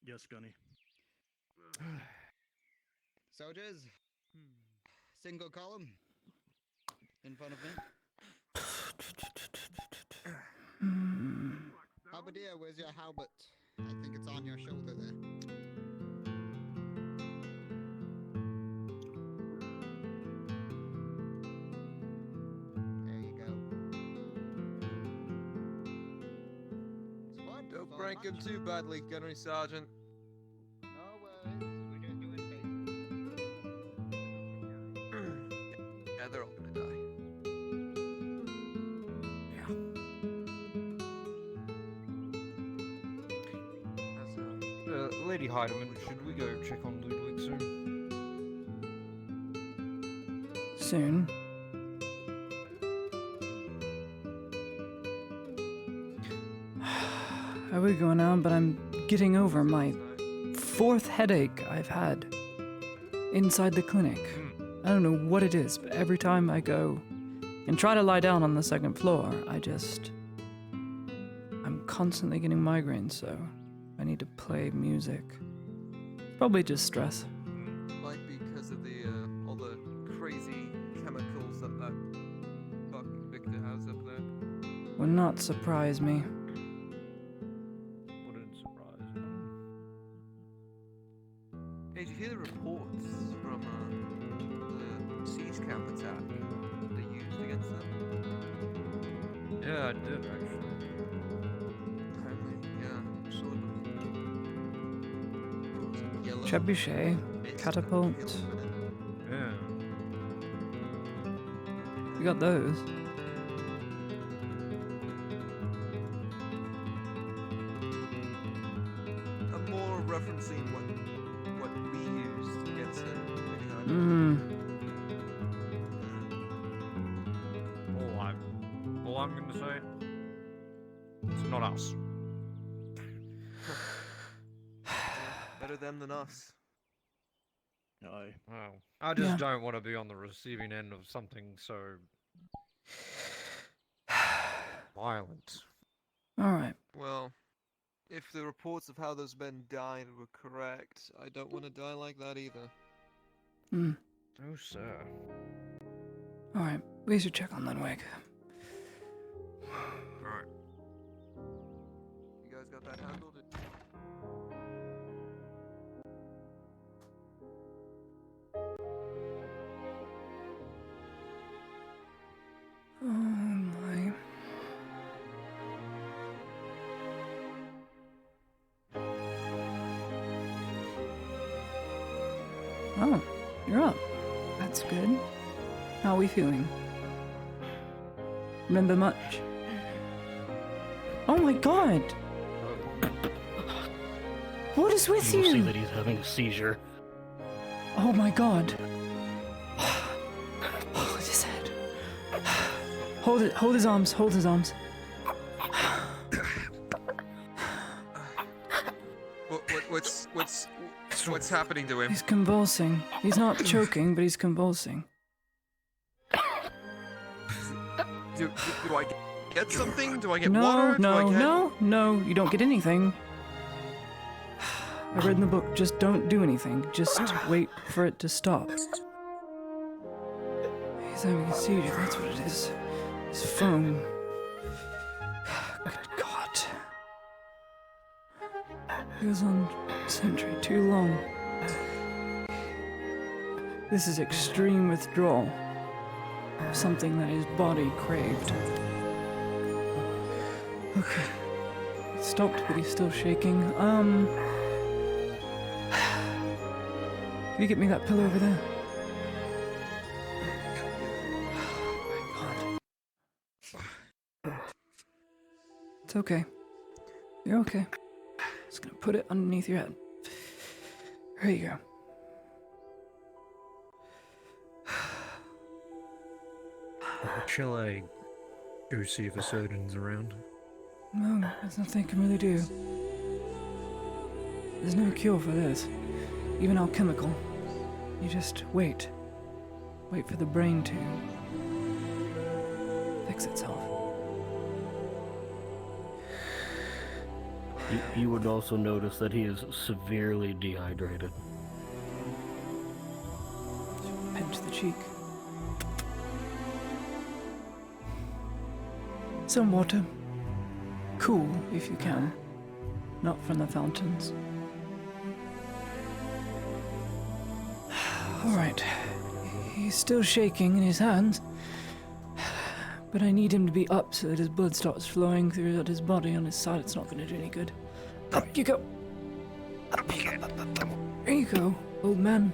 Yes, Gunny. Soldiers, single column in front of me. Halberdier, where's your halbert? I think it's on your shoulder there. There you go. Squad, Don't for break him march. too badly, Gunnery Sergeant. No worries, we're just doing basic. Yeah, they're all gonna die. Lady Heidemann, should we go check on Ludwig soon? Soon. I would go now, but I'm getting over my 4th headache I've had inside the clinic. I don't know what it is, but every time I go and try to lie down on the 2nd floor, I'm constantly getting migraines, so I need to play music. Probably just stress. Might be because of the all the crazy chemicals that fucking Victor has up there. Would not surprise me. Wouldn't surprise me. Hey, did you hear the reports from the siege camp attack they used against them? Yeah, I did actually. Apparently, yeah, sort of. Yellow Trebuchet, mist catapult. that killed them. Yeah. We got those. I'm more referencing what we used against them. All I'm gonna say, it's not us. Better them than us. Aye. Wow. I just don't want to be on the receiving end of something so violent. Alright. Well, if the reports of how those men died were correct, I don't want to die like that either. Mm. Oh, sir. Alright, we should check on Ludwig. Alright. You guys got that handled? Oh my. Oh, you're up. That's good. How are we feeling? Remember much? Oh my god! What is with You will see you? that he's having a seizure. Oh my god. Hold his head. Hold his arms, hold his arms. What's happening to him? He's convulsing. He's not choking, but he's convulsing. Do I get something? Do I get water? No, you don't get anything. I read in the book, just don't do anything. Just wait for it to stop. He's having a seizure, that's what it is. It's foam. Good God. He was on sentry too long. This is extreme withdrawal. Something that his body craved. Okay. It stopped, but he's still shaking. Can you get me that pillow over there? God. It's okay. You're okay. Just gonna put it underneath your head. There you go. Shall I go see if a surgeon's around? No, there's nothing I can really do. There's no cure for this. Even alchemical. You just wait. Wait for the brain to fix itself. You would also notice that he is severely dehydrated. Pinch the cheek. Some water. Cool, if you can. Not from the fountains. Alright. He's still shaking in his hands. But I need him to be up so that his blood starts flowing throughout his body. On his side, it's not going to do any good. Up you go! Up you go! There you go, old man.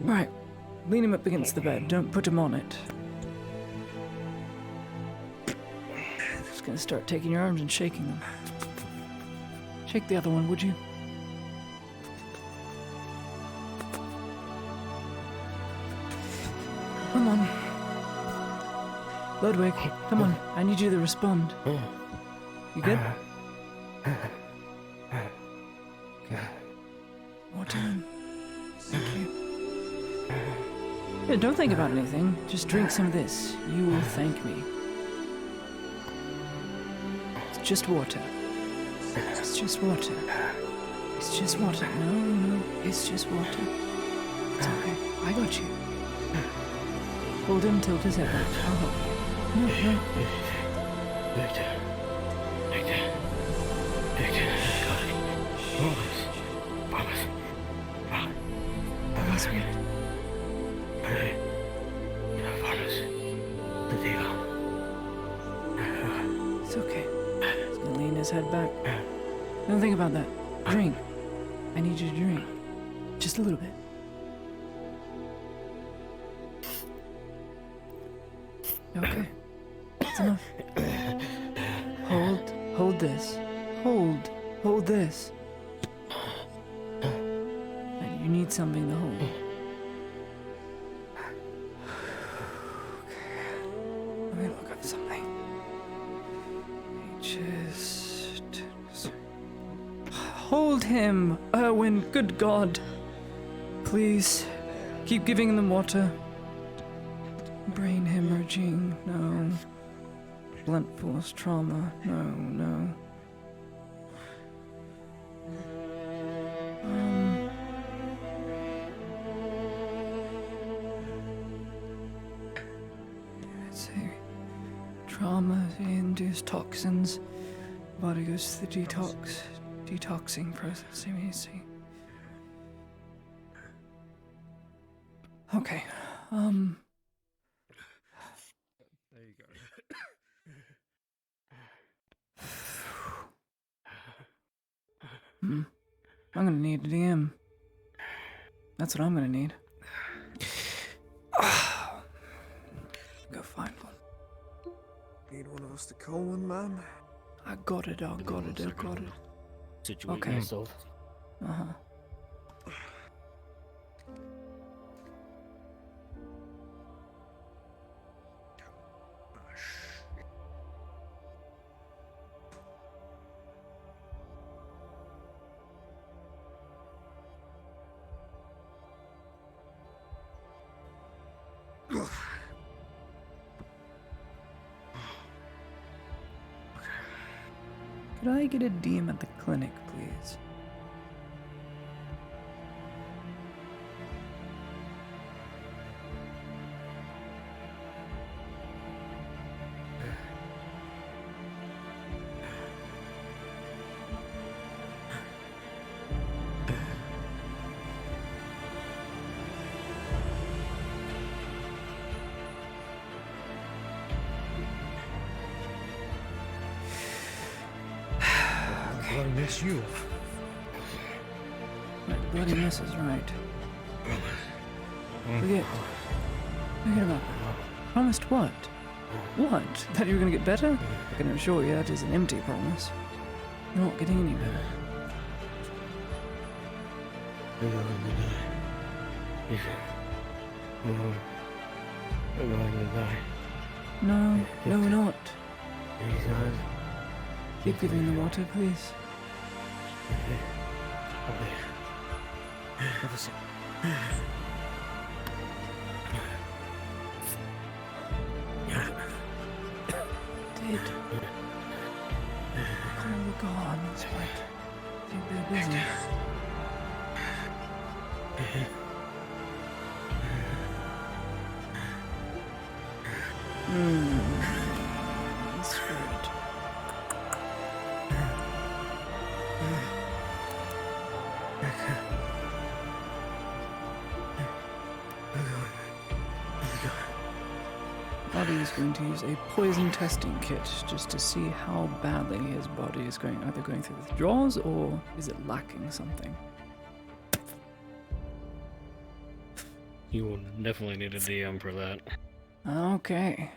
Right. Lean him up against the bed. Don't put him on it. Just gonna start taking your arms and shaking them. Shake the other one, would you? Come on. Ludwig, come on. I need you to respond. You good? Okay. Water then. Thank you. Yeah, don't think about anything. Just drink some of this. You will thank me. It's just water. It's just water. It's just water. No, it's just water. It's okay. I got you. Hold him, tilt his head back. I'll help you. No. Promise me. It's okay. He's gonna lean his head back. Don't think about that. Drink. I need you to drink. Just a little bit. Okay. That's enough. Hold this. Hold this. And you need something to hold. Let me look up something. Just hold him, Erwin. Good God. Please, keep giving them water. Brain hemorrhaging, no. Blunt force trauma, no. Let's see. Trauma-induced toxins. Body goes through the detoxing process. Let me see. Okay. There you go. I'm gonna need a DM. That's what I'm gonna need. Go find one. Need one of us to call one, man? I got it. Situate Okay. myself. Uh-huh. Could I get a DM at the clinic, please? Bloody mess you. Right, bloody mess is right. Forget about that. Promised what? What? That you were gonna get better? I can assure you that is an empty promise. You're not getting any better. I'm going to die. I'm going to die. No, we're not. He's not. Keep giving the water, please. Have a sip. Did God, this might think they're busy. Spirit. Body is going to use a poison testing kit just to see how badly his body is going, either going through withdrawals or is it lacking something. You will definitely need a DM for that. Okay.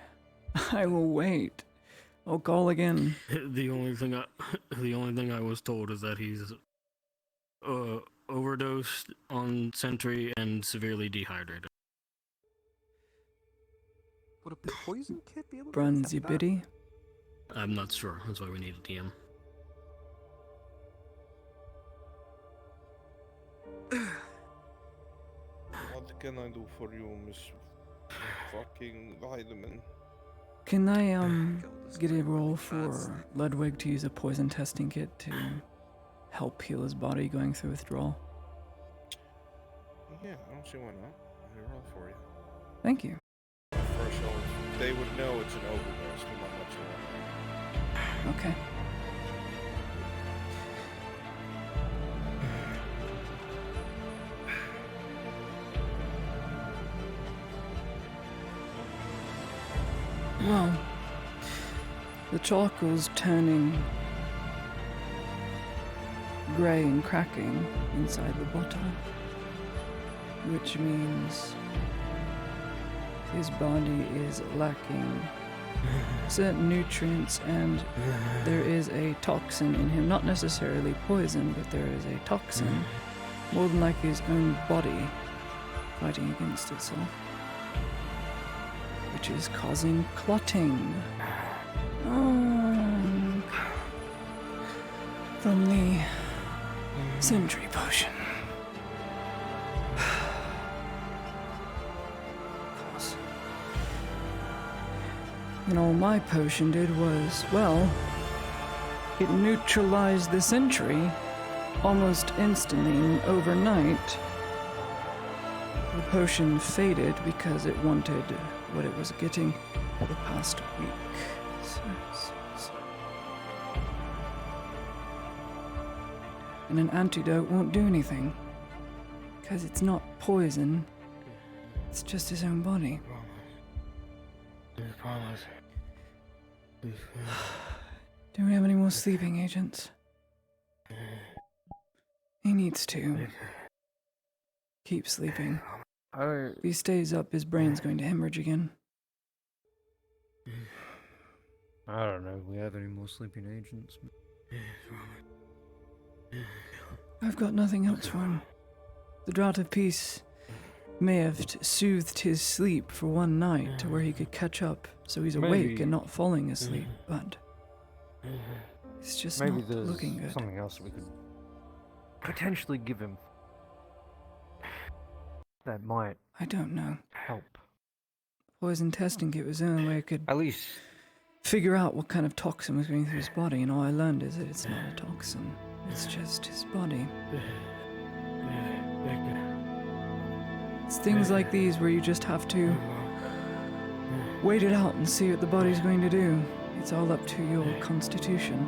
I will wait. I'll call again. The only thing I was told is that he's overdosed on Sentry and severely dehydrated. Would a poison kit be able to detect Brunsy that? Biddy. I'm not sure. That's why we need a DM. What can I do for you, Miss fucking Vitamin? Can I God, this get is a like roll really for bad stuff. Ludwig to use a poison testing kit to help heal his body going through withdrawal? Yeah, I don't see why not. Let me roll for you. Thank you. First off, they would know it's an overdose, no matter what you want. Okay. Well, the charcoal's turning grey and cracking inside the bottle, which means his body is lacking certain nutrients and there is a toxin in him. Not necessarily poison, but there is a toxin, more than likely his own body fighting against itself, which is causing clotting. From the Sentry potion. Of course. And all my potion did was, well, it neutralized the Sentry almost instantly and overnight. The potion faded because it wanted what it was getting for the past week. And an antidote won't do anything. Because it's not poison. It's just his own body. Promise. Do we have any more sleeping agents? He needs to keep sleeping. If he stays up, his brain's going to hemorrhage again. I don't know if we have any more sleeping agents. I've got nothing else for him. The Draught of Peace may have soothed his sleep for one night to where he could catch up so he's awake Maybe- and not falling asleep, but it's just Maybe not there's looking good. something else we could potentially give him that might I don't know. help. Poison testing kit was the only way I could At least figure out what kind of toxin was going through his body, and all I learned is that it's not a toxin. It's just his body. It's things like these where you just have to wait it out and see what the body's going to do. It's all up to your constitution.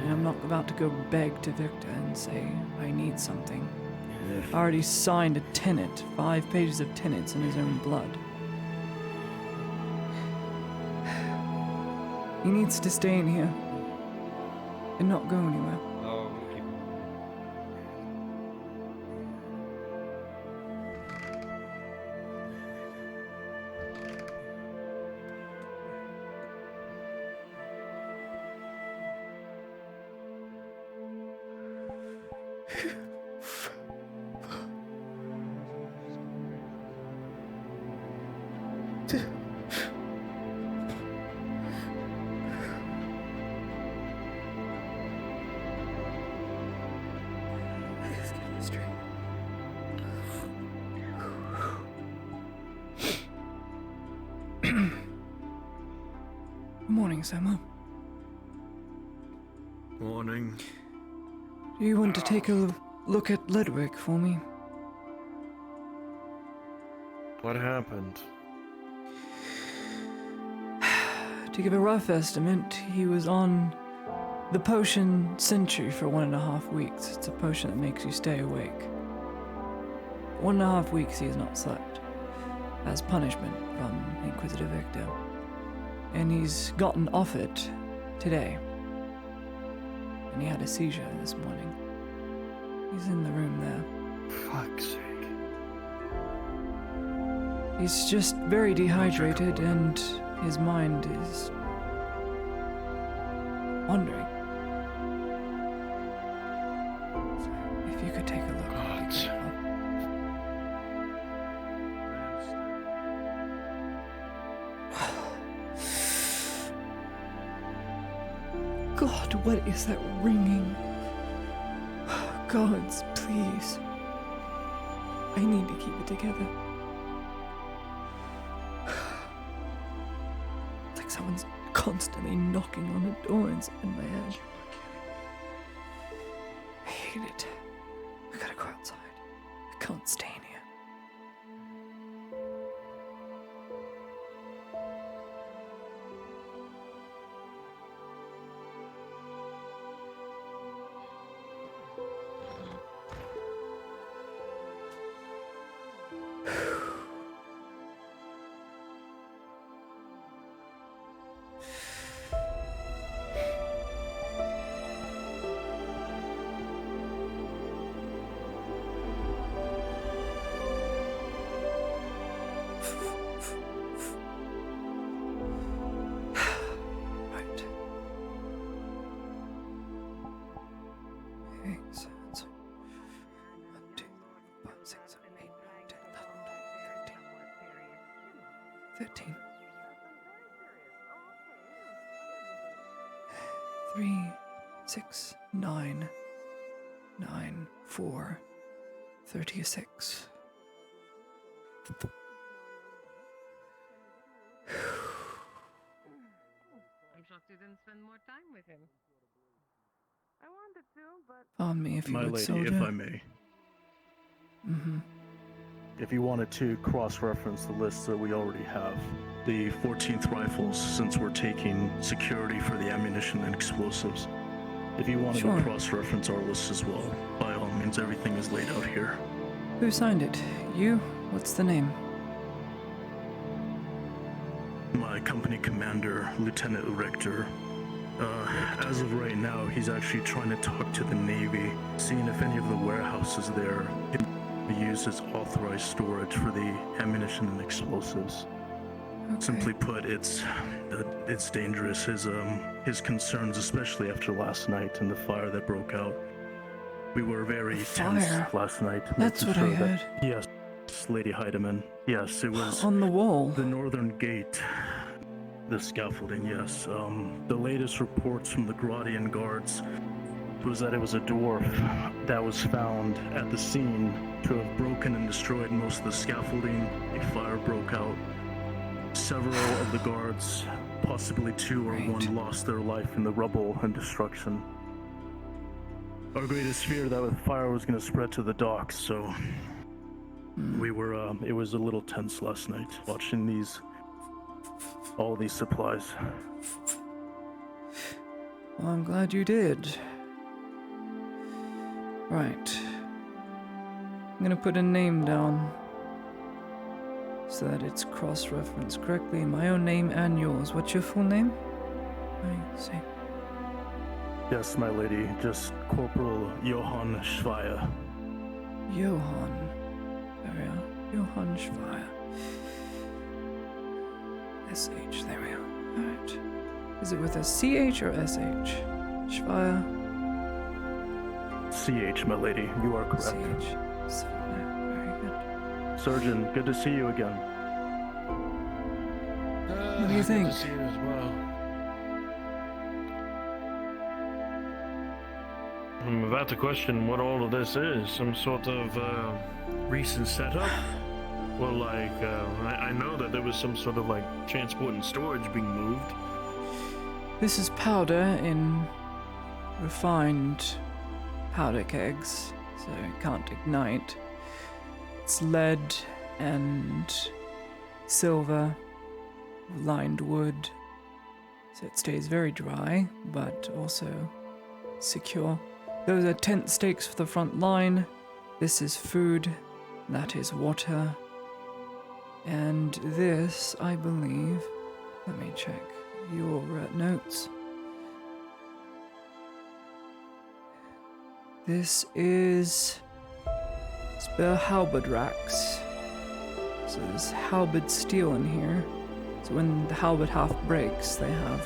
And I'm not about to go beg to Victor and say, I need something. I already signed a tenet, 5 pages of tenets in his own blood. He needs to stay in here and not go anywhere. Oh, we'll keep Good morning, Samuel. Morning. Do you want to take a look at Ledwick for me? What happened? To give a rough estimate, he was on the potion Sentry for 1.5 weeks. It's a potion that makes you stay awake. 1.5 weeks he has not slept, as punishment from Inquisitor Victor. And he's gotten off it today. And he had a seizure this morning. He's in the room there. Fuck's sake. He's just very dehydrated and his mind is wandering. So if you could take a look. that'd be grateful. God, what is that ringing? Gods, please. I need to keep it together. It's like someone's constantly knocking on the door inside my head. I hate it. I gotta go outside. I can't stay in here. Right. Okay, so it's 1, 2, 5, 6, 7, 8, 9, 10, 11, 12, 13. 3, 6, 9, 9, 4, 36. I'm shocked you didn't spend more time with him. I wanted to, but On me if you My would, lady, soldier. if I may. Mm-hmm. If you wanted to cross-reference the lists that we already have, the 14th Rifles, since we're taking security for the ammunition and explosives. If you wanted Sure. to cross-reference our list as well, by all means, everything is laid out here. Who signed it? You? What's the name? My company commander, Lieutenant Richter. As of right now, he's actually trying to talk to the Navy, seeing if any of the warehouses there can be used as authorized storage for the ammunition and explosives. Okay. Simply put, it's dangerous. His concerns, especially after last night and the fire that broke out. We were very tense Fire? last night. That's making what I sure that- heard. Yes, Lady Heidemann. Yes, it was On the wall. the northern gate. The scaffolding, yes. The latest reports from the Gradian guards was that it was a dwarf that was found at the scene to have broken and destroyed most of the scaffolding. A fire broke out. Several of the guards, possibly 2 or Right. 1, lost their life in the rubble and destruction. Our greatest fear that the fire was going to spread to the docks, so we were, it was a little tense last night watching all these supplies. Well, I'm glad you did. Right. I'm gonna put a name down so that it's cross-referenced correctly. My own name and yours. What's your full name? I see. Yes, my lady, just Corporal Johann Schweier. Johann. There we are. Johann Schweier. SH, there we are. Alright. Is it with a CH or SH? Schweier. CH, my lady, you are correct. CH. Schweier. Very good. Surgeon, good to see you again. What do you think? Good to see you as well. I'm about to question what all of this is. Some sort of recent setup? Well, like, I know that there was some sort of, like, transport and storage being moved. This is powder in refined powder kegs, so it can't ignite. It's lead and silver, lined wood, so it stays very dry, but also secure. Those are tent stakes for the front line. This is food. That is water. And this, I believe, let me check your notes. This is spare halberd racks. So there's halberd steel in here. So when the halberd half breaks, they have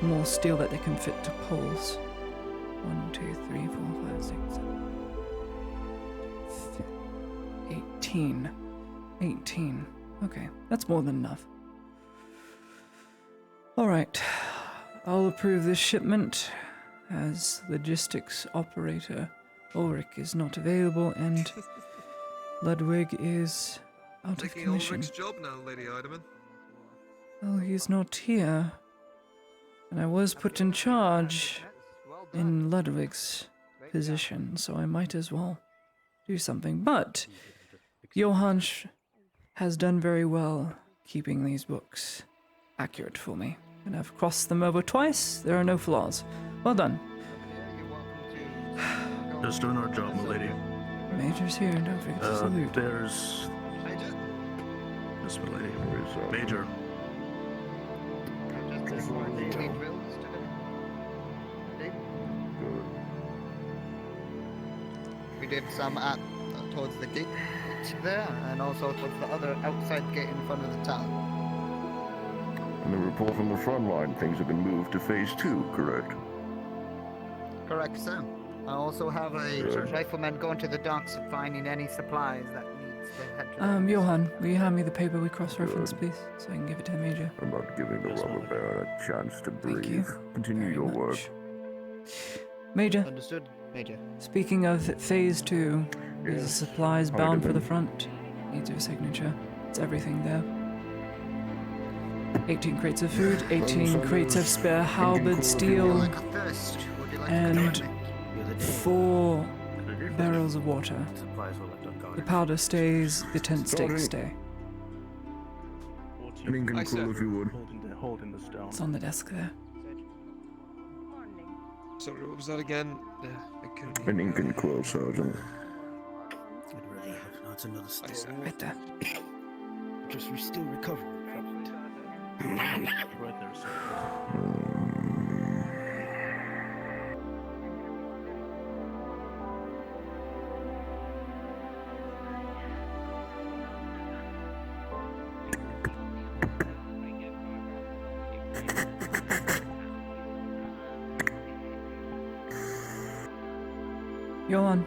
more steel that they can fit to poles. 1, 2, 3, 4, 5, 6, 7, 18. 18. Okay, that's more than enough. Alright, I'll approve this shipment as logistics operator. Ulrich is not available and Ludwig is out of Taking commission. Ulrich's job now, Lady Eiderman. Well, he's not here. And I was put in charge in Ludwig's position, so I might as well do something. But Johann has done very well keeping these books accurate for me. And I've crossed them over twice. There are no flaws. Well done. You're welcome to Just doing our job, milady. Major's here, don't forget to salute. There's... Major? This milady. Major. Just for the drills to do. We did some at towards the gate there, and also towards the other outside gate in front of the town. And the report from the front line, things have been moved to phase 2, correct? Correct, sir. I also have a Good. rifleman going to the docks and finding any supplies that needs to head to the Johann, will you hand me the paper we cross-referenced, please? So I can give it to the Major. I'm not giving the robber baron a chance to Thank breathe. you Continue very your much. work. Major, Understood, Major. speaking of phase 2, there's Yes. supplies bound for the Eiderman. front. Needs your signature. It's everything there. 18 crates of food, 18 Some crates of sort of spare thinking halberd core Would you steel, like a thirst? Would you like and to join me? 4 barrels of water. The powder stays, the tent stakes stay. An ink I and said- quill if you would. Holding this down. It's on the desk there. Morning. Sorry, what was that again? I couldn't hear. An ink and quill, Sergeant. I said. Right there. Just we're still recovering from it. Right there, sir. Johan.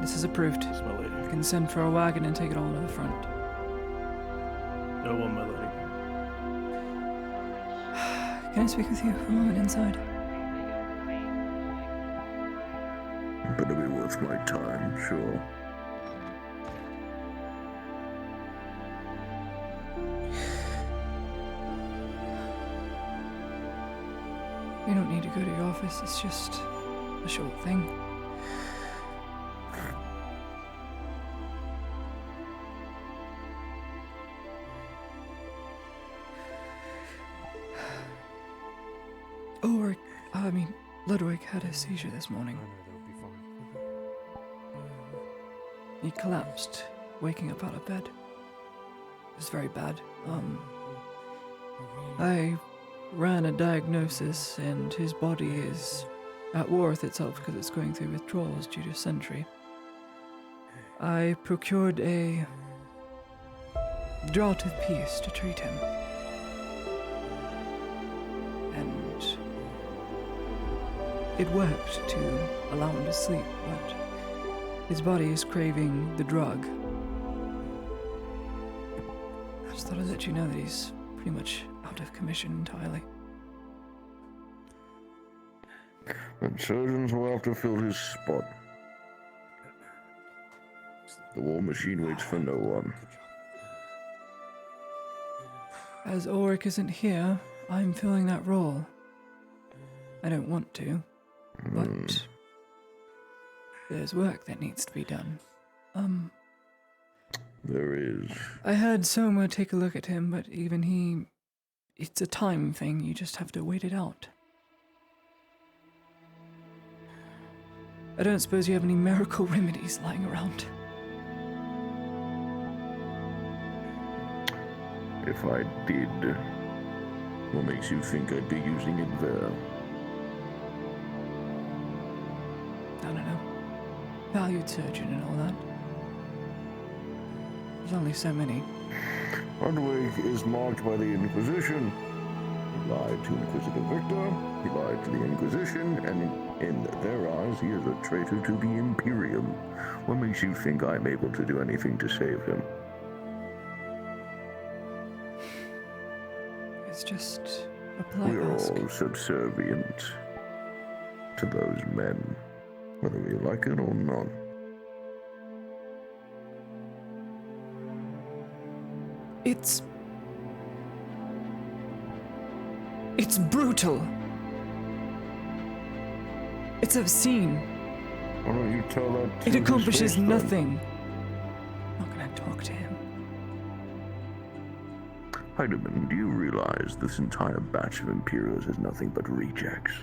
This is approved. This my lady. You can send for a wagon and take it all to the front. No one, my lady. Can I speak with you for a moment inside? Better be worth my time, sure. You don't need to go to your office, it's just a short thing. Ludwig had a seizure this morning. He collapsed, waking up out of bed. It was very bad. I ran a diagnosis, and his body is at war with itself because it's going through withdrawals due to Sentry. I procured a draught of peace to treat him. And it worked to allow him to sleep, but his body is craving the drug. I just thought I'd let you know that he's pretty much out of commission entirely. And surgeons will have to fill his spot. The war machine waits for no one. As Ulrich isn't here, I'm filling that role. I don't want to, but there's work that needs to be done. There is. I had Soma take a look at him, but even he... It's a time thing, you just have to wait it out. I don't suppose you have any miracle remedies lying around. If I did, what makes you think I'd be using it there? I don't know. Valued surgeon and all that. There's only so many. Hardwick is marked by the Inquisition. He lied to Inquisitor Victor, he lied to the Inquisition, and in their eyes, he is a traitor to the Imperium. What makes you think I'm able to do anything to save him? It's just a polite We're ask. all subservient to those men, whether we like it or not. It's brutal. It's obscene. Why don't you tell that to It his accomplishes face, then? nothing. I'm not gonna talk to him. Heidemann, do you realize this entire batch of Imperials is nothing but rejects?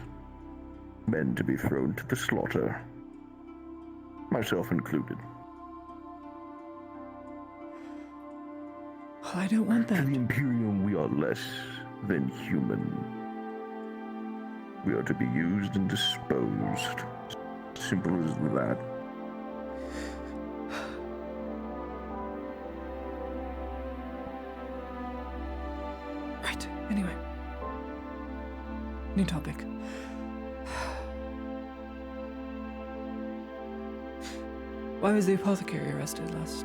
Men to be thrown to the slaughter. Myself included. I don't want To that. the Imperium, we are less than human. We are to be used and disposed. Simple as that. Right, anyway. New topic. Why was the apothecary arrested last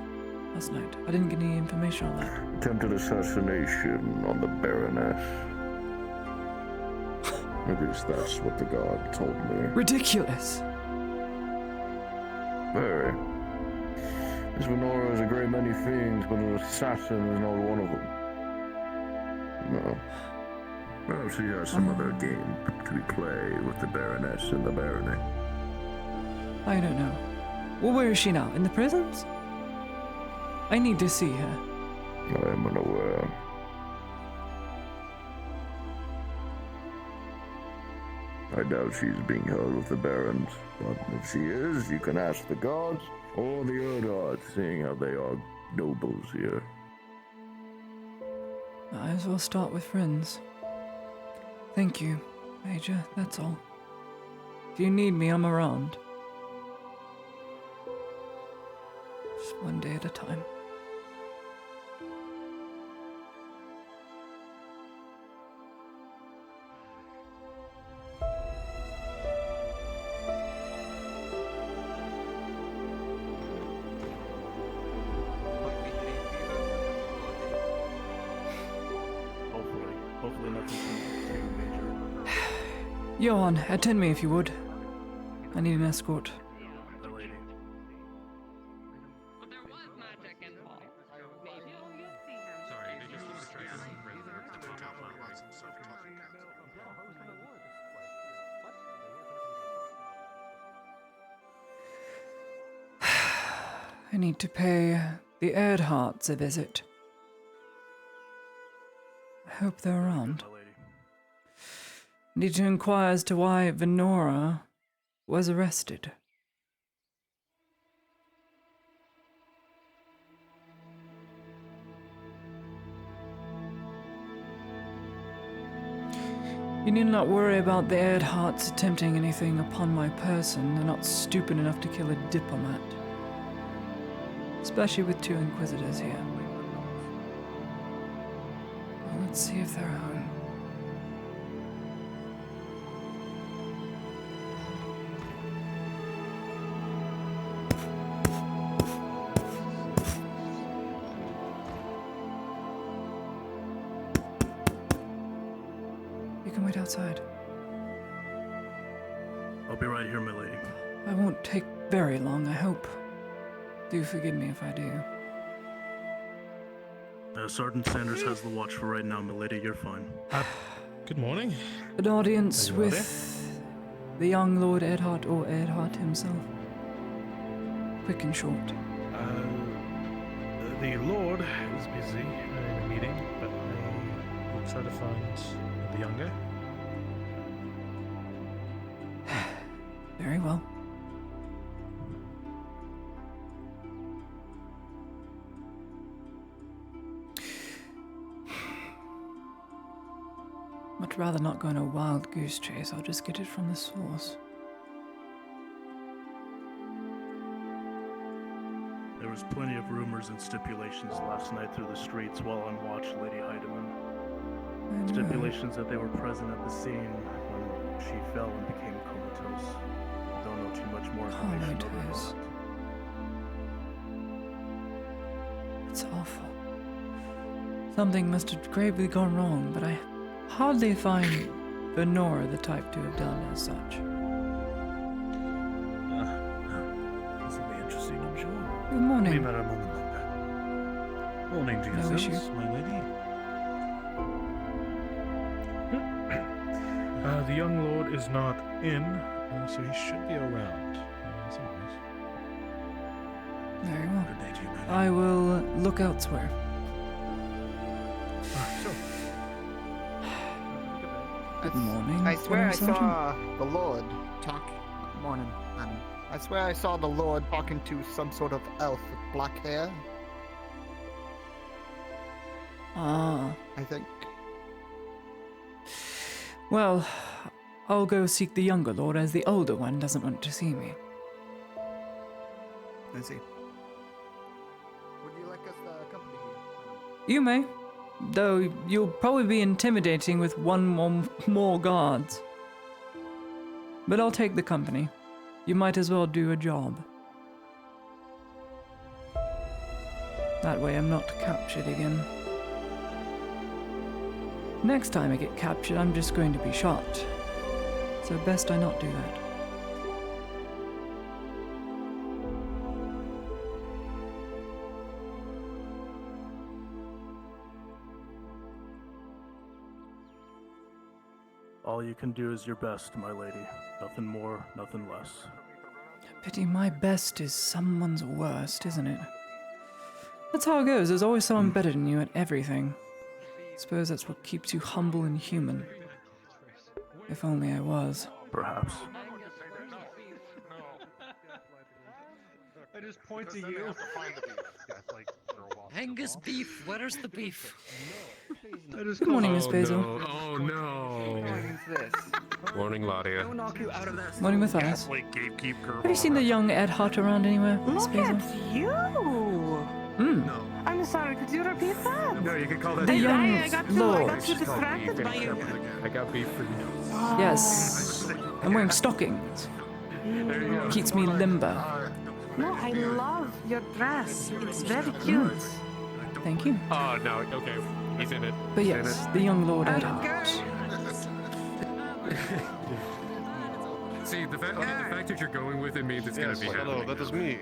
night? I didn't get any information on that. Attempted assassination on the Baroness. At least that's what the guard told me. Ridiculous. Very. Miss Venora is a great many things, but an assassin is not one of them. No. Well, she has some other game to play with the Baroness and the Barony. I don't know. Well, where is she now? In the prisons? I need to see her. I am unaware. I doubt she's being held with the Barons, but if she is, you can ask the guards or the Erdart, seeing how they are nobles here. Might as well start with friends. Thank you, Major, that's all. If you need me, I'm around. Just one day at a time. Hopefully nothing too major. Johan, attend me if you would. I need an escort. The lady. But there was magic involved. Maybe you'll see him. Sorry, they just want to try something crazy with the top line. I need to pay the Erdharts a visit. I hope they're around. The lady. Need to inquire as to why Venora was arrested. You need not worry about the Erdharts attempting anything upon my person. They're not stupid enough to kill a diplomat. Especially with 2 Inquisitors here. Well, let's see if they're home. You can wait outside. I'll be right here, my lady. I won't take very long, I hope. Do forgive me if I do. Sergeant Sanders has the watch for right now, my lady. You're fine. Good morning. An audience Are you ready? with the young Lord Edhart or Edhart himself. Quick and short. The Lord is busy in a meeting, but I will try to find the younger. Very well. Much rather not go on a wild goose chase. I'll just get it from the source. There was plenty of rumors and stipulations last night through the streets while on watch, Lady Heidemann. I know. Stipulations that they were present at the scene when she fell and became comatose. Don't know too much more information other than Comatose. that. It's awful. Something must have gravely gone wrong, but I hardly find Venora the type to have done as such. This will be interesting, I'm sure. Good We morning. met a moment longer. Morning to No yourselves, issue. my lady. The young lord is not in, so he should be around. Somewhere. Very well. Good day to you, my lady. I will look elsewhere. Sure. Good morning. I swear I Sergeant. saw the Lord talk. Morning, madam. I swear I saw the Lord talking to some sort of elf with black hair. Ah. I think. Well, I'll go seek the younger lord as the older one doesn't want to see me. I see. Would you like us to accompany you? You may, though you'll probably be intimidating with one or more guards. But I'll take the company. You might as well do a job. That way I'm not captured again. Next time I get captured, I'm just going to be shot. So best I not do that. All you can do is your best, my lady. Nothing more, nothing less. Pity my best is someone's worst, isn't it? That's how it goes. There's always someone better than you at everything. Suppose that's what keeps you humble and human. If only I was. Perhaps. I just point to you. Angus beef, where's the beef? Good morning, Miss Basil. No. Oh no. Morning, Ladia. Morning, Matthias. Gatekeeper. Have you seen the young Ed Hart around anywhere, Miss Look Basil? at you! Hmm. I'm sorry, could you repeat that? No, you can call that The young I got lord. too distracted by you. I got beef for you. Yes. I'm wearing stockings. There you go. Keeps me limber. No, I love your dress. It's very cute. Thank you. Oh no. Okay, he's in it. But He's in yes, the young lord Ed Hart. See, the fact that you're going with it means it's gonna be happening. Hello, that is me.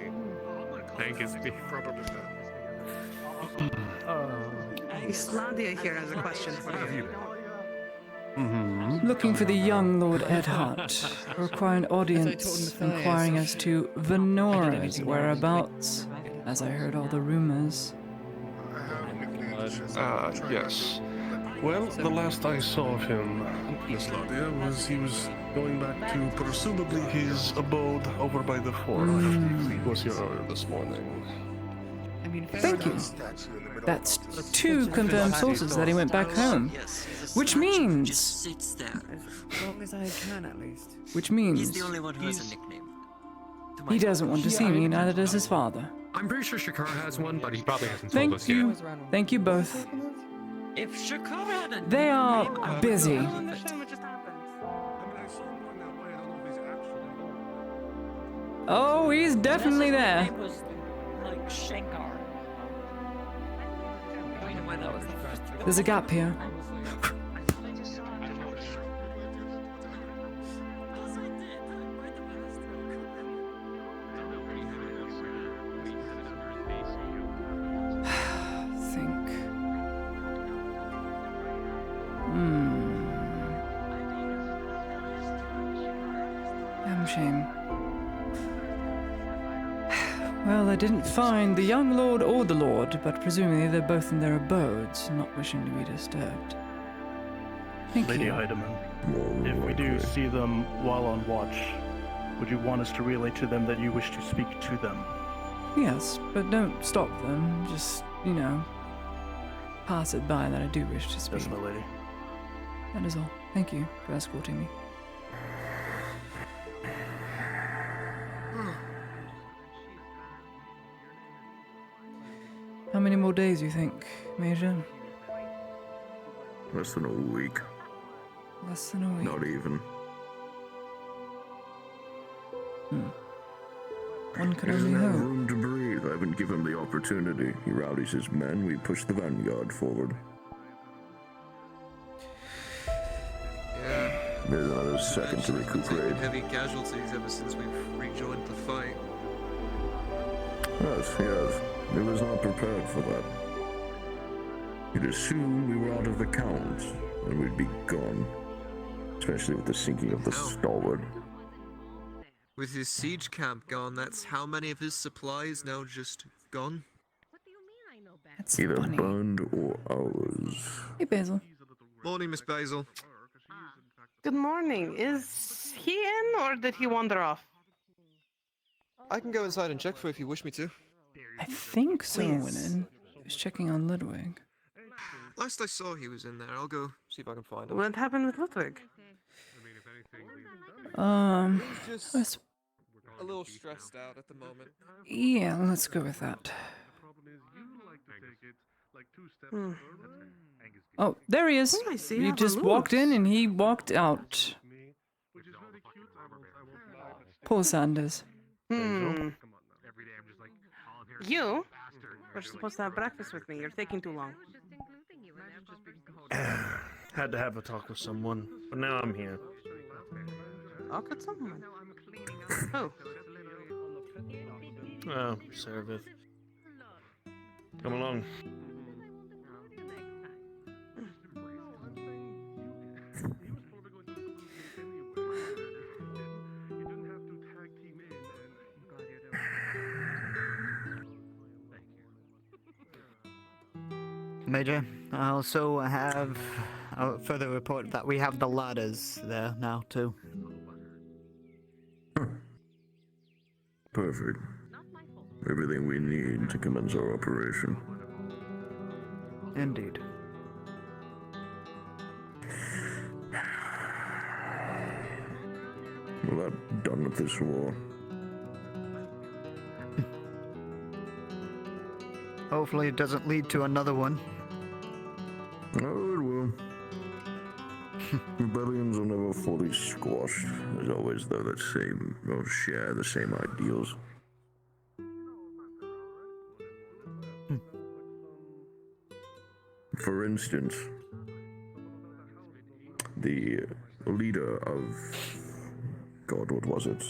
Angus beef. Islandia here has a question for you. Looking for the young Lord Ed Hart. Require an audience inquiring as to Venora's wherabouts, as I heard all the rumors. Yes. Well, the last I saw of him, Miss Ladia, was he was going back to presumably his abode over by the fort. He was here earlier this morning. Thank you. That's two confirmed sources that he went back home. Which means... Sits there. As long as I can, at least. Which means... He's the only one who has a nickname. He doesn't want to see me, neither does his father. I'm pretty sure Shakar has one, but he probably hasn't told Thank us you. yet. Thank you both. If Shakar had a They are nickname, busy. I don't understand what just happened. Oh, he's definitely His there. name was like Shankar. I don't know why that was the first. There's a gap here. Think. Shame. Well, I didn't find the young lord or the lord, but presumably they're both in their abodes, not wishing to be disturbed. Thank Lady you. Heidemann, More if we do likely. see them while on watch, would you want us to relay to them that you wish to speak to them? Yes, but don't stop them. Just, pass it by that I do wish to speak. Yes, my lady. That is all. Thank you for escorting me. How many more days, you think, Major? Less than a week. Less than a week. Not even. One could He doesn't only have hope. room to breathe. I haven't given him the opportunity. He rallies his men. We push the vanguard forward. Yeah. There's another second to Mentioned we've taken recuperate. heavy casualties ever since we've rejoined the fight. Yes. He was not prepared for that. He'd assumed we were out of the count, and we'd be gone. Especially with the sinking of the How? Stalwart. With his siege camp gone, that's how many of his supplies now just gone? That's Either funny. burned or ours. Hey, Basil. Morning, Miss Basil. Good morning. Is he in or did he wander off? I can go inside and check for you if you wish me to. I think someone went Please. in. He was checking on Ludwig. Last I saw he was in there. I'll go see if I can find him. What happened with Ludwig? Just Let's, a little stressed out at the moment. yeah, let's go with that. Hmm. Oh, there he is. Oh, I see He how just it walked in looks. and he walked out. Poor Sanders. Hmm. You were supposed to have breakfast with me. You're taking too long. Had to have a talk with someone, but now I'm here. Talk with someone. Oh. Oh, Servith. Come along. Major, I also have a further report that we have the ladders there now too. Perfect. Everything we need to commence our operation. Indeed. We're not done with this war. Hopefully it doesn't lead to another one. Oh, it will. Rebellions are never fully squashed. There's always, though, that same, or share the same ideals. For instance, the leader of... God, what was it?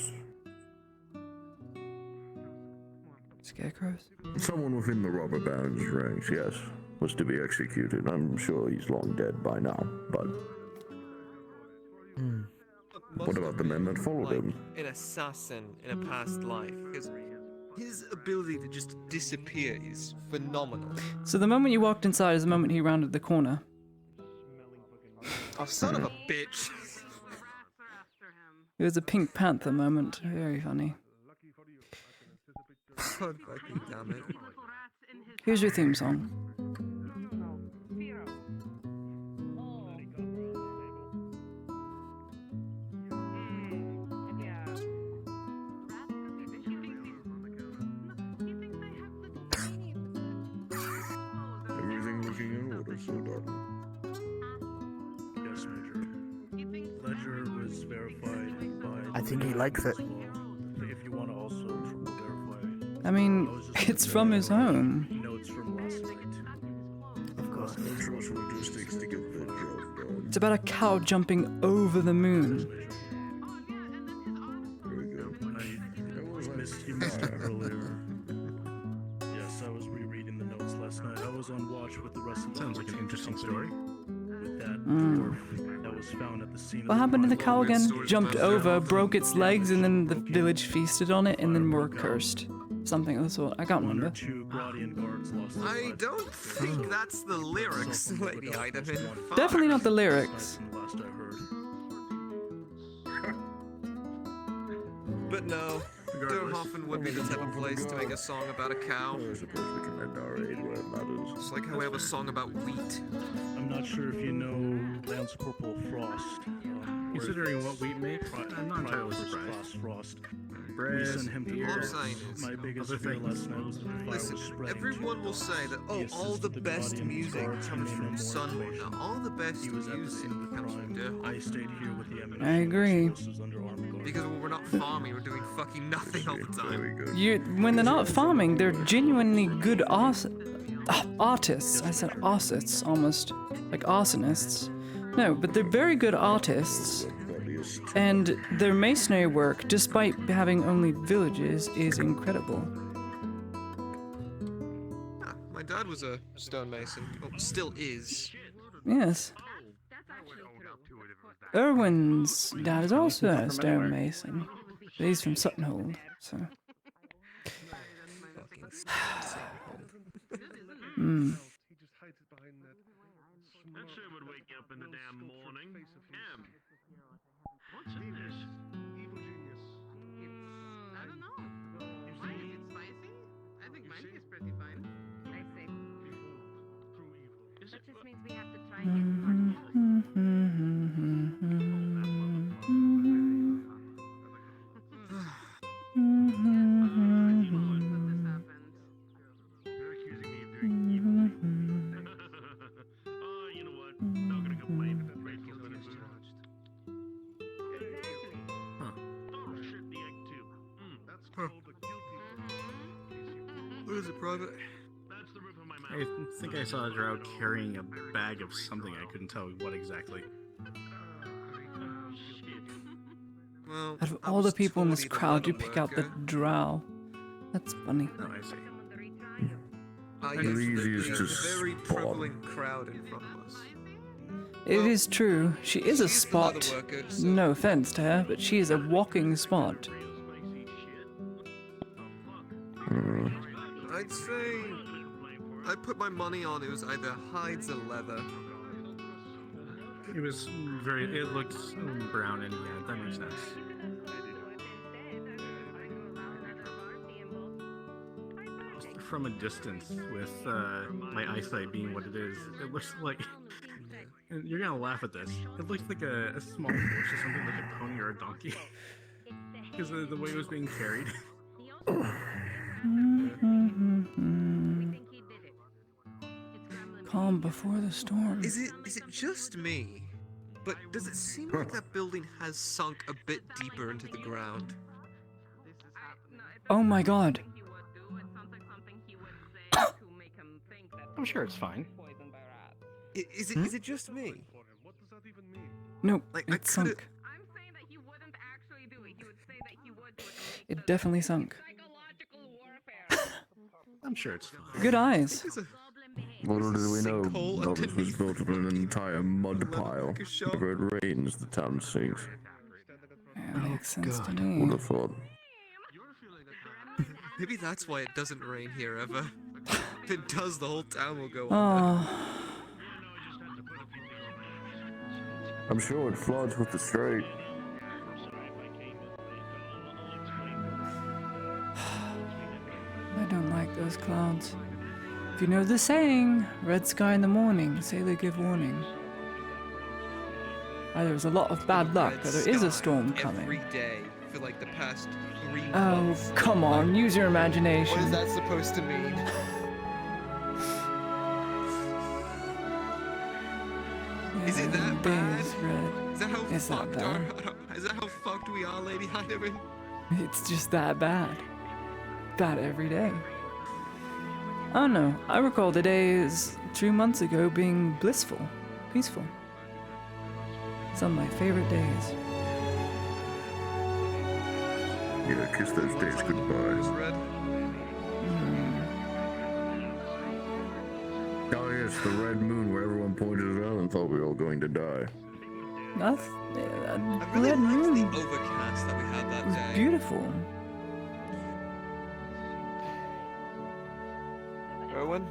Scarecrows? Someone within the robber baron's ranks, yes, was to be executed. I'm sure he's long dead by now, but... What about the men that followed him? An assassin in a past life, because his ability to just disappear is phenomenal. So the moment you walked inside is the moment he rounded the corner. Oh, son of a bitch! It was a Pink Panther moment. Very funny. God fucking damn it. Here's your theme song. Everything looking in order, so darling. Yes, Major. Ledger was verified by... I think he likes it. If you want to also triple verify... I mean, it's from his home. Notes from last night. Of course. No trust logistics to get the job done. It's about a cow jumping over the moon. Very good. You missed it earlier. Yes, I was rereading the notes last night. I was on watch with the rest of the... Sounds like an interesting story. With that dwarf that was found at the What happened to the cow again? Stories Jumped about over, their- broke its legs, and then the village feasted on it, and then were cursed. Something of the sort. I can't One or remember. two Gradian guards lost their I lives. don't think that's the lyrics, Lady Heidemann. Fuck. Definitely not the lyrics. From the last I heard. But no, Regardless. Durhofen would be the type of place to make a song about a cow. I suppose we can end our aid where it matters. It's like how we have a song about wheat. I'm not sure if you know Lance Corporal Frost. Considering what wheat makes, I'm not entirely surprised. Class Frost. We Bread, sent him to beer, All I'm war. saying is, My biggest other fear things. last night was that the fire Listen, was spreading everyone too will say fast. that, He oh, all assisted the the best Gradian music guards comes to from name more Sunwood. information. Now, all the best He was at the music scene of the comes from crime. I Durhofen. stayed here with the ammunition. I agree. This was under armed guard. Because when we're not farming, we're doing fucking nothing all the time. Very good. When they're not farming, they're genuinely good artists. I said artists, almost like arsonists. No, but they're very good artists. And their masonry work, despite having only villages, is incredible. Ah, my dad was a stonemason. Well, still is. Yes. Erwin's dad is also a stonemason. But he's from Suttonhold, so. Fucking Hmm. That sure would wake you up in the damn morning. What's in this? I don't know. Mine is it spicy? I think mine is pretty fine. I see. That just means we have to try and get more. You're accusing me of doing evil things. Oh, you know what? Not gonna complain. Rachel's gonna move. Exactly. Oh shit, the egg too. That's called the guilty. What is it, Private? That's the roof of my mouth. I think I saw a drow carrying a bag of something. I couldn't tell what exactly. Well, Out of I all the was people in this totally the crowd, you leather pick out the worker. drow. That's funny. Oh, I see. Ah, They're yes, easiest there's to a very spot. prevalent crowd in front of us. It Well, is true. She is a she is the leather spot. worker, so- No offense to her, but she is a walking spot. I'd say I put my money on it was either hides or leather. It was very. It looked brown, and yeah, that makes sense. From a distance, with my eyesight being what it is, it looks like. And you're gonna laugh at this. It looks like a small horse or something, like a pony or a donkey, because of the way it was being carried. Calm before the storm. Is it just me? But does it seem like that building has sunk a bit deeper into the ground? Oh my god. I'm sure it's fine. Is it just me? Nope, Like, I it coulda- sunk. It definitely sunk. I'm sure it's fine. Good eyes. There's a Little do we know, sinkhole Novus was underneath built on an entire mud the leather pile. worker shop. Whenever it rains, the town sinks. Yeah, makes sense to Would me. have thought. Maybe that's why it doesn't rain here ever. If it does, the whole town will go under. Oh, I'm sure it floods with the strait. I don't like those clouds. If you know the saying, red sky in the morning, sailor give warning. There's a lot of bad luck, but there is a storm Every coming. day for like the past 3 Oh, months. come on, use your What is imagination. that supposed to mean? Is it that Day bad? is red. Is that how It's not fucked is that how fucked we are, Lady Heidemann? It's just that bad. Bad every day. I don't know. I recall the days 2 months ago being blissful, peaceful. Some of my favorite days. Yeah, kiss those days It's goodbye. red. Oh yes, the red moon where everyone pointed it out and thought we were all going to die. That's I really red liked moon. the overcast that we had that was day. beautiful. Erwin?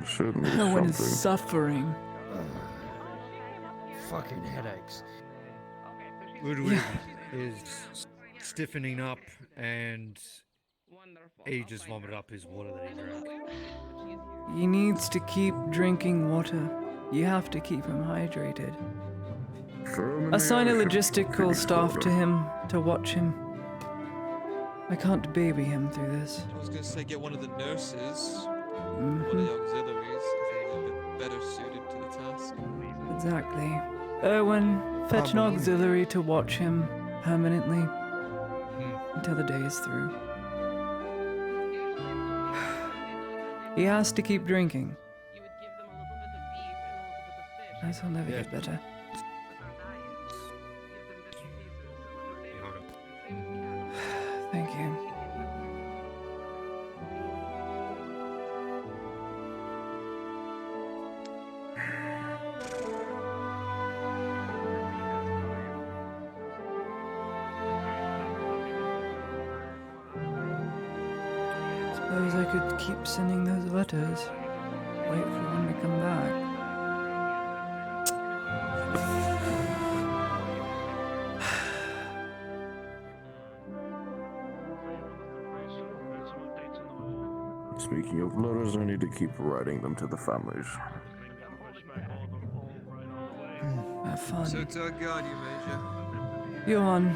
It certainly No one is something. suffering. Fucking headaches. Ludwig is stiffening up, and he just vomited up his water that he drank. He needs to keep drinking water. You have to keep him hydrated. Assign a logistical staff to him to watch him. I can't baby him through this. I was gonna say get one of the nurses, Mhm. one of the auxiliaries. I think they're a bit better suited to the task. Exactly. Erwin, fetch an auxiliary to watch him permanently until the day is through. He has to keep drinking. As he'll never get better. Thank you. Suppose I could keep sending those letters. Wait for one to come back. Speaking of letters, I need to keep writing them to the families. Have fun. So to our guard, you Major. Johan,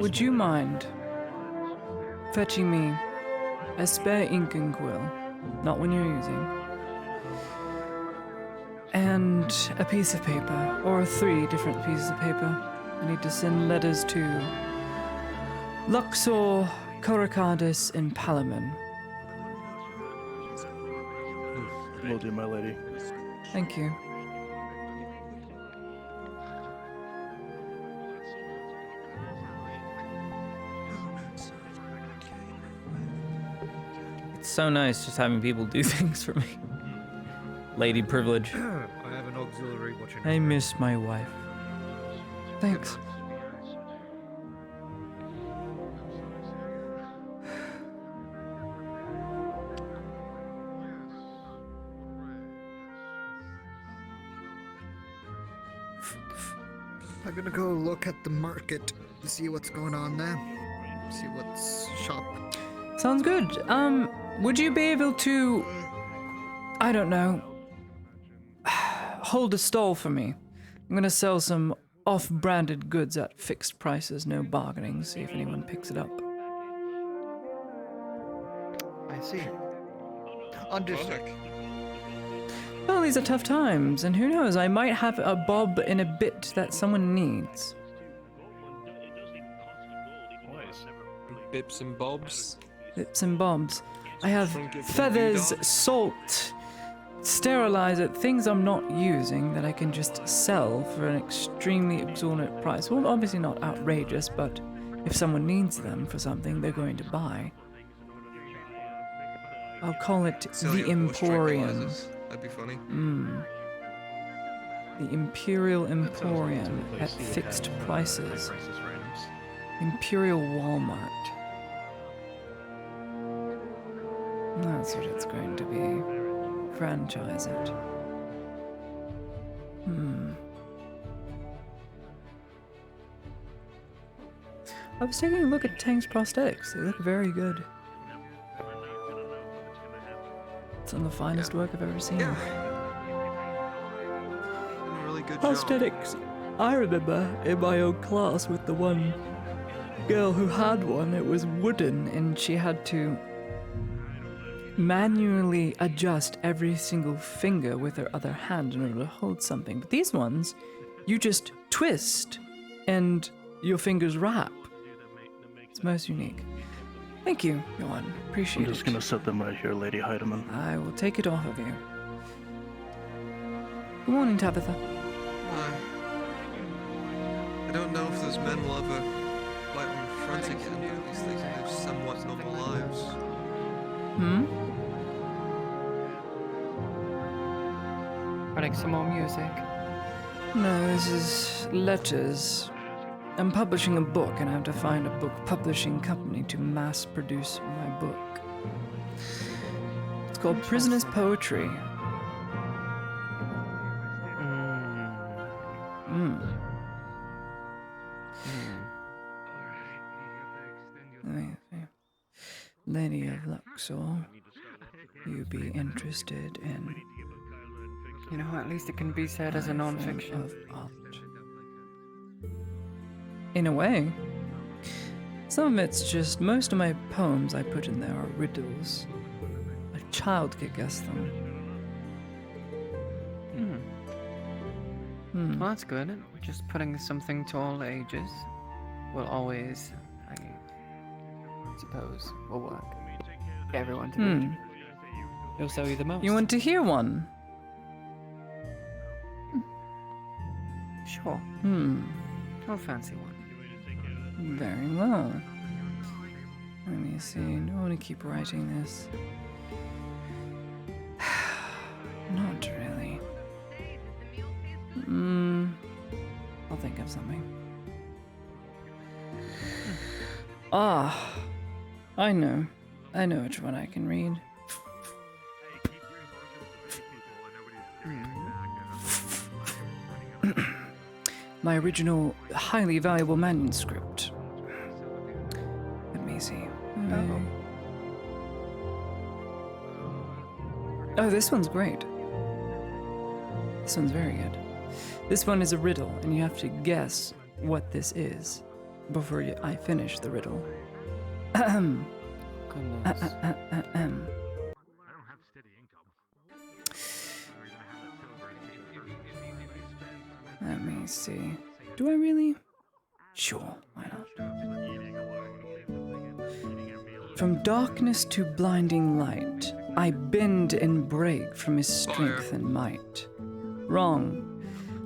would you mind fetching me a spare ink and quill, not one you're using, and a piece of paper, or 3 different pieces of paper? I need to send letters to Luxor, Coracardus, and Palamon. Will do, my lady. Thank you. It's so nice just having people do things for me. Lady privilege. I have an auxiliary watching. I miss my wife. Thanks. I'm gonna go look at the market to see what's going on there. See what's shop. Sounds good. Would you be able to, I don't know, hold a stall for me? I'm gonna sell some off-branded goods at fixed prices, no bargaining, see if anyone picks it up. I see. Understood. Well, these are tough times, and who knows, I might have a bob in a bit that someone needs. Bips and bobs. Bips and bobs. I have Trinket and feathers, doodads. salt, sterilizer, things I'm not using that I can just sell for an extremely exorbitant price. Well, obviously not outrageous, but if someone needs them for something, they're going to buy. I'll call it Sell the your bush Emporium. tranquilizers. That'd be funny. The Imperial Emporium at fixed prices. Imperial Walmart. That's what it's going to be. Franchise it. I was taking a look at Tang's prosthetics. They look very good. Some of the finest work I've ever seen. Did a really good job. Prosthetics. I remember in my old class with the one girl who had one, it was wooden, and she had to manually adjust every single finger with her other hand in order to hold something. But these ones, you just twist and your fingers wrap. It's most unique. Thank you, Johan. Appreciate it. I'm just gonna set them right here, Lady Heidemann. I will take it off of you. Good morning, Tabitha. I don't know if those men will ever bite on the front again, but at least they can live somewhat normal lives. Running some more music. No, this is letters. I'm publishing a book and I have to find a book publishing company to mass produce my book. It's called Prisoner's Poetry. Let me see. Lady of Luxor, you be interested in... You know, at least it can be said as a non-fiction. Of art. In a way. Some of it's just, most of my poems I put in there are riddles. A child could guess them. Well, that's good. Just putting something to all ages will always, I suppose, will work. Get everyone to read. It'll sell you the most. You want to hear one? Sure. I'll fancy one. Very well. Let me see. Do I want to keep writing this? Not really. I'll think of something. I know. I know which one I can read. My original, highly valuable manuscript. Let me see. Oh, this one's great. This one's very good. This one is a riddle, and you have to guess what this is before I finish the riddle. Let me see. Do I really? Sure, why not? From darkness to blinding light, I bend and break from his strength and might. Wrong.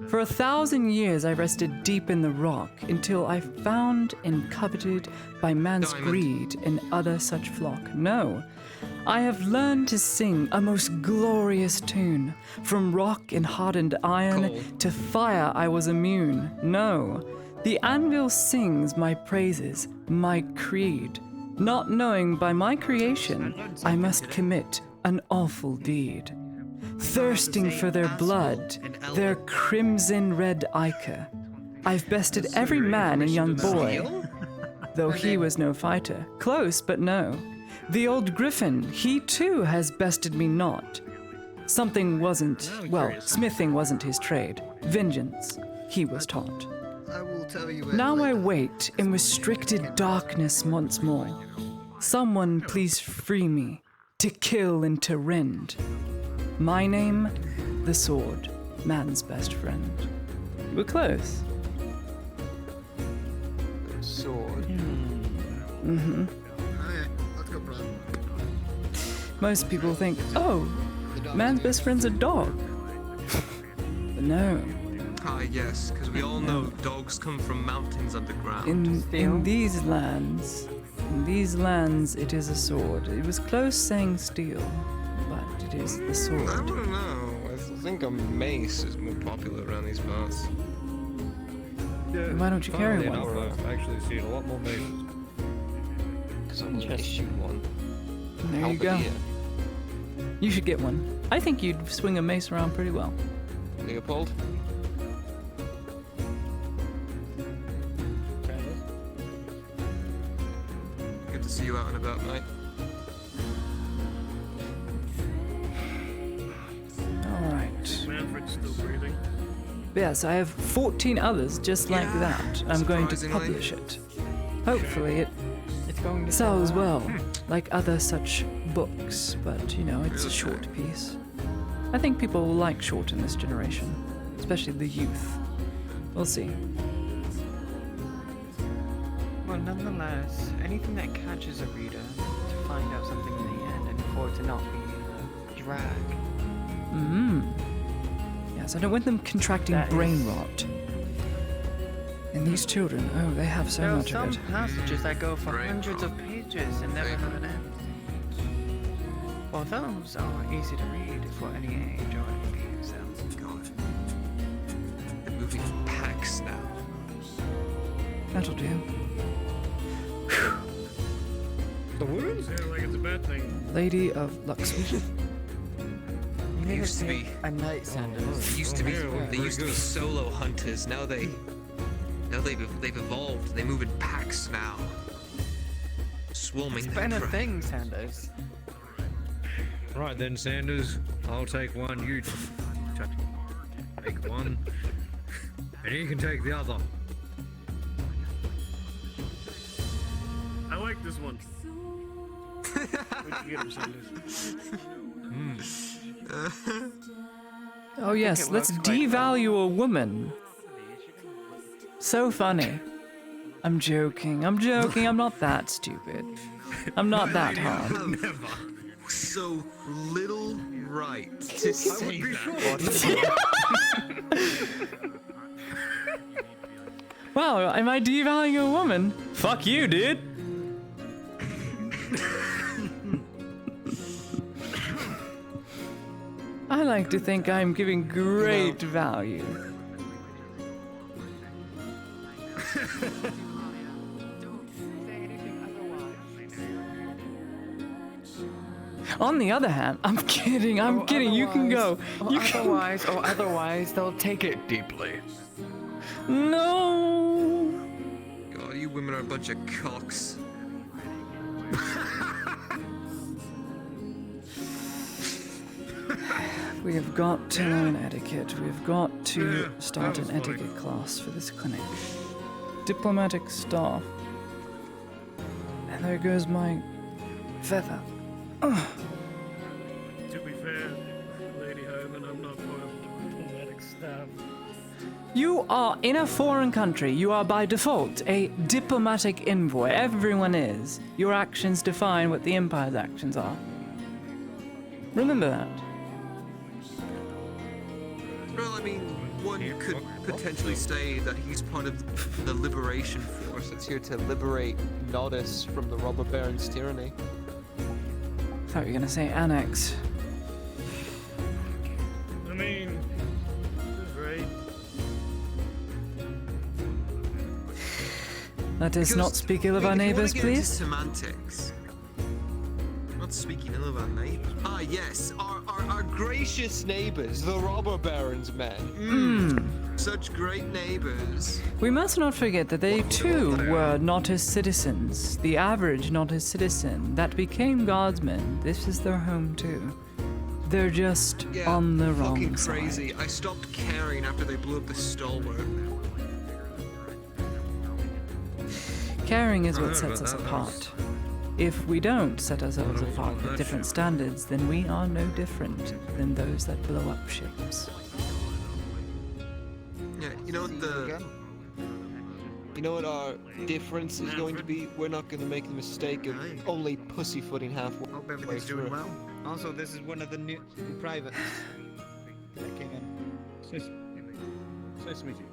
For 1,000 years I rested deep in the rock until I found and coveted by man's greed and other such flock. No, I have learned to sing a most glorious tune. From rock and hardened iron to fire I was immune. No, the anvil sings my praises, my creed. Not knowing by my creation I must commit an awful deed. Thirsting for their blood, their crimson red ichor, I've bested every man and young boy, though he was no fighter. Close, but no. The old griffin, he too has bested me not. Something wasn't, well, smithing wasn't his trade. Vengeance, he was taught. I will tell you. Now I wait in restricted darkness once more. Someone please free me, to kill and to rend. My name, the sword, man's best friend. You were close. Sword. Let's go, bro. Most people think, oh, man's best friend's a dog. But no. Yes, because we all know dogs come from mountains underground. In these lands, it is a sword. It was close saying steel, but it is the sword. I don't know. I think a mace is more popular around these parts. Yeah, why don't you carry one? I've actually seen a lot more maces. Because I'm going to issue one. There you go. You should get one. I think you'd swing a mace around pretty well. Leopold? Good to see you out and about, mate. Alright. Manfred's still breathing. Yes, I have 14 others just like that. I'm going to publish it. Hopefully it's going to sells well, like other such books, but you know, it's a short piece. I think people will like short in this generation, especially the youth. We'll see. Well, nonetheless, anything that catches a reader to find out something in the end and for it to not be a drag. Yes, I don't want them contracting brain rot. And these children, oh, they have so much of it. There are some passages that go for hundreds of pages and never have an end. Well, those are easy to read for any age or any so. God. They move moving packs now. That'll do. The woman? Sounds like it's a bad thing. Lady of Luxor. They used to be. A night, Sanders. They used to be. They used to be solo hunters. Now they've evolved. They move in packs now. Swarming. It's their been a prey. thing, Sanders. Right then, Sanders. I'll take one. You take one. And you can take the other. I like this one. Where'd you get him, Sanders? Oh yes, it let's works quite devalue a woman. So funny. I'm joking. I'm joking. I'm not that stupid. I'm not that hard. So little right to say that. Wow, am I devaluing a woman? Fuck you, dude. I like to think I'm giving great value. On the other hand, I'm kidding. I'm kidding. You can go. You can. Otherwise, they'll take it deeply. No. God, you women are a bunch of cocks. We have got to learn etiquette. We've got to start an etiquette class for this clinic. Diplomatic staff. And there goes my feather. Ugh. To be fair, Lady Herman, I'm not part of the diplomatic staff. You are in a foreign country. You are by default a diplomatic envoy. Everyone is. Your actions define what the Empire's actions are. Remember that. Well, I mean, one could potentially say that he's part of the Liberation Force that's here to liberate Nodus from the robber baron's tyranny. I thought you were going to say annex. I mean, this is great. Let us not speak ill of our If you wanna neighbors, get into please. Semantics. Not speaking ill of our neighbors. Ah, yes, our gracious neighbors, the robber baron's men. Such great neighbors. We must not forget that they too were not as citizens. The average not as citizen that became guardsmen. This is their home too. They're just Yeah, on the fucking wrong side. crazy. I stopped caring after they blew up the Stalwart. Caring is what sets us apart. If we don't set ourselves apart with different standards, then we are no different than those that blow up ships. Yeah, you know what you know what our difference is going to be? We're not going to make the mistake of only pussyfooting halfway. Hope everything's doing well. Also, this is one of the new privates that came in. Nice to meet you.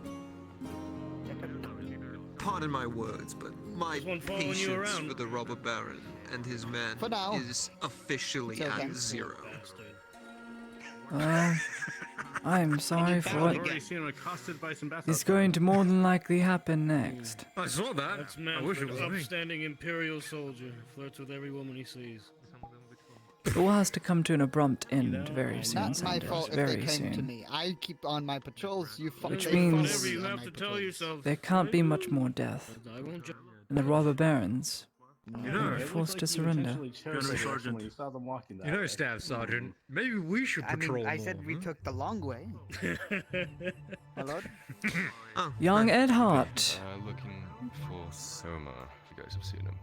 Pardon my words, but my one following you patience around. for the robber baron and his men For now. is officially It's okay. at zero. I'm sorry for I've what already seen him accosted by some is going to more than likely happen next. I saw that. That's I wish it Manfred, was me. upstanding imperial soldier. Flirts with every woman he sees. It will has to come to an abrupt end very soon, Not my Sanders. fault if Very they came to soon. me. I keep on my patrols. You Which they means- follow me you on have my to tell patrols. yourself. There can't be much more death. I won't ju- And the robber barons You know, are forced to surrender. Sergeant. You saw them walking you know, Staff Sergeant, maybe we should I patrol mean, I more, said we huh? took the long way. My lord? Oh, Young Ed Hart. Looking for Soma. You guys have seen him.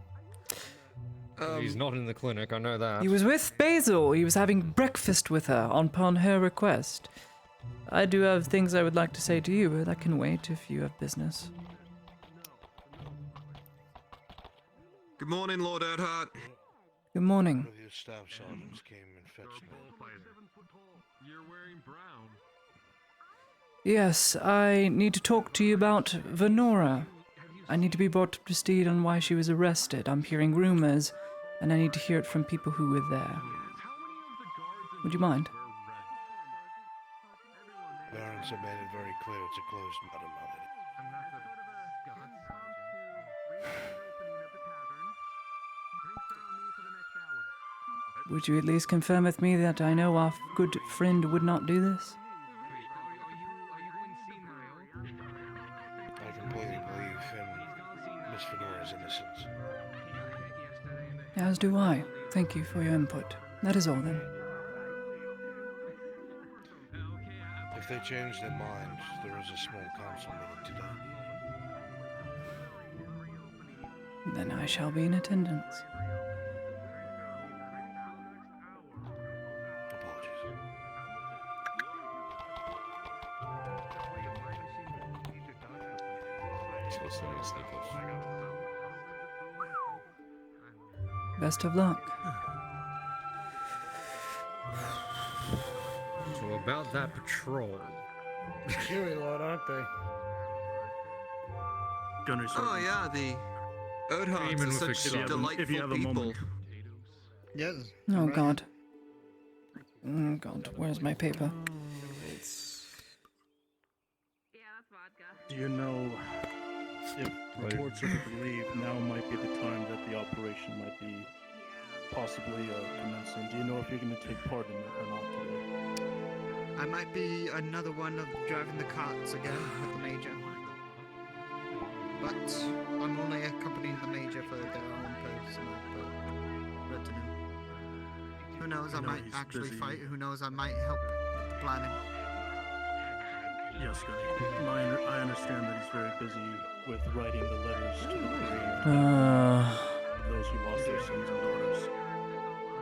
He's not in the clinic, I know that. He was with Basil. He was having breakfast with her upon her request. I do have things I would like to say to you, but that can wait if you have business. good morning, Lord Erdhart. Good morning. One of your staff sergeants came and fetched me. You're wearing brown. Yes, I need to talk to you about Venora. I need to be brought up to speed on why she was arrested. I'm hearing rumors, and I need to hear it from people who were there. Would you mind? Barons have made it very clear it's a closed matter, my lady. Would you at least confirm with me that I know our good friend would not do this? I completely believe in Miss Fenora's innocence. As do I. Thank you for your input. That is all then. If they change their minds, there is a small council meeting today. Then I shall be in attendance. So sending a sneak off. Best of luck. So about that patrol. Cheery lot, aren't they? Gunner Oh yeah, the Erdhards Even are with such the- if you have a delightful people. moment. Yes. Oh right. god. Oh god, where's my paper? Do you know if reports are to believe now might be the time that the operation might be possibly commencing? Do you know if you're going to take part in it or not today? I might be another one of driving the carts again with the Major. But I'm only accompanying the Major for their own personal retinue. Who knows, I know might he's actually busy. fight. Who knows, I might help with the planning. Yes, Gunny. I understand that he's very busy with writing the letters to the bereaved of those who lost their sons and daughters.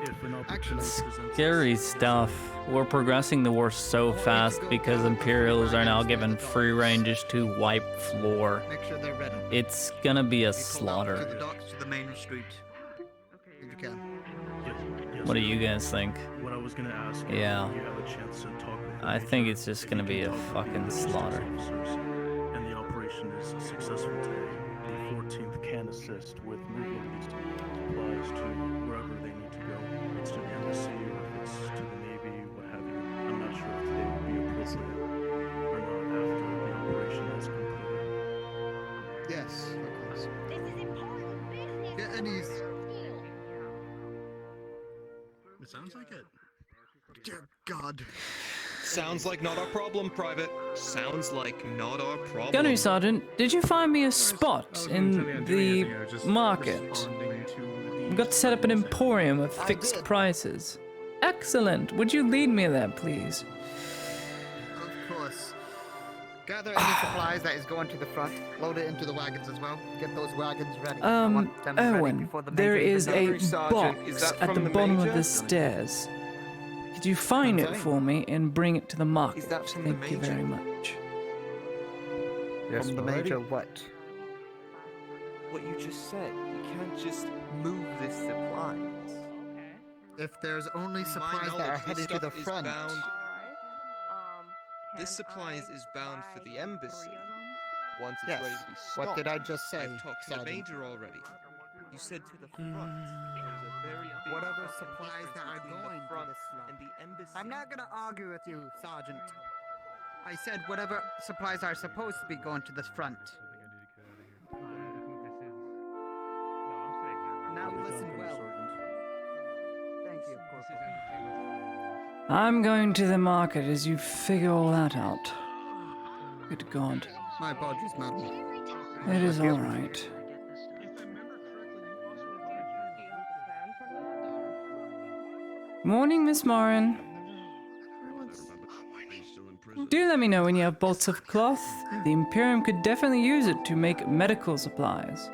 If an opportunity presents Scary stuff. We're progressing the war so fast because Imperials are now given free ranges to wipe floor. Make sure they're ready. It's gonna be a To the slaughter. docks to the main street. If you can. What do you guys think? What I was going to ask you, Yeah. you have a chance to talk with the I Major. think it's just gonna be a Talk with fucking the slaughter. officers, and the operation is successful today. The 14th can assist with moving these supplies to wherever they need to go. If it's to the embassy or if it's to the Navy, what have you. I'm not sure if today would be appropriate or not after the operation is concluded. Yes, of course. Get any. It sounds like it. Dear God. Sounds like not our problem, Private. Sounds like not our problem. Gunnery Sergeant, did you find me a spot in the market? I've got to set up an emporium with fixed prices. Excellent. Would you lead me there, please? Of course. Gather any supplies that is going to the front. Load it into the wagons as well. Get those wagons ready. I want them ready Owen, before the there Major is even a knows. box at the bottom of the stairs. Could you find it for me and bring it to the market? Thank you very much. Yes, from the Major, what? What you just said. You can't just move the supplies. If there's only My supplies that are knowledge, this headed to the stuff is front. bound- This supplies is bound for the embassy. Once it's Yes. ready to be stopped. What did I just say, I've talked to the Sergeant? Major already. You said to the front. There's a very big Whatever fucking supplies that are difference between going the to front this lot. and the embassy. I'm not gonna argue with you, Sergeant. I said whatever supplies are supposed to be going to the front. Now listen well. Thank you, Corporal. I'm going to the market as you figure all that out. Good God. My apologies, madam. It is all right. Morning, Miss Morin. Do let me know when you have bolts of cloth. The Imperium could definitely use it to make medical supplies.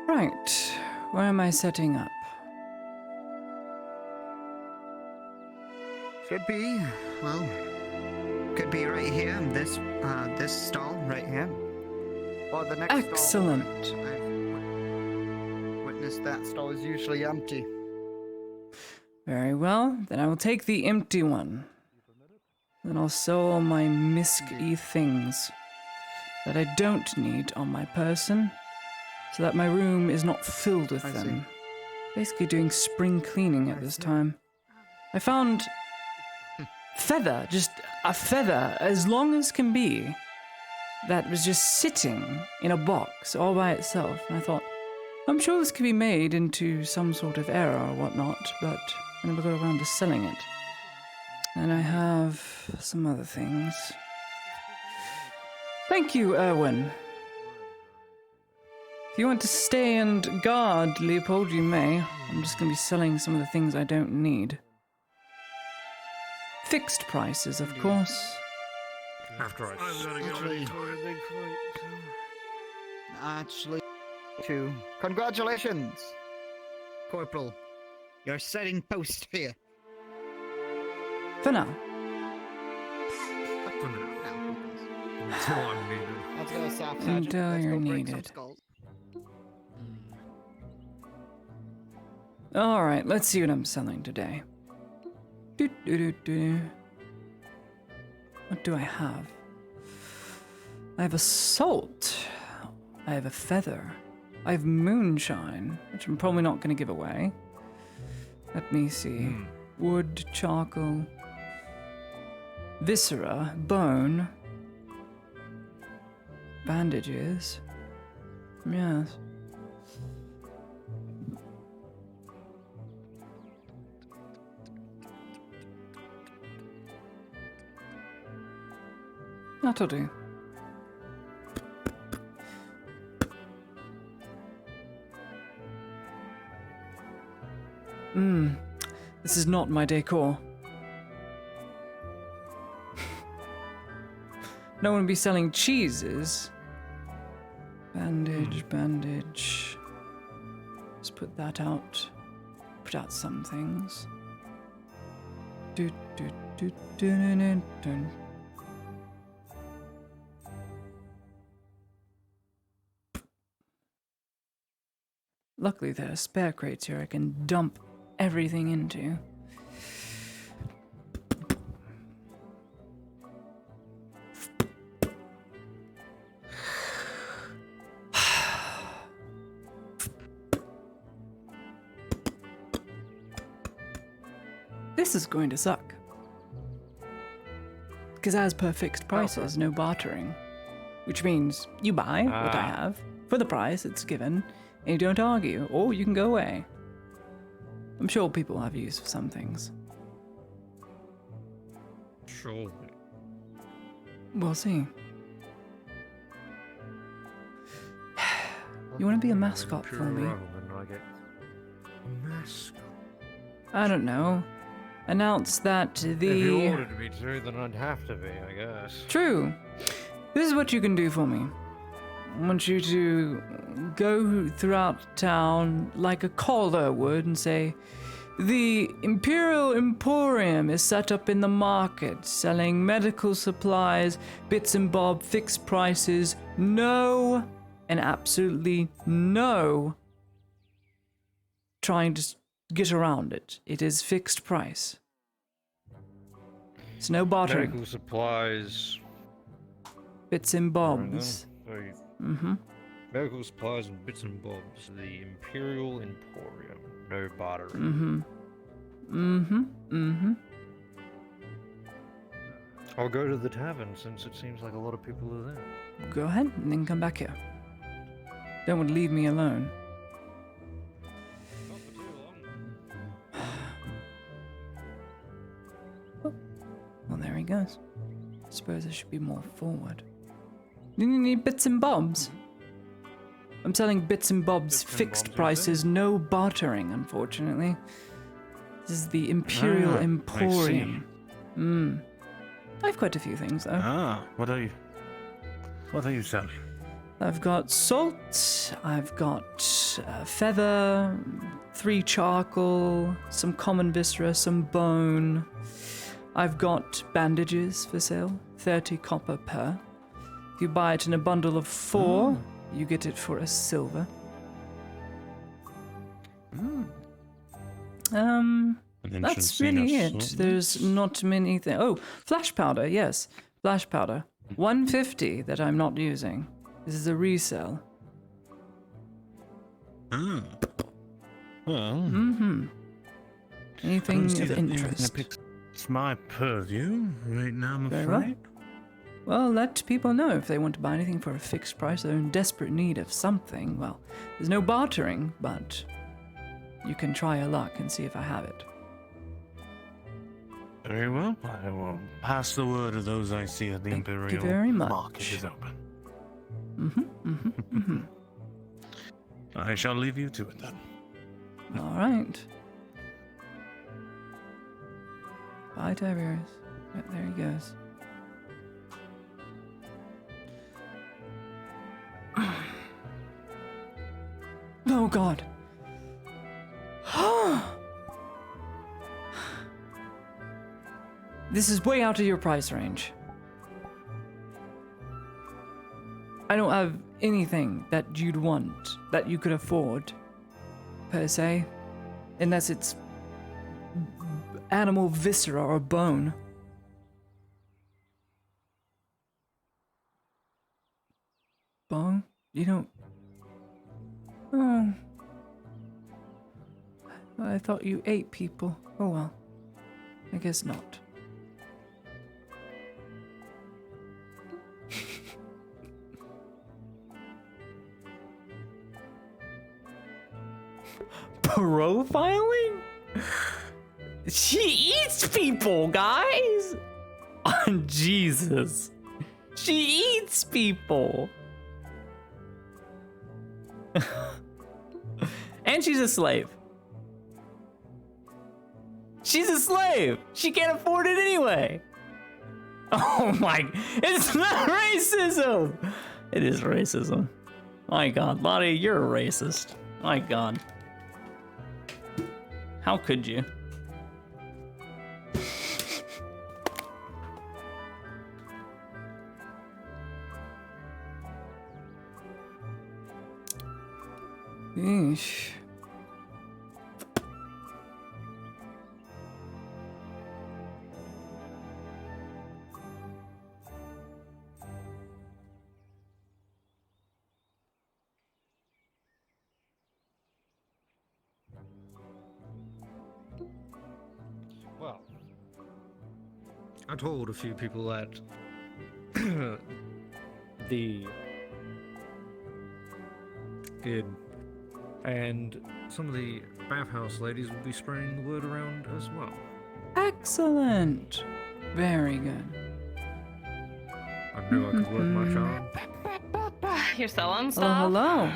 Right. Where am I setting up? Should be, well, could be right here, this stall right here. Or the next Excellent. stall. I've witnessed that stall is usually empty. Very well, then I will take the empty one. Then I'll sell all my misky things that I don't need on my person, so that my room is not filled with I them. see. Basically doing spring cleaning at this time. I found feather, just a feather as long as can be, that was just sitting in a box all by itself. And I thought, I'm sure this could be made into some sort of error or whatnot, but I never got around to selling it. And I have some other things. Thank you, Erwin. If you want to stay and guard, Leopold, you may. I'm just going to be selling some of the things I don't need. Fixed prices, of course. After I Actually, too. Congratulations, Corporal. You're setting post here. For now. Until I'm needed. Let's go, Staff Sergeant. Until Let's you're go break some needed. skulls. Alright, let's see what I'm selling today. What do I have? I have a salt. I have a feather. I have moonshine, which I'm probably not going to give away. Let me see. Wood, charcoal, viscera, bone, bandages. Yes. That'll do. This is not my decor. No one would be selling cheeses. Bandage, bandage. Let's put that out. Put out some things. Luckily there are spare crates here I can dump everything into. This is going to suck. Because as per fixed prices, no bartering. Which means you buy what I have, for the price it's given, and you don't argue, or you can go away. I'm sure people have use for some things. Sure. We'll see. You want to be a mascot for me? Mascot. I don't know. Announce that the... If you ordered me to, then I'd have to be, I guess. True. This is what you can do for me. I want you to go throughout town like a caller would and say, the Imperial Emporium is set up in the market, selling medical supplies, bits and bob, fixed prices, no, and absolutely no trying to get around it. It is fixed price. It's no bartering. Medical supplies. Bits and bobs. Medical supplies and bits and bobs. The Imperial Emporium. No bartering. I'll go to the tavern since it seems like a lot of people are there. Go ahead and then come back here. Don't want to leave me alone. Oh, well, there he goes. Suppose I should be more forward. You need bits and bobs? I'm selling bits and bobs, fixed prices, no bartering, unfortunately. This is the Imperial Emporium. I have quite a few things, though. What are you selling? I've got salt, I've got feather, 3 charcoal, some common viscera, some bone. I've got bandages for sale, 30 copper per. If you buy it in a bundle of 4, you get it for a silver. That's really it. There's not many things. Oh, flash powder, yes. Flash powder. 150 that I'm not using. This is a resale. Well, Anything see of that anything interest? that It's my purview right now, I'm Very well. afraid. Well, let people know if they want to buy anything for a fixed price. They're in desperate need of something. Well, there's no bartering, but you can try your luck and see if I have it. Very well. I will pass the word to those I see at the Imperial very much. Market is open. Mm-hmm. I shall leave you to it then. All right. Bye, Tiberius. Yep, there he goes. Oh, God. This is way out of your price range. I don't have anything that you'd want, that you could afford, per se. Unless it's animal viscera or bone. Bone? You don't... Oh. I thought you ate people. Oh well. I guess not. Profiling? She eats people, guys! Oh, Jesus. She eats people. And she's a slave. She's a slave. She can't afford it anyway. Oh my, it's not racism. It is racism. My God, Lottie, you're a racist. My God. How could you? Eesh. Well, I told a few people that the inn and some of the bathhouse ladies will be spreading the word around as well. Excellent. Very good. I knew I could work my charm. You're selling Hello, stuff? hello.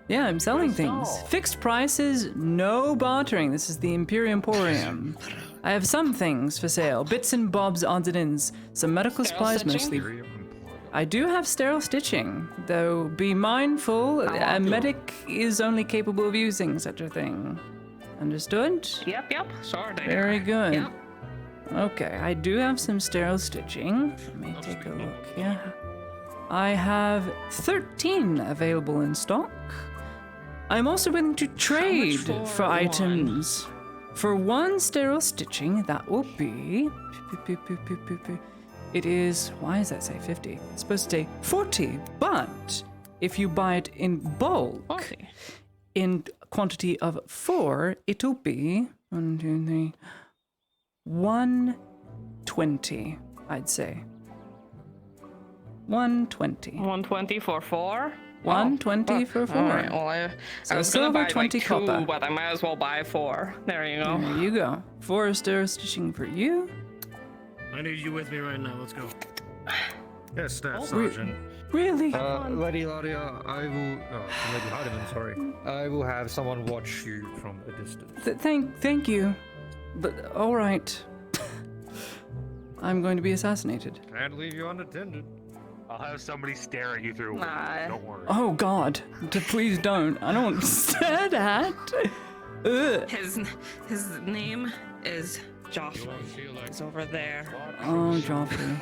Yeah, I'm selling things. Fixed prices, no bartering. This is the Imperium Emporium. I have some things for sale. Bits and bobs, odds and ends. Some medical supplies mostly. I do have sterile stitching, though be mindful, a medic is only capable of using such a thing. Understood? Yep, sure. Very good. Yep. Okay, I do have some sterile stitching. Let me take a look here. I have 13 available in stock. I'm also willing to trade for items. For one sterile stitching, that will be... It is... Why does that say 50? It's supposed to say 40, but if you buy it in bulk, in quantity of 4, it'll be... 1, 2, 3... 120, I'd say. 120. 120 for 4? 120 for 4. Alright, well, I So was gonna silver, buy 20 like 2, copper. but I might as well buy 4. There you go. There you go. 4 sterile stitching for you. I need you with me right now. Let's go. Yes, Staff Oh, Sergeant. Really? Lady Ladia, I will... Oh, Lady Hardiman, sorry. I will have someone watch you from a distance. Thank you. But, alright. I'm going to be assassinated. Can't leave you unattended. I'll have somebody stare at you through a window. Nah. Don't worry. Oh God, please don't. I don't want to stare at. Ugh. His name is Joffrey. He's over there. Oh, Joffrey.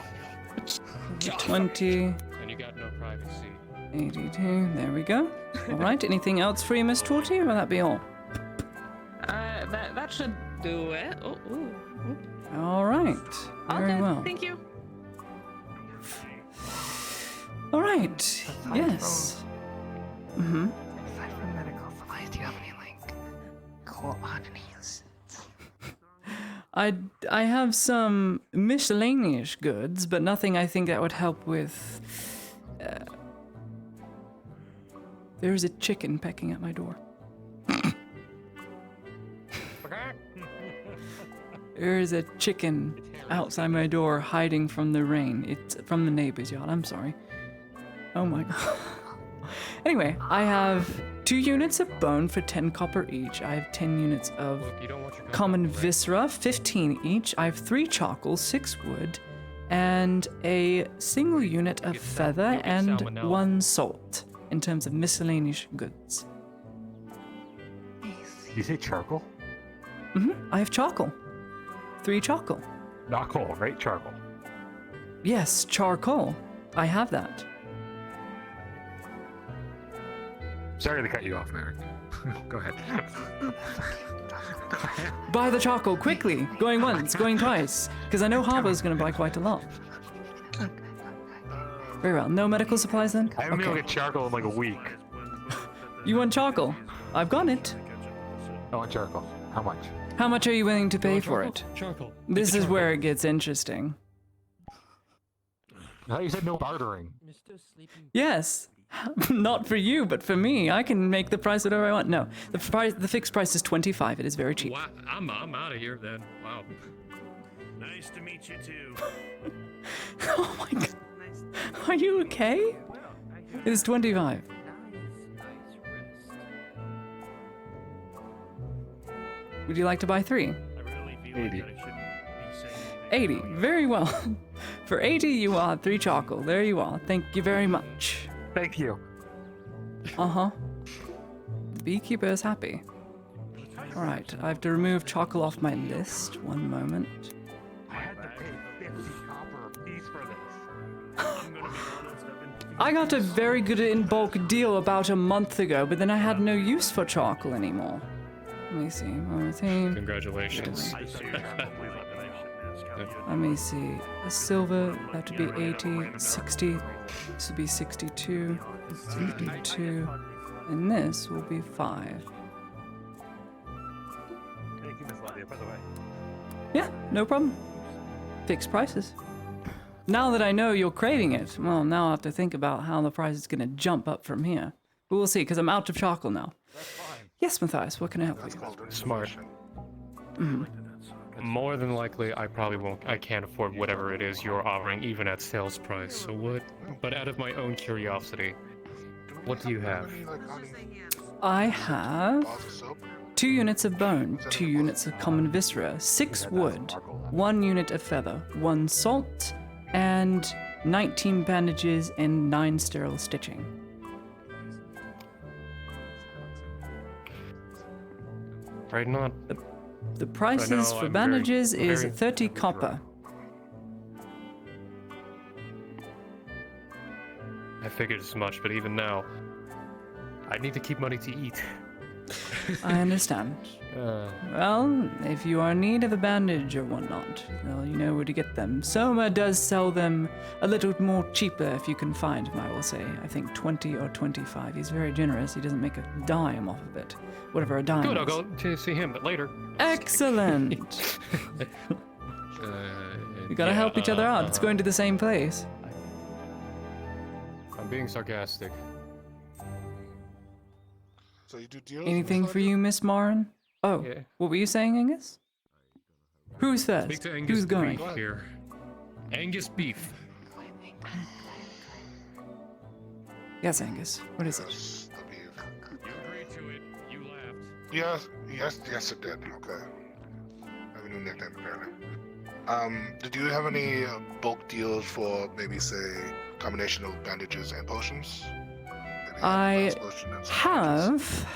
20, And you got no privacy. 82, there we go. Alright, anything else for you, Miss Torty, or will that be all? That should do it. Oh, ooh. Alright, very Okay, well. thank you. Alright, yes. Mm-hmm. Aside from medical supplies, do you have any, like, cool oddities? I have some miscellaneous goods, but nothing I think that would help with... There's a chicken pecking at my door. There's a chicken outside my door hiding from the rain. It's from the neighbors, y'all. I'm sorry. Oh my god. Anyway, I have 2 units of bone for 10 copper each. I have 10 units of common viscera, 15 each. I have 3 charcoal, 6 wood, and a single unit of feather and 1 salt in terms of miscellaneous goods. You say charcoal? I have charcoal. 3 charcoal. Not coal, right? Charcoal. Yes, charcoal. I have that. Sorry to cut you off, Merrick. Go ahead. Buy the charcoal quickly. Going once, going twice. Because I know Harbour's going to buy quite a lot. Very well. No medical supplies then? I haven't been able to get charcoal in like a week. You want charcoal? I've got it. I want charcoal. How much? How much are you willing to pay for it? Charcoal. This is where it gets interesting. I thought you said no bartering. Yes. Not for you, but for me. I can make the price whatever I want. No, the fixed price is 25. It is very cheap. Wow, I'm out of here then. Wow. Nice to meet you too. Oh my god. Are you okay? It is 25. Would you like to buy 3? 80. 80. Very well. For 80, you are 3 charcoal. There you are. Thank you very much. Thank you. Uh-huh. The beekeeper is happy. Alright, I have to remove charcoal off my list. One moment. I had to pay 50 copper a piece for this. I got a very good in bulk deal about a month ago, but then I had no use for charcoal anymore. Let me see. Congratulations. Let me see. A silver, that would be 80, 60. This would be 62, 62, and this will be 5. Thank you, Miss Ladia, by the way. Yeah, no problem. Fixed prices. Now that I know you're craving it, well, now I have to think about how the price is going to jump up from here. But we'll see, because I'm out of charcoal now. Yes, Matthias, what can I help you? Smart. More than likely, I probably won't. I can't afford whatever it is you're offering, even at sales price. So what? But out of my own curiosity, what do you have? I have 2 units of bone, 2 units of common viscera, 6 wood, 1 unit of feather, 1 salt, and 19 bandages and 9 sterile stitching. Right, not. The prices for bandages is 30 copper. I figured as much, but even now, I need to keep money to eat. I understand. Well, if you are in need of a bandage or whatnot, well, you know where to get them. Soma does sell them a little more cheaper if you can find them, I will say. I think 20 or 25. He's very generous. He doesn't make a dime off of it. Whatever a dime Good, is. I'll go to see him, but later. Excellent! We gotta help each other out. It's going to the same place. I'm being sarcastic. So you do deals? Anything for you, Miss Marin? Oh, Yeah. what were you saying, Angus? Who's first? Speak to Angus Who's going? Beef here. Angus Beef. Yes, Angus. What is it? You agreed to it. You laughed. Yes, it did. Okay. I have a new nickname apparently. Did you have any bulk deals for maybe say combination of bandages and potions? Maybe I last potion and some have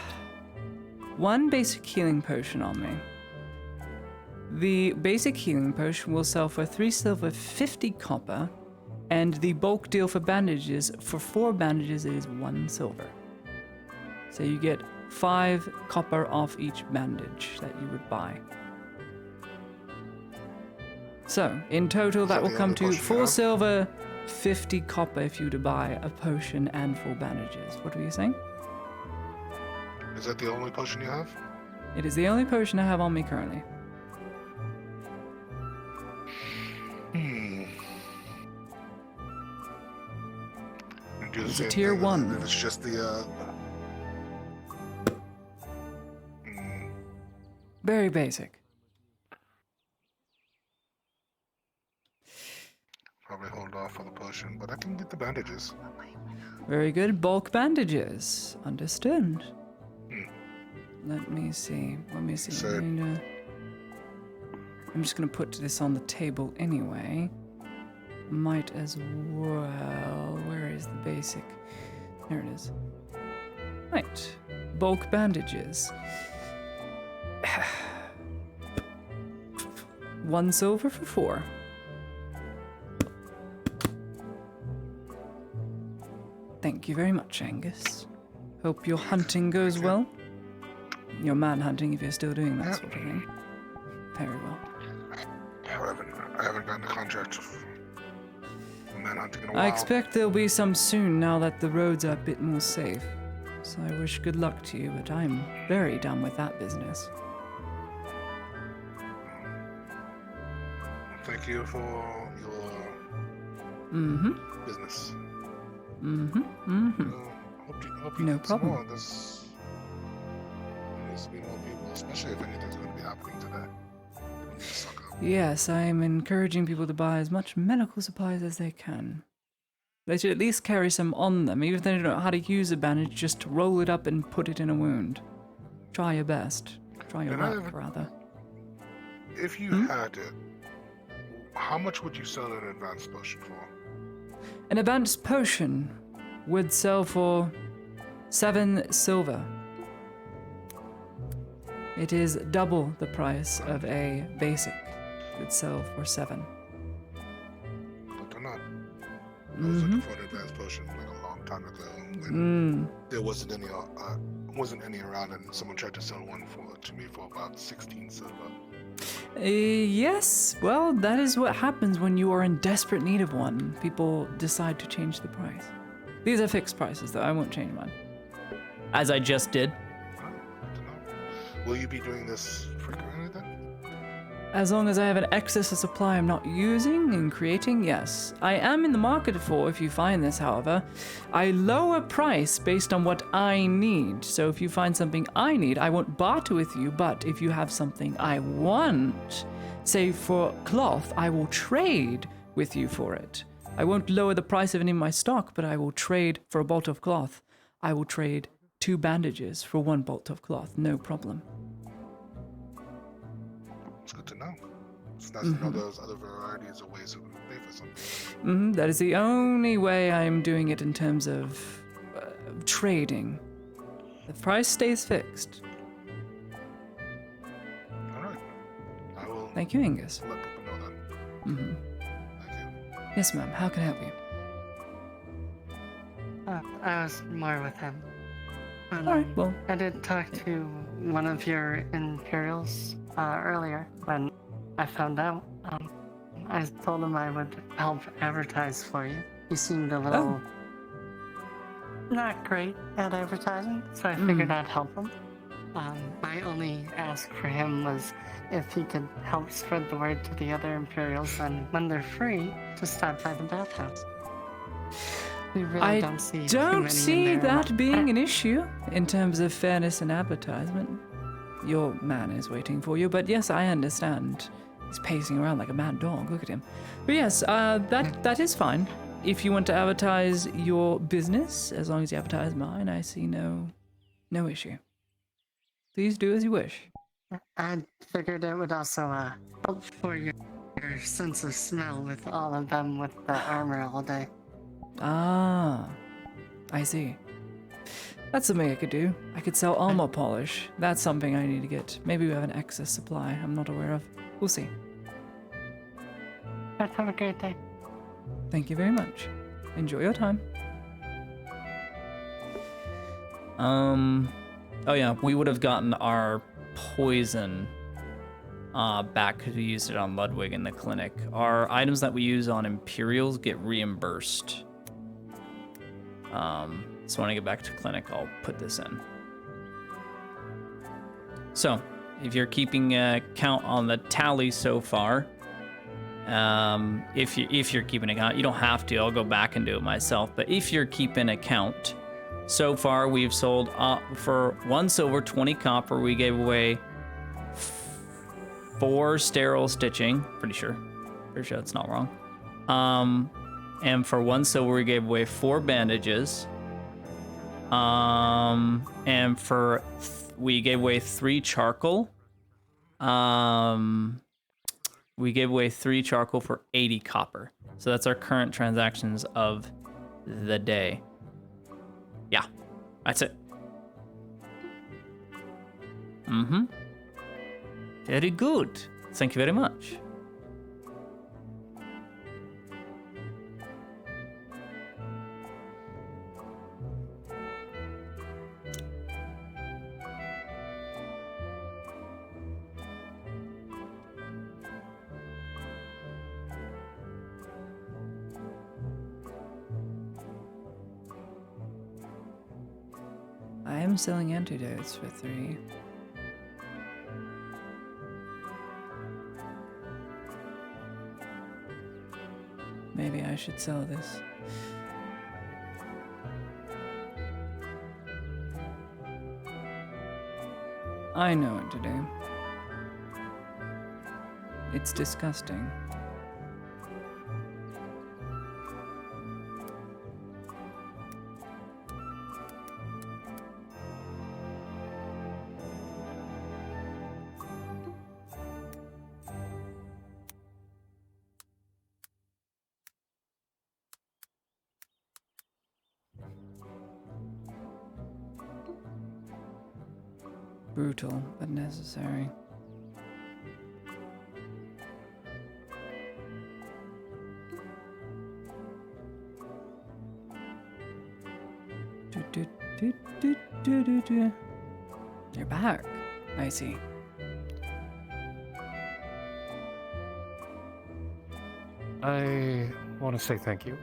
1 basic healing potion on me. The basic healing potion will sell for 3 silver, 50 copper, and the bulk deal for bandages, for 4 bandages, it is 1 silver. So you get 5 copper off each bandage that you would buy. So, in total, that will come to 4 silver, 50 copper if you were to buy a potion and 4 bandages. What were you saying? Is that the only potion you have? It is the only potion I have on me currently. do the It's a same tier thing, 1. If it's just the Very basic. probably hold off for the potion, but I can get the bandages. Very good. Bulk bandages. Understood. Hmm. Let me see. So- I'm just gonna put this on the table anyway. Might as well. Where is the basic? There it is. Right. Bulk bandages. 1 silver for 4. Thank you very much, Angus. Hope your hunting goes well. Your man hunting, if you're still doing that sort of thing. Very well. I haven't gotten the contract for manhunting in a while. I expect there'll be some soon now that the roads are a bit more safe. So I wish good luck to you, but I'm very done with that business. Thank you for your business. Hope you No get some problem. more. There needs to be more people, especially if anything's going to be happening today. Yes, I'm encouraging people to buy as much medical supplies as they can. They should at least carry some on them, even if they don't know how to use a bandage, just roll it up and put it in a wound. Try your best. Try your luck, rather. If you had it, how much would you sell an advanced potion for? An advanced potion would sell for 7 silver. It is double the price of a basic. It would sell for 7. But they're not. I was looking for an advanced potion like a long time ago when there wasn't any around, and someone tried to sell one to me for about 16 silver. Yes, well, that is what happens when you are in desperate need of one. People decide to change the price. These are fixed prices, though. I won't change mine. As I just did. Will you be doing this frequently then? As long as I have an excess of supply I'm not using and creating, yes. I am in the market for, if you find this, however, I lower price based on what I need. So if you find something I need, I won't barter with you, but if you have something I want, say for cloth, I will trade with you for it. I won't lower the price of any of my stock, but I will trade for a bolt of cloth. I will trade 2 bandages for 1 bolt of cloth, no problem. It's good to know. It's nice to know there's other varieties of ways to pay for something. That is the only way I'm doing it in terms of trading. The price stays fixed. Alright. I will Thank you, Angus. let people know then. Yes, ma'am. How can I help you? I was more with him. Alright, well. I did talk to one of your Imperials earlier when I found out. I told him I would help advertise for you. He seemed a little not great at advertising, so I figured I'd help him. My only ask for him was if he could help spread the word to the other Imperials, and when they're free, to stop by the bathhouse. We really don't see too many in there. that being an issue in terms of fairness and advertisement. Your man is waiting for you, but yes, I understand. He's pacing around like a mad dog. Look at him. But yes, that is fine. If you want to advertise your business, as long as you advertise mine, I see no issue. Please do as you wish. I figured it would also help for your sense of smell with all of them with the armor all day. Ah, I see. That's something I could do. I could sell armor polish. That's something I need to get. Maybe we have an excess supply I'm not aware of. We'll see. Have a great day. Thank you very much. Enjoy your time. Oh yeah, we would have gotten our poison back because we used it on Ludwig in the clinic. Our items that we use on Imperials get reimbursed. So when I get back to clinic, I'll put this in. So, if you're keeping a count on the tally so far, If you're keeping account, you don't have to. I'll go back and do it myself. But if you're keeping account, so far we've sold for 1 silver, 20 copper. We gave away 4 sterile stitching. Pretty sure that's not wrong. And for 1 silver, we gave away 4 bandages. And for we gave away 3 charcoal. We gave away 3 charcoal for 80 copper. So that's our current transactions of the day. Yeah, that's it. Very good. Thank you very much. I am selling antidotes for 3. Maybe I should sell this. I know what to do. It's disgusting. Brutal, but necessary. You're back. I see. I want to say thank you.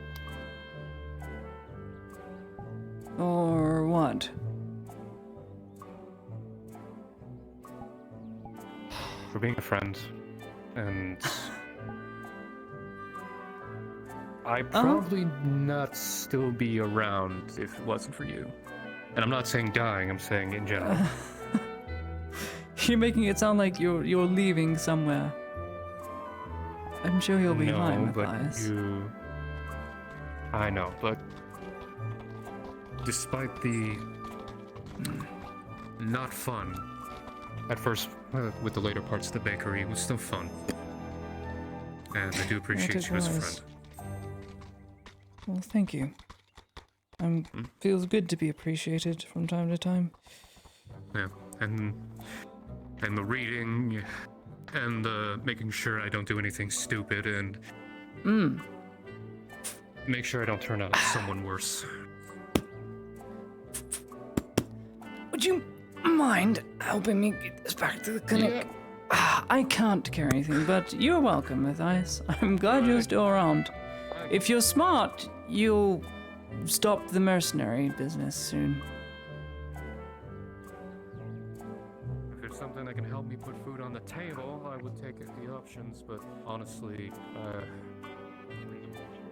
Or what? For being a friend, and I'd probably not still be around if it wasn't for you. And I'm not saying dying, I'm saying in general. You're making it sound like you're leaving somewhere. I'm sure you'll be fine, Matthias. I know, but despite the not fun at first, with the later parts of the bakery, it was still fun. And I do appreciate you as a friend. Well, thank you. Feels good to be appreciated from time to time. Yeah, and the reading, and making sure I don't do anything stupid, and make sure I don't turn out someone worse. Would you mind helping me get this back to the clinic? I can't carry anything, but you're welcome, Matthias. I'm glad you're still around. If you're smart, you'll stop the mercenary business soon. If there's something that can help me put food on the table, I would take the options, but honestly,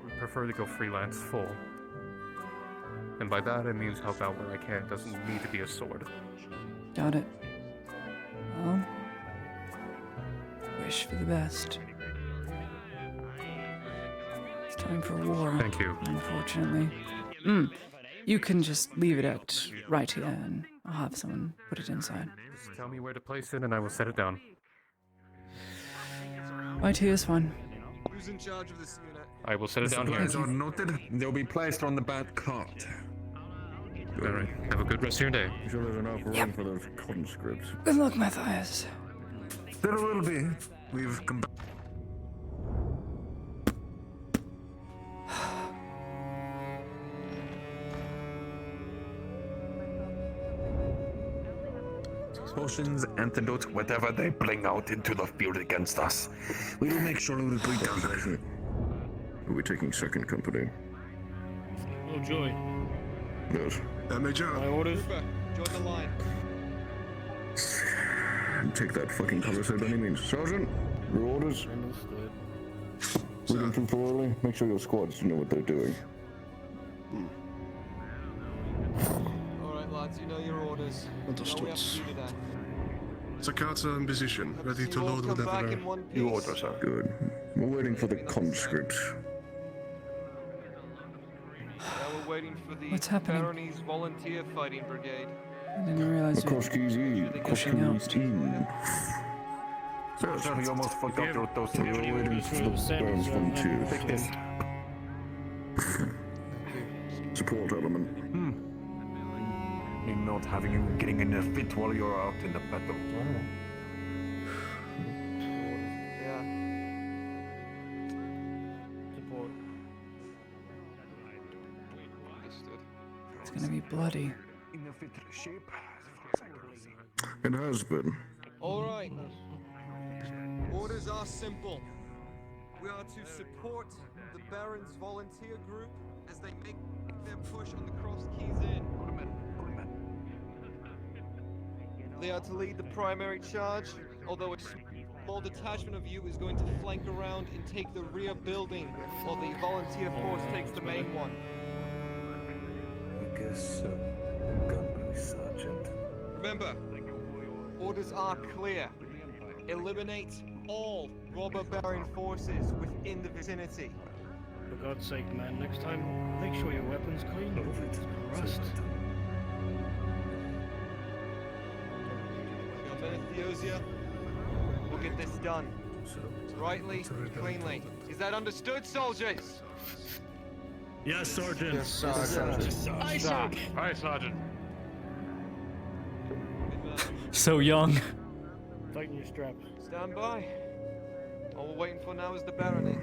would prefer to go freelance full. And by that, it means help out where I can. It doesn't need to be a sword. Got it. Well, wish for the best. It's time for war. Thank you. Unfortunately. You can just leave it at right here, and I'll have someone put it inside. Just tell me where to place it, and I will set it down. Right here is fine. Who's in charge of this unit? I will set it down here. Supplies are noted. They'll be placed on the back cart. All right. Have a good rest of your day. I'm sure there's enough room for those conscripts. Good luck, Matthias. There will be. We've come back. Potions, antidotes, whatever they bring out into the field against us. We will make sure we does it. Are we taking second company? Oh, joy. Yes. Major. My orders. Join the line. Take that fucking color by any means. Sergeant, your orders. Read them through thoroughly. Make sure your squads know what they're doing. Alright, lads, you know your orders. What we have to do today. Sakata in position, ready to You all load come back whatever in one you piece. order, sir. Good. We're waiting for the conscripts. Now we're waiting for the What's happening? Baronese Volunteer Fighting Brigade. I didn't realize you McCoskey's in. McCoskey's in. Sir, we almost forgot your toast. We're waiting for the Barons Volunteers. Take this. Support element. Me not having you getting in a fit while you're out in the battle. Yeah. Support. It's gonna be bloody. In a fit shape, It has been. Alright. Orders are simple. We are to support the Baron's volunteer group as they make their push on the Cross Keys Inn. They are to lead the primary charge, although a small detachment of you is going to flank around and take the rear building, while the volunteer force takes the main one. I guess Company Sergeant. Remember, orders are clear. Eliminate all robber baron forces within the vicinity. For God's sake, man, next time, make sure your weapon's clean. Rust. Theosia, we'll get this done. Rightly, cleanly. Is that understood, soldiers? Yes, Sergeant. Yes, Sergeant. Aye, Sergeant. Aye, Sergeant. So young. Tighten your straps. Stand by. All we're waiting for now is the barony.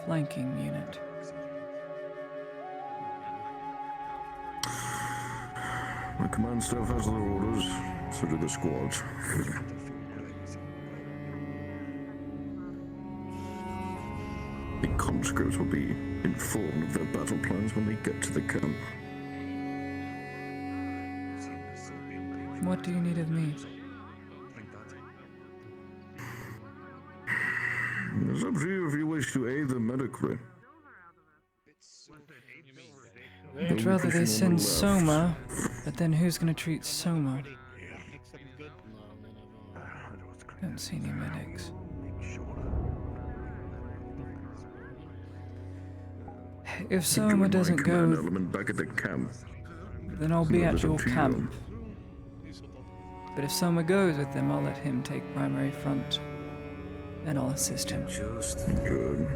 Flanking unit. My command staff has their orders, so do the squads. The conscripts will be informed of their battle plans when they get to the camp. What do you need of me? It's up to you if you wish to aid them medically. I'd rather they send Soma, but then who's gonna treat Soma? Don't see any medics. If Soma doesn't command go, element back at the camp. then I'll be at It's up your to you. camp. But if Soma goes with them, I'll let him take primary front. And I'll assist him. Good.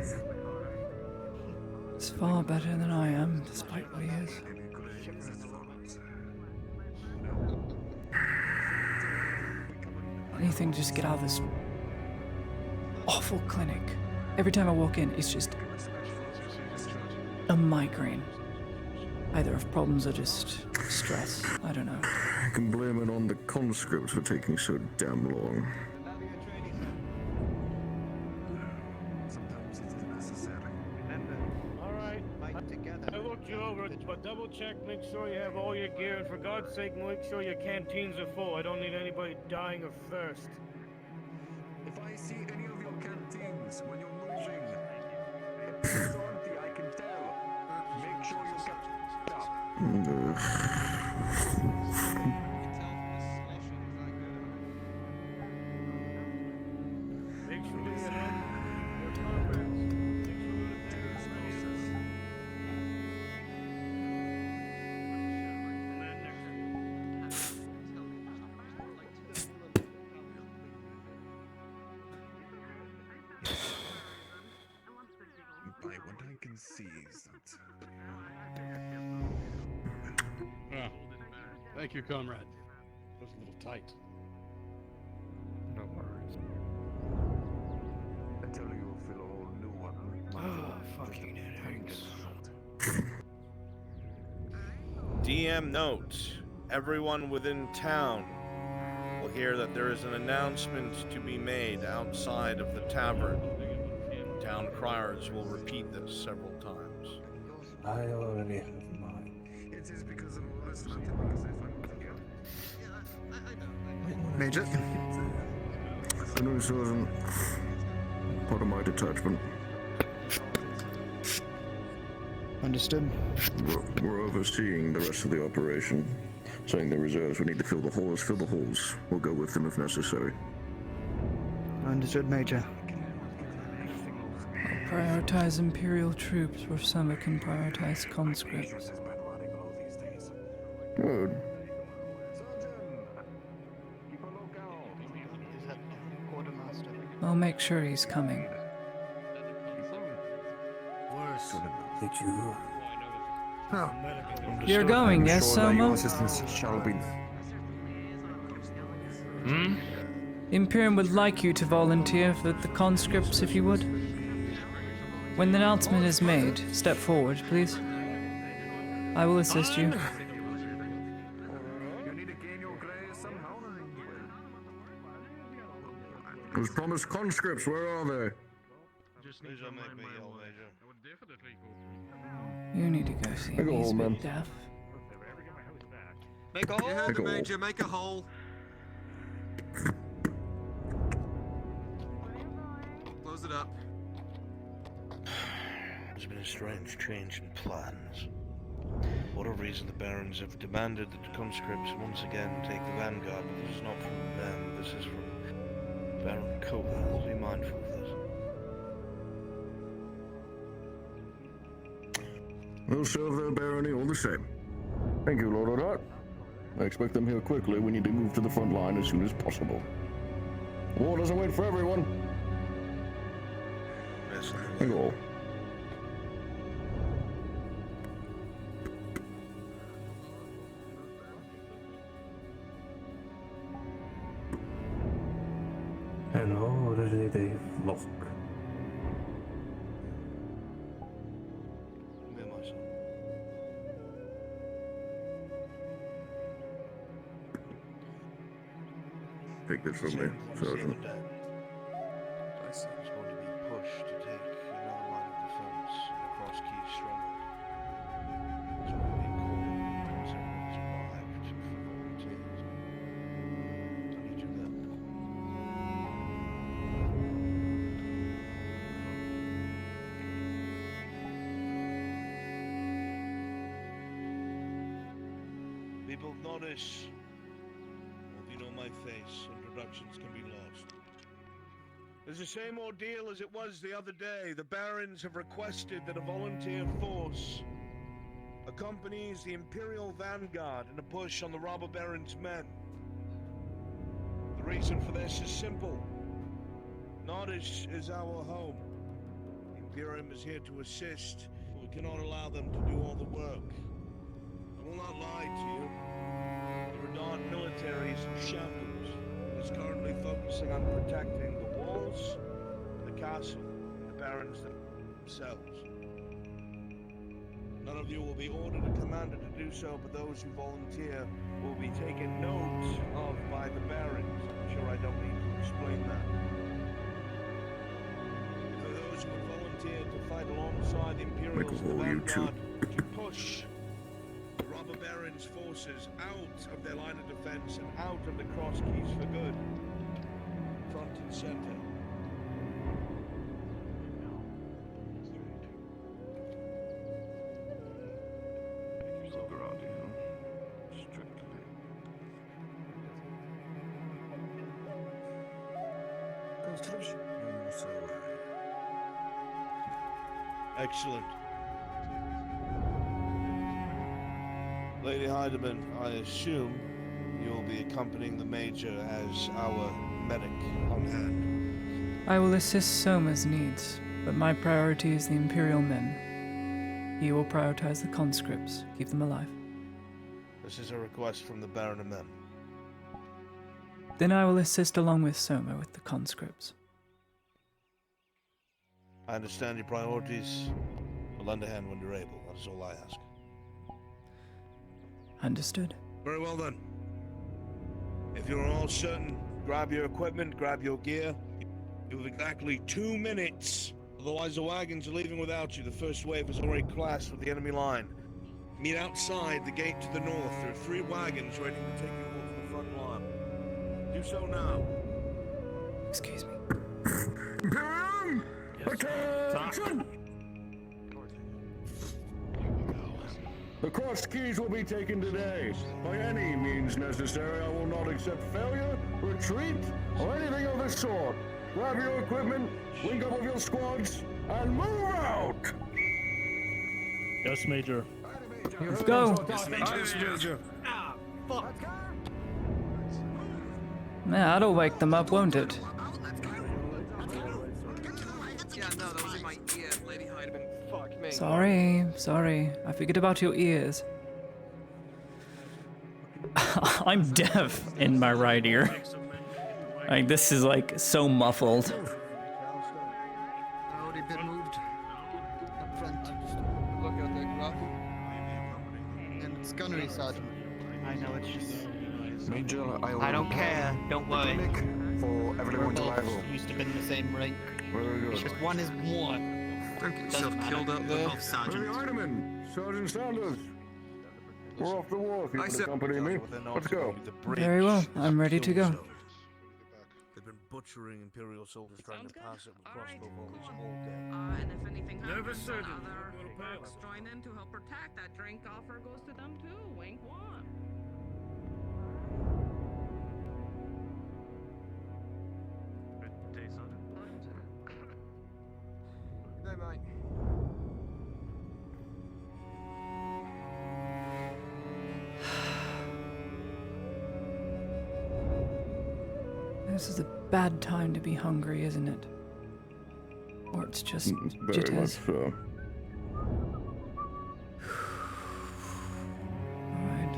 It's far better than I am, despite what he is. Anything to just get out of this awful clinic. Every time I walk in, it's just a migraine. Either of problems or just stress. I don't know. I can blame it on the conscripts for taking so damn long. Alright. I looked you over, but double check, make sure you have all your gear, and for God's sake, make sure your canteens are full. I don't need anybody dying of thirst. If I see any of your canteens when you're moving, it's empty, I can tell. Make sure you get Make sure you have your comrades. By what I can see is that Thank you, comrade. That was a little tight. No worries. I tell you, you'll feel a whole new one. Fucking headaches. DM note: everyone within town will hear that there is an announcement to be made outside of the tavern. Town criers will repeat this several times. I already have mine. It is because of all this matter, because if I'm Major. I know, Sergeant. Part of my detachment. Understood. We're overseeing the rest of the operation. Saying the reserves we need to fill the holes, fill the holes. We'll go with them if necessary. Understood, Major. I'll prioritize Imperial troops where Summer can prioritize conscripts. Good. I'll make sure he's coming. Did you? You're going, yes, Soma? Shall be. Imperium would like you to volunteer for the conscripts if you would. When the announcement is made, step forward, please. I will assist you. Those promised conscripts, where are they? You need to go see Make a him. He's hole, a man. bit deaf. Make a hole. You heard the Major. Make a hole. Close it up. There's been a strange change in plans. For whatever reason, the Barons have demanded that the conscripts once again take the vanguard, but this is not from them, this is from Baron Koval. Be mindful of this. We'll serve their barony all the same. Thank you, Lord Odat. I expect them here quickly. We need to move to the front line as soon as possible. War doesn't wait for everyone. Thank you all. And already they look. Take this from me, Sergeant. It's going to be pushed to take another line of defense across Key Stronghold. It's going to be called once everyone's arrived for volunteers. I need you there. People notice. If you know my face, introductions can be lost. It's the same ordeal as it was the other day. The Barons have requested that a volunteer force accompanies the Imperial Vanguard in a push on the Robber Baron's men. The reason for this is simple. Nordish is our home. The Imperium is here to assist, but we cannot allow them to do all the work. I will not lie to you. The Radon military is in shambles. It is currently focusing on protecting the walls, the castle, and the barons themselves. None of you will be ordered or commanded to do so, but those who volunteer will be taken note of by the barons. I'm sure I don't need to explain that. For those who would volunteer to fight alongside the Imperials and the Vanguard to push the Robber Baron's forces out of their line of defense and out of the cross keys for good. Front and center. Look around you. Strictly. Excellent. Lady Heidemann, I assume you'll be accompanying the Major as our medic on hand. I will assist Soma's needs, but my priority is the Imperial men. He will prioritize the conscripts, keep them alive. This is a request from the Baron of Men. Then I will assist along with Soma with the conscripts. I understand your priorities. I'll lend a hand when you're able. That is all I ask. Understood. Very well then. If you're all certain, grab your equipment, grab your gear. You have exactly 2 minutes. Otherwise the wagons are leaving without you. The first wave has already clashed with the enemy line. Meet outside the gate to the north. There are 3 wagons waiting to take you all to the front line. Do do so now. Excuse me. Imperium! Attention! The crossed keys will be taken today. By any means necessary, I will not accept failure, retreat, or anything of the sort. Grab your equipment, link up with your squads, and move out! Yes, Major. Let's go. Yes, Major. Ah, fuck. Yeah, that'll wake them up, won't it? Yeah, no, that was in my ear. Lady Heidemann, fuck me. Sorry. I figured about your ears. I'm deaf in my right ear. Like, this is like so muffled. Already been moved up front. Look out there, Graf. And it's gunnery, Sergeant. I know, it's just... Major, I don't care, don't worry. For everyone to Both arrival. used to be in the same rank. Very good. It's just one is one. Don't get yourself killed out there. Sergeant Heidemann, Sergeant Sanders. We're off the wharf. You can accompany me. Let's go. Very well. I'm ready to go. They've been butchering Imperial soldiers trying to pass it with crossbow volleys all day. And if anything Never happens, certain. other folks join in to help protect. That drink offer goes to them too. Wink one. Good day, mate. This is a bad time to be hungry, isn't it? Or it's just Very much so. Alright.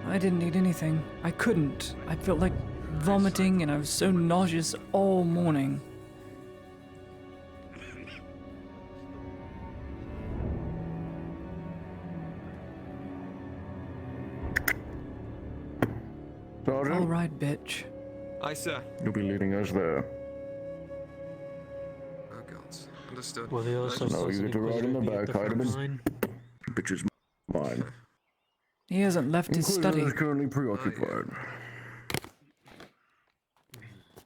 I didn't eat anything. I couldn't. I felt like vomiting and I was so nauseous all morning. Sergeant, Alright, bitch. Aye, sir. you'll be leading us there. Oh, God. Understood. Well, they also Now you get to ride in the back, Heidemann. line. Bitch is mine. He hasn't left his Inquisitor study. is currently preoccupied.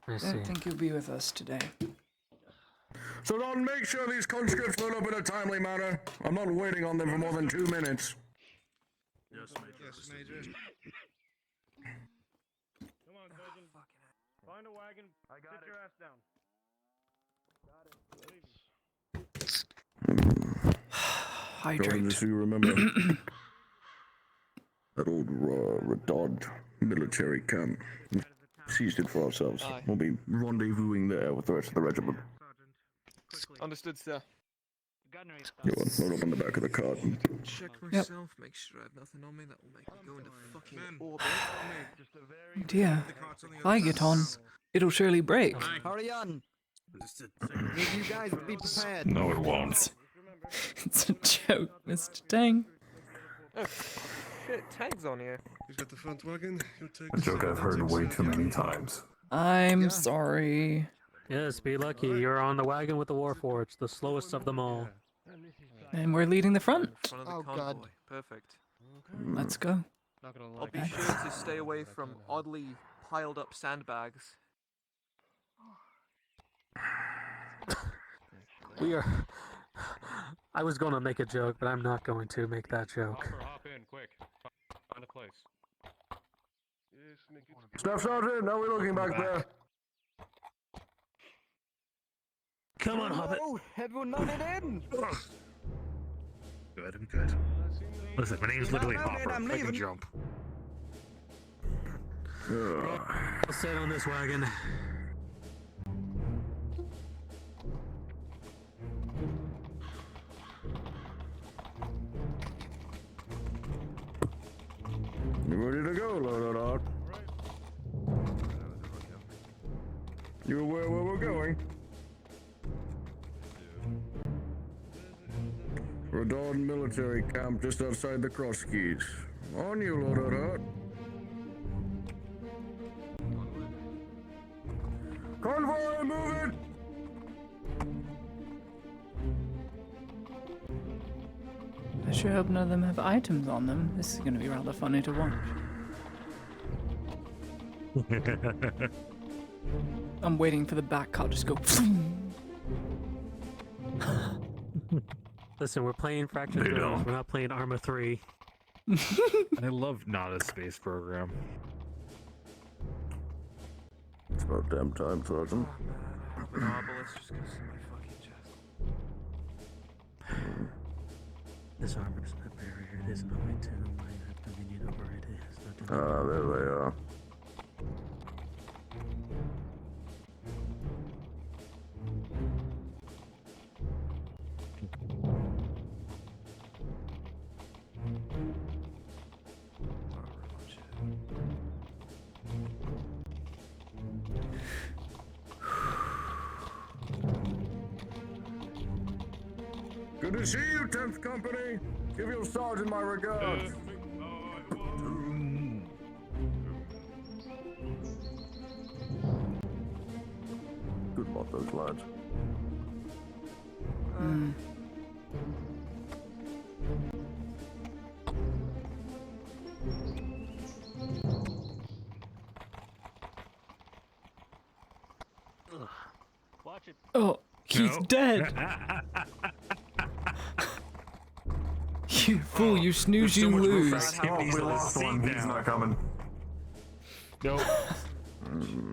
I I see. don't think he'll be with us today. So Don, make sure these conscripts load up in a timely manner. I'm not waiting on them for more than 2 minutes. Yes, Major. Yes, Major. Come on, Sergeant. Find a wagon. I got Sit your ass down. Hydrate. Just so you remember that old Redod military camp. We seized it for ourselves. Aye. We'll be rendezvousing there with the rest of the regiment. Understood, sir. You want load up on the back of the cart. Check myself, make sure I have nothing on me that will make me go into fucking orbit. Dear, if I get on, it'll surely break. Hurry on! Need you guys to be prepared. No, it won't. It's a joke, Mr. Tang. Oh, shit, Tang's on here. He's got the front wagon. He'll take A joke I've heard way too many times. I'm sorry. Yes, be lucky. You're on the wagon with the Warforged, the slowest of them all. And we're leading the front. Front of the Oh, convoy. God. Perfect. Let's go. I'll be sure to stay away from oddly piled up sandbags. We are... I was gonna make a joke, but I'm not going to make that joke. Hop in, quick. Find a place. Staff Sergeant, how are we looking back there? Come on, Hobbit. Oh, everyone loaded in! Good, I'm good. Listen, my name's literally I'm Hopper. I'm I can leaving. jump. I'll sit on this wagon. You ready to go, Lord? You aware where we're going? Redod military camp just outside the cross keys. On you, Lord. Convoy, move it! That sure hope none of them have items on them. This is going to be rather funny to watch. I'm waiting for the back car to just go. Listen, we're playing Fractured They Zones. don't. We're not playing Arma 3. I love not a space program. It's about damn time, Sergeant. This armor's not barrier. It is not my tomb. I have dominion over it. It has no dominion. Ah, there they are. Good to see you, 10th Company. Give your sergeant my regards. Good luck, those lads. Watch it. Oh, he's No. dead. You fool, you snooze, you lose. Oh, we lost one. He's not coming. Nope.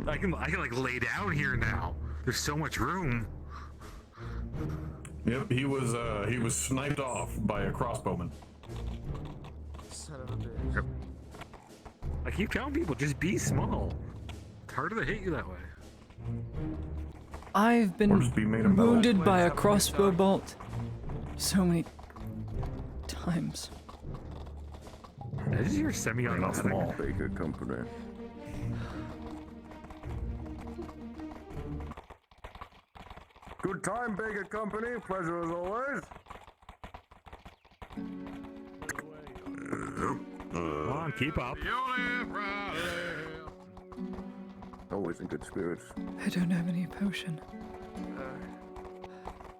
I can like lay down here now. There's so much room. Yep, he was sniped off by a crossbowman. Son of a bitch. I keep telling people, just be small. It's harder to hit you that way. I've been wounded by a crossbow bolt so many times. This is your semi-automatic. Baker Company. Good time, Baker Company. Pleasure as always. Come on, keep up. Always in good spirits. I don't have any potion.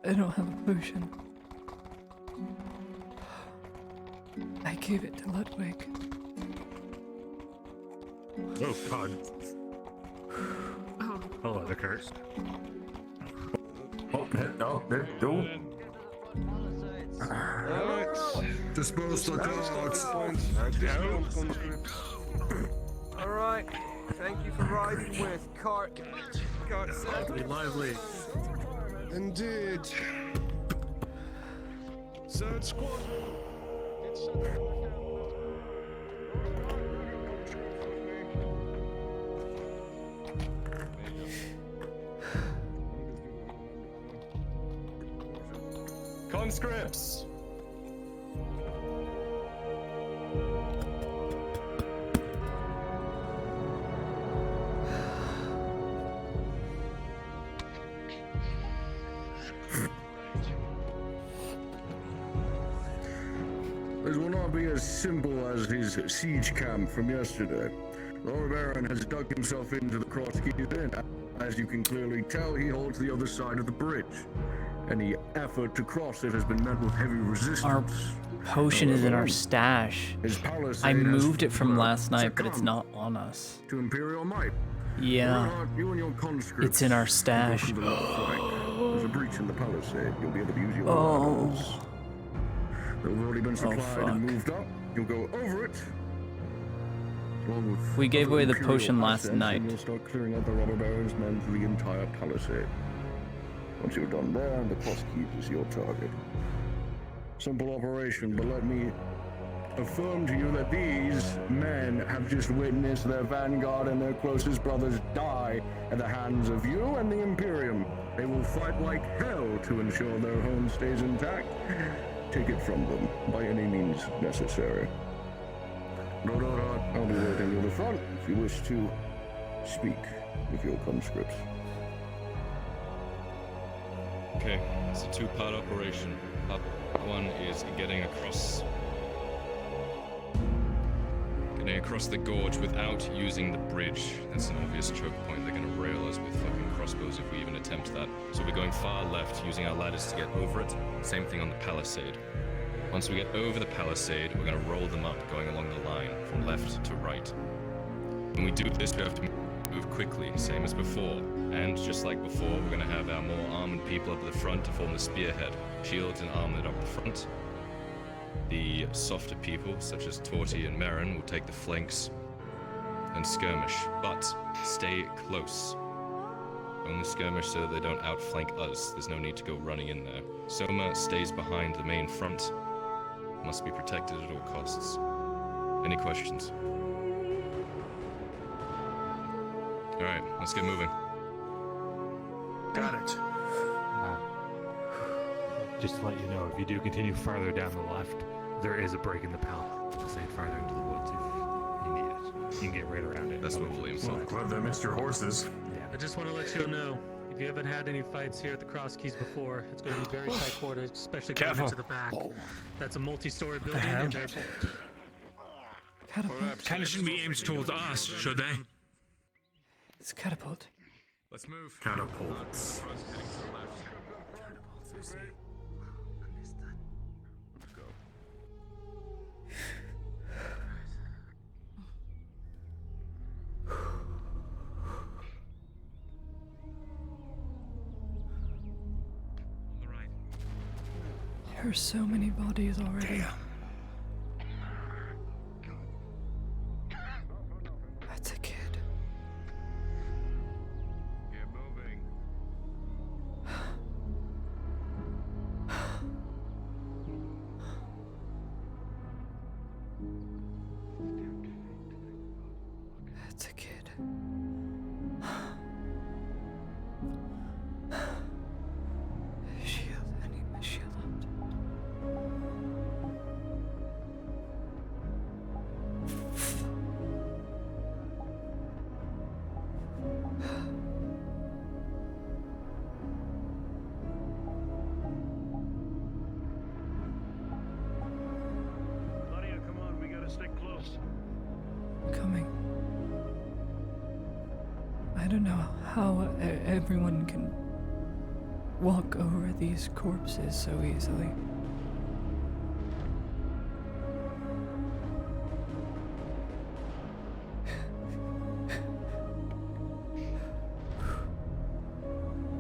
I don't have a potion. I gave it to Ludwig. Oh God. Hello, the curse. Disperse the guards. Alright. Thank you for riding with Cart. Cart Lively. Indeed. Third squad. Conscripts. This will not be as simple as his siege camp from yesterday. Lord Baron has dug himself into the Crosskeys Inn. As you can clearly tell, he holds the other side of the bridge. Any effort to cross it has been met with heavy resistance. Our potion is in our stash. I moved it from last night, but it's not on us. To Imperial might. Yeah. You and your conscripts. It's in our stash. There's a breach in the palisade. You'll be able to use your Oh. weapons. They've already been supplied and moved up. You'll go over it. Along with We gave other away the Imperial potion last assets, night. And you'll start clearing out the robber barons' men through the entire palisade. Once you're done there, the Crosskeys is your target. Simple operation, but let me affirm to you that these men have just witnessed their vanguard and their closest brothers die at the hands of you and the Imperium. They will fight like hell to ensure their home stays intact. Take it from them by any means necessary. I'll be waiting near the front if you wish to speak with your conscripts. Okay, it's a two-part operation. Part one is getting across the gorge without using the bridge. That's an obvious choke point. They're gonna rail us with fucking crossbows if we even attempt that. So we're going far left, using our ladders to get over it. Same thing on the palisade. Once we get over the palisade, we're going to roll them up, going along the line, from left to right. When we do this, we have to move quickly, same as before. And just like before, we're going to have our more armored people up at the front to form the spearhead. Shields and armored up the front. The softer people, such as Torty and Marin, will take the flanks and skirmish, but stay close. Only skirmish so that they don't outflank us. There's no need to go running in there. Soma stays behind the main front. Must be protected at all costs. Any questions? Alright, let's get moving. Got it. Just to let you know, if you do continue farther down the left, there is a break in the palisade farther into the woods if you need it. You can get right around it. That's what William said. Glad I missed your horses. I just want to let you know, if you haven't had any fights here at the Cross Keys before, it's going to be very tight quarters, especially coming into the back. That's a multi-story building. And Catapult. shouldn't be aimed towards us, should they? It's catapult. Let's move. Catapults. There are so many bodies already. That's a kid. Get moving. That's a kid. Shield. I need my shield out. Claudia, come on, we gotta stick close. Coming. I don't know how everyone can walk over these corpses so easily.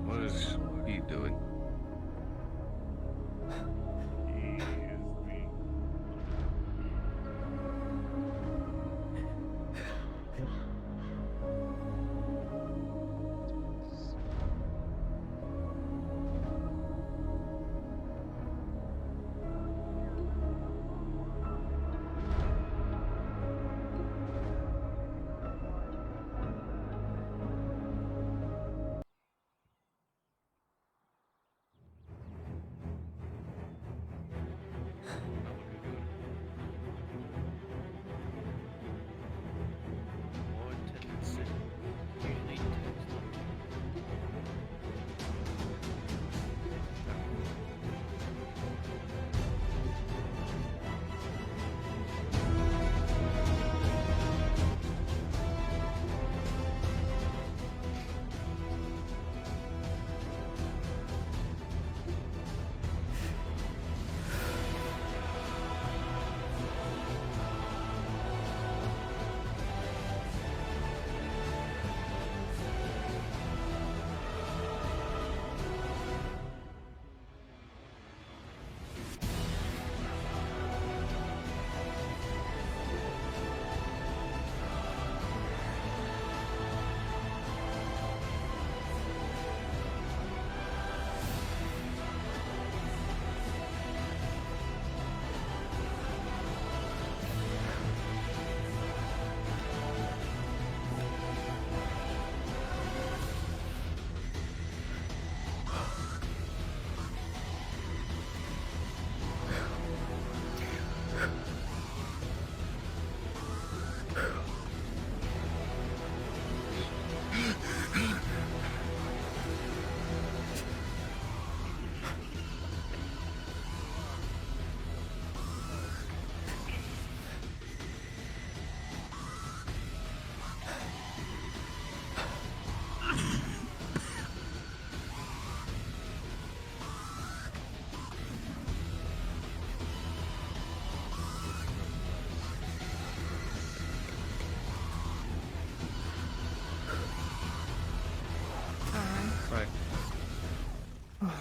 What is he doing?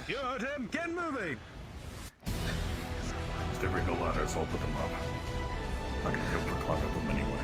You heard him! Get moving! If there bring no ladders, I'll put them up. I'm not gonna be able to climb up them anyway.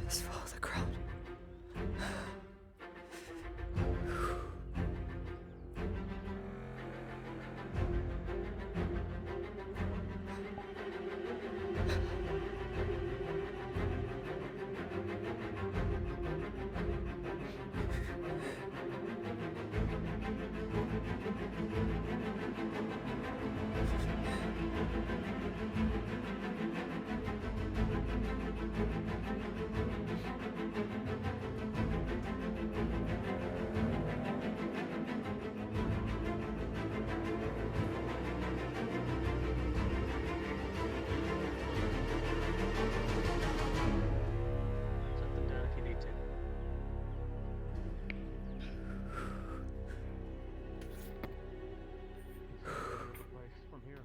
Just follow the crowd. Something down if you need to. From here.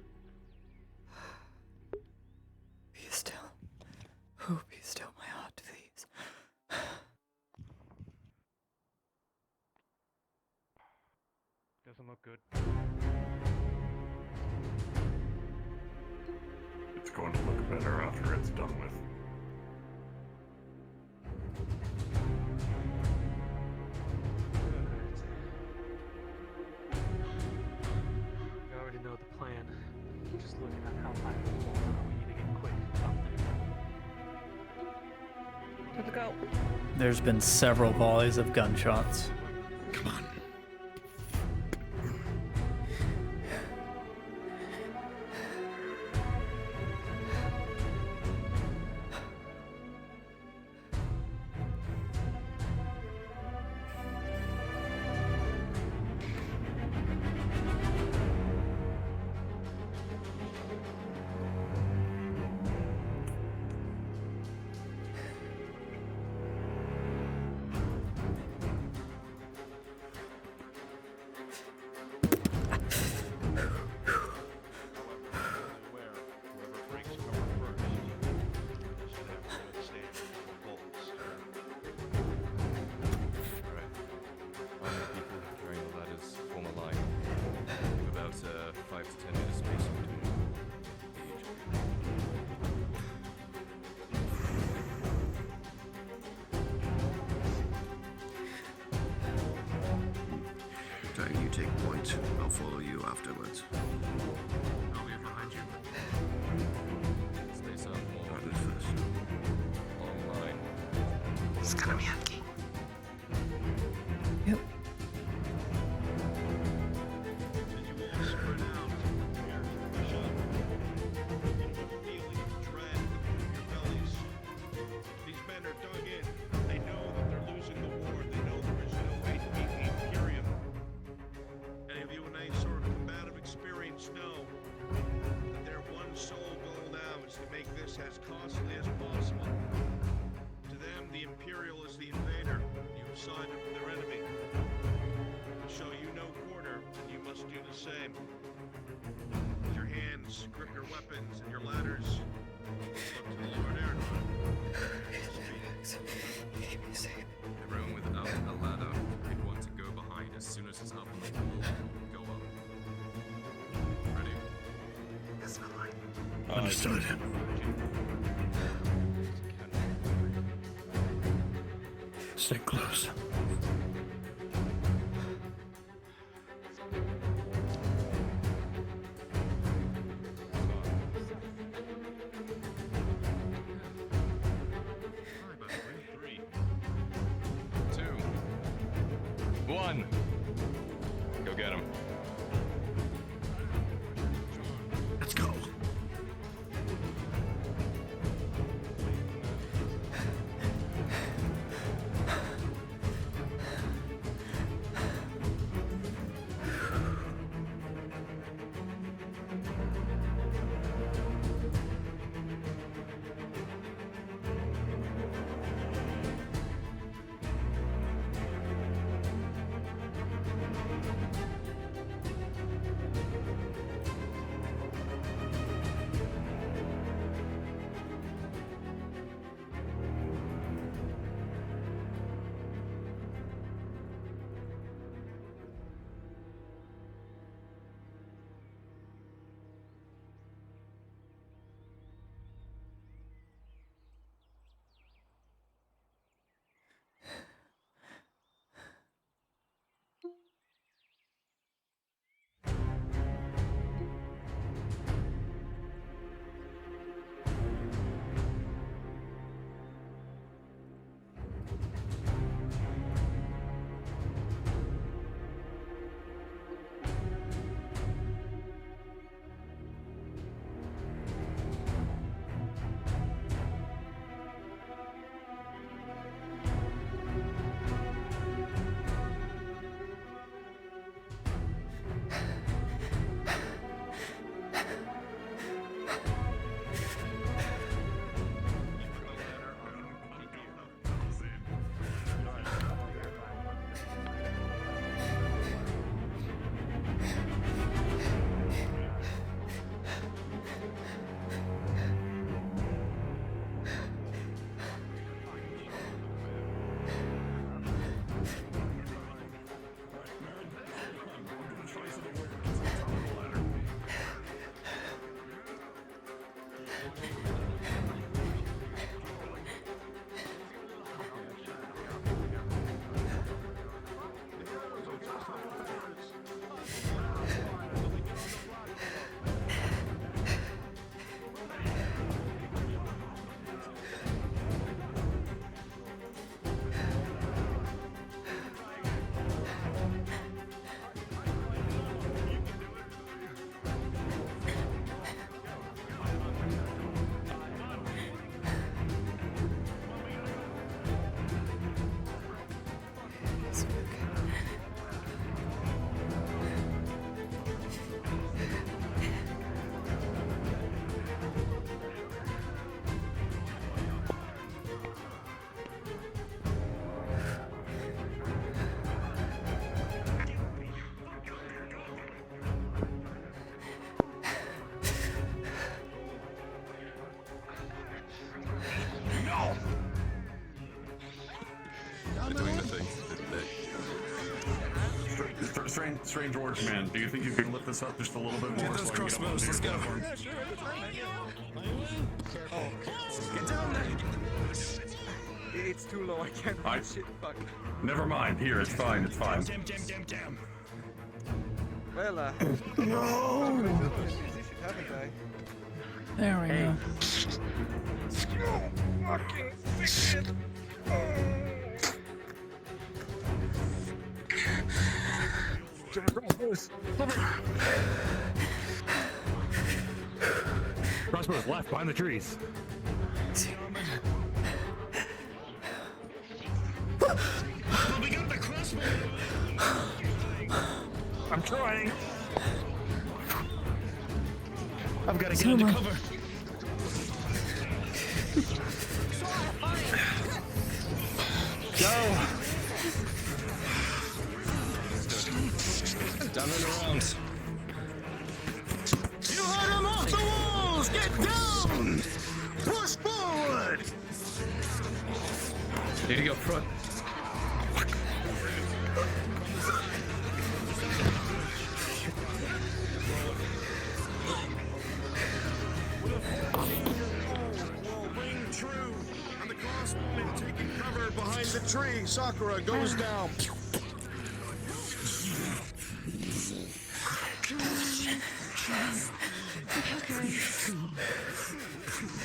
Be still. Oh, be still, my heart, please. Doesn't look good. It's going to look better after it's done with. You already know the plan. Just looking at how high we need to get quick up there. Let's go. There's been several volleys of gunshots. Come on. take point. I'll follow you afterwards. I'll be behind you. Space out more. Started first. Online. It's gonna be a key. Yep. These men are dug in. They know that they're losing the war. They know there is no way to beat the Imperium. Any of you with any sort of combative experience know that their one sole goal now is to make this as costly as possible. To them, the Imperial is the invader. You've sided with their enemy. To show you no quarter, and you must do the same. With your hands, grip your weapons and your ladders. Look to the Lord Aaron. Everyone without a ladder, pick one to go behind as soon as it's up on the wall. Go up. Ready? That's my line. Understood. Stay close. Three, 2, 1. Go get him. Let's go. Strange Orange Man, do you think you can lift this up just a little bit more? Get those so I can get up crossbows, onto let's your go. platform? Yeah, sure. Get down there. It's too low, I can't reach it. Fuck. Never mind. Here, it's fine. It's fine. Damn. Well, No! haven't I? There we go. Crossbows left, behind the trees. We got the crossbow. I'm trying. I've got to get into cover. Go! Down and around. You heard him off the walls! Get down! Push forward! Need to go front. Ring true. On the crossbowman taking cover behind the tree. Sakura goes down.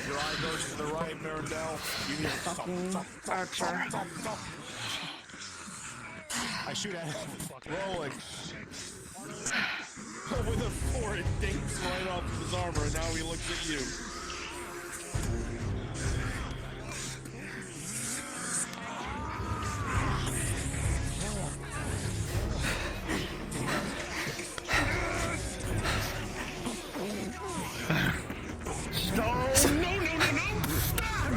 Your eye goes to the right, Mirandel. You need to Archer. I shoot at him. Rolling. With a 4, it dinks right off of his armor, and now he looks at you. Stone! No, no, no, no! Stop!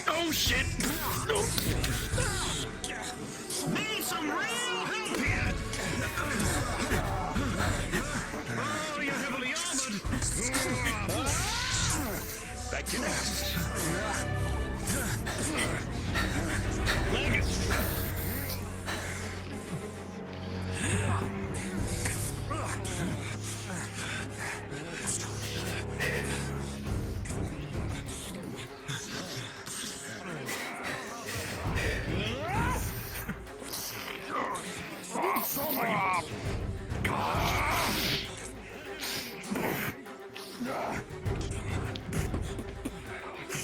Oh shit! Need some real help here! Oh, you're heavily armored! Back to nest. Legacy!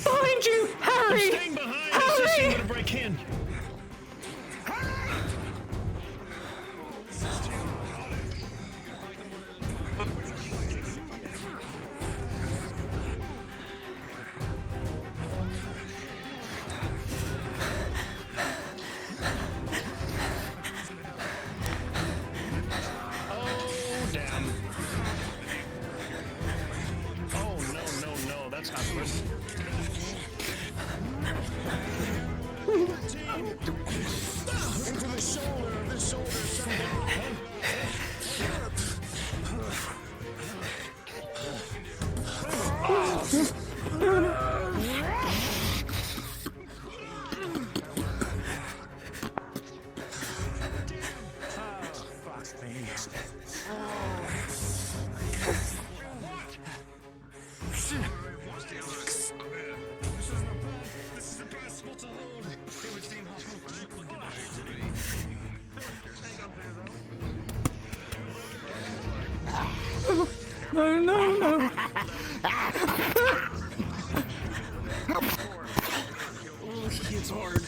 Behind you! Hurry! I'm staying behind. Hurry! This is gonna break in. Oh, damn. Oh, no, that's not good. Into the shoulder of the shoulder. No, no, no. Oh, it's hard.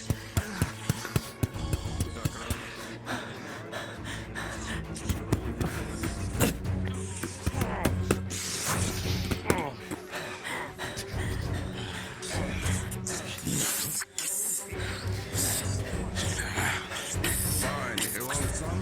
Fine, you want some?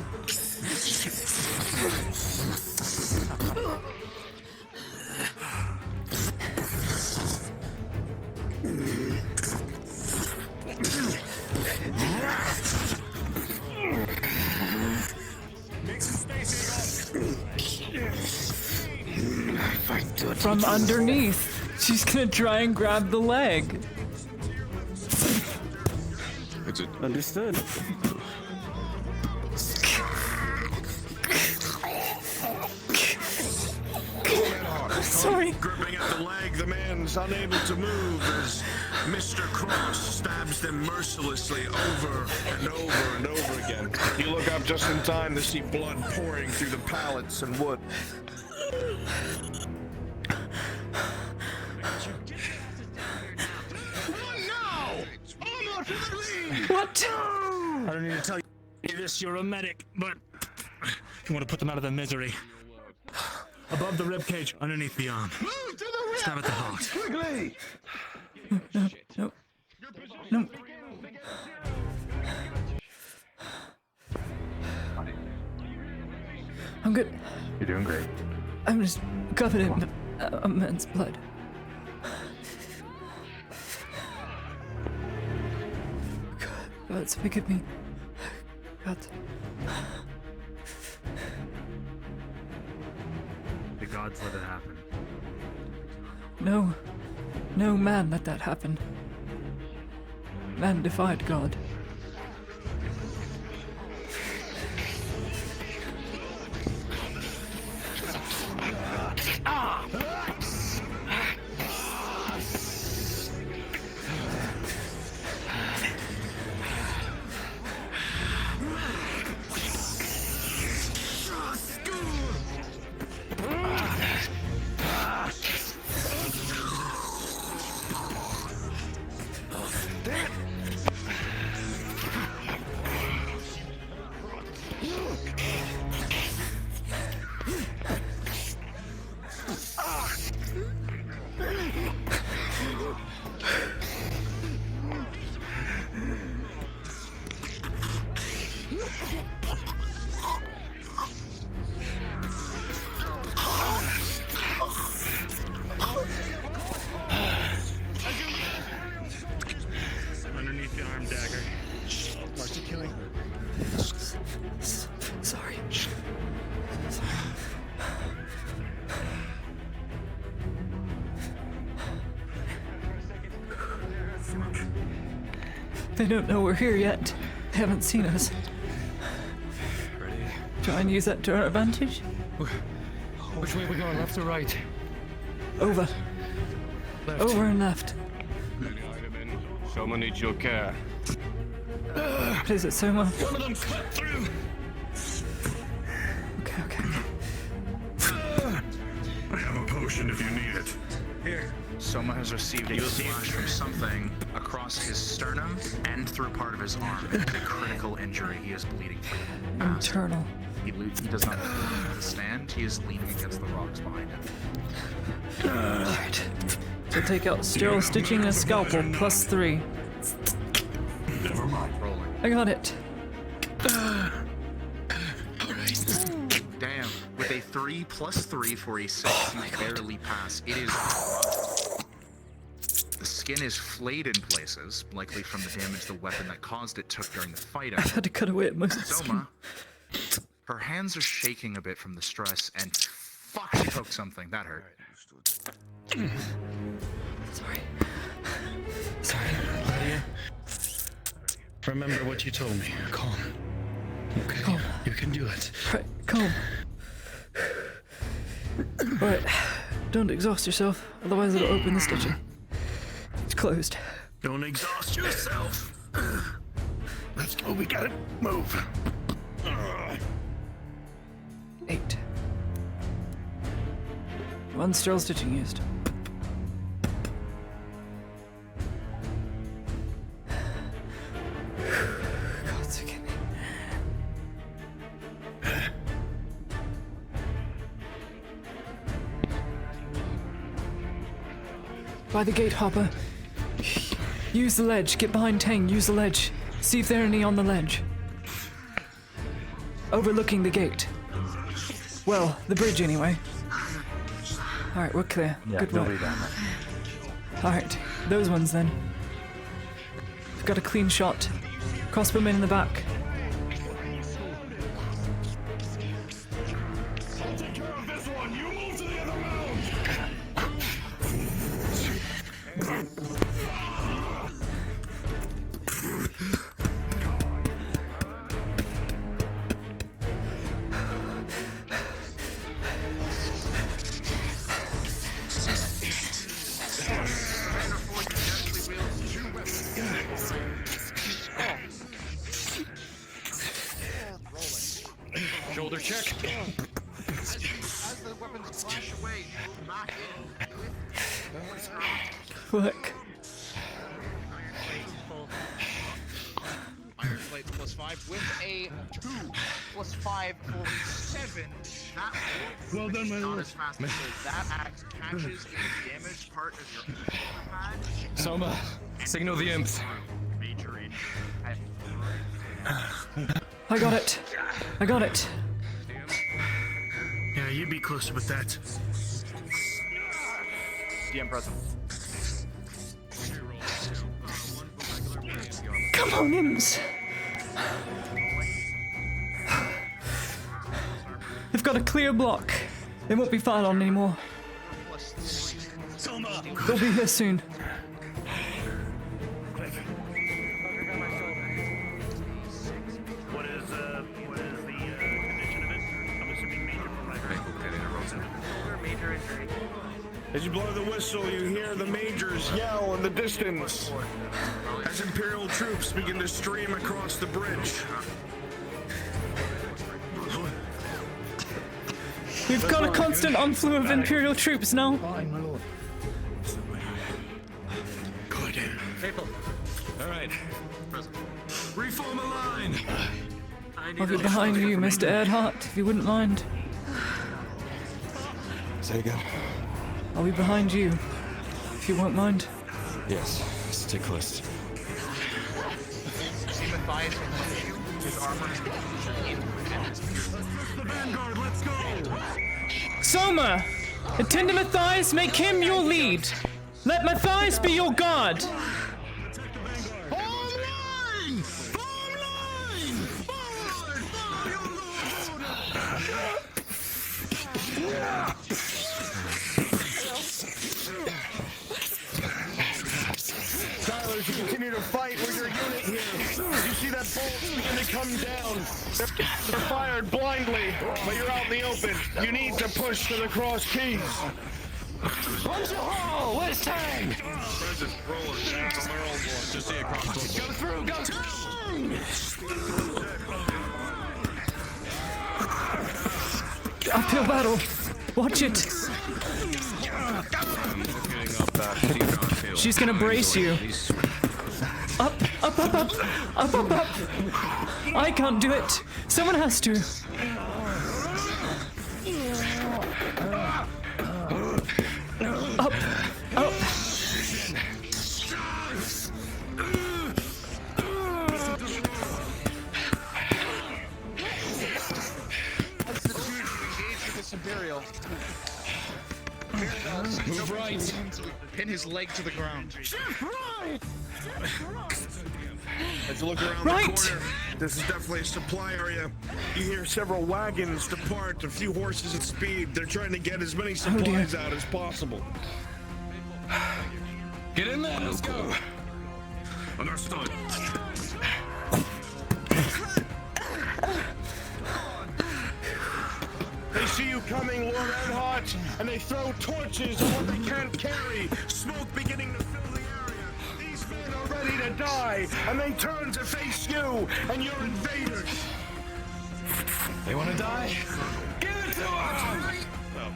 From underneath. She's gonna try and grab the leg. It's a Understood. Sorry. Gripping at the the leg, the man's unable to move as Mr. Cross stabs them mercilessly over and over and over again. You look up just in time to see blood pouring through the pallets and wood. What? I don't need to tell you this, you're a medic, but you want to put them out of their misery. Above the ribcage, underneath the arm. Stab at the heart. Quickly! No. No. I'm good. You're doing great. I'm just covered in a man's blood. God, forgive me. God. The gods let it happen. No. No man let that happen. Man defied God. Underneath the arm dagger. Watch the killing. Sorry. They don't know we're here yet. They haven't seen us. Ready? Try and use that to our advantage. Which way are we going, left or right? Over. Left. Over and left. Someone needs your care. What is it, Soma? One of them cut through! Okay. I have a potion if you need it. Here. Soma has received a slash from something across his sternum and through part of his arm. It's a critical injury. He is bleeding from the past. Internal. He does not have to stand. He is leaning against the rocks behind him. Alright. So take out sterile stitching and scalpel, +3. Never mind. Rolling. I got it. Damn. With a 3 plus 3 for a 6, you barely pass. It is rough. The skin is flayed in places, likely from the damage the weapon that caused it took during the fight. I had to cut away at most of the skin. Soma, her hands are shaking a bit from the stress, and fuck, she poked something. That hurt. Sorry. Lydia. Remember what you told me. Calm. Okay. Calm. You can do it. Right, calm. Alright, don't exhaust yourself, otherwise it'll open the stitching. It's closed. Don't exhaust yourself. Let's go, we gotta move. 8. 1 sterile stitching used. God, forgive me. By the gate, Hopper. Use the ledge. Get behind Tang. Use the ledge. See if there are any on the ledge. Overlooking the gate. Well, the bridge anyway. Alright, we're clear. Yeah, Good they'll work. be down there. Alright, those ones then. We've got a clean shot. Crossbowmen in the back. check. As the weapons flash away, knock in. Look. Iron Plate plus 5 with a 2 plus 5 for 7. That well done, my not lord. as fast as that axe catches in the damaged part of your pad. Soma, signal the imps. Major injury. I got it. I got it. Yeah, you be closer with that. DM present. Come on, imps. They've got a clear block. They won't be fired on anymore. Soma! They'll be here soon. What is the condition of it? I'm assuming major from my head. Major injury. As you blow the whistle, you hear the majors yell in the distance as Imperial troops begin to stream across the bridge. We've got a constant inflow of Imperial troops now. Fine, my lord. Good. All right. Reform a line. I'll be behind you, Mr. Earhart, if you wouldn't mind. Say again. I'll be behind you, if you won't mind. Yes, stick close. Seaman Bias his armor is The vanguard, let's go. Soma! Attend to Matthias, make him your lead. Let Matthias be your guard. Tyler, you continue to fight with your unit here. You see that bolt begin to come down. They're fired blindly, but you're out in the open. You need to push to the cross keys. Punch a hole! Where's Tang? Present, roller, just see across. Go through, go through! Uphill battle. Watch it. She's gonna brace you. Up, up, up, up, up, up, up. I can't do it. Someone has to. Up, up. Imperial. Move right. Pin his leg to the ground. As you look around Right. the corner, this is definitely a supply area. You hear several wagons depart, a few horses at speed. They're trying to get as many supplies out as possible. Get in there, let's go. Understood. They see you coming, Lord Earhart, and they throw torches on what they can't carry. Smoke beginning to fill the area. These men are ready to die, and they turn to face you and your invaders. They want to die? Give it to them!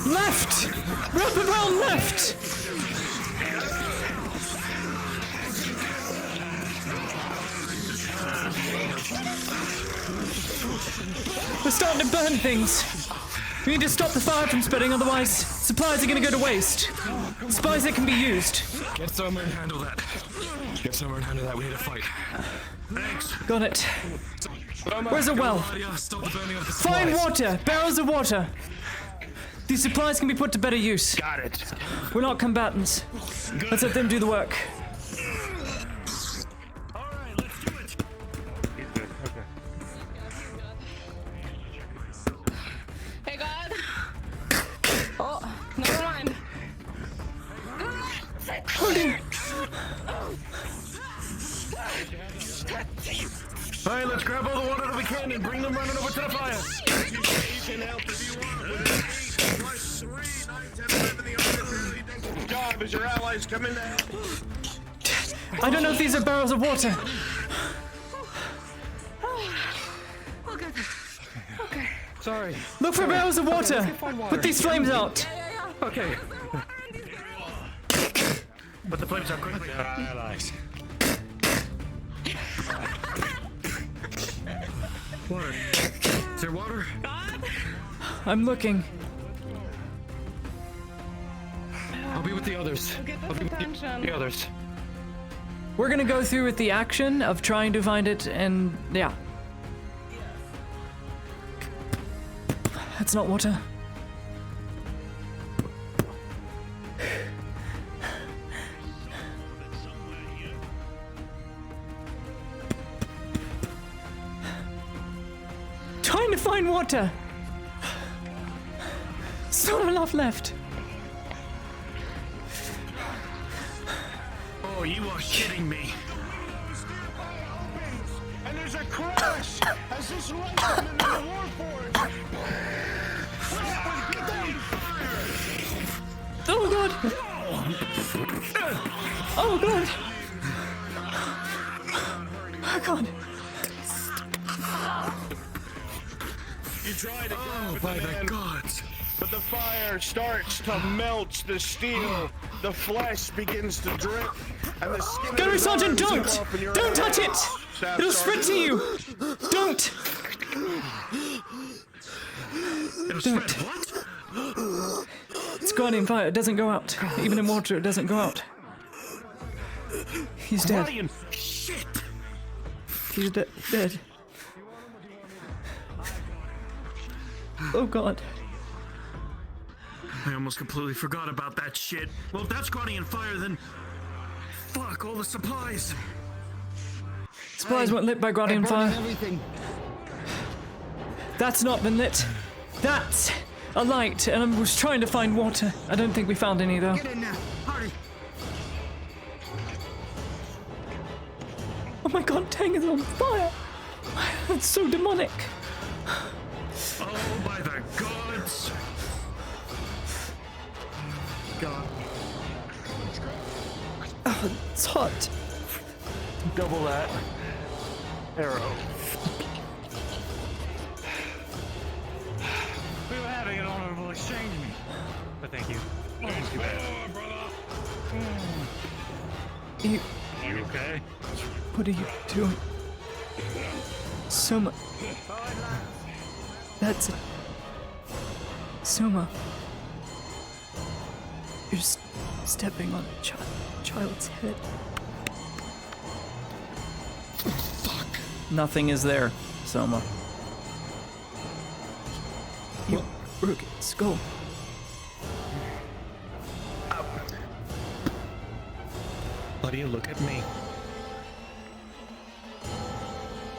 Left! Wrap around left! We're starting to burn things. We need to stop the fire from spreading, otherwise supplies are gonna go to waste. Supplies that can be used. Get somewhere and handle that. Get somewhere and handle that. We need to fight. Thanks. Got it. Where's a well? Stop the burning of the Find supplies. water! Barrels of water! These supplies can be put to better use. Got it. We're not combatants. Let's let them do the work. Hey, God. Oh, never mind. Oh dear. All right, let's grab all the water that we can and bring them running over to the fire. You can help if you want with an 8 plus 3, 9, 10, 11 in the army. Does the job as your allies come in to help. I don't know if these are barrels of water. Okay. Sorry. Look for barrels of water. Put these flames out. Okay. But the flames are quickly. Allies. Water. Is there water? I'm looking. I'll be with the others. I'll be with the others. We're gonna go through with the action of trying to find it, and yeah. That's not water. Trying to find water. Still not enough left. Oh, you are shitting me. And there's a crash as this light in the warforge. Oh god! Oh god! Oh god! You try to Oh, by the gods! But the fire starts to melt the steel. The flesh begins to drip, and the skin. Gunnery Sergeant, don't! Don't touch it! It'll spread to you! Don't! It'll Don't. spread what? It's Guardian fire, it doesn't go out. Even in water, it doesn't go out. He's dead. Guardian, shit! He's dead. Oh god. I almost completely forgot about that shit. Well, if that's Guardian fire, then fuck all the supplies. Supplies weren't lit by Guardian fire. Everything. That's not been lit. That's a light, and I was trying to find water. I don't think we found any though. Get in there. Hurry. Oh my god, Tang is on fire. That's so demonic. Oh, by the gods! God. Oh, it's hot. Double that. Arrow. We were having an honorable exchange, but thank you. Thank you, You, You okay? what are you doing? Soma. That's it. Soma. You're stepping on a child's head. Fuck. Nothing is there, Soma. You broke its skull. Lydia, look at me.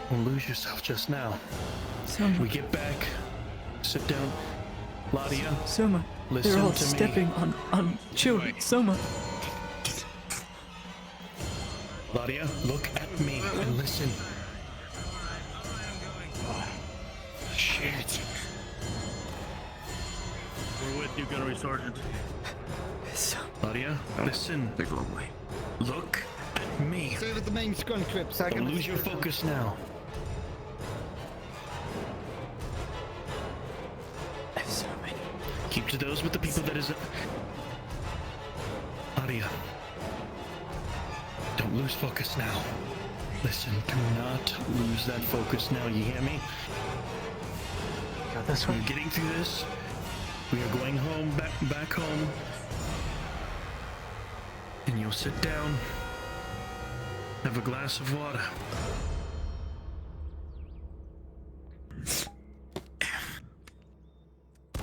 Don't lose yourself just now. Soma. We get back. Sit down. Lydia. Soma. Listen They're all to me. stepping on children. Soma. Lydia, look at me and listen. Shit. We're with you, Gunnery Sergeant. Lydia, listen. Take the wrong way. Look at me. Stay with the main scrun trip, so I Don't can lose your focus now. So many. Keep to those with the people that is. Lydia. Don't lose focus now. Listen, do not lose that focus now, you hear me? Got this We're getting through this. We are going home, back home. And you'll sit down, have a glass of water.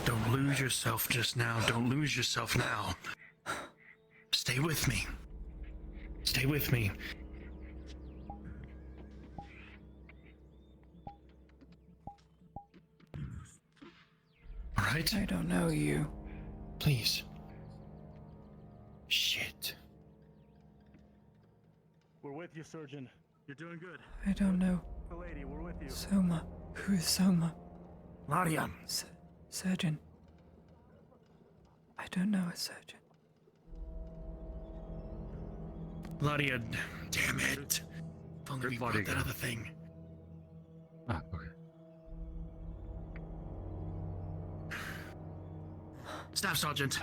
Don't lose yourself just now. Don't lose yourself now. Stay with me. Stay with me. All right? I don't know you. Please. Shit. We're with you, Surgeon. You're doing good. I don't know. The lady, we're with you. Soma. Who is Soma? Ladia. Surgeon. I don't know a surgeon. Ladia, damn it. If only we bought that other thing. Ah, okay. Staff Sergeant.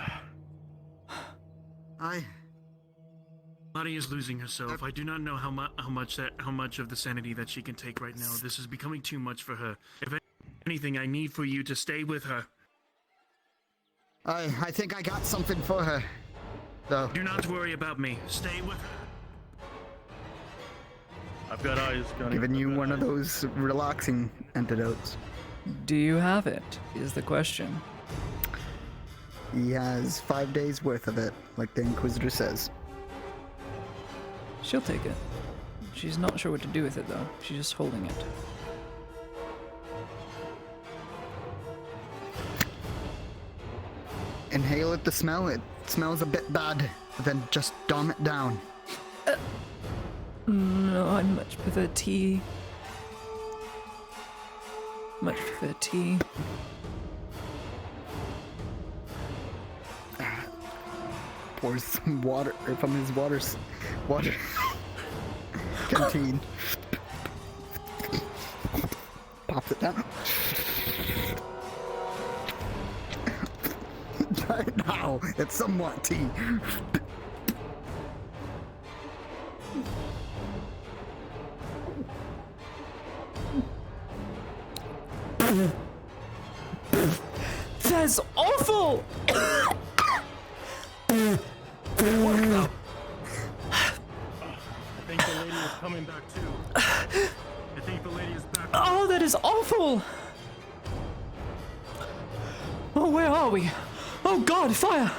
Ladia is losing herself. I do not know how much of the sanity that she can take right now. This is becoming too much for her. If anything, I need for you to stay with her. I think I got something for her, though. Do not worry about me. Stay with her. I've got eyes, Gunny. Giving you one of those relaxing antidotes. Do you have it? Is the question. He has 5 days worth of it, like the Inquisitor says. She'll take it. She's not sure what to do with it, though. She's just holding it. Inhale it to smell. It smells a bit bad, but then just dumb it down. No, I much prefer tea. Much prefer tea. Pours some water from his water canteen. Pops it down. Right now, it's somewhat tea. That's awful! I think the lady is coming back too. I think the lady is back. Oh, that is awful! Oh, where are we? Oh God, fire!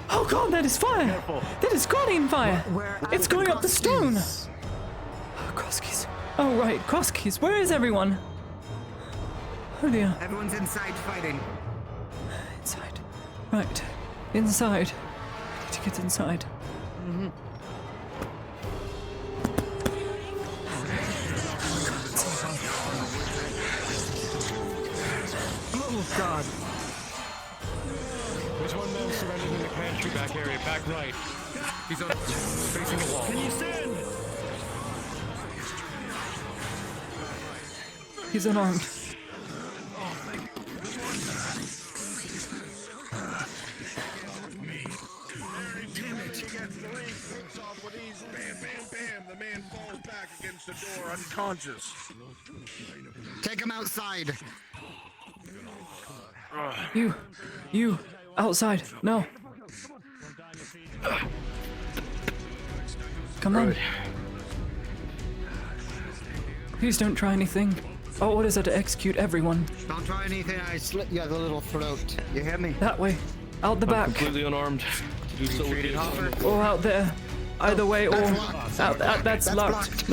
Oh God, that is fire! Careful. That is guardian fire! It's going up the stone! Keys. Oh, cross keys. Oh right, cross keys. Where is everyone? Oh dear. Everyone's inside fighting. Inside. Right. Inside. Need to get inside. Oh God. There's one man surrounded in the pantry back area, back right. He's on facing the wall. Can you stand? He's unarmed. The man falls back against the door unconscious. Take him outside. You, outside. No. Come on. Please don't try anything. Oh, what is that to execute everyone? Don't try anything. I slit you the little throat. You hear me? That way. Out the back. Completely unarmed. Do so with you. Or out there. Either way, or out. That's locked.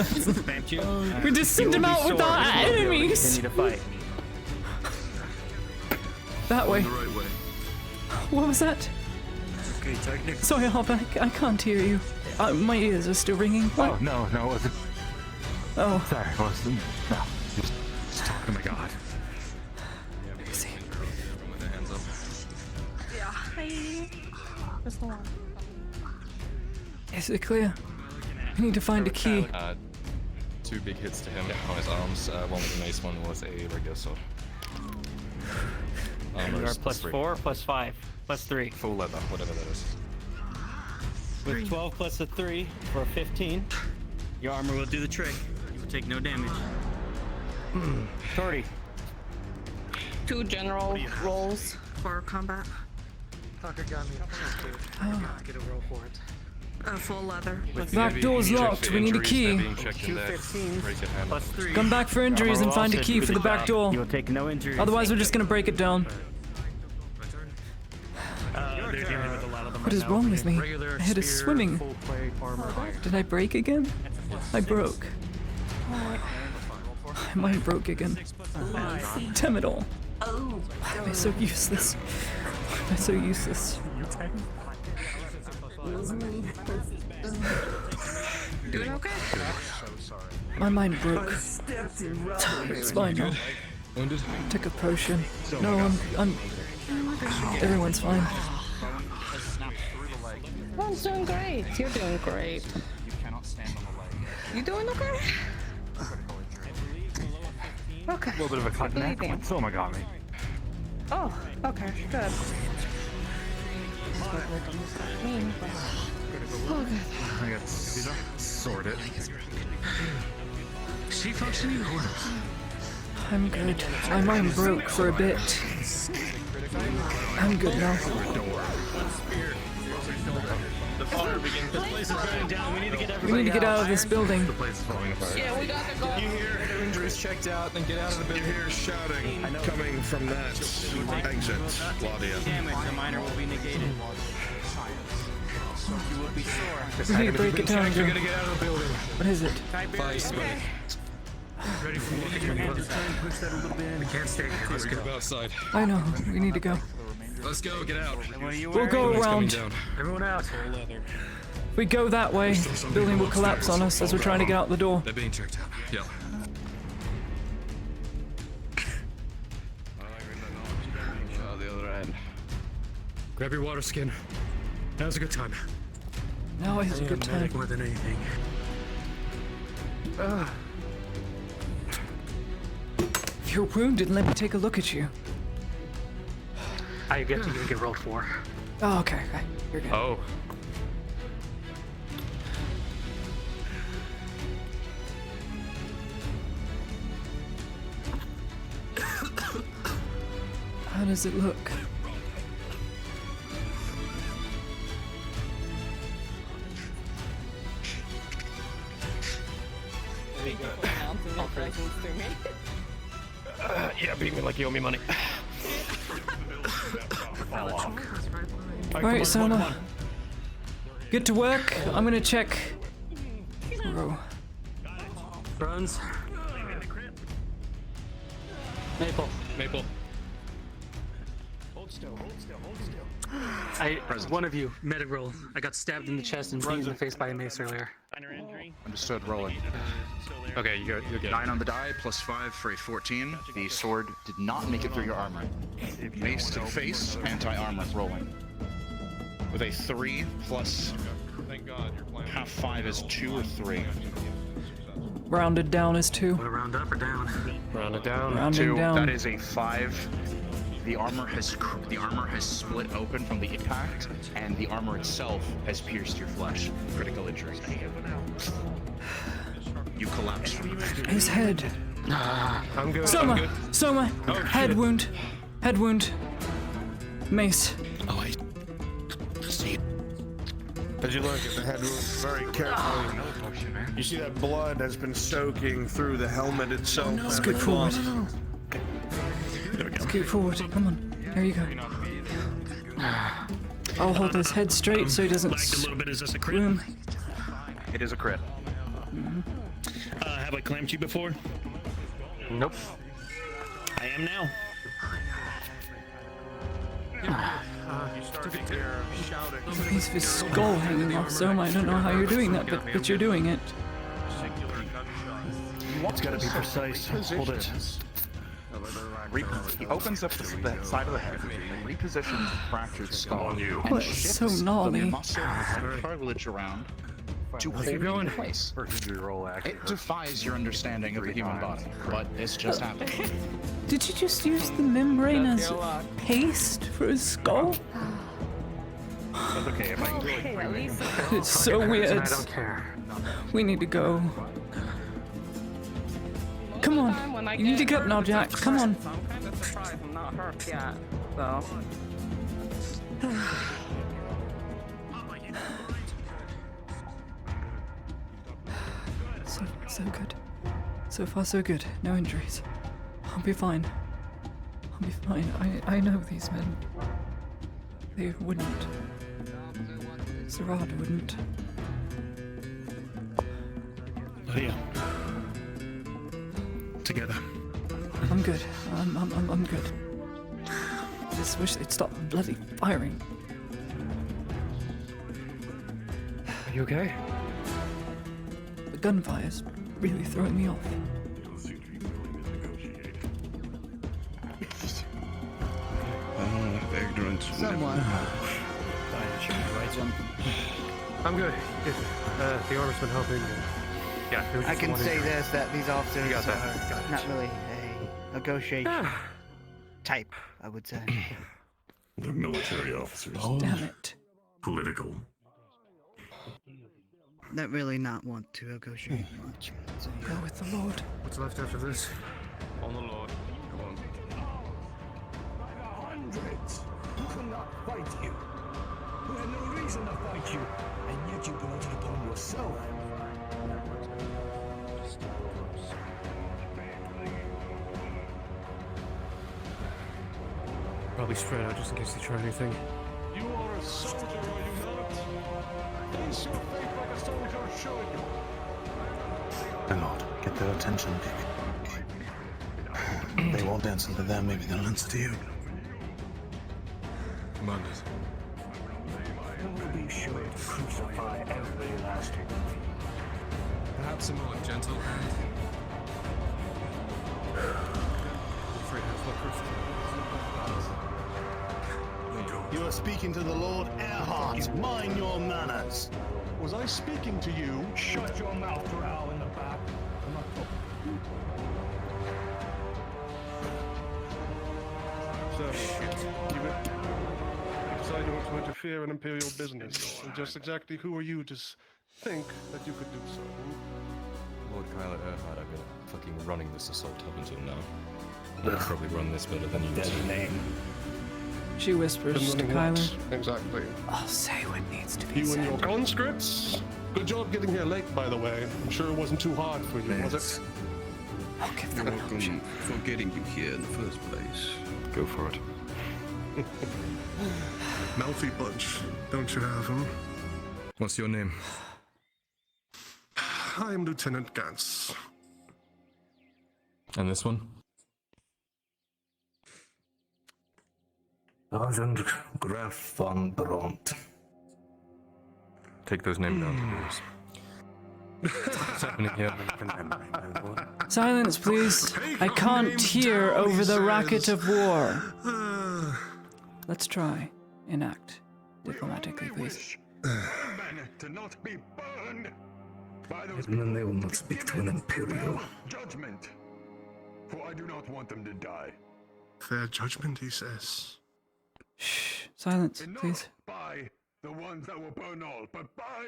We just send him out with our enemies. That way. What was that? Sorry, Harback. I can't hear you. My ears are still ringing. What? Oh, no, it wasn't. Oh. Sorry, it wasn't. No. Just oh my God. Is it clear? I need to find a key. 2 big hits to him on his arms. One was a mace, one was a regular sword. You are plus 4, plus 5, plus 3. Full leather, whatever that is. With 12 plus a 3 for 15, your armor will do the trick. You will take no damage. 30. 2 general rolls for combat. Tucker got me. Get a roll for it. Full leather. Back door's locked. We need a key. 215 plus 3. Come back for injuries and find a key for the back door. You will take no injuries. Otherwise, we're just gonna break it down. They're dealing with a lot of them What is wrong with me? I had a swimming. Did I break again? I broke. I might have broke again. Damn it all. Why am I so useless? Why am I so useless? Doing okay? My mind broke. It's fine now. Wounded? Took a potion. No, I'm. Everyone's fine. I'm doing great. You're doing great. You cannot stand on the leg. You doing okay? Okay. A little bit of a cut neck. Bleeding. Soma got me. Oh, okay, good. I got sorted. Is she functioning? I'm good. My mind broke for a bit. I'm good now. The fire begins. This place is burning down. We need to get everybody We need to get out of this building. The place is falling apart. Yeah, we got to go. You hear Injuries checked out, then get out of the you building. hear shouting coming from that exit, Claudia. Damage, the minor will be negated. You will be sore. We need to break it down. You're gonna get out of the building. What is it? Fire smoke. Ready for me? Push that a little bit. We can't stay here. Let's go outside. I know. We need to go. Let's go, get out. We'll go around. Everyone out. If we go that way, the building will collapse on us as we're trying to get out the door. They're being checked out. Yeah. The other end. Grab your water skin. Now's a good time. Now is a good time. More than anything. If you're wounded, let me take a look at you. I get to even get rolled for. Oh, okay. You're good. Oh. How does it look? Yeah, beat me like you owe me money. Alright, Soma. Get to work. I'm gonna check. Bro. Bruns. Maple. Maple. Hold still. One of you, medic roll. I got stabbed in the chest and bruised in the face by a mace earlier. Understood, rolling. Okay, you're good. 9 on the die, plus 5 for a 14. The sword did not make it through your armor. Mace to face, anti-armor, rolling. With a 3 plus half 5 is 2 or 3. Rounded down is 2. Want to round up or down? Round it down. Rounding 2, down. that is a 5. The armor has split open from the impact, and the armor itself has pierced your flesh. Critical injury. You collapse from the back. His head. I'm good. Soma! I'm good. Soma! Oh, Head shit. wound. Head wound. Mace. Oh, I see. As you look at the head wound very carefully, you see that blood has been soaking through the helmet itself. Let's go forward. Let's go forward. Come on. There you go. I'll hold his head straight so he doesn't Lagged a little bit. Is this a crit? scream. It is a crit. Have I clamped you before? Nope. I am now. You start to hear shouting. There's a piece of his skull hanging off Soma. I don't know how you're doing that, but you're doing it. It's gotta be precise. Hold it. He opens up the side of the head, repositions the fractured skull, Oh, and it's shifts so the gnarly. muscle and cartilage around to hold it in place. It defies your understanding of the human body, but it's just happening. Did you just use the membrane as paste for his skull? That's okay, if I can really At least It's so weird. I don't care. We need to go. Come on. You need to get up now, Jack. Come on. I'm kind of surprised I'm not hurt yet, so. So good. So far, so good. No injuries. I'll be fine. I'll be fine. I know these men. They wouldn't. Sarad wouldn't. Lydia. Together. I'm good. I'm good. I just wish they'd stop bloody firing. Are you okay? The gunfire's really throwing me off. belligerent. Someone. I'm good. The armor's been helping. Yeah, it was I just can one say injury. this, that these officers You got that. are Got it. not really a negotiation type, I would say. The military officers. Damn it. Political. Not really not want to negotiate much. So, Go with the Lord. What's left after this? On the Lord. Come on. Hundreds who could not fight you, who had no reason to fight you, and yet you brought it upon yourself. Probably spread out just in case they try anything. You are a soldier, are you not? Face your fate like a soldier should. My lord, get their attention. They won't answer to them, maybe they'll answer to you. Commanders. We'll be sure to crucify every last one. Perhaps a more gentle hand. You are speaking to the Lord Earhart. Mind your manners. Was I speaking to you? Shut your mouth, Drow, in the back. I'm not talking. So, you decided not to interfere in Imperial business. And just exactly who are you to think that you could do so? Lord Kyler Earhart, I've been fucking running this assault up until now. I'll probably run this better than you do. She whispers to Kyler. Exactly. I'll say what needs to be You said. and your conscripts? Good job getting here late, by the way. I'm sure it wasn't too hard for you, was it? I'll give You're them an welcome option. for getting you here in the first place. Go for it. Mouthy bunch, don't you have him? What's your name? I am Lieutenant Gantz. And this one? Sergeant Graf von Bront. Take those names down, please. What's happening here? Silence, please. I can't hear over the racket of war. Let's try. Enact. Diplomatically, please. To not be burned by those And then they will not speak to an Imperial. judgment. For I do not want them to die. Fair judgment, he says. Shh. Silence, please. By the ones that will burn all, but by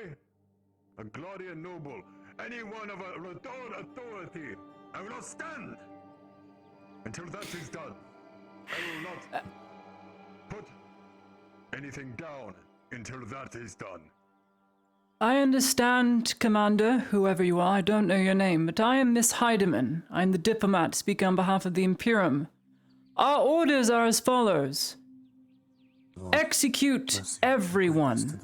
a Gladian noble, anyone of a restored authority. I will not stand until that is done. I will not put anything down until that is done. I understand, Commander, whoever you are. I don't know your name, but I am Miss Heidemann. I'm the diplomat speaking on behalf of the Imperium. Our orders are as follows. Execute everyone.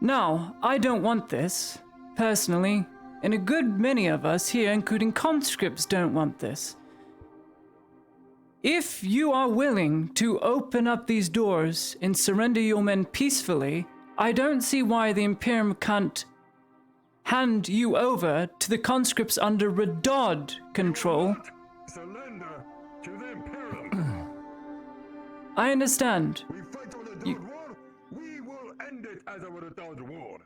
Now, I don't want this, personally, and a good many of us here, including conscripts, don't want this. If you are willing to open up these doors and surrender your men peacefully, I don't see why the Imperium can't hand you over to the conscripts under Radod control. Surrender to the Imperium. I understand. We fight on a Radod war. We will end it as a Radod war.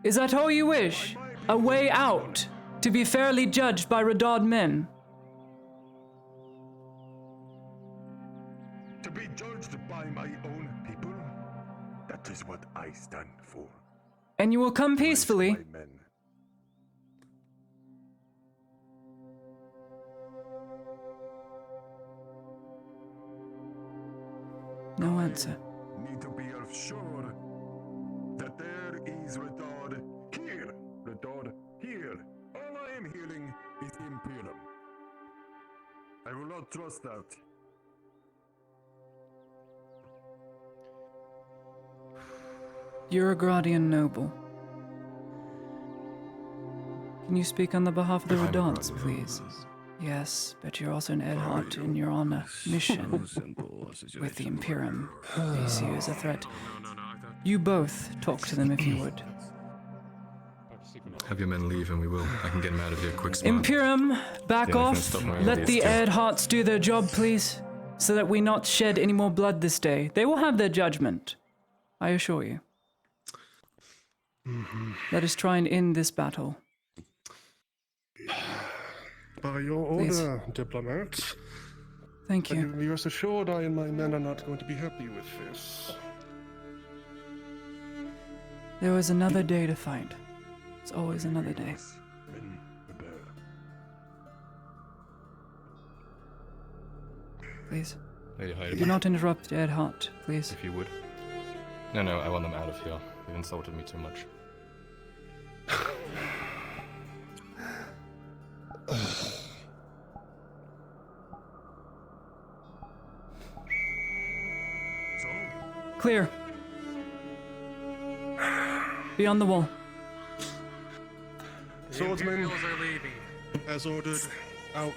Is that all you wish? A way out to be fairly judged by Radod men? To be judged by my own people. That is what I stand for. And you will come peacefully? My men. No answer. Need to be sure that there is Radod here. Radod here. All I am hearing is Imperium. I will not trust that. You're a Gradian noble. Can you speak on the behalf of the Radods, please? Yes, but you're also an Earhart and you're on a mission with the Imperium. They see you as a threat. You both talk to them if you would. Have your men leave and we will. I can get them out of here quick, smart. Imperium, back Yeah, I can off. stop my Let ideas the too. Earharts do their job, please. so that we not shed any more blood this day. They will have their judgment, I assure you. Let us try and end this battle. By your Please. order, diplomat. Thank you. Be rest assured, I and my men are not going to be happy with this. There was another day to fight. It's always another day. Please. Lady Hyde. Do not interrupt Ed Hart, please. If you would. No, I want them out of here. They've insulted me too much. Clear. Beyond the wall. Swordsman, as ordered, out.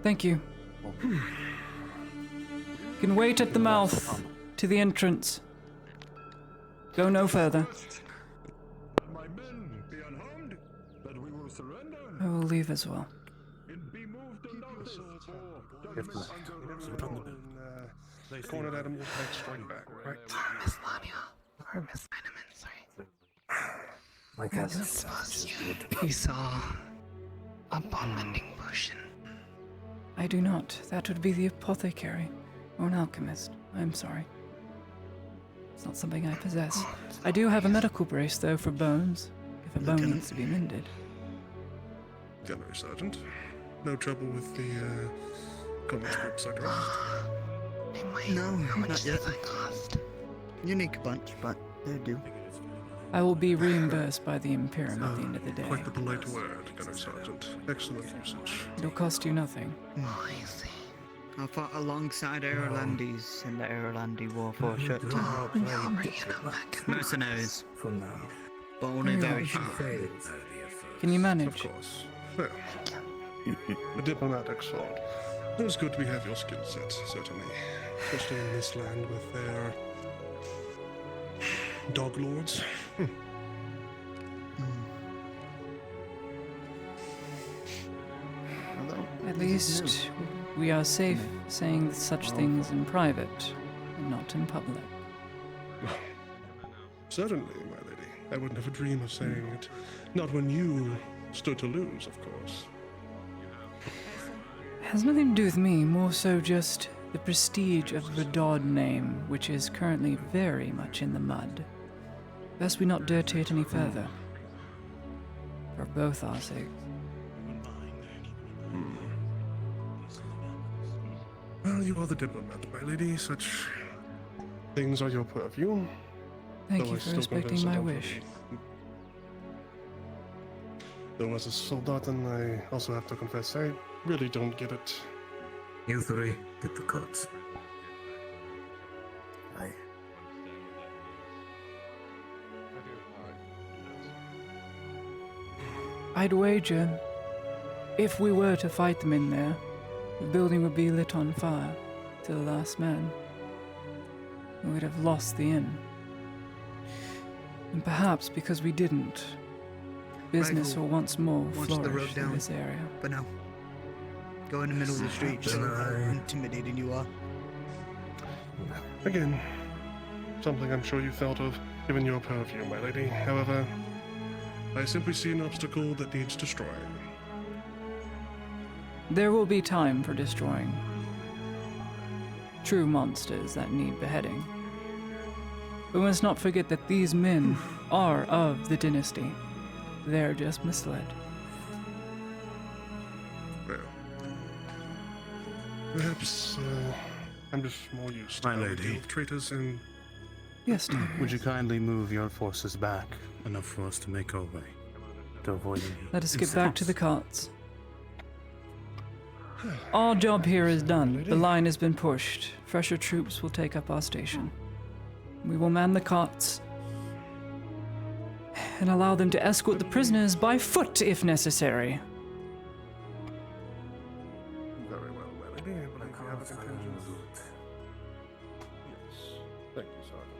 Thank you. You can wait at the mouth to the entrance. Go no further. My men be unharmed, that we will surrender. I will leave as well. Be moved to notice. Cornered Adam will take strike back, right? Miss Lania. Or Miss Cinnamon, sorry. My cousin says He saw a bone-mending potion. I do not. That would be the apothecary or an alchemist. I'm sorry. It's not something I possess. I do have a medical brace, though, for bones, if a bone needs to be mended. Gunnery Sergeant. No trouble with the comic strip psychologist? No, not yet. Unique bunch, but they're due. I will be reimbursed by the Imperium at the end of the day. Quite the polite word, Gunnery Sergeant. Excellent usage. It'll cost you nothing. Oh, I see. I fought alongside Aerolandis in the Aerolandi War for a short time. Mercenaries. For now. But only very few. Can you manage? Of course. Well, a diplomatic sword. It was good we have your skill set, certainly. Especially in this land with their dog lords. At least we are safe saying such things in private and not in public. Certainly, my lady. I would never dream of saying it. Not when you stood to lose, of course. It has nothing to do with me, more so just the prestige of the Dodd name, which is currently very much in the mud. Best we not dirty it any further. For both our sakes. Well, you are the diplomat, my lady. Such things are your purview. Thank you for respecting my wish. Though as a soldaten, I also have to confess, I really don't get it. You three, get the cuts. Aye. I'd wager, if we were to fight them in there, the building would be lit on fire to the last man. We would have lost the inn. And perhaps because we didn't, business will once more flourish in this area. But no. Go in the middle of the street, show how intimidating you are. Again, something I'm sure you thought of, given your purview, my lady. However, I simply see an obstacle that needs destroying. There will be time for destroying true monsters that need beheading. But we must not forget that these men are of the dynasty. They're just misled. Well, perhaps I'm just more used to My how we lady. deal with traitors and... Yes, dear. Would you kindly move your forces back enough for us to make our way to avoid any Let us get back to the carts. Our job here is done. The line has been pushed. Fresher troops will take up our station. We will man the carts and allow them to escort the prisoners by foot if necessary. Very well, my lady. I believe we have a contingent. Yes. Thank you, Sergeant.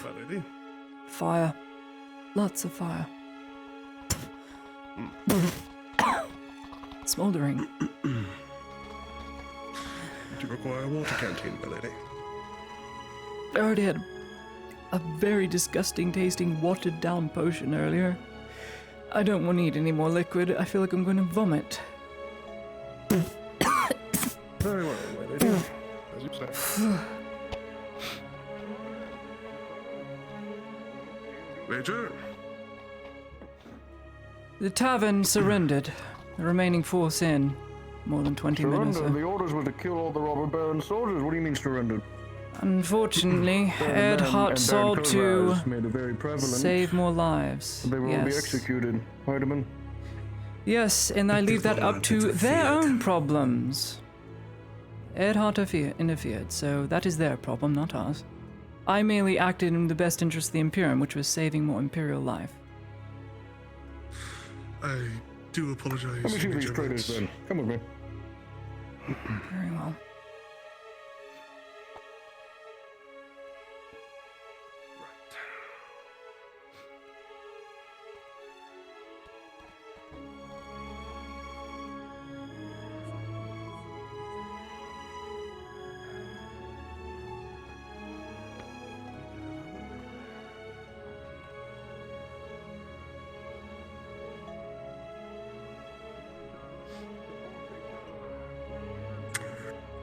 My lady. fire. Lots of fire. Smoldering. Do you require a water canteen, my lady? I already had a very disgusting tasting watered down potion earlier. I don't want to eat any more liquid. I feel like I'm going to vomit. Very well, my lady. As you say. Major? The tavern surrendered. The remaining force in. More than 20 minutes. The orders were to kill all the robber baron soldiers. What do you mean surrendered? Unfortunately, Ed Hart sought to save more lives. They will all be executed. Heidemann? Yes, and I leave that up to their own problems. Ed Hart interfered, so that is their problem, not ours. I merely acted in the best interest of the Imperium, which was saving more Imperial life. I do apologize. Let me see these traitors then. Come with me. Very well.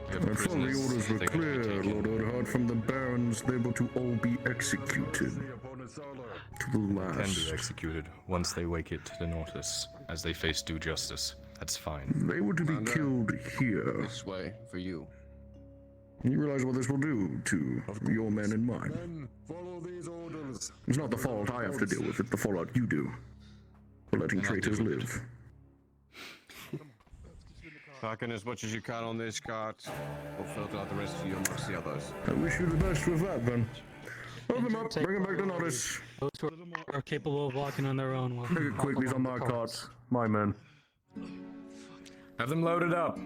I thought the orders were clear, Lord Earhart. From the barons, they were to all be executed. To the last. Can be executed once they wake it to the Nortus, as they face due justice. That's fine. They were to be killed here. This way, for you. You realize what this will do to your men and mine? Men, follow these orders. It's not the fault I have to deal with, it's the fallout you do. For letting traitors live. Pack in as much as you can on this cart. We'll filter out the rest of you amongst the others. I wish you the best with that, then. Load them up, bring them back to Nortus. Those who are capable of walking on their own will Take it quick, these are my carts. My men. Have them loaded up.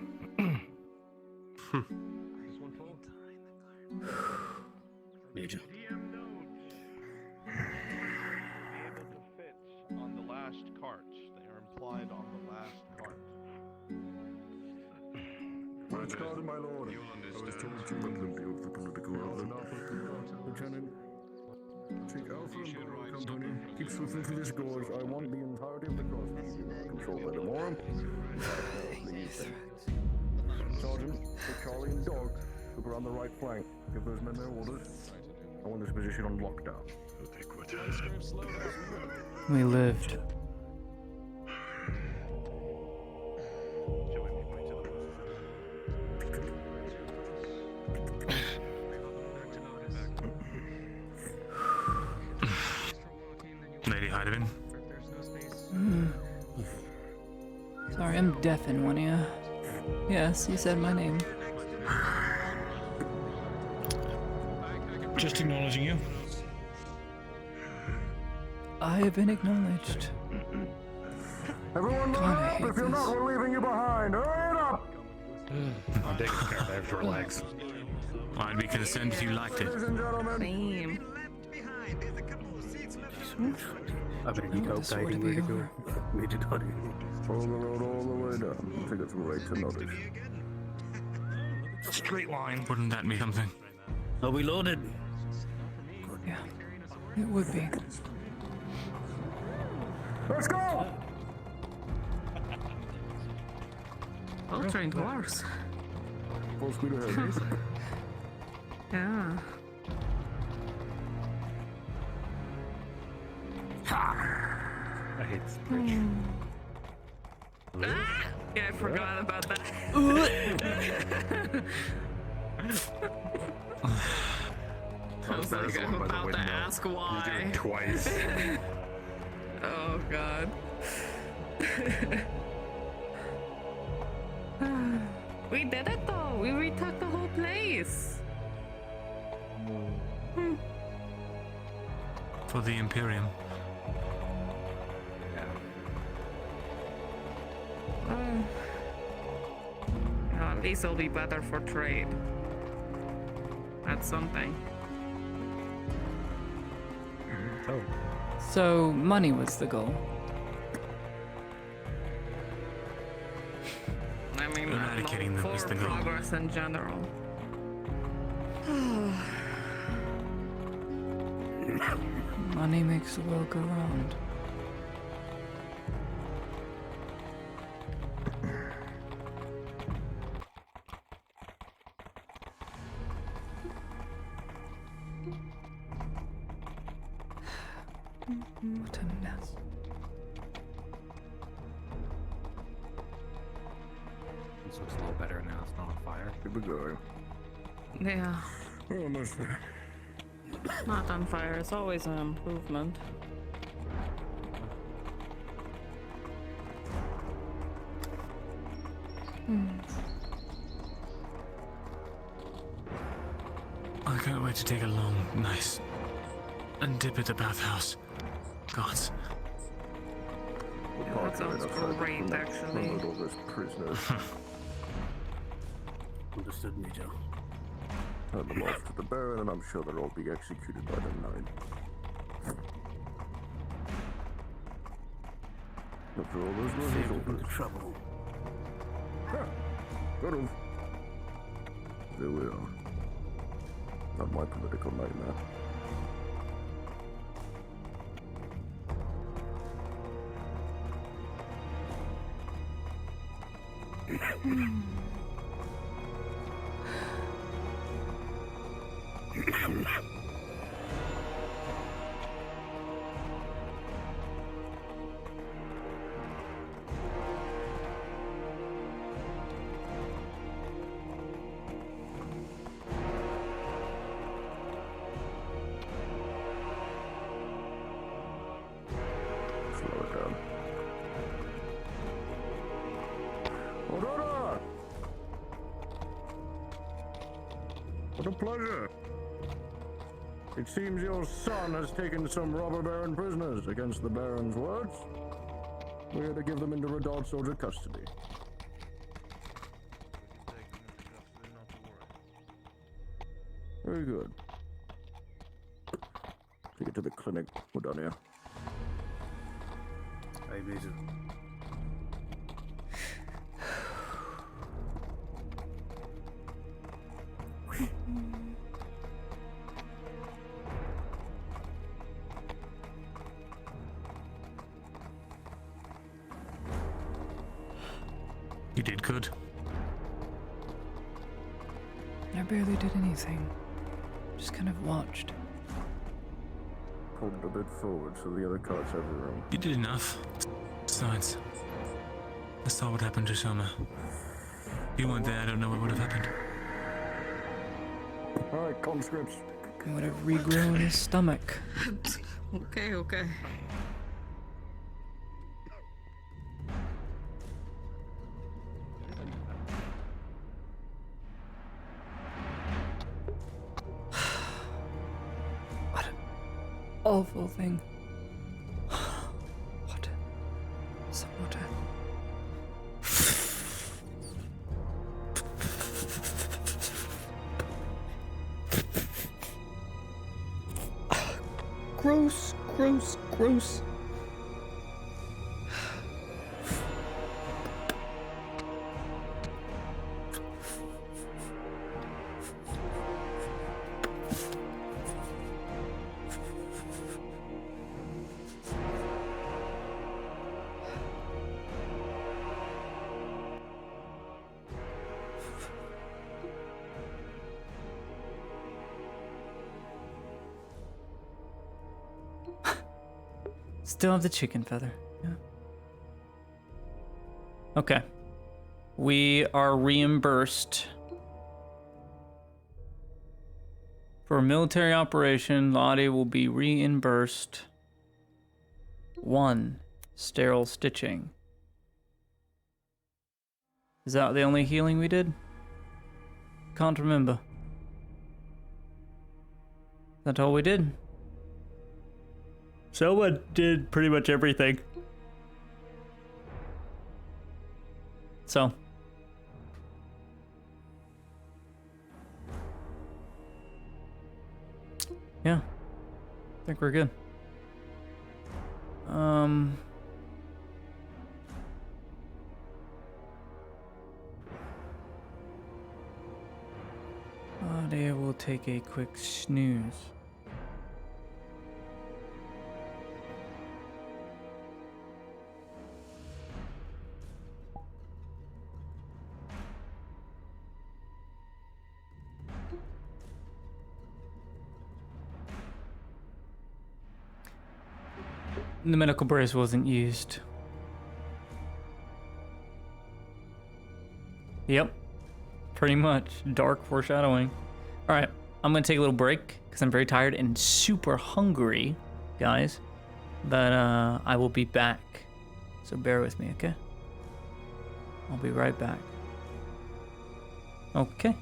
Major. On the last cart. They are implied on the last cart. Which card, my lord? I was told to Olympia of the political Lieutenant, take Alpha and Bravo Company. Keep swiftly through this gorge. I want the entirety of the crossroads controlled by tomorrow. Sergeant, take Charlie and Dog. Look around the right flank. Give those men their orders. I want this position on lockdown. We lived. Lady Heidemann. Sorry, I'm deaf in one ear. Yes, you said my name. Just acknowledging you. I have been acknowledged. Everyone, God, I up! hate If you're this. not, we're leaving you behind. Hurry it up! I'm taking care of that short legs. I'd be concerned if you liked it. Ladies and gentlemen. Same. I bet you This ought to be over. We did not follow the road all the way down. Take us right to Nortus. Straight line. Wouldn't that be something? Are we loaded? Yeah, it would be. Let's go! Well trained horse. Full speed ahead. Yeah. I hate this bridge. Ah! Yeah, I forgot about that. I was like, I'm about to ask why. You did it twice. Oh god. We did it though. We retook the whole place. For the Imperium. Well, at least it'll be better for trade. That's something. Oh. So money was the goal. I mean, Eradicating them is for the goal. progress in general. Money makes the world go round. What a mess. This looks a little better now. It's not on fire. Here we go. Yeah, Almost there. not on fire. It's always an improvement. I can't wait to take a long, nice, and dip at the bathhouse. Gods. That sounds great, actually. All those prisoners. Understood, Major. Hand them off to the Baron, and I'm sure they'll all be executed by the 9. After all those Save all them the trouble. Got 'em. There we are. Not my political nightmare. Slow it down. Aurora! What a pleasure. It seems your son has taken some robber baron prisoners against the baron's words. We are to give them into Radod soldier custody. Very good. Take it to the clinic. We're done here. Hey, Major. You did good. I barely did anything. Just kind of watched. Pulled it a bit forward so the other carts have room. You did enough. Besides, let's saw what happened to Soma. If you weren't there, I don't know what would have happened. Alright, conscripts. He would have regrown his stomach. Okay, okay. What an awful thing. What? Some water. Gross, gross, gross. Still have the chicken feather. Yeah. Okay. We are reimbursed for a military operation. Lottie will be reimbursed 1 sterile stitching. Is that the only healing we did? Can't remember. Is that all we did? Someone did pretty much everything. So. Yeah. I think we're good. They will take a quick snooze. The medical brace wasn't used. Yep. Pretty much. Dark foreshadowing. Alright, I'm gonna take a little break because I'm very tired and super hungry, guys. But I will be back. So bear with me, okay? I'll be right back. Okay.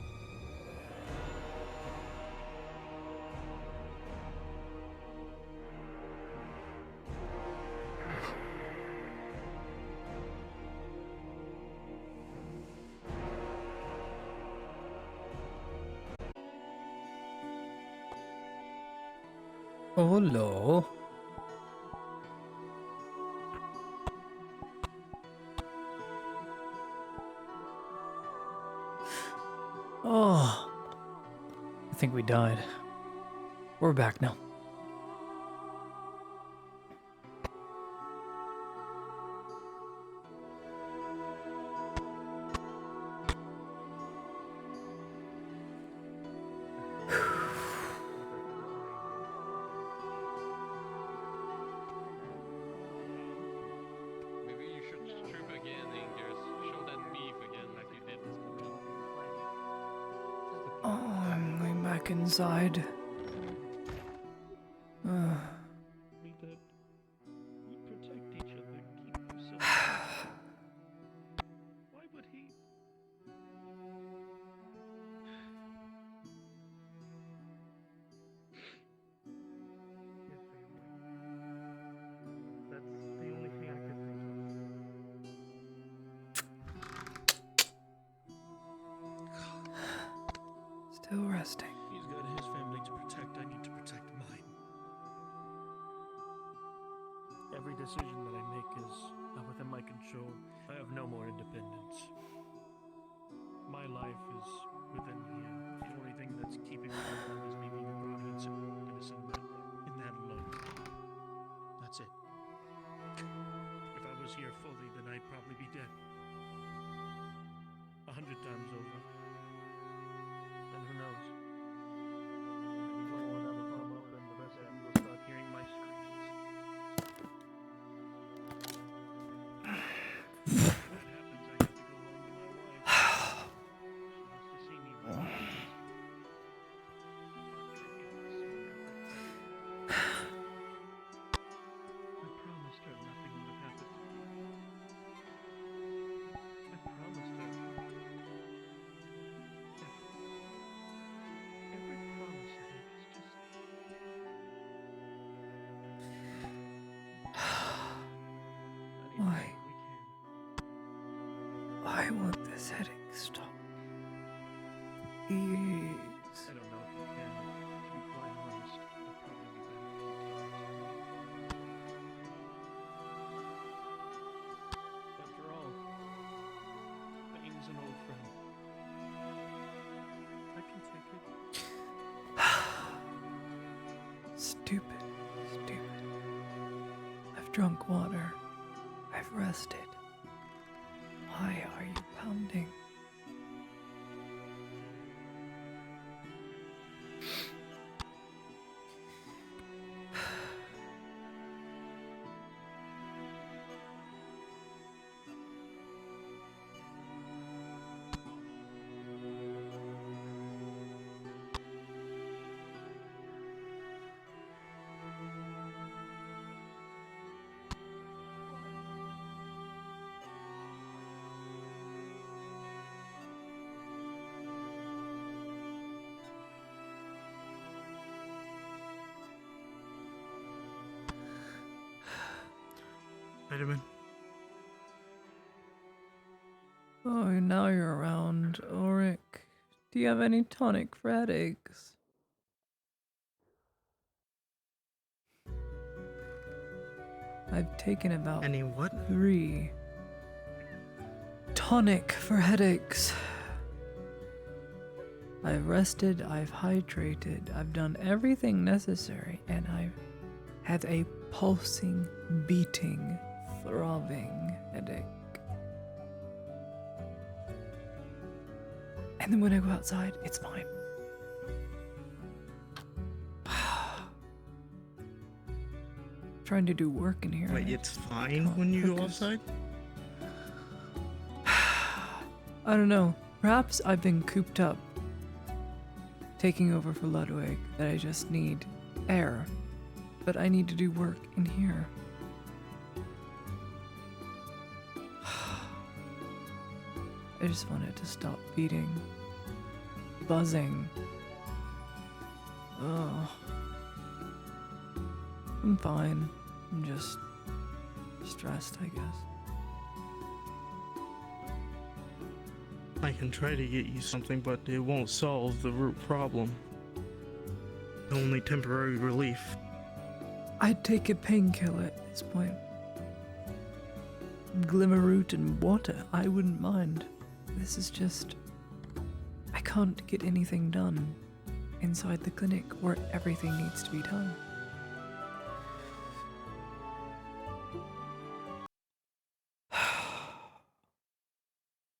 Hello. Oh, I think we died. We're back now. Maybe you should strip again and just show that beef again like you did this morning. Oh, I'm going back inside. We protect each other. Keep yourself safe. Why would he? Your family. That's the only thing I could think Still resting. He's got his family to protect. I need to protect mine. Every decision that I make is not within my control. I have no more independence. My life is within here. The only thing that's keeping me alive is me being a grown innocent man. In that alone. That's it. If I was here fully, then I'd probably be dead. 100 times over. And who knows? Maybe one will never come up and the rest of you will start hearing my screams. If that happens, I have to go home to my wife. She wants to see me right now. I promised her nothing would have happened to me. I promised her. Every promise I make is just. Why? Why won't this headache stop? Please. I don't know if you can. To be quite honest, it'd probably be better if you didn't. After all, Bane's an old friend. I can take it. Stupid, stupid. I've drunk water. I've rested. Why are you pounding? Vitamin. Oh, now you're around, Ulrich. Do you have any tonic for headaches? I've taken about Any what? 3 tonic for headaches. I've rested, I've hydrated, I've done everything necessary, and I have a pulsing, beating, throbbing headache. And then when I go outside, it's fine. Trying to do work in here. Wait, and it's fine when you go focus. outside? I don't know. Perhaps I've been cooped up, taking over for Ludwig, that I just need air. But I need to do work in here. I just want it to stop beating, buzzing. Oh, I'm fine. I'm just stressed, I guess. I can try to get you something, but it won't solve the root problem. Only temporary relief. I'd take a painkiller at this point. Glimmerroot and water, I wouldn't mind. This is just... I can't get anything done inside the clinic where everything needs to be done.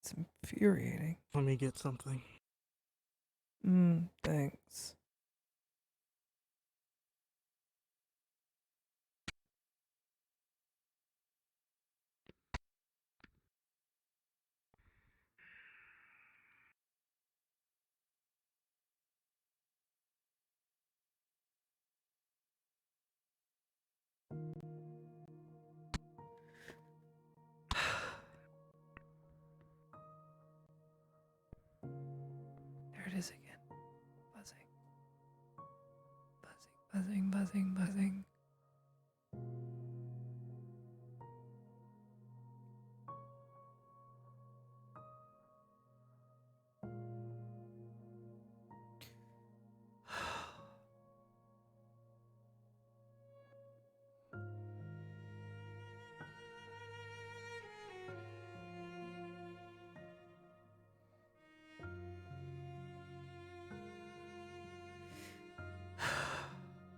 It's infuriating. Let me get something. Thanks. There it is again. Buzzing. Buzzing, buzzing, buzzing, buzzing.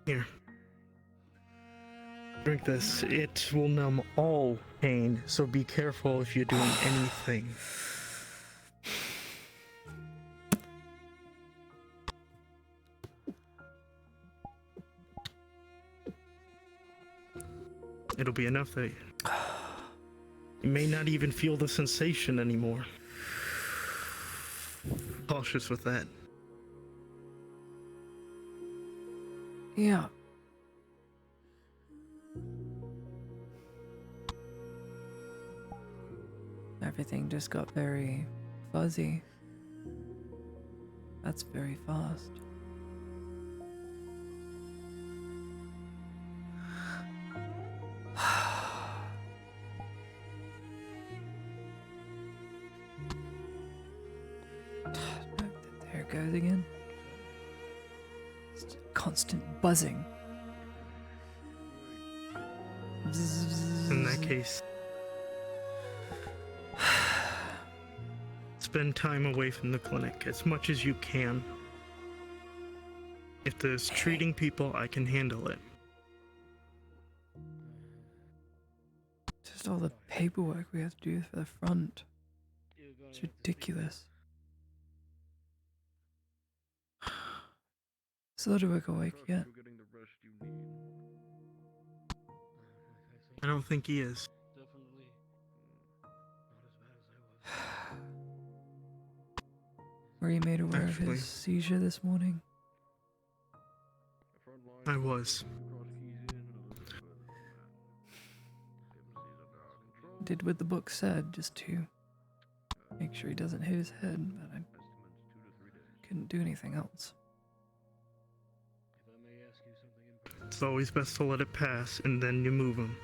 Here. Drink this. It will numb all pain, so be careful if you're doing anything. It'll be enough that you may not even feel the sensation anymore. Cautious with that. Yeah. Everything just got very fuzzy. That's very fast. There it goes again. It's constant buzzing. In that case, spend time away from the clinic as much as you can. If there's treating people, I can handle it. Just all the paperwork we have to do for the front. It's ridiculous. Is Ludwig awake yet? I don't think he is. Were you made aware Actually, of his seizure this morning? I was. Did what the book said, just to make sure he doesn't hit his head, but I couldn't do anything else. It's always best to let it pass and then you move him.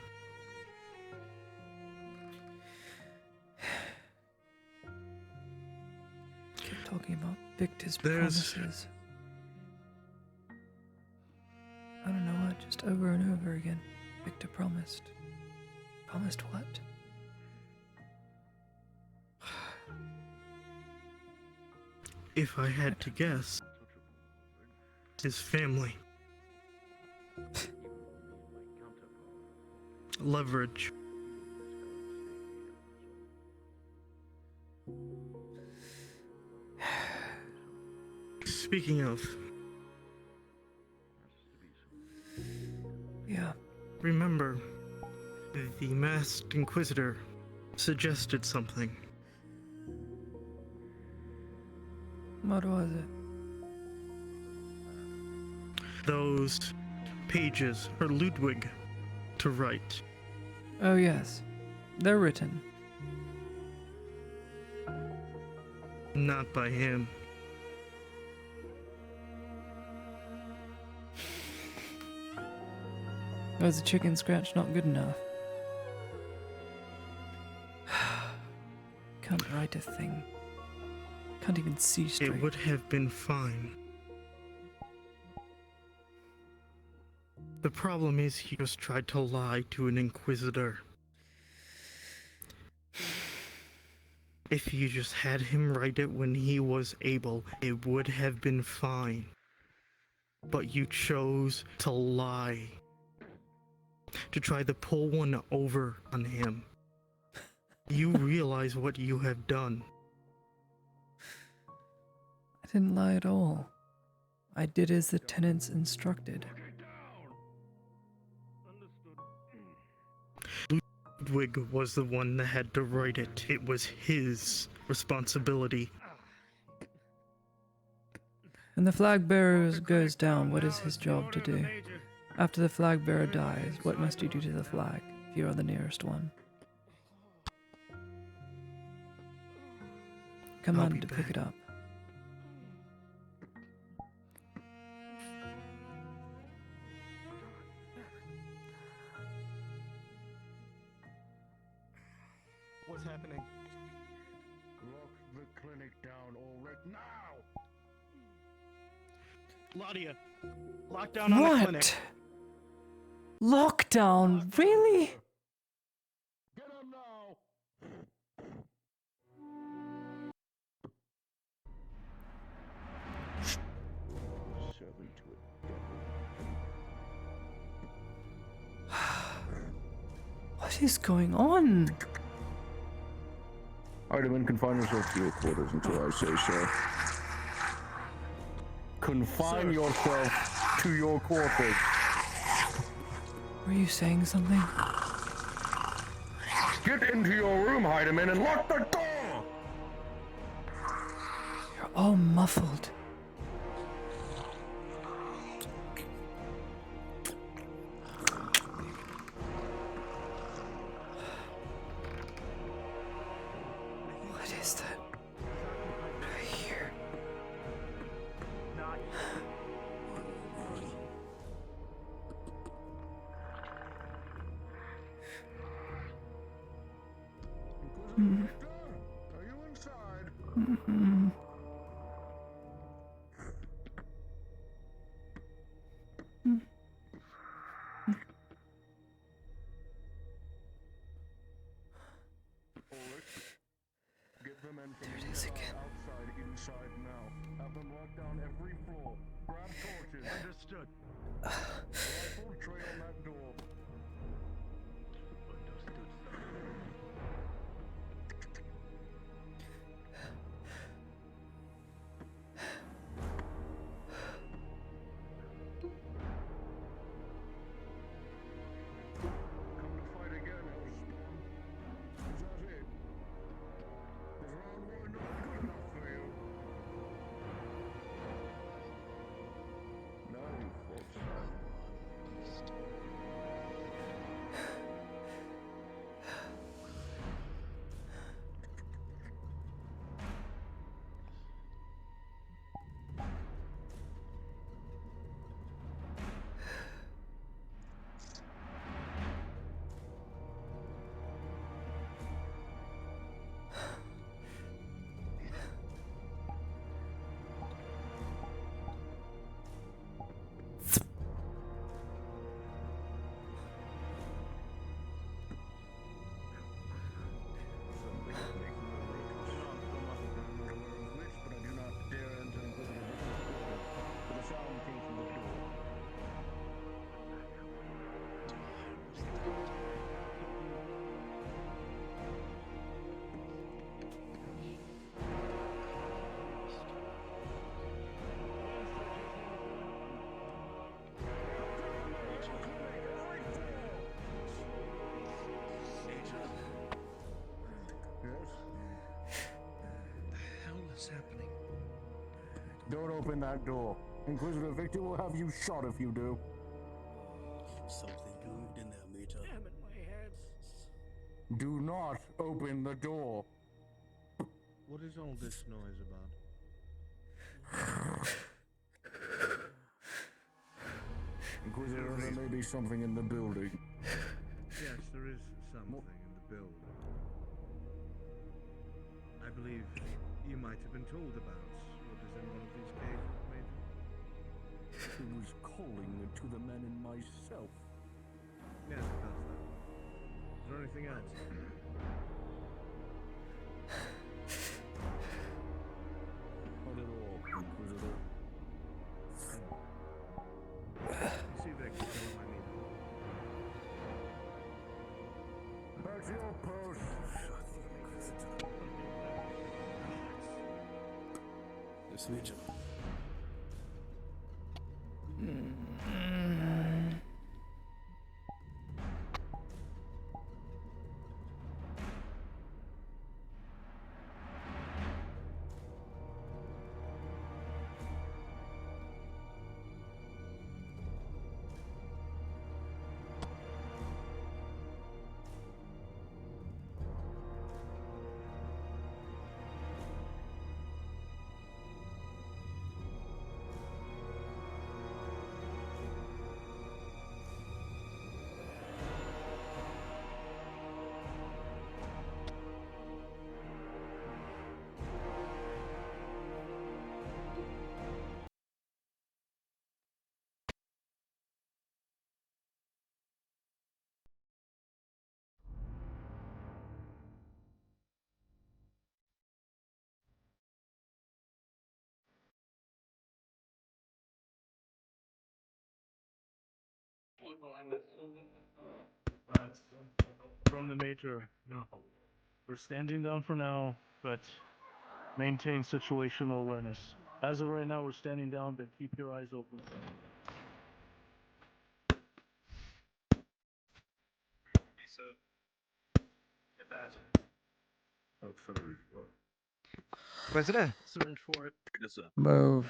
Keep talking about Victor's promises. I don't know what, just over and over again. Victor promised. Promised what? If I had to guess, his family. Leverage. Speaking of, yeah. Remember, the Masked Inquisitor suggested something. What was it? Those pages for Ludwig to write. Oh, yes. They're written. Not by him. Was the chicken scratch not good enough? Can't write a thing. Can't even see straight. It would have been fine. The problem is he just tried to lie to an Inquisitor. If you just had him write it when he was able, it would have been fine. But you chose to lie. To try to pull one over on him. You realize what you have done. I didn't lie at all. I did as the tenants instructed. Ludwig was the one that had to write it. It was his responsibility. When the flag bearer goes down, what is his job to do? After the flag bearer dies, what must you do to the flag, if you are the nearest one? Command to pick it up. What's happening? Lock the clinic down already now! Ladia, lockdown on the clinic. What? Lockdown? Really? Get him now! Servant to a devil. What is going on? Item, confine yourself to your quarters until I say so. Confine yourself to your quarters. Were you saying something? Get into your room, Heidemann, and lock the door! You're all muffled. What is that? Right here. Are you inside? Get the men from There it is again. outside, inside now. Have them lock down every floor. Grab torches. Understood. Rifle trail on that door. Come to fight again, Hellspawn. Is that it? Is round one not good enough for you? Now you fought silent. open that door. Inquisitor Victor will have you shot if you do. Something moved in there, Major. Damn it, my head. Do not open the door. What is all this noise about? Inquisitor, there may be something in the building. Yes, there is something in the building. I believe you might have been told about what is in one of these cages, Major. It was calling to the men and myself. Yes, it does that. Is there anything else? Not at all, Inquisitor. You see, Victor, tell him I need him. Back to your post. Yes, Major. From the Major, no. We're standing down for now, but maintain situational awareness. As of right now, we're standing down, but keep your eyes open. So, get that. Oh, sorry. Inquisitor? Search for it. Yes, sir. Move.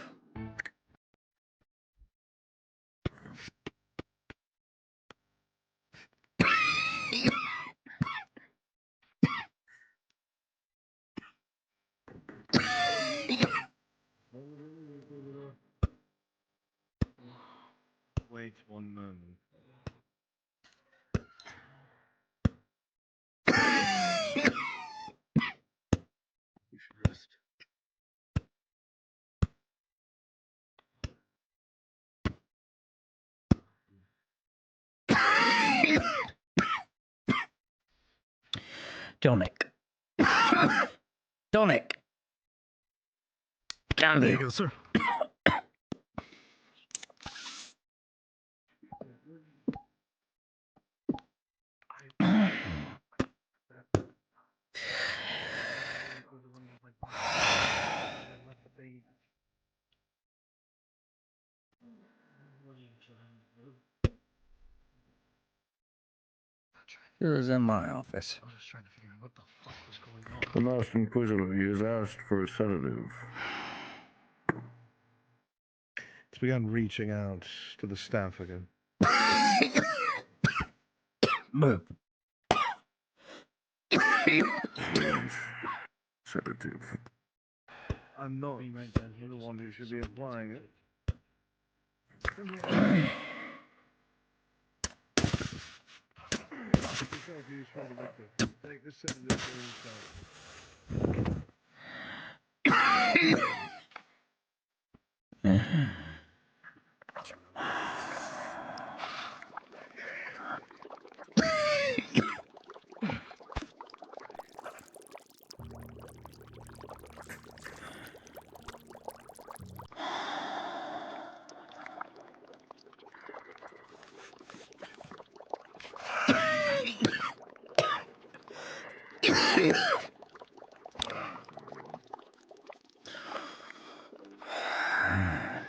Wait one moment. You should rest. Donick. Donick. Down There there. you go, sir. He was in my office. I was just trying to figure out what the fuck was going on. The Master Inquisitor, he has asked for a sedative. It's begun reaching out to the staff again. Move. Sedative. I'm not the one who should be applying it. Take this sedative for yourself.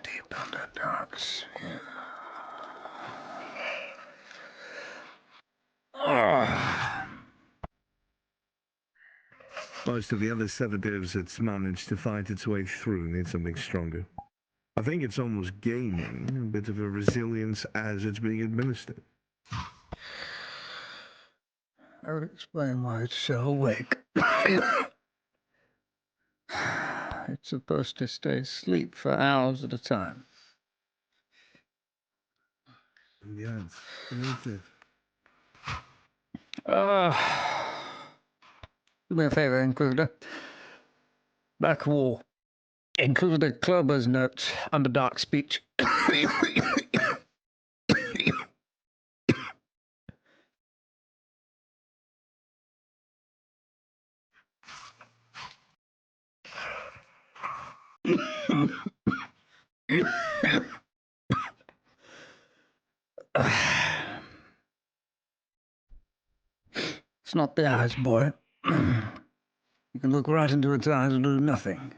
Deep underdogs. Most of the other sedatives it's managed to fight its way through need something stronger. I think it's almost gaining a bit of a resilience as it's being administered. I would explain why it's so awake. It's supposed to stay asleep for hours at a time. Yes, it. Do me a favor, Includer. Back wall. Includer Clubber's notes under dark speech. It's not the eyes, boy. You can look right into its eyes and do nothing.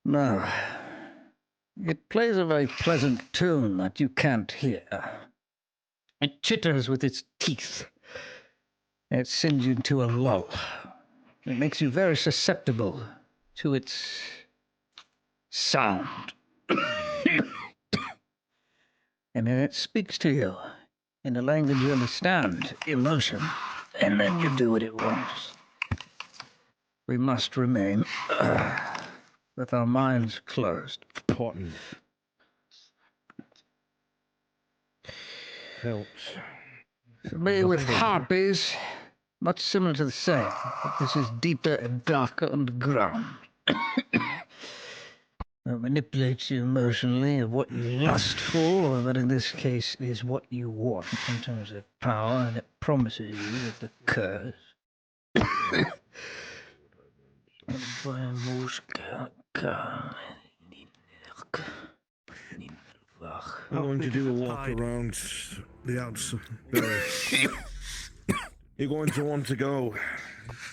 No. It plays a very pleasant tune that you can't hear. It chitters with its teeth. It sends you into a lull. It makes you very susceptible to its sound. And then it speaks to you in a language you understand, emotion, and then you do what it wants. We must remain with our minds closed. Important. Helps. For me, with harpies, much similar to the same, but this is deeper and darker underground. It manipulates you emotionally of what you lust for, or that in this case is what you want in terms of power, and it promises you with the curse. I'm going to do a walk around the outside. You're going to want to go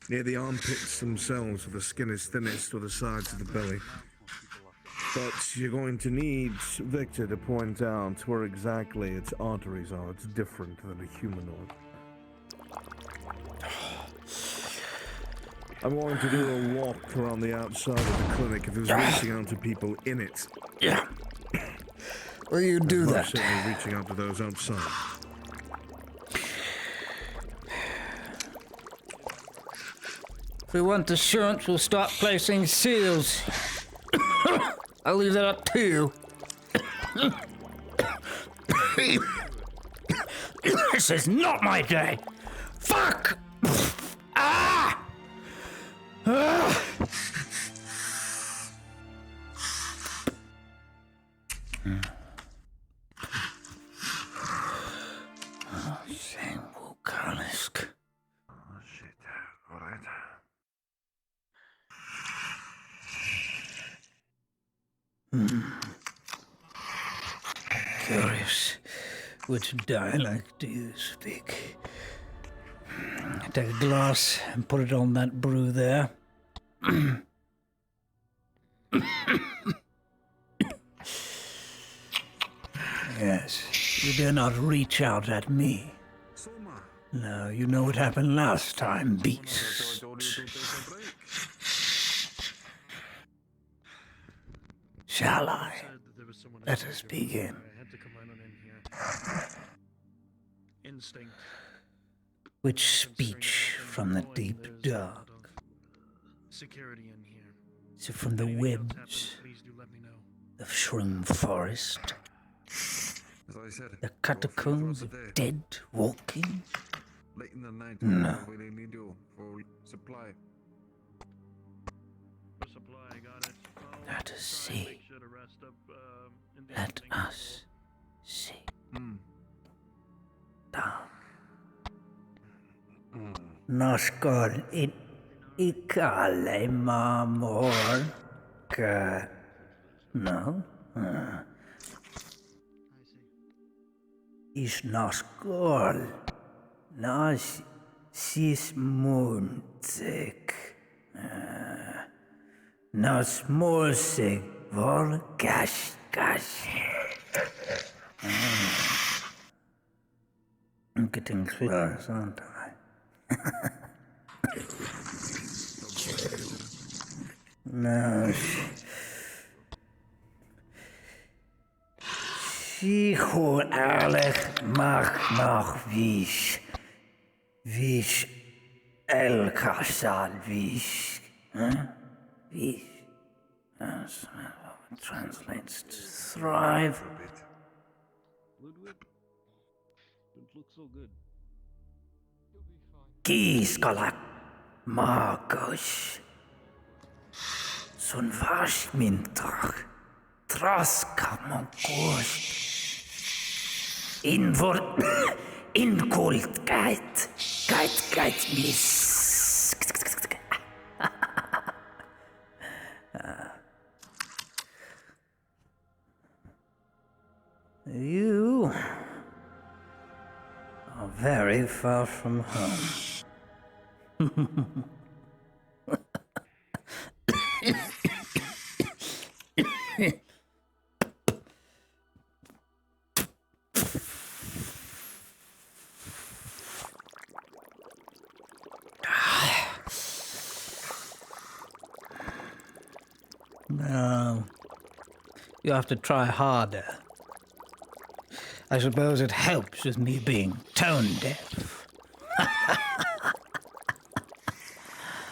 near the armpits themselves, where the skin is thinnest, or the sides of the belly. But you're going to need Victor to point out where exactly its arteries are. It's different than a humanoid. I'm going to do a walk around the outside of the clinic if it was reaching out to people in it. Yeah. Will you do that? Certainly reaching out to those outside. If we want assurance, we'll start placing seals. I'll leave that up to you. This is not my day. Fuck! Ah! Ah! Shame Volcanisk. Oh, shit. All right. Curious which dialect do you speak? Take a glass and put it on that brew there. Yes, you dare not reach out at me. No, you know what happened last time, beast. Shall I? Let us begin. Instinct. Which speech from the deep dark? Security in here. Is it from the webs of Shroom Forest? As I said, The catacombs of dead walking? late in the night, No. we need you for supply. For supply, got it. Let us see. Let us see. Down. Noskol in ikale mamor ka. No? Is noskol. Nas sis muntek. Nas morsig vor gash gash. I'm getting close, aren't I? No. Sicho ehrlich mach noch wies. Wies el kasal wies. Wies. That's how it translates to thrive. Ludwig, don't look so good. Kiiskalat Markus. Sun varsmintrach. Traskamonkost. Inkult geit miss. You are very far from home. No, you have to try harder. I suppose it helps with me being tone deaf.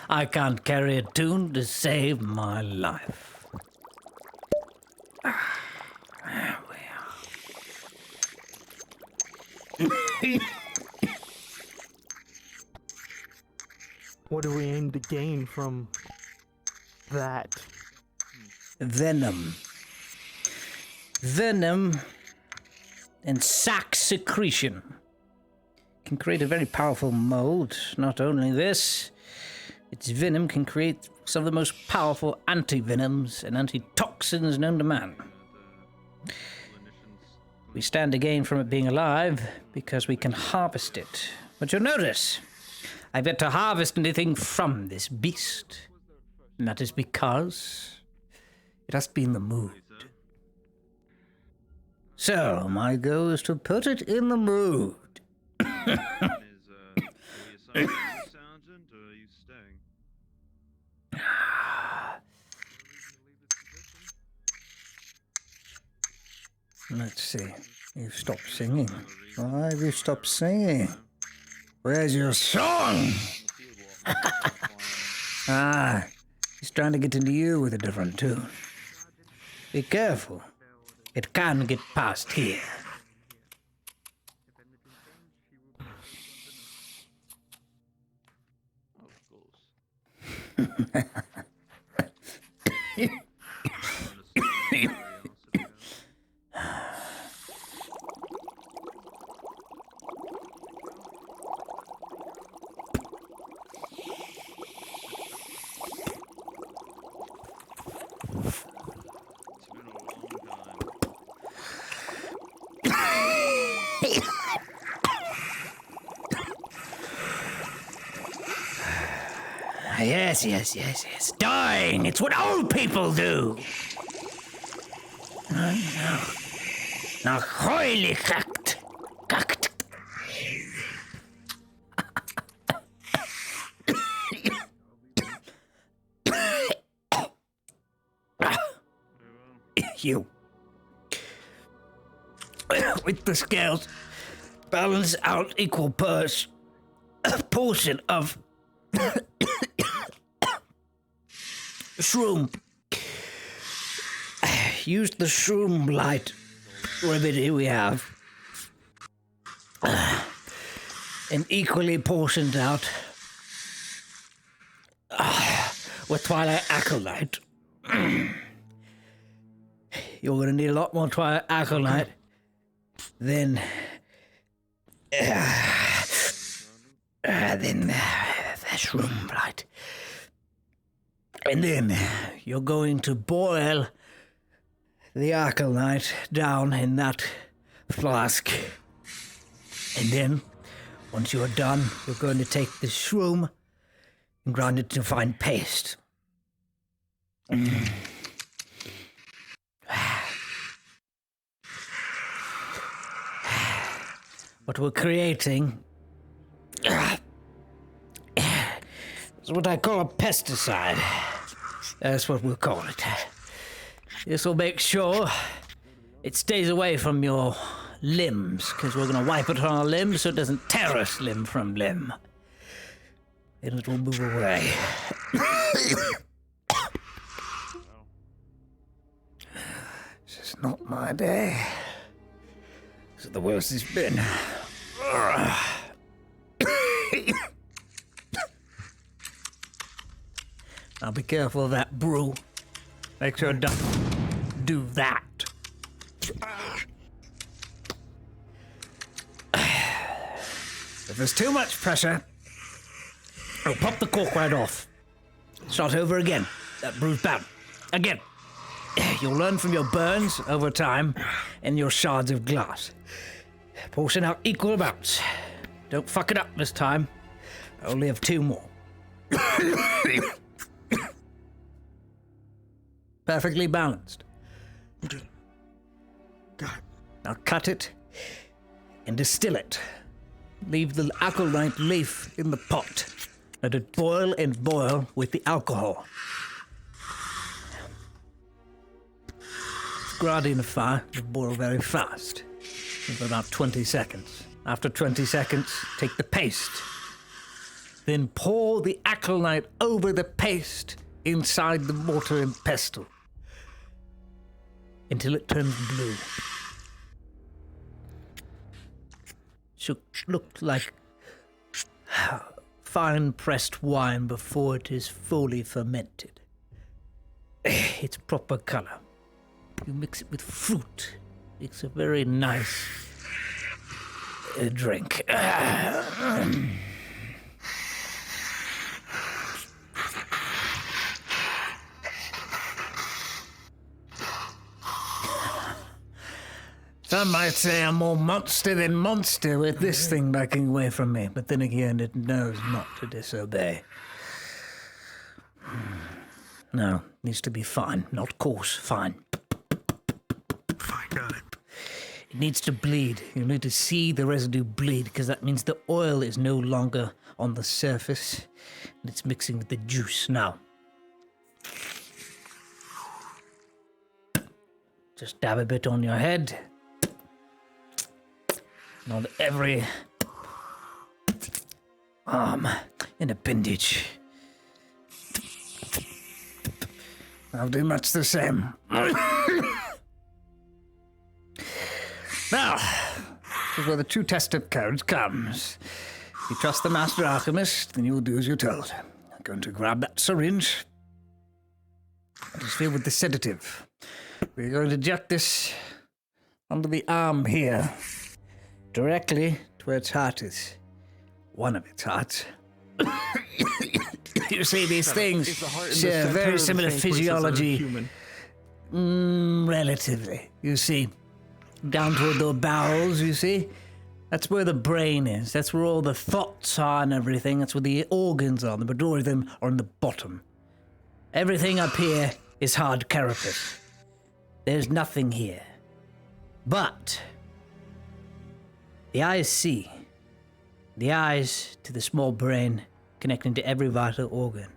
I can't carry a tune to save my life. There we are. What do we aim to gain from that? Venom. Venom and sac secretion can create a very powerful mold. Not only this, its venom can create some of the most powerful anti-venoms and antitoxins known to man. We stand to gain from it being alive because we can harvest it. But you'll notice, I've yet to harvest anything from this beast. And that is because it has to be in the mood. So, my goal is to put it in the mood. Let's see. You've stopped singing. Why have you stopped singing? Where's your song? He's trying to get into you with a different tune. Be careful. It can get past here. Yes. Dying. It's what old people do. Now, holy kact. You. With the scales, balance out equal portion of shroom. Use the shroom light remedy we have. And equally portioned out with Twilight Acolyte. You're going to need a lot more Twilight Acolyte than the shroom light. And then you're going to boil the acolyte down in that flask. And then, once you are done, you're going to take the shroom and grind it to fine paste. What we're creating is what I call a pesticide. That's what we'll call it. This will make sure It stays away from your limbs, because we're going to wipe it on our limbs so it doesn't tear us limb from limb. And it will move away. This is not my day. This is the worst it's been. Now be careful of that brew. Make sure it doesn't do that. If there's too much pressure, I'll pop the cork right off. Start over again. That brew's bad. Again. You'll learn from your burns over time and your shards of glass. Portion out equal amounts. Don't fuck it up this time. I only have 2 more. Perfectly balanced. Now cut it and distill it. Leave the alkaline leaf in the pot. Let it boil and boil with the alcohol. Gradient fire will boil very fast, for about 20 seconds. After 20 seconds, take the paste. Then pour the acrylite over the paste inside the mortar and pestle until it turns blue. Should look like fine pressed wine before it is fully fermented. It's proper color. You mix it with fruit. It's a very nice drink. Some might say I'm more monster than monster with this thing backing away from me, but then again, it knows not to disobey. No, needs to be fine, not coarse, fine. Fine, got it. It needs to bleed. You need to see the residue bleed, because that means the oil is no longer on the surface, and it's mixing with the juice now. Just dab a bit on your head. On every arm and appendage. I'll do much the same. Now, this is where the true test of courage comes. If you trust the master alchemist, then you will do as you're told. I'm going to grab that syringe. It is filled with the sedative. We're going to inject this under the arm here. Directly to where its heart is. One of its hearts. You see, these things share very similar physiology. Relatively. You see, down toward the bowels, you see? That's where the brain is. That's where all the thoughts are and everything. That's where the organs are. The majority of them are in the bottom. Everything up here is hard carapace. There's nothing here. But the eyes see. The eyes to the small brain connecting to every vital organ.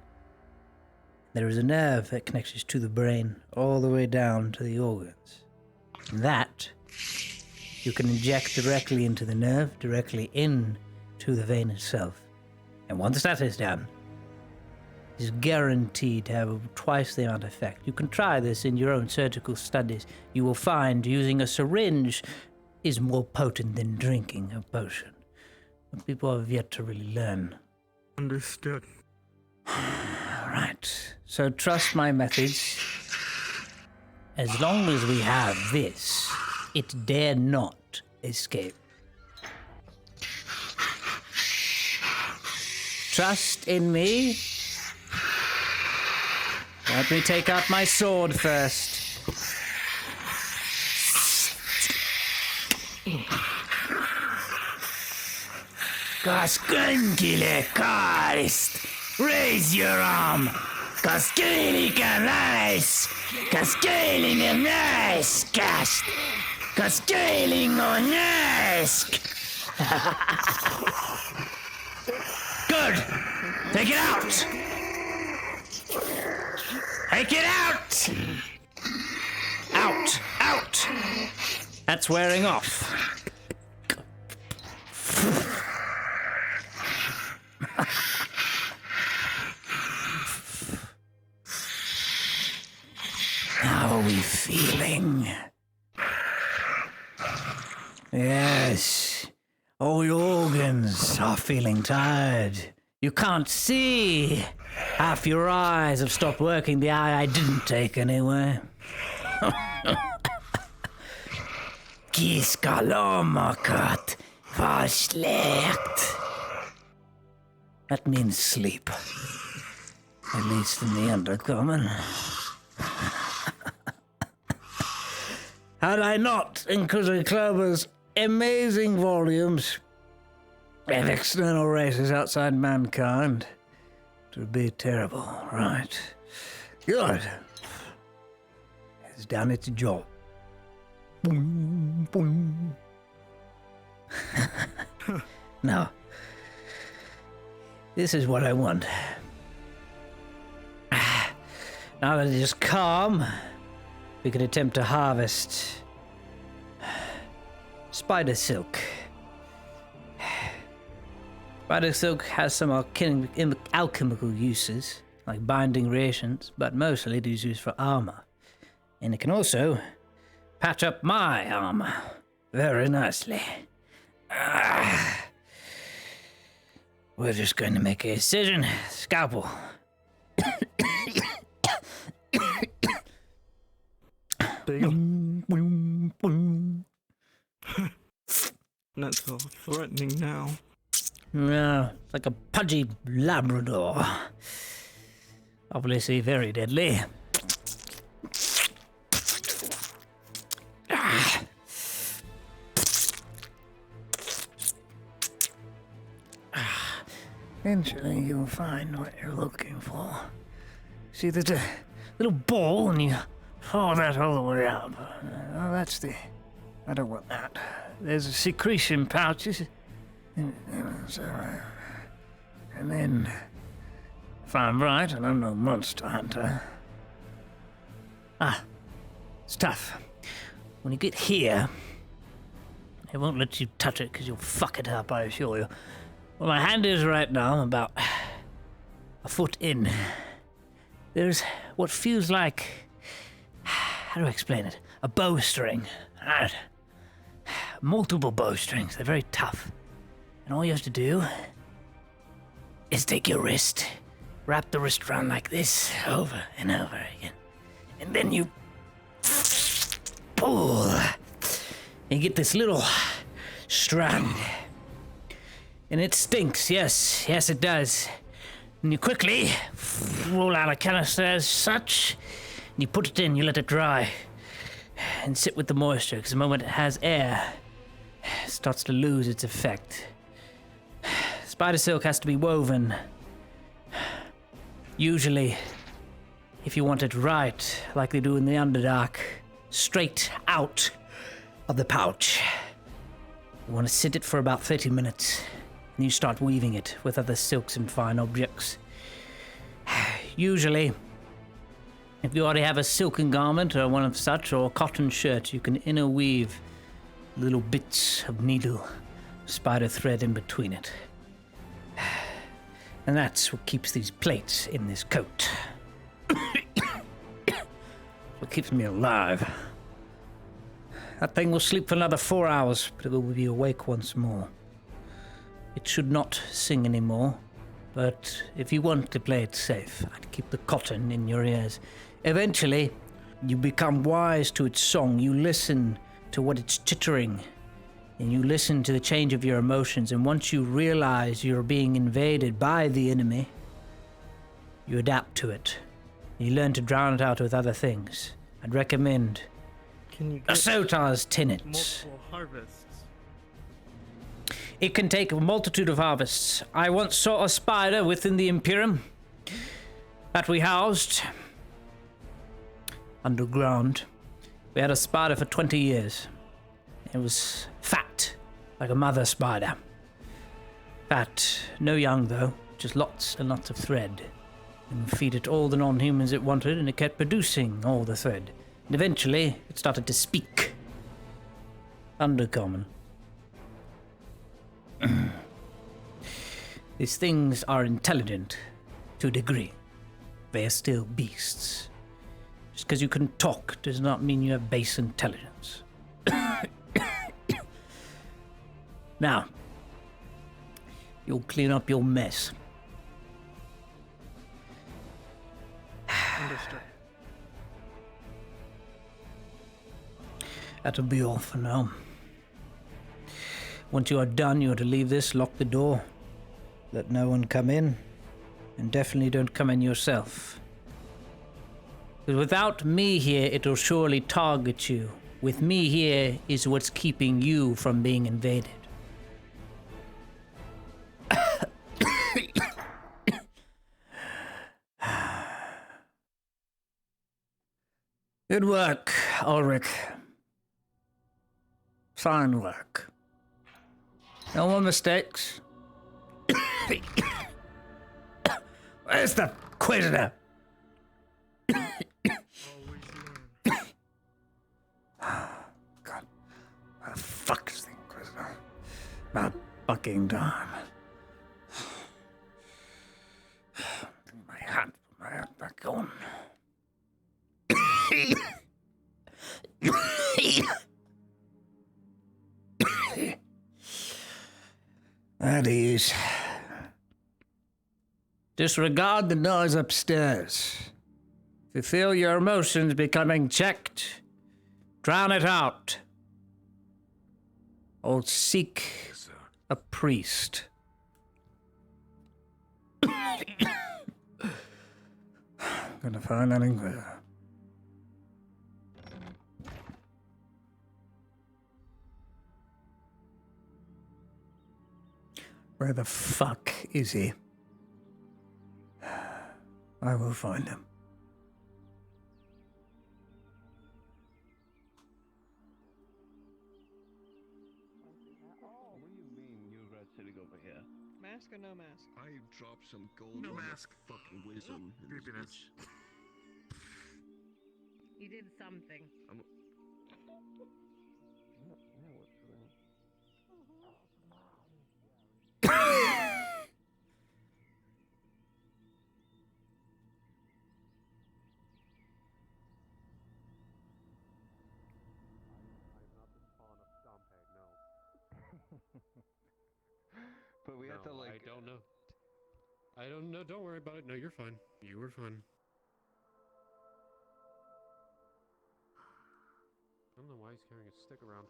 There is a nerve that connects to the brain all the way down to the organs. And that you can inject directly into the nerve, directly into the vein itself. And once that is done, it's guaranteed to have twice the amount of effect. You can try this in your own surgical studies. You will find using a syringe is more potent than drinking a potion. But people have yet to really learn. Understood. Right. So trust my methods. As long as we have this, it dare not escape. Trust in me. Let me take out my sword first. Kaskunkile karist. Raise your arm. Kaskilika nice. Kaskiling a nice cast. Kaskiling on nice. Good. Take it out. Take it out. Out. Out. That's wearing off. How are we feeling? Yes. All your organs are feeling tired. You can't see. Half your eyes have stopped working. The eye I didn't take anyway. Kiskalomakat var schlecht. That means sleep. At least in the Undercommon. Had I not included Clover's amazing volumes of external races outside mankind, it would be terrible, right? Good. It's done its job. Boom, boom. Now, this is what I want. Now that it is calm, we can attempt to harvest spider silk. Spider silk has some alchemical uses, like binding rations, but mostly it is used for armor. And it can also patch up my armor very nicely. We're just going to make a incision. Scalpel. There you go. Not so threatening now. No, it's like a pudgy Labrador. Obviously very deadly. Eventually you'll find what you're looking for. See, there's a little ball and you follow that all the way up. Oh, that's the... I don't want that. There's a secretion pouches. And then, if I'm right, and I'm no monster hunter. It's tough. When you get here, it won't let you touch it because you'll fuck it up, I assure you. Well, my hand is right now about a foot in. There's what feels like, how do I explain it? A bowstring. Right. Multiple bowstrings. They're very tough. And all you have to do is take your wrist, wrap the wrist around like this, over and over again. And then you pull. You get this little strand. And it stinks, yes, it does. And you quickly roll out a canister as such, and you put it in, you let it dry, and sit with the moisture, because the moment it has air, it starts to lose its effect. Spider silk has to be woven. Usually, if you want it right, like they do in the Underdark, straight out of the pouch. You want to sit it for about 30 minutes. And you start weaving it with other silks and fine objects. Usually, if you already have a silken garment or one of such, or a cotton shirt, you can interweave little bits of needle, spider thread in between it. And that's what keeps these plates in this coat. What keeps me alive. That thing will sleep for another 4 hours, but it will be awake once more. It should not sing anymore, but if you want to play it safe, I'd keep the cotton in your ears. Eventually, you become wise to its song. You listen to what it's chittering, and you listen to the change of your emotions. And once you realize you're being invaded by the enemy, you adapt to it. You learn to drown it out with other things. I'd recommend Asotar's Tenets. Multiple harvests. It can take a multitude of harvests. I once saw a spider within the Imperium that we housed underground. We had a spider for 20 years. It was fat, like a mother spider. Fat, no young though, just lots and lots of thread. And we feed it all the non-humans it wanted, and it kept producing all the thread. And eventually, it started to speak. Undercommon. These things are intelligent to a degree. They are still beasts. Just because you can talk does not mean you have base intelligence. Now, you'll clean up your mess. Understood. That'll be all for now. Once you are done, you are to leave this, lock the door, let no one come in, and definitely don't come in yourself. Because without me here, it'll surely target you. With me here is what's keeping you from being invaded. Good work, Ulrich. Fine work. No more mistakes. Where's the Inquisitor? God. Where the fuck is the Inquisitor? About fucking time. Put my hat back on. At ease. Disregard the noise upstairs. If you feel your emotions becoming checked, drown it out. Or seek a priest. Gonna find that Inquisitor. Where the fuck is he? I will find him. What do you mean you guys sitting over here? Mask or no mask? I dropped some gold No on mask. your fucking wisdom. in this Creepiness. bitch. You did something. But we have to like. I don't know. I don't know. Don't worry about it. No, you're fine. You were fine. I don't know why he's carrying a stick around.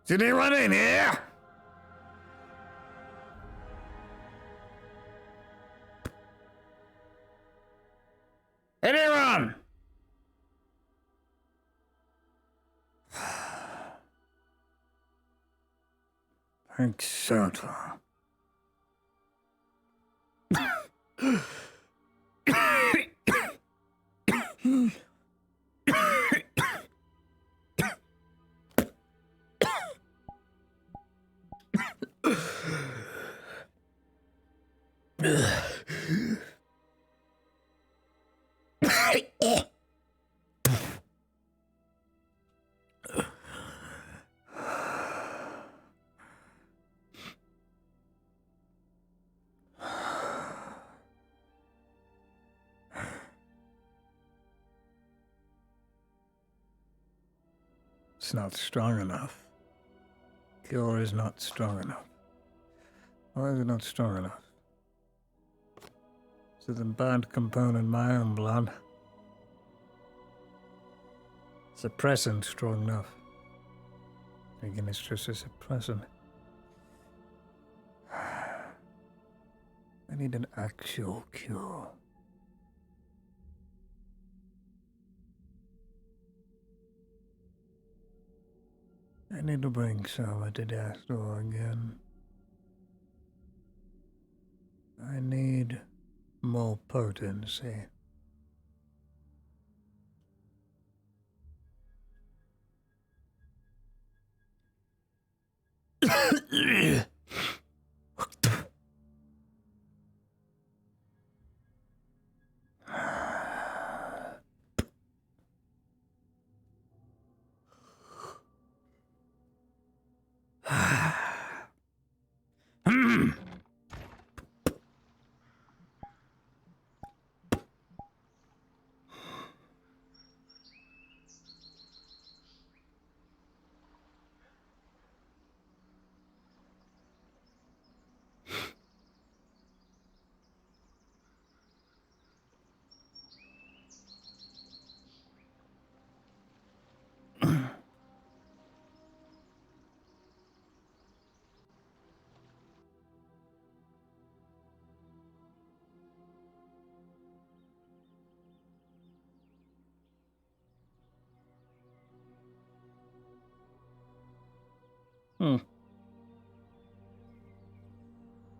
Is anyone in here? Anyone? Thanks, Santa. It's not strong enough. Cure is not strong enough. Why is it not strong enough? Is it the bad component in my own blood? Suppressant strong enough. Thinking it's just a suppressant. I need an actual cure. I I need to bring Soma to death door again. I need more potency.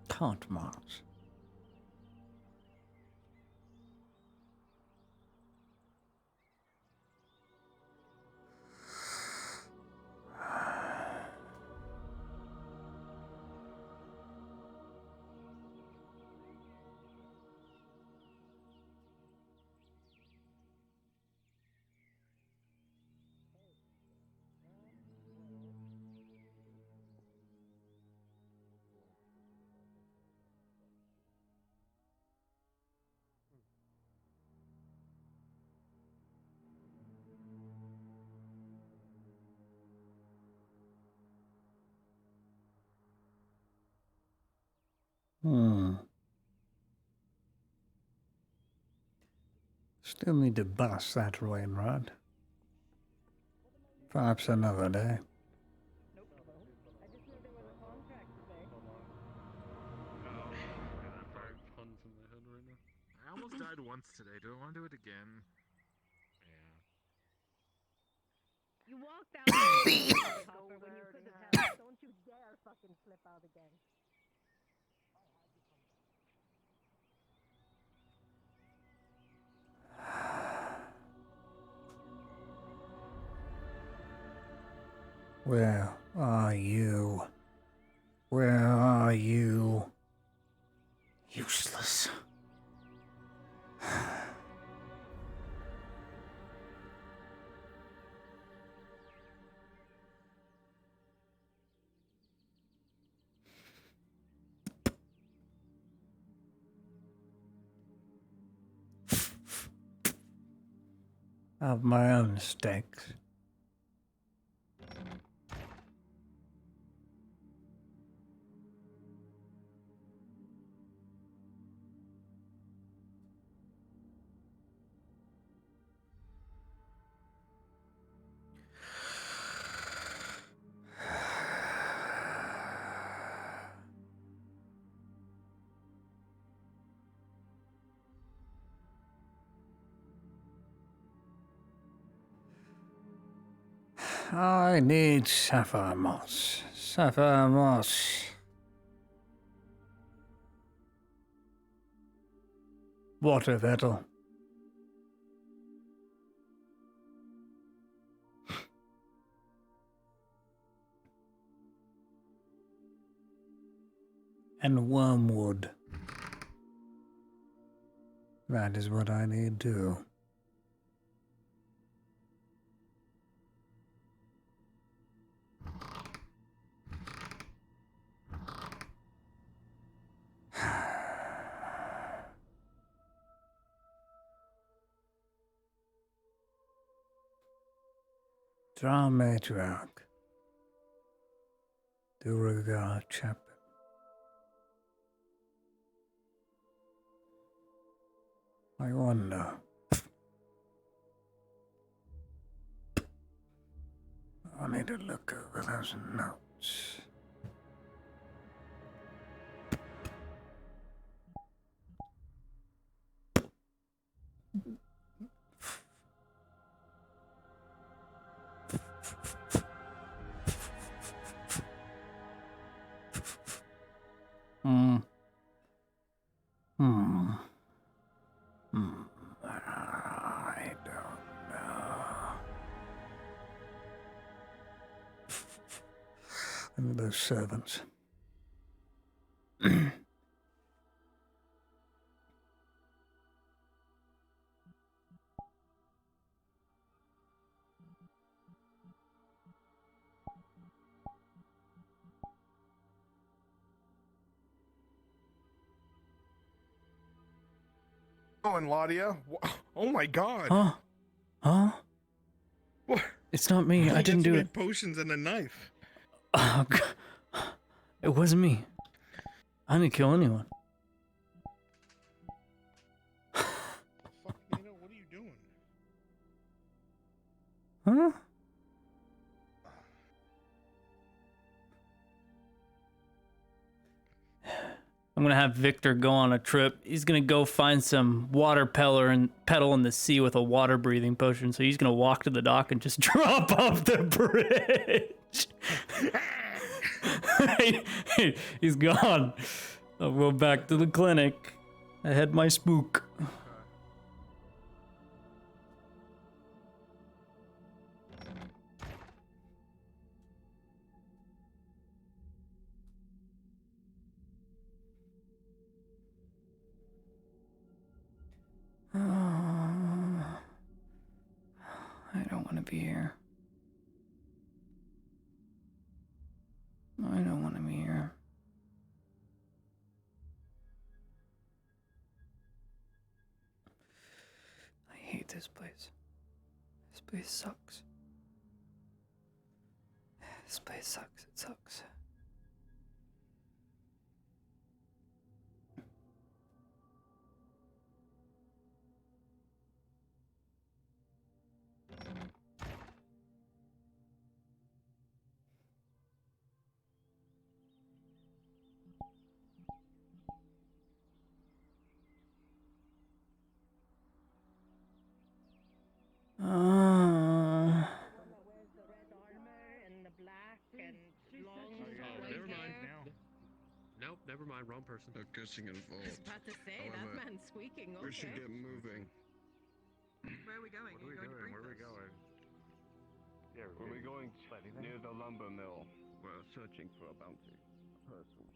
Can't march. Still need to bust that rain rod. Perhaps another day. I almost died once today. Do I want to do it again? Yeah. You walked out the copper when you could have helped. Don't you dare fucking flip out again. Where are you? Where are you? Useless. I have my own stakes. I need sapphire moss. Sapphire moss. Water Vettel. And wormwood. That is what I need too. Draw matriarch. Durga Chapel. I wonder. I need to look over those notes. Hmm. Hmm. Hmm. I don't know. And those servants. Oh, and Ladia. Oh my God. Huh? Huh? What? It's not me. I didn't do it. Potions and a knife. Oh, it wasn't me. I didn't kill anyone. Fuck, Nino, what are you doing? Huh? I'm gonna have Victor go on a trip. He's gonna go find some water pedal in the sea with a water breathing potion. So he's gonna walk to the dock and just drop off the bridge. He's gone. I'll go back to the clinic. I had my spook. I don't want to be here. I don't want to be here. I hate this place. This place sucks. This place sucks. It sucks. Never mind. Nope, never mind. Wrong person. No kissing involved. I was about to say, However, that man's squeaking. Okay. we should get moving. Where are we going? What are we doing? Where are we going? Yeah, We're going near the lumber mill. We're searching for a bounty person.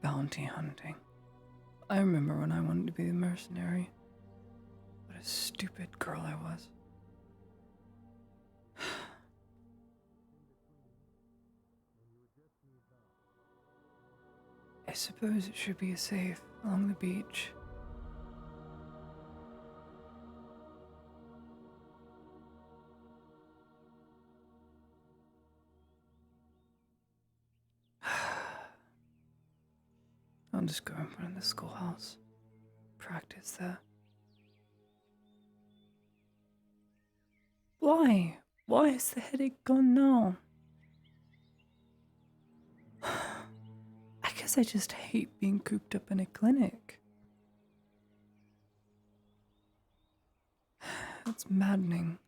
Bounty hunting. I remember when I wanted to be the mercenary. What a stupid girl I was. I suppose it should be safe along the beach. I'll just go in front of the schoolhouse. Practice there. Why? Why is the headache gone now? I guess I just hate being cooped up in a clinic. That's maddening.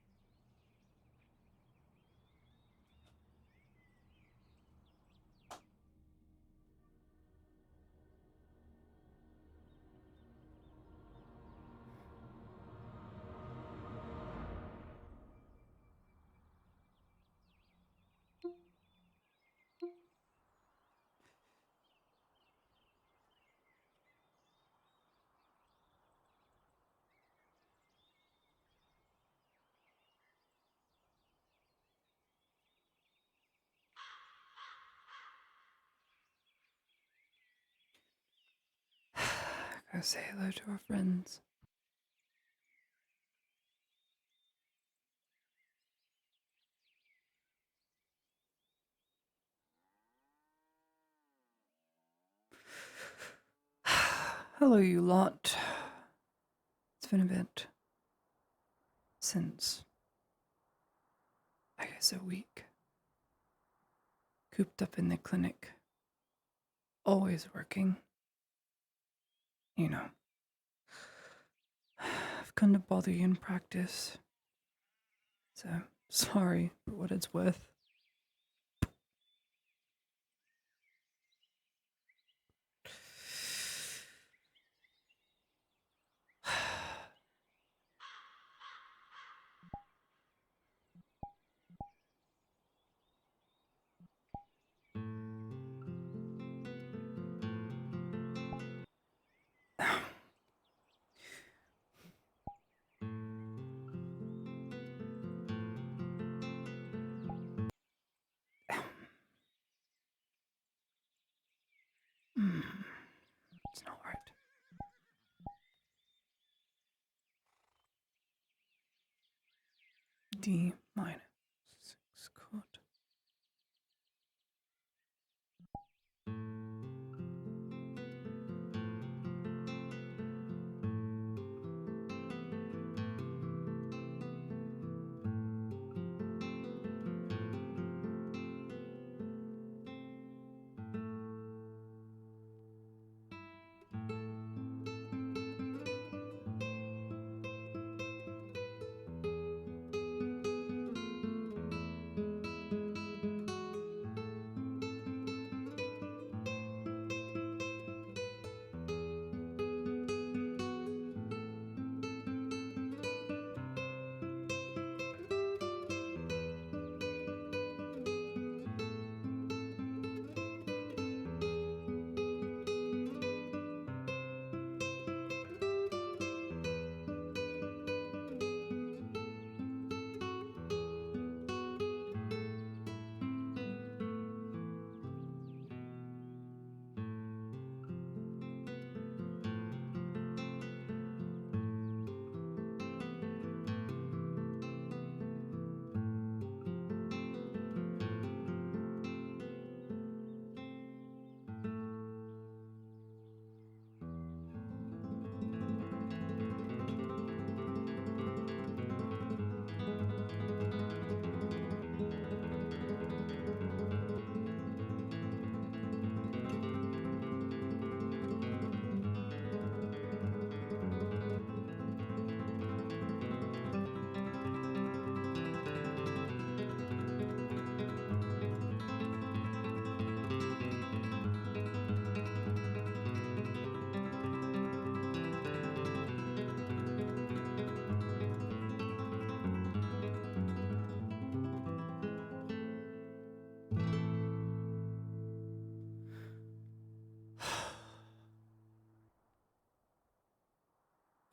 Go say hello to our friends. Hello, you lot. It's been a bit since, I guess, a week. Cooped up in the clinic. Always working. You know. I've come to bother you in practice. So, sorry for what it's worth. It's not right. D minus 6 chord.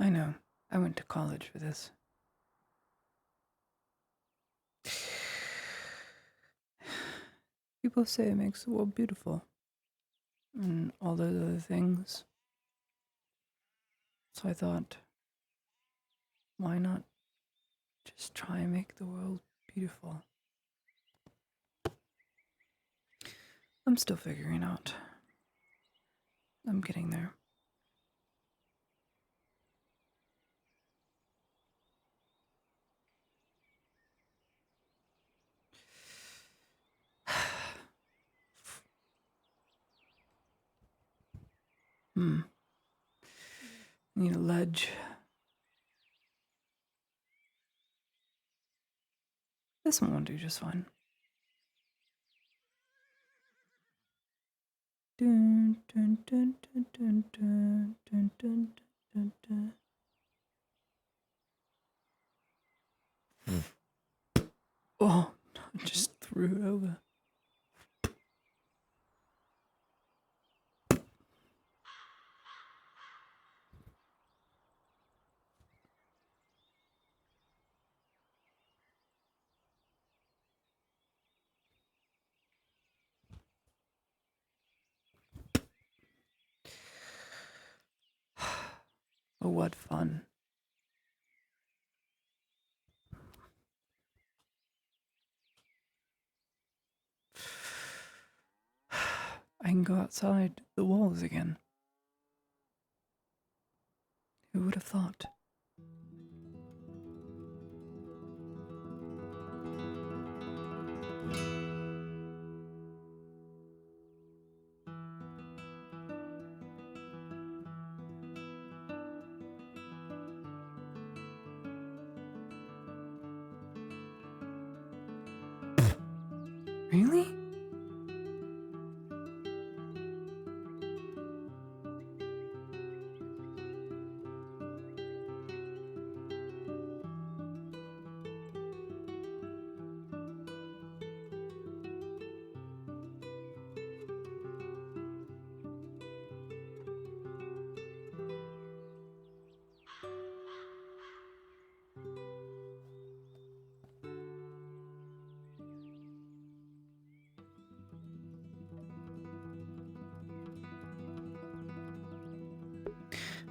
I know. I went to college for this. People say it makes the world beautiful. And all those other things. So I thought, why not just try and make the world beautiful? I'm still figuring out. I'm getting there. Need a ledge. This one will do just fine. Dun, dun, dun, dun, dun, dun, dun, dun, dun, dun. Oh, I just threw it over. Oh, what fun. I can go outside the walls again. Who would have thought? Really?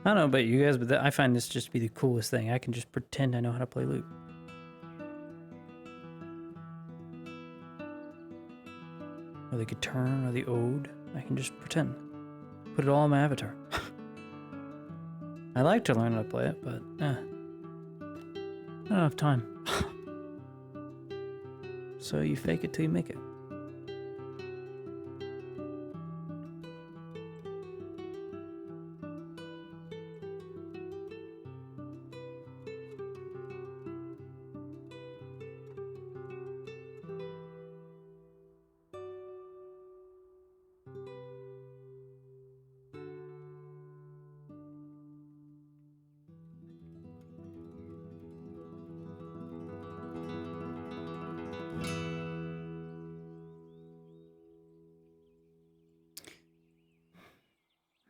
I don't know about you guys, but I find this just to be the coolest thing. I can just pretend I know how to play loot. Or the guitar, or the ode. I can just pretend. Put it all on my avatar. I like to learn how to play it, but I don't have time. So you fake it till you make it.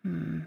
Hmm.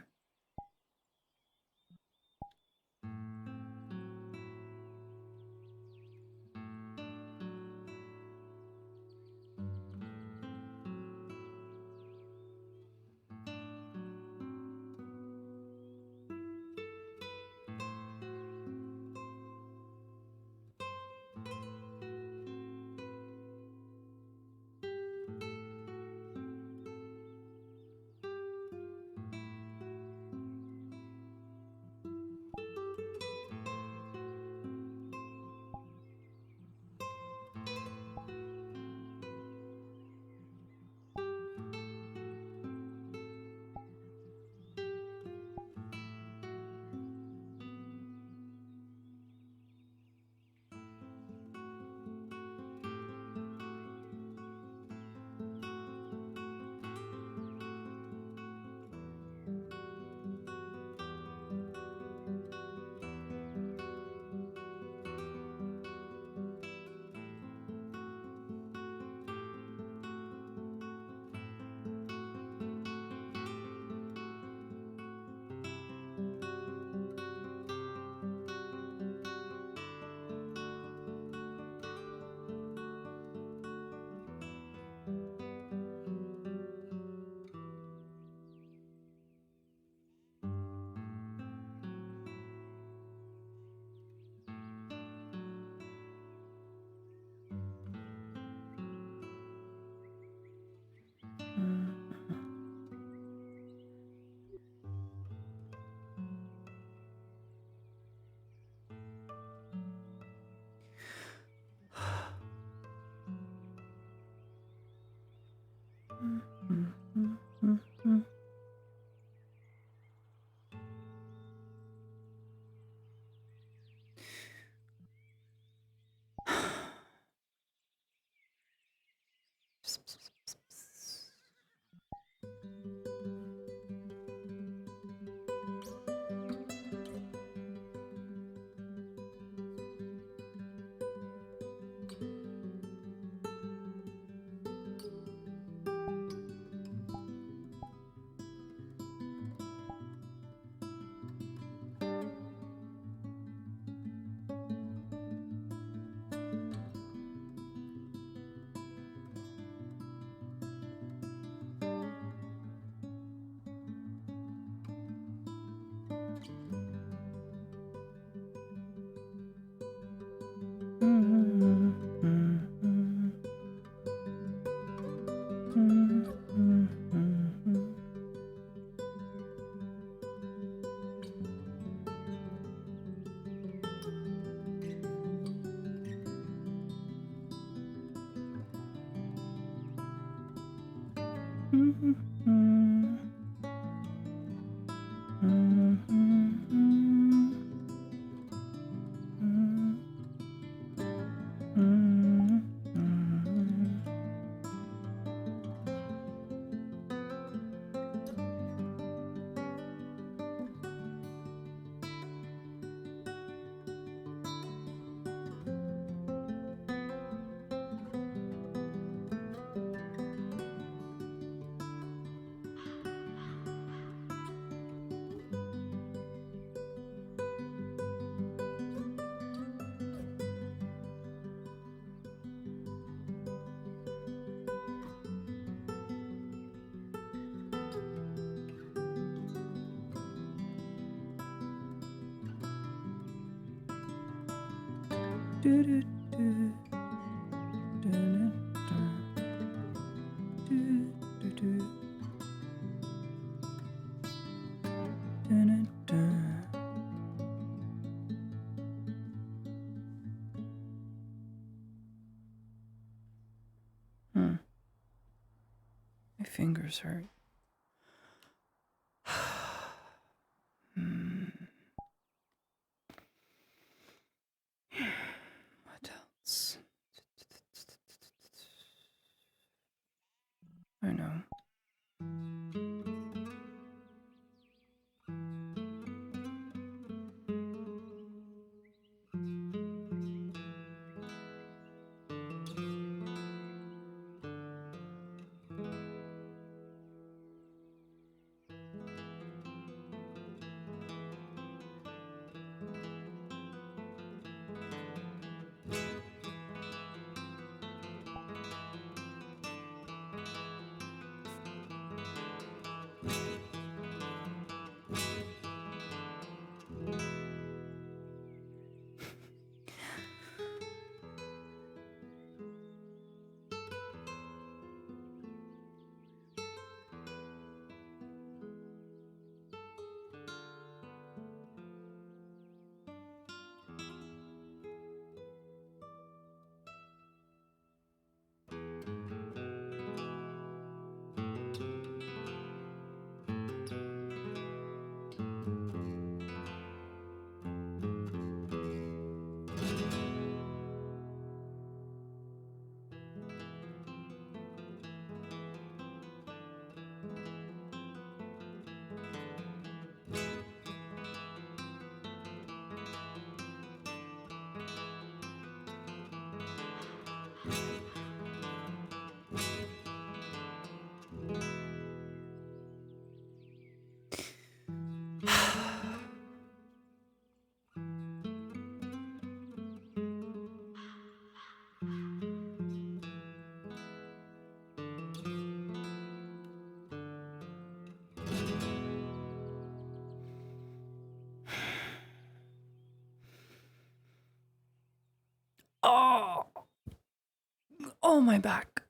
Do, do, do. Do, do, do, do. Do, do, do. My fingers hurt. What else? I know. Oh, oh, my back.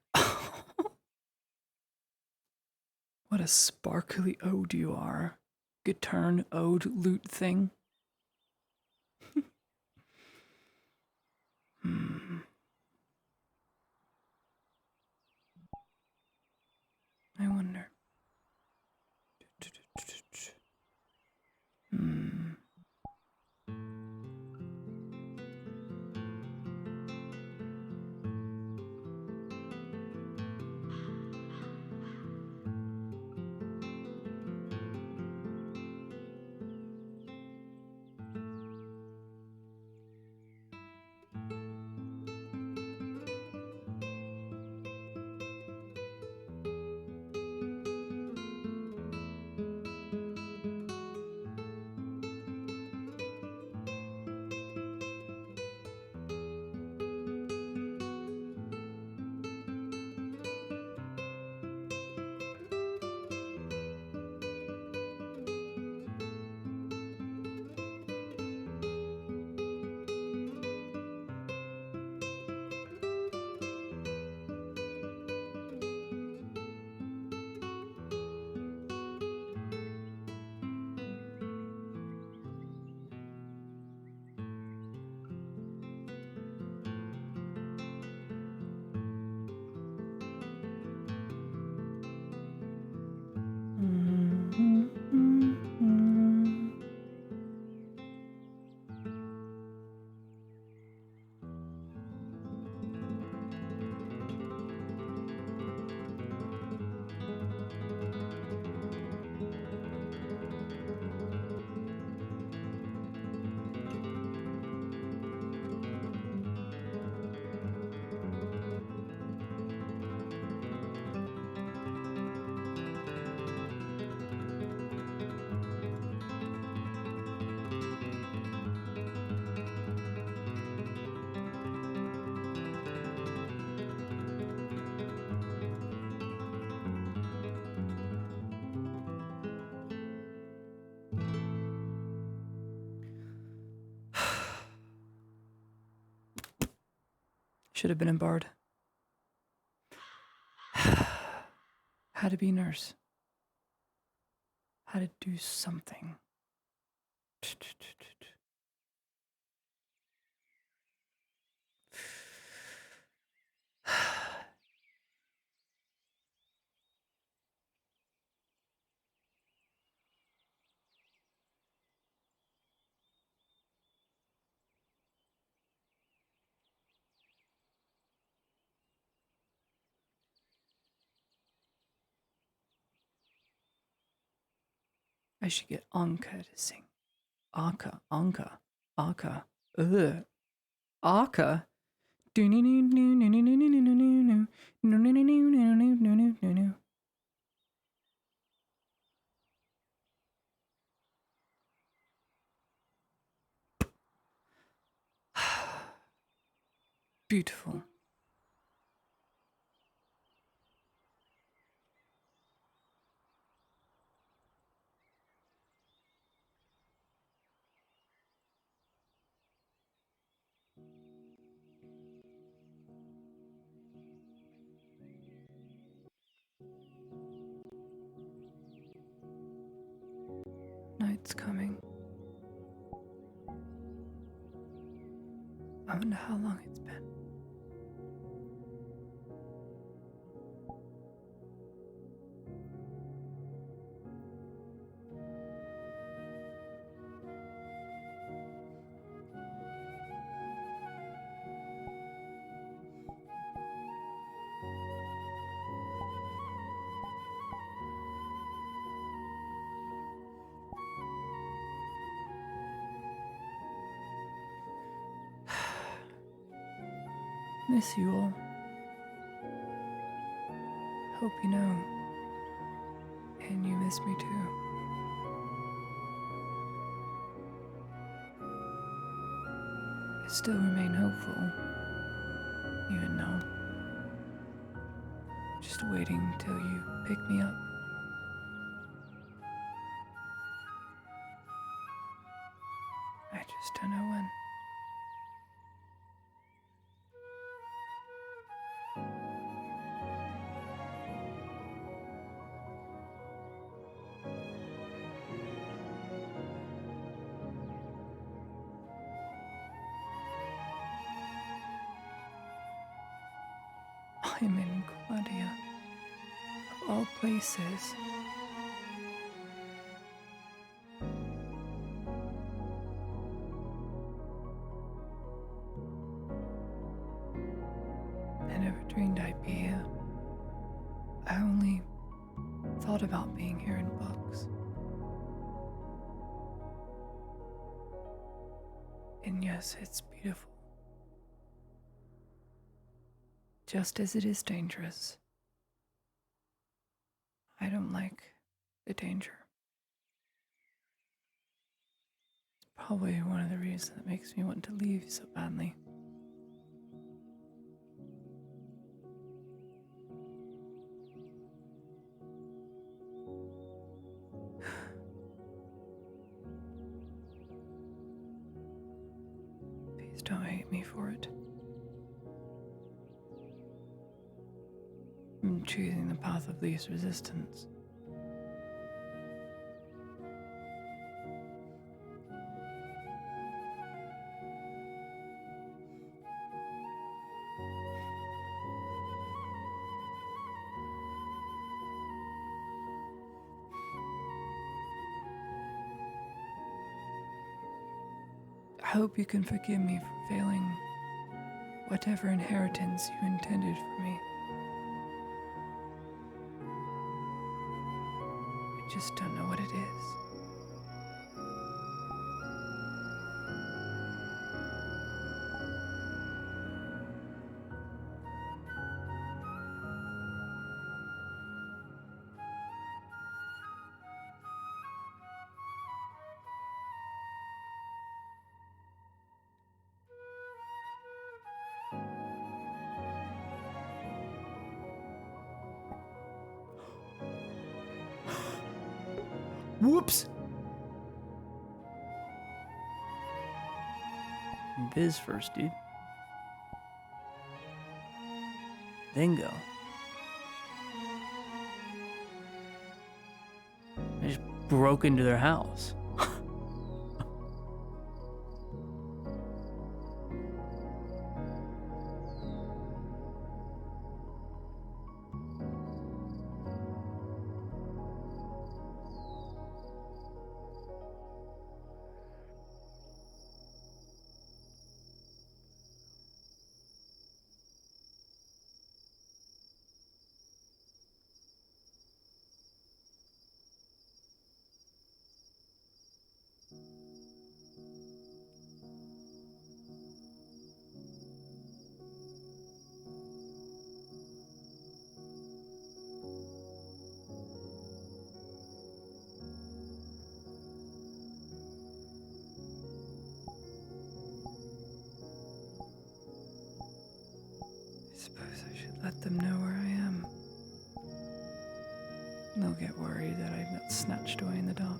What a sparkly ode you are. Good turn, ode, loot thing. I wonder. Should have been a bard. Had to be a nurse. Had to do something. I should get Anka to sing. Anka. Anka. Ugh. Anka. Beautiful. Night's coming. I wonder how long it's been. Miss you all. Hope you know. And you miss me too. I still remain hopeful. Even though. Just waiting till you pick me up. I just don't know when. I'm in Claudia, of all places. I never dreamed I'd be here. I only thought about being here in books. And yes, it's beautiful. Just as it is dangerous. I don't like the danger. It's probably one of the reasons that makes me want to leave so badly. Please don't hate me for it. I'm choosing the path of least resistance. I hope you can forgive me for failing whatever inheritance you intended for me. I just don't know what it is. Whoops! Viz first, dude. then go. I just broke into their house. I suppose I should let them know where I am. They'll get worried that I got snatched away in the dark.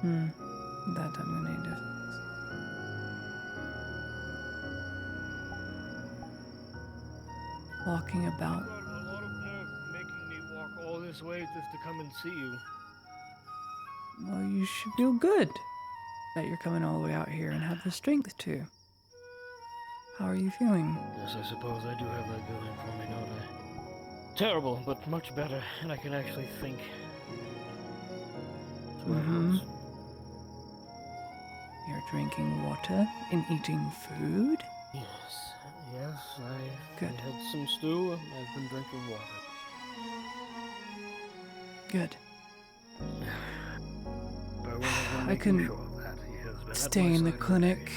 That I'm gonna need to fix. Walking about. Got a lot of nerve making me walk all this way just to come and see you. Well, you should feel good that you're coming all the way out here and have the strength to. How are you feeling? Yes, I suppose I do have that going for me, don't I? Terrible, but much better, and I can actually think. You're drinking water and eating food? Yes, I Good. had some stew and I've been drinking water. Good. I couldn't sure of that. He has been at stay my in the side all clinic. day.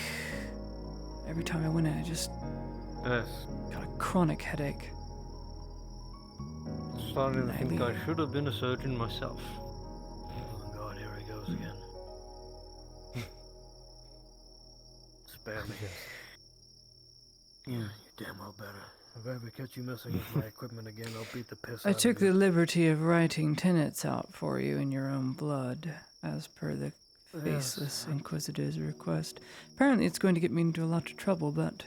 Every time I went in, I just Yes. got a chronic headache. Starting to I think leave. I should have been a surgeon myself. Oh God, here he goes again. Spare me. Yeah, you damn well better. If I ever catch you messing with my equipment again, I'll beat the piss I out took of you. the liberty of writing tenets out for you in your own blood, as per the faceless Inquisitor's request. Apparently it's going to get me into a lot of trouble, but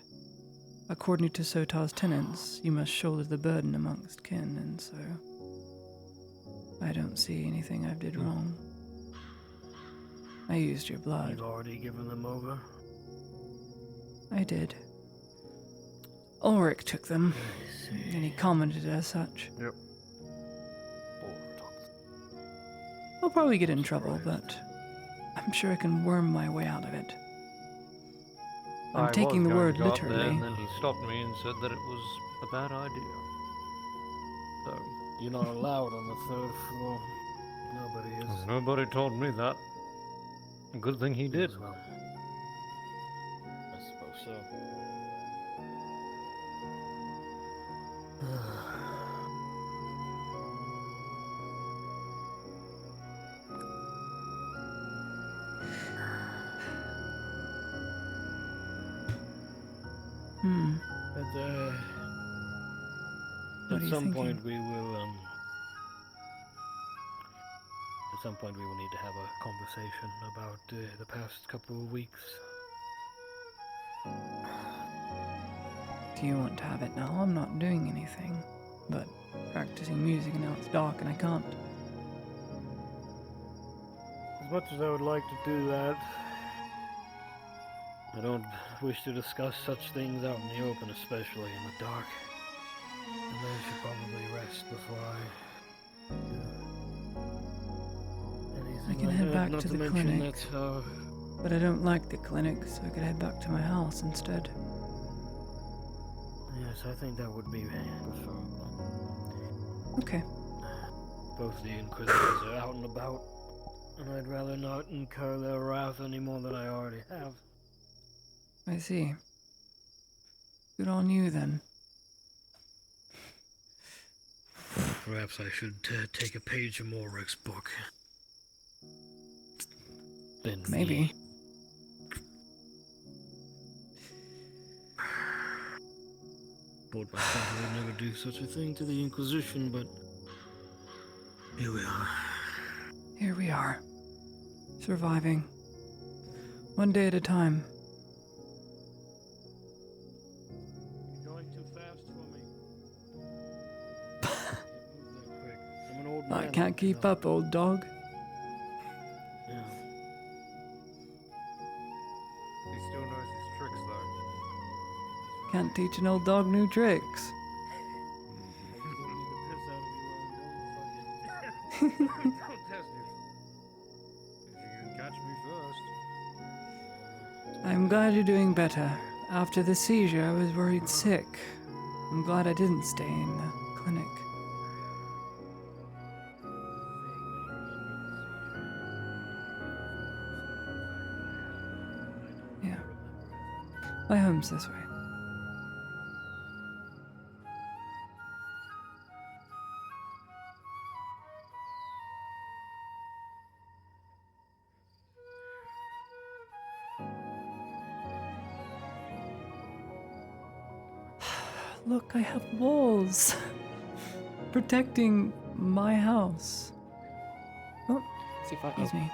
according to Sotar's tenets, you must shoulder the burden amongst kin, and so I don't see anything I did wrong. I used your blood. You've already given them over? I did. Ulrich took them, and he commented as such. Yep. I'll probably get in trouble, but I'm sure I can worm my way out of it. I'm taking the word literally. And then he stopped me and said that it was a bad idea. So, you're not allowed on the 3rd floor. Nobody is. Nobody told me that. Good thing he did. Well, I suppose so. But, What are at you some thinking? point we will, at some point we will need to have a conversation about the past couple of weeks. Do you want to have it now? I'm not doing anything but practicing music, and now it's dark and I can't. As much as I would like to do that, I don't wish to discuss such things out in the open, especially in the dark. And I should probably rest before I do anything I can like head that. back Not to the mention clinic. that, But I don't like the clinic, so I could head back to my house instead. yes, I think that would be preferable. Okay. Both the Inquisitors are out and about, and I'd rather not incur their wrath any more than I already have. I see. Good on you then. Perhaps I should take a page from Ulrich's book. Then Maybe. Thought my father would never do such a thing to the Inquisition, but here we are. Here we are. Surviving. One day at a time. You're going too fast for me. Can't move that quick. I'm an old man. I can't keep up, old dog. Yeah. He still knows his tricks, though. Can't teach an old dog new tricks. Don't need the piss out of you while I'm going. Fuck it. Don't test me. If you can catch me first. I'm glad you're doing better. After the seizure, I was worried sick. I'm glad I didn't stay in the clinic. Yeah. My home's this way. Look, I have walls protecting my house. Oh, excuse me.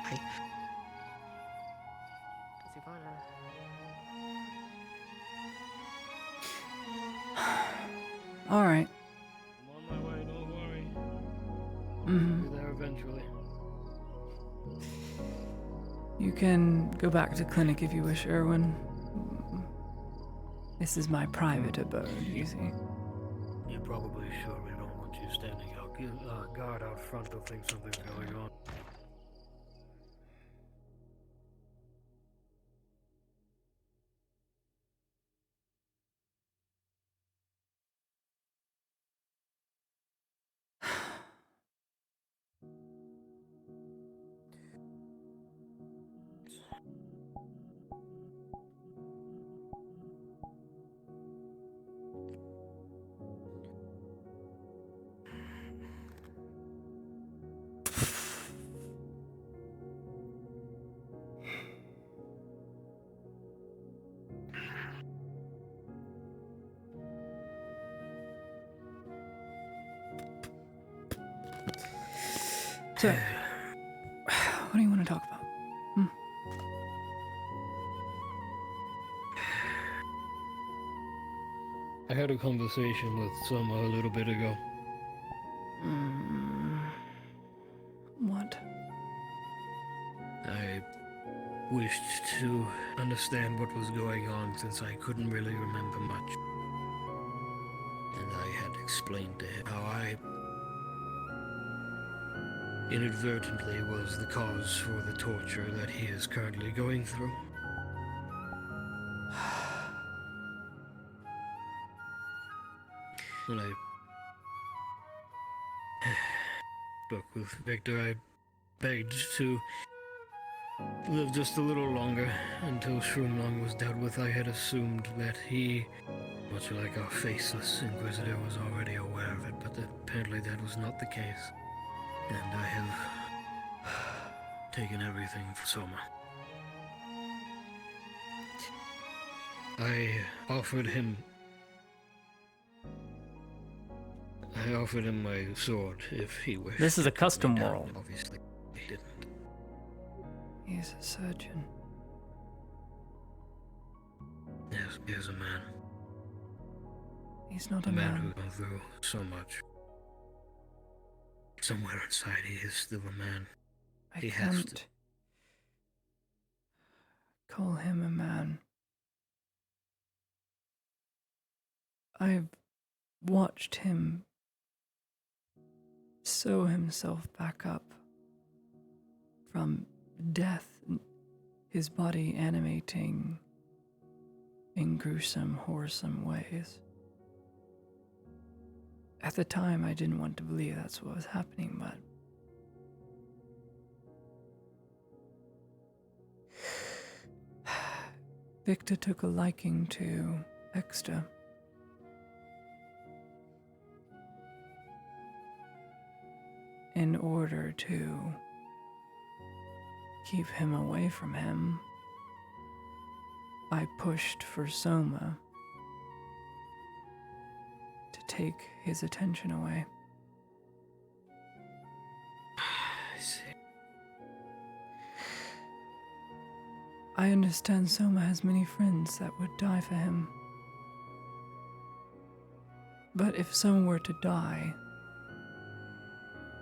All right. I'm on my way, don't worry. Mhm. I'll be there eventually. You can go back to clinic if you wish, Erwin. This is my private abode, you see. You probably should. We don't want you standing out, guard out front. They'll think something's going on. So, what do you want to talk about? I had a conversation with Summer a little bit ago. What? I wished to understand what was going on since I couldn't really remember much. And I had explained to him how I inadvertently was the cause for the torture that he is currently going through. And I spoke with Victor. I begged to live just a little longer until Shroomlong was dealt with. I had assumed that he, much like our faceless Inquisitor, was already aware of it, but apparently that was not the case. And I have taken everything for Soma. I offered him my sword if he wished. This is a custom world. Obviously, he didn't. He's a surgeon. Yes, he is a man. He's not A a man man. who's gone through so much. Somewhere inside, he is still a man. I He has to. can't call him a man. I've watched him sew himself back up from death, his body animating in gruesome, whoresome ways. At the time, I didn't want to believe that's what was happening, but Victor took a liking to Exeter. in order to keep him away from him, I pushed for Soma to take his attention away. I see. I understand Soma has many friends that would die for him. But if Soma were to die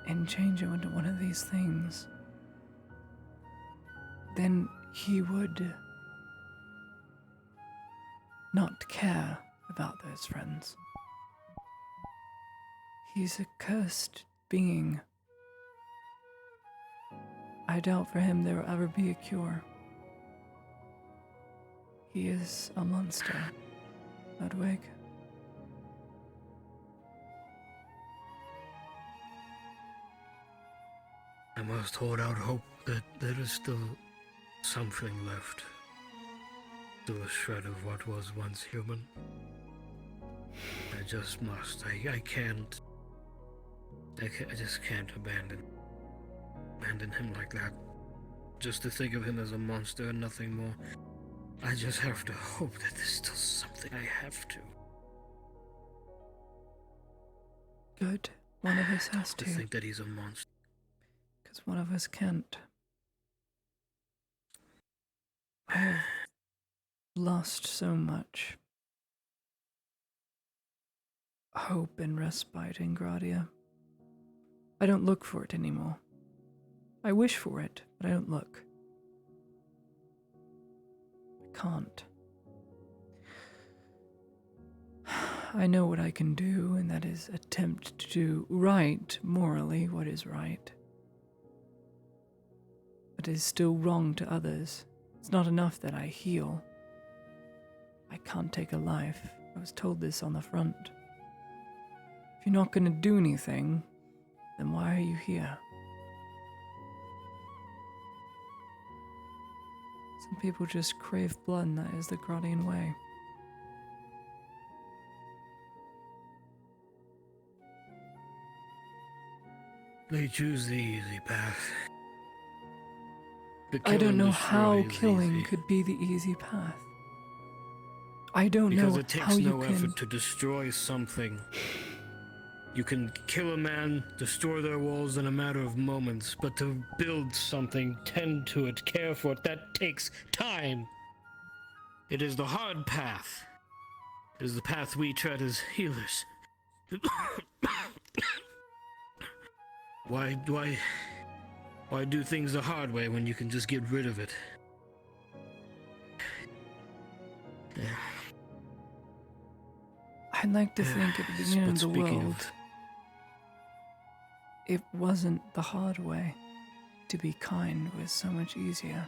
and change him into one of these things, then he would not care about those friends. He's a cursed being. I doubt for him there will ever be a cure. He is a monster, Ludwig. I must hold out hope that there is still something left. Still a shred of what was once human. I just must. I can't. I just can't abandon him like that. Just to think of him as a monster and nothing more. I just have to hope that there's still something I have to. Good. One of us has To think that he's a monster. Because one of us can't. I have lost so much hope and respite in Gradia. I don't look for it anymore. I wish for it, but I don't look. I can't. I know what I can do, and that is attempt to do right, morally, what is right. But it is still wrong to others. It's not enough that I heal. I can't take a life. I was told this on the front. If you're not going to do anything, then why are you here? Some people just crave blood, and that is the Gradian way. They choose the easy path. The I don't kill know and how destroy is killing easy. could be the easy path. I don't Because know it takes how you no can. effort to destroy something. You can kill a man, destroy their walls in a matter of moments, but to build something, tend to it, care for it, that takes time. It is the hard path. It is the path we tread as healers. Why do things the hard way when you can just get rid of it? I'd like to think at the beginning of the speaking world, it wasn't the hard way. To be kind was so much easier.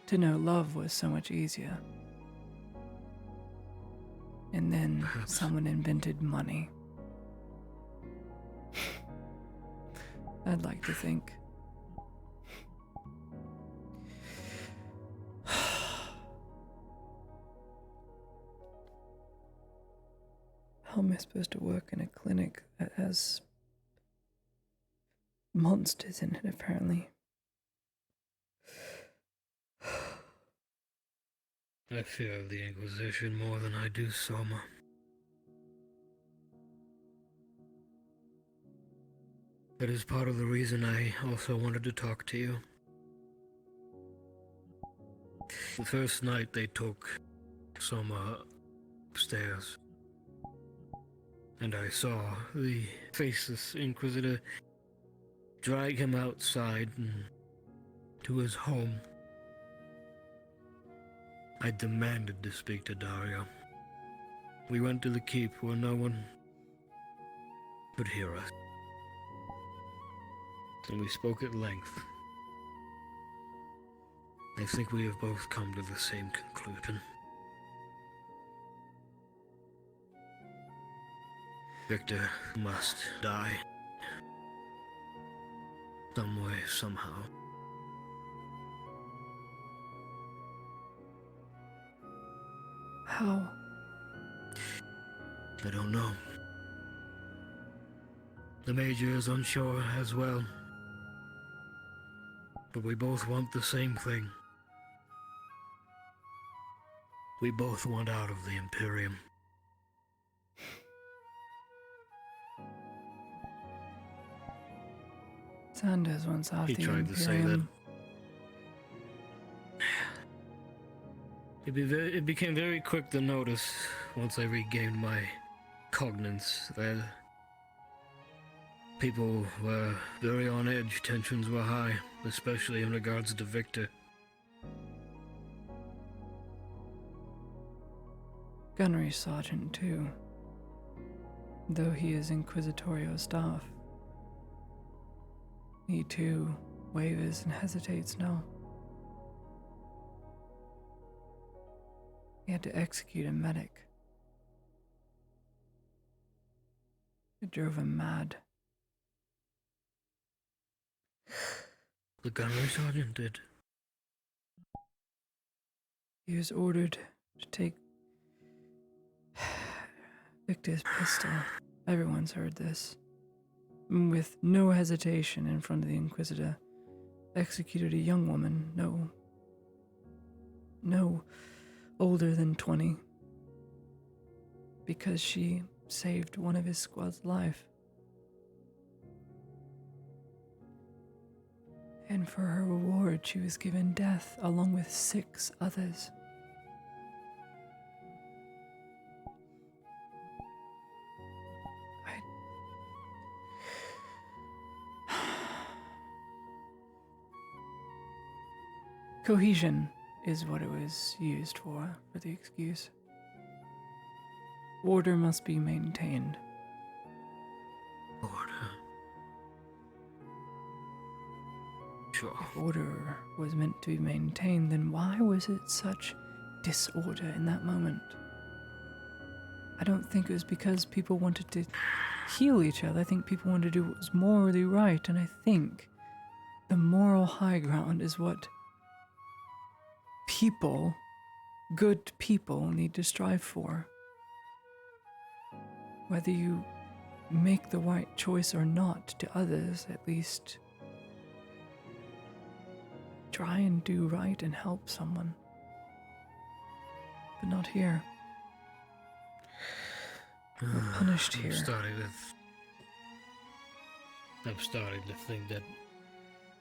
To know love was so much easier. And then someone invented money. I'd like to think. How am I supposed to work in a clinic that has monsters in it, apparently? I fear the Inquisition more than I do Soma. That is part of the reason I also wanted to talk to you. The first night they took Soma upstairs, and I saw the faceless Inquisitor drag him outside and to his home. I demanded to speak to Dario. We went to the keep where no one could hear us. And we spoke at length. I think we have both come to the same conclusion. Victor must die. Some way, somehow. How? I don't know. The Major is unsure as well. But we both want the same thing. We both want out of the Imperium. Sanders wants out He the tried to say that. Imperium. It became very quick to notice, once I regained my cognizance, that people were very on edge, tensions were high, especially in regards to Victor. Gunnery Sergeant, too. Though he is Inquisitorial staff. He, too, wavers and hesitates now. He had to execute a medic. It drove him mad. The gunnery sergeant did. He was ordered to take Victor's pistol. Everyone's heard this. With no hesitation in front of the Inquisitor, executed a young woman, no older than 20, because she saved one of his squad's life. And for her reward, she was given death along with 6 others. Cohesion is what it was used for the excuse. Order must be maintained. Order. Sure. If order was meant to be maintained, then why was it such disorder in that moment? I don't think it was because people wanted to heal each other. I think people wanted to do what was morally right, and I think the moral high ground is what people, good people, need to strive for. Whether you make the right choice or not to others, at least try and do right and help someone. But not here. We're punished here. I'm starting to think that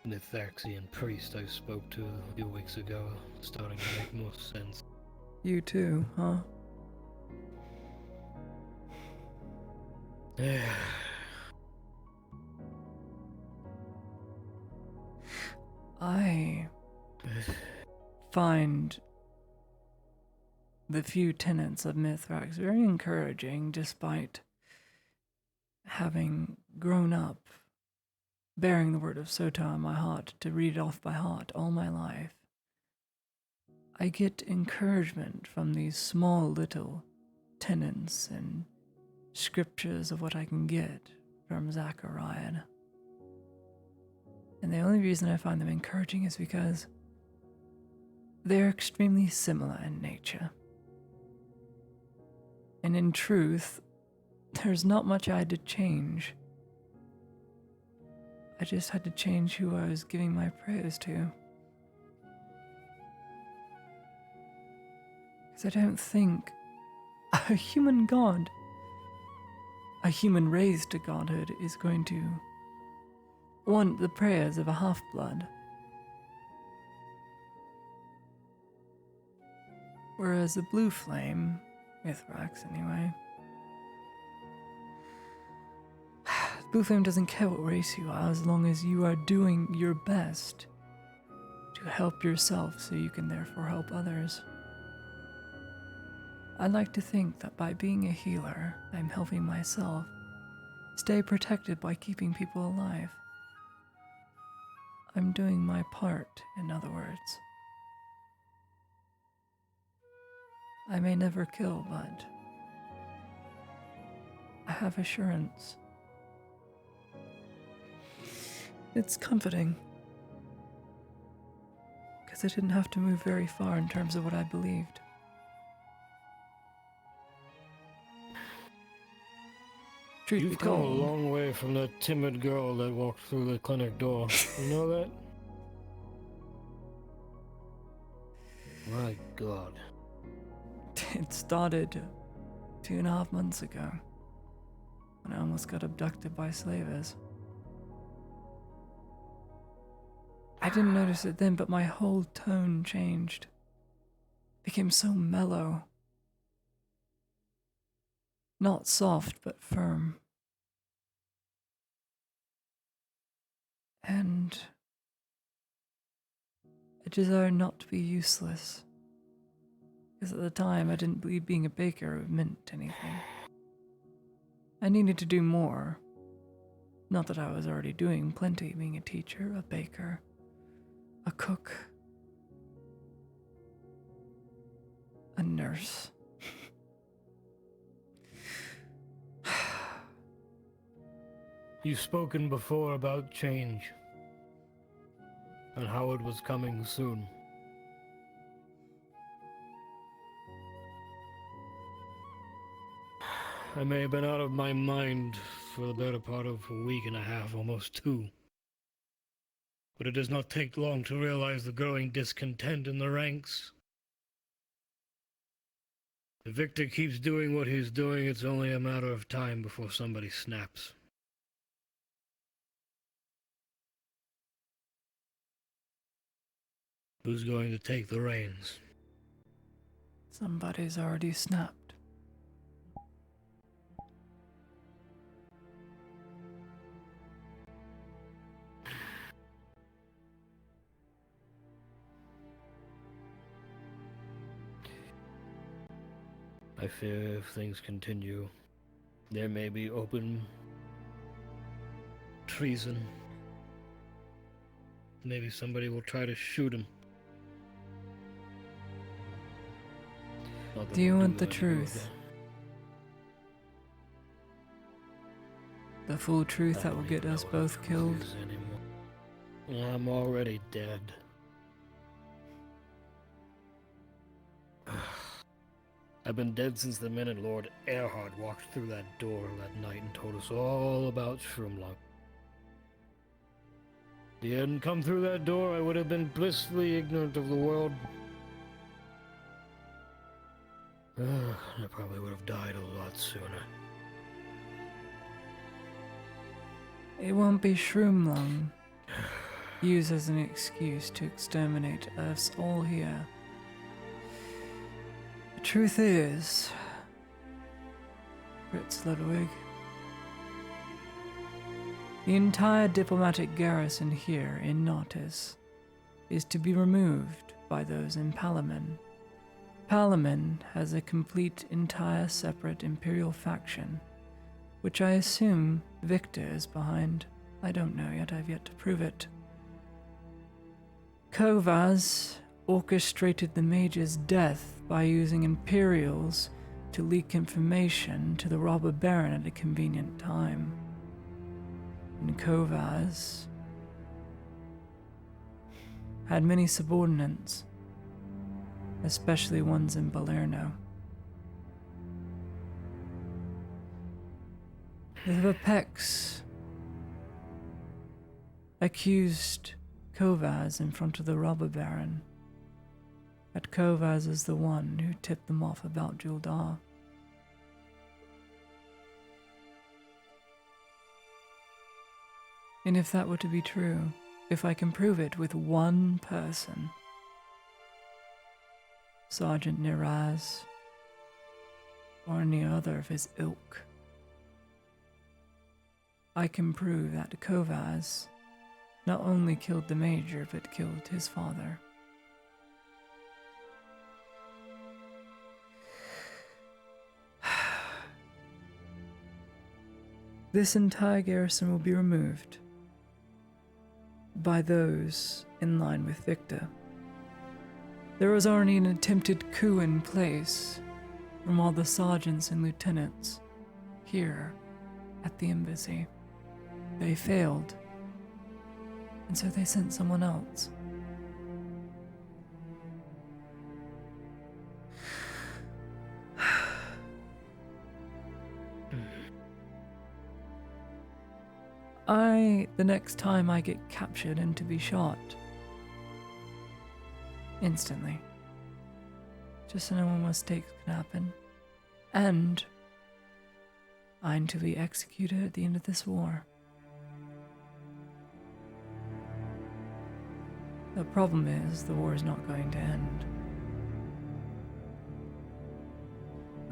the Thaxian priest I spoke to a few weeks ago is starting to make more sense. You too, huh? I find the few tenets of Mithrax very encouraging, despite having grown up bearing the word of Sota in my heart to read it off by heart all my life. I get encouragement from these small little tenets and scriptures of what I can get from Zachariah. And the only reason I find them encouraging is because they're extremely similar in nature. And in truth, there's not much I had to change. I just had to change who I was giving my prayers to. Because I don't think a human god, a human raised to godhood, is going to want the prayers of a half-blood. Whereas the blue flame, Mithrax anyway, Blue Flame doesn't care what race you are as long as you are doing your best to help yourself so you can therefore help others. I like to think that by being a healer, I'm helping myself stay protected by keeping people alive. I'm doing my part, in other words. I may never kill, but I have assurance. It's comforting, because I didn't have to move very far in terms of what I believed. Truth be You've come a told. long way from that timid girl that walked through the clinic door. You know that? My God. It started 2.5 months ago when I almost got abducted by slavers. I didn't notice it then, but my whole tone changed. Became so mellow. Not soft, but firm. And I desired not to be useless. Because at the time, I didn't believe being a baker meant anything. I needed to do more. Not that I was already doing plenty, being a teacher, a baker, a cook, a nurse. You've spoken before about change and how it was coming soon. I may have been out of my mind for the better part of a week and a half, almost 2. But it does not take long to realize the growing discontent in the ranks. If Victor keeps doing what he's doing, it's only a matter of time before somebody snaps. Who's going to take the reins? Somebody's already snapped. I fear if things continue, there may be open treason. Maybe somebody will try to shoot him. Do you want the truth? The full truth that will get us both killed? I'm already dead. I've been dead since the minute Lord Erhard walked through that door that night and told us all about Shroomlung. If he hadn't come through that door, I would have been blissfully ignorant of the world. I probably would have died a lot sooner. It won't be Shroomlung. Used as an excuse to exterminate us all here. The truth is, Fritz Ludwig, the entire diplomatic garrison here in Nautis is to be removed by those in Palamin. Palamin has a complete, entire, separate Imperial faction, which I assume Victor is behind. I don't know yet, I've yet to prove it. Kovaz orchestrated the Mage's death by using Imperials to leak information to the Robber Baron at a convenient time. And Kovaz had many subordinates, especially ones in Balerno. The Vapex accused Kovaz in front of the Robber Baron, but Kovaz is the one who tipped them off about Juldar. And if that were to be true, if I can prove it with one person, Sergeant Niraz, or any other of his ilk, I can prove that Kovaz not only killed the Major, but killed his father. This entire garrison will be removed by those in line with Victor. There was already an attempted coup in place from all the sergeants and lieutenants here at the embassy. They failed, and so they sent someone else. the next time I get captured and to be shot, instantly, just so no more mistakes can happen, and I'm to be executed at the end of this war. The problem is, the war is not going to end.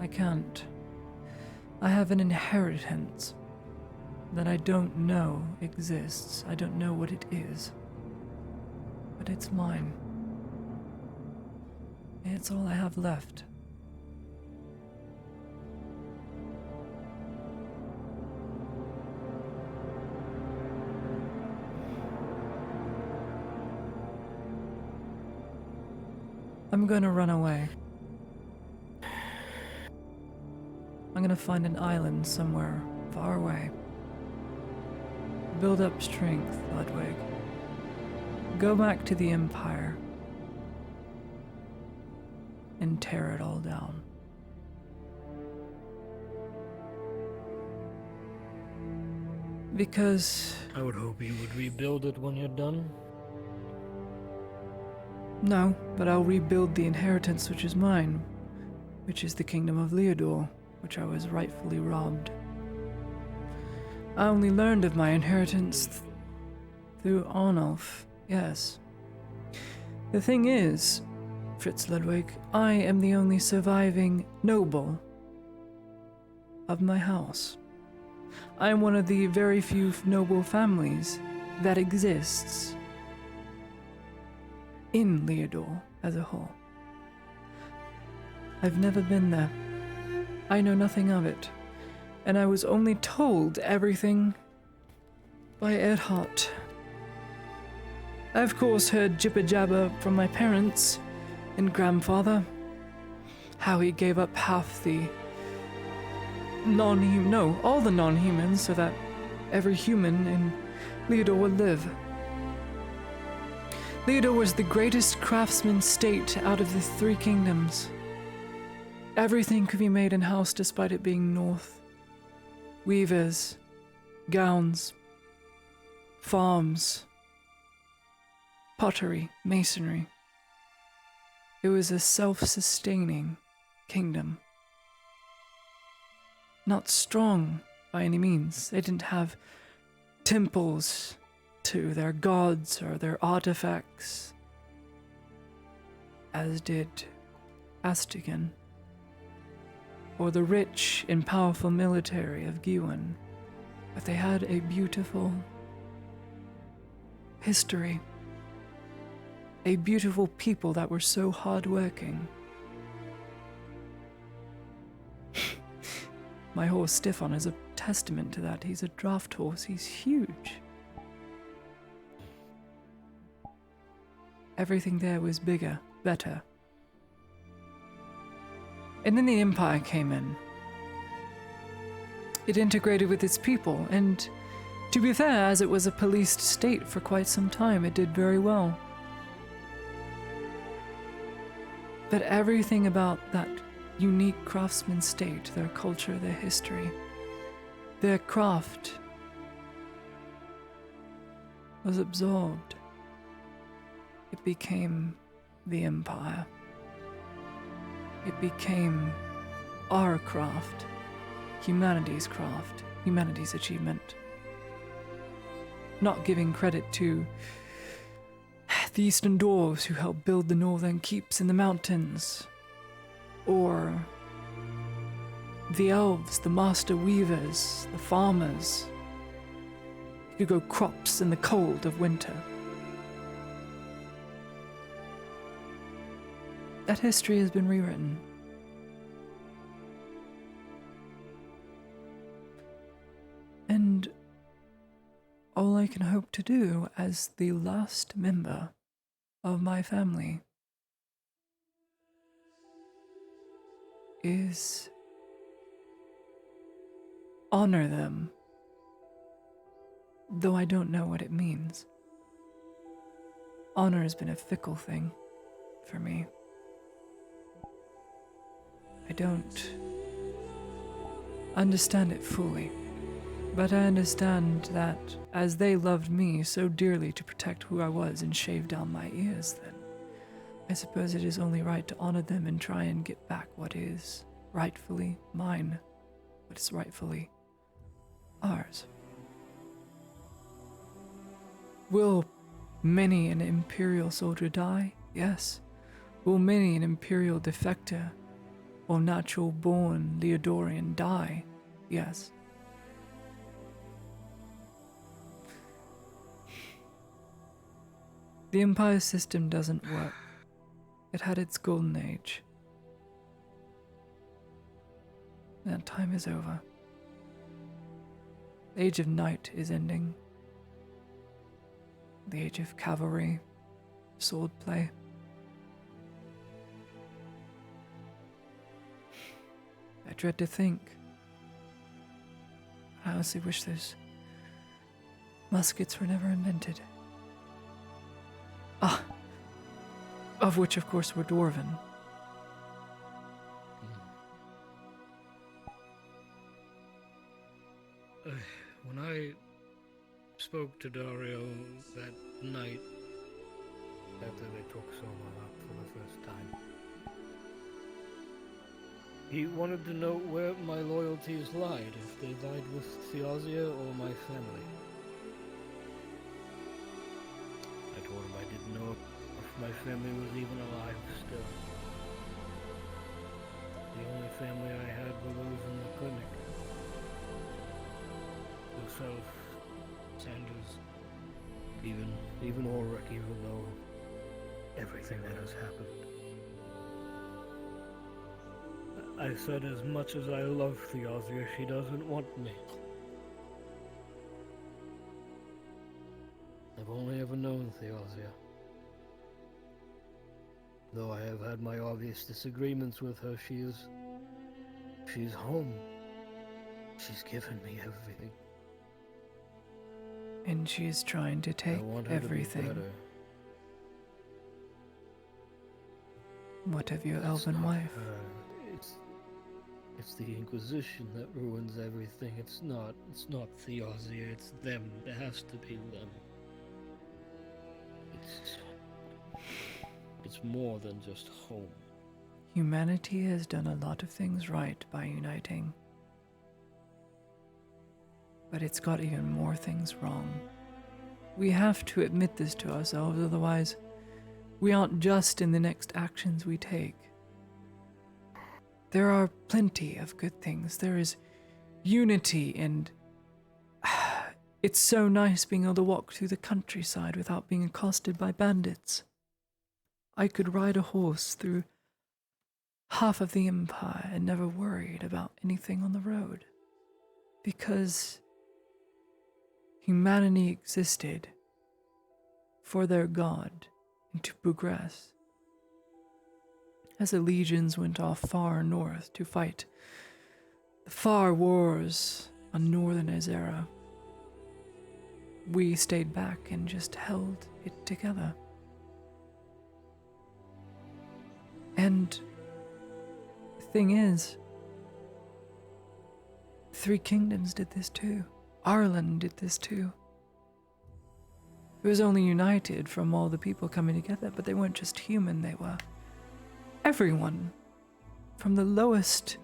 I can't. I have an inheritance that I don't know exists. I don't know what it is. But it's mine. It's all I have left. I'm gonna run away. I'm gonna find an island somewhere far away. Build up strength, Ludwig. Go back to the Empire and tear it all down. Because I would hope you would rebuild it when you're done. no, but I'll rebuild the inheritance which is mine, which is the kingdom of Leodor, which I was rightfully robbed. I only learned of my inheritance through Arnulf, yes. The thing is, Fritz Ludwig, I am the only surviving noble of my house. I am one of the very few noble families that exists in Leodor as a whole. I've never been there. I know nothing of it, and I was only told everything by Erhard. I of course heard jibber-jabber from my parents and grandfather, how he gave up half the all the non-humans so that every human in Leodor would live. Leodor was the greatest craftsman state out of the three kingdoms. Everything could be made in-house despite it being north. Weavers, gowns, farms, pottery, masonry. It was a self-sustaining kingdom. Not strong by any means. They didn't have temples to their gods or their artifacts, as did Astigan, or the rich and powerful military of Gewin, but they had a beautiful history, a beautiful people that were so hardworking. My horse Stiffon is a testament to that. He's a draft horse. He's huge. Everything there was bigger, better. And then the Empire came in. It integrated with its people, and to be fair, as it was a policed state for quite some time, it did very well. But everything about that unique craftsman state, their culture, their history, their craft, was absorbed. It became the Empire. It became our craft, humanity's achievement. Not giving credit to the Eastern Dwarves who helped build the northern keeps in the mountains, or the elves, the master weavers, the farmers who could grow crops in the cold of winter. That history has been rewritten. And all I can hope to do as the last member of my family is honor them, though I don't know what it means. Honor has been a fickle thing for me. I don't understand it fully. But I understand that as they loved me so dearly to protect who I was and shave down my ears, then I suppose it is only right to honor them and try and get back what is rightfully mine, what is rightfully ours. Will many an Imperial soldier die? Yes. Will many an Imperial defector or natural-born Leodorian die? Yes. The Empire system doesn't work. It had its golden age. That time is over. The age of night is ending. The age of cavalry, swordplay. I dread to think. I honestly wish those muskets were never invented. Of which, of course, were dwarven. When I spoke to Dario that night, after they took Soma up for the first time, he wanted to know where my loyalties lied, if they lied with Theosia or my family. I told him I didn't know if my family was even alive still. The only family I had were those in the clinic. Yourself, Sanders, even Ulrich, even though everything that has happened. I said as much as I love Theosia, she doesn't want me. I've only ever known Theosia. Though I have had my obvious disagreements with her, she's home. She's given me everything. And she is trying to take everything. What of your elven wife? It's the Inquisition that ruins everything. It's not Theosia, it's them. It has to be them. It's more than just home. Humanity has done a lot of things right by uniting. But it's got even more things wrong. We have to admit this to ourselves, otherwise we aren't just in the next actions we take. There are plenty of good things. There is unity, and it's so nice being able to walk through the countryside without being accosted by bandits. I could ride a horse through half of the Empire and never worried about anything on the road. Because humanity existed for their god and to progress. As the legions went off far north to fight the far wars on northern Azera, we stayed back and just held it together. And the thing is, the Three Kingdoms did this too. Ireland did this too. It was only united from all the people coming together, but they weren't just human, they were everyone. From the lowest,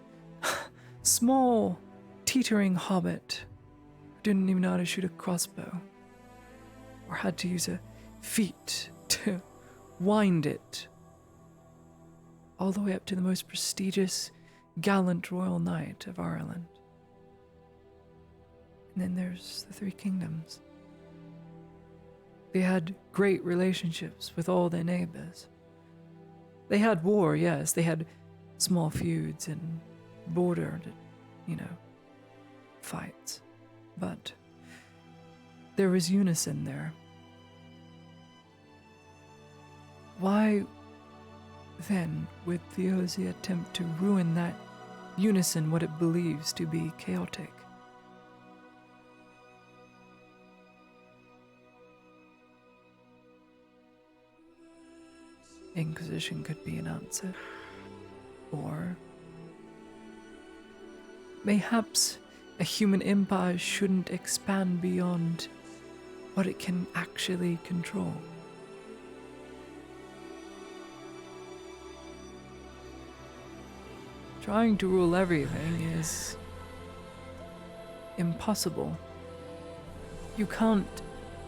small, teetering hobbit who didn't even know how to shoot a crossbow, or had to use a feat to wind it, all the way up to the most prestigious, gallant royal knight of Ireland. And then there's the Three Kingdoms. They had great relationships with all their neighbors. They had war, yes, they had small feuds and border, fights. But there was unison there. Why then would Theosia attempt to ruin that unison, what it believes to be chaotic? Inquisition could be an answer. Or mayhaps A human empire shouldn't expand beyond what it can actually control. Trying to rule everything is impossible. You can't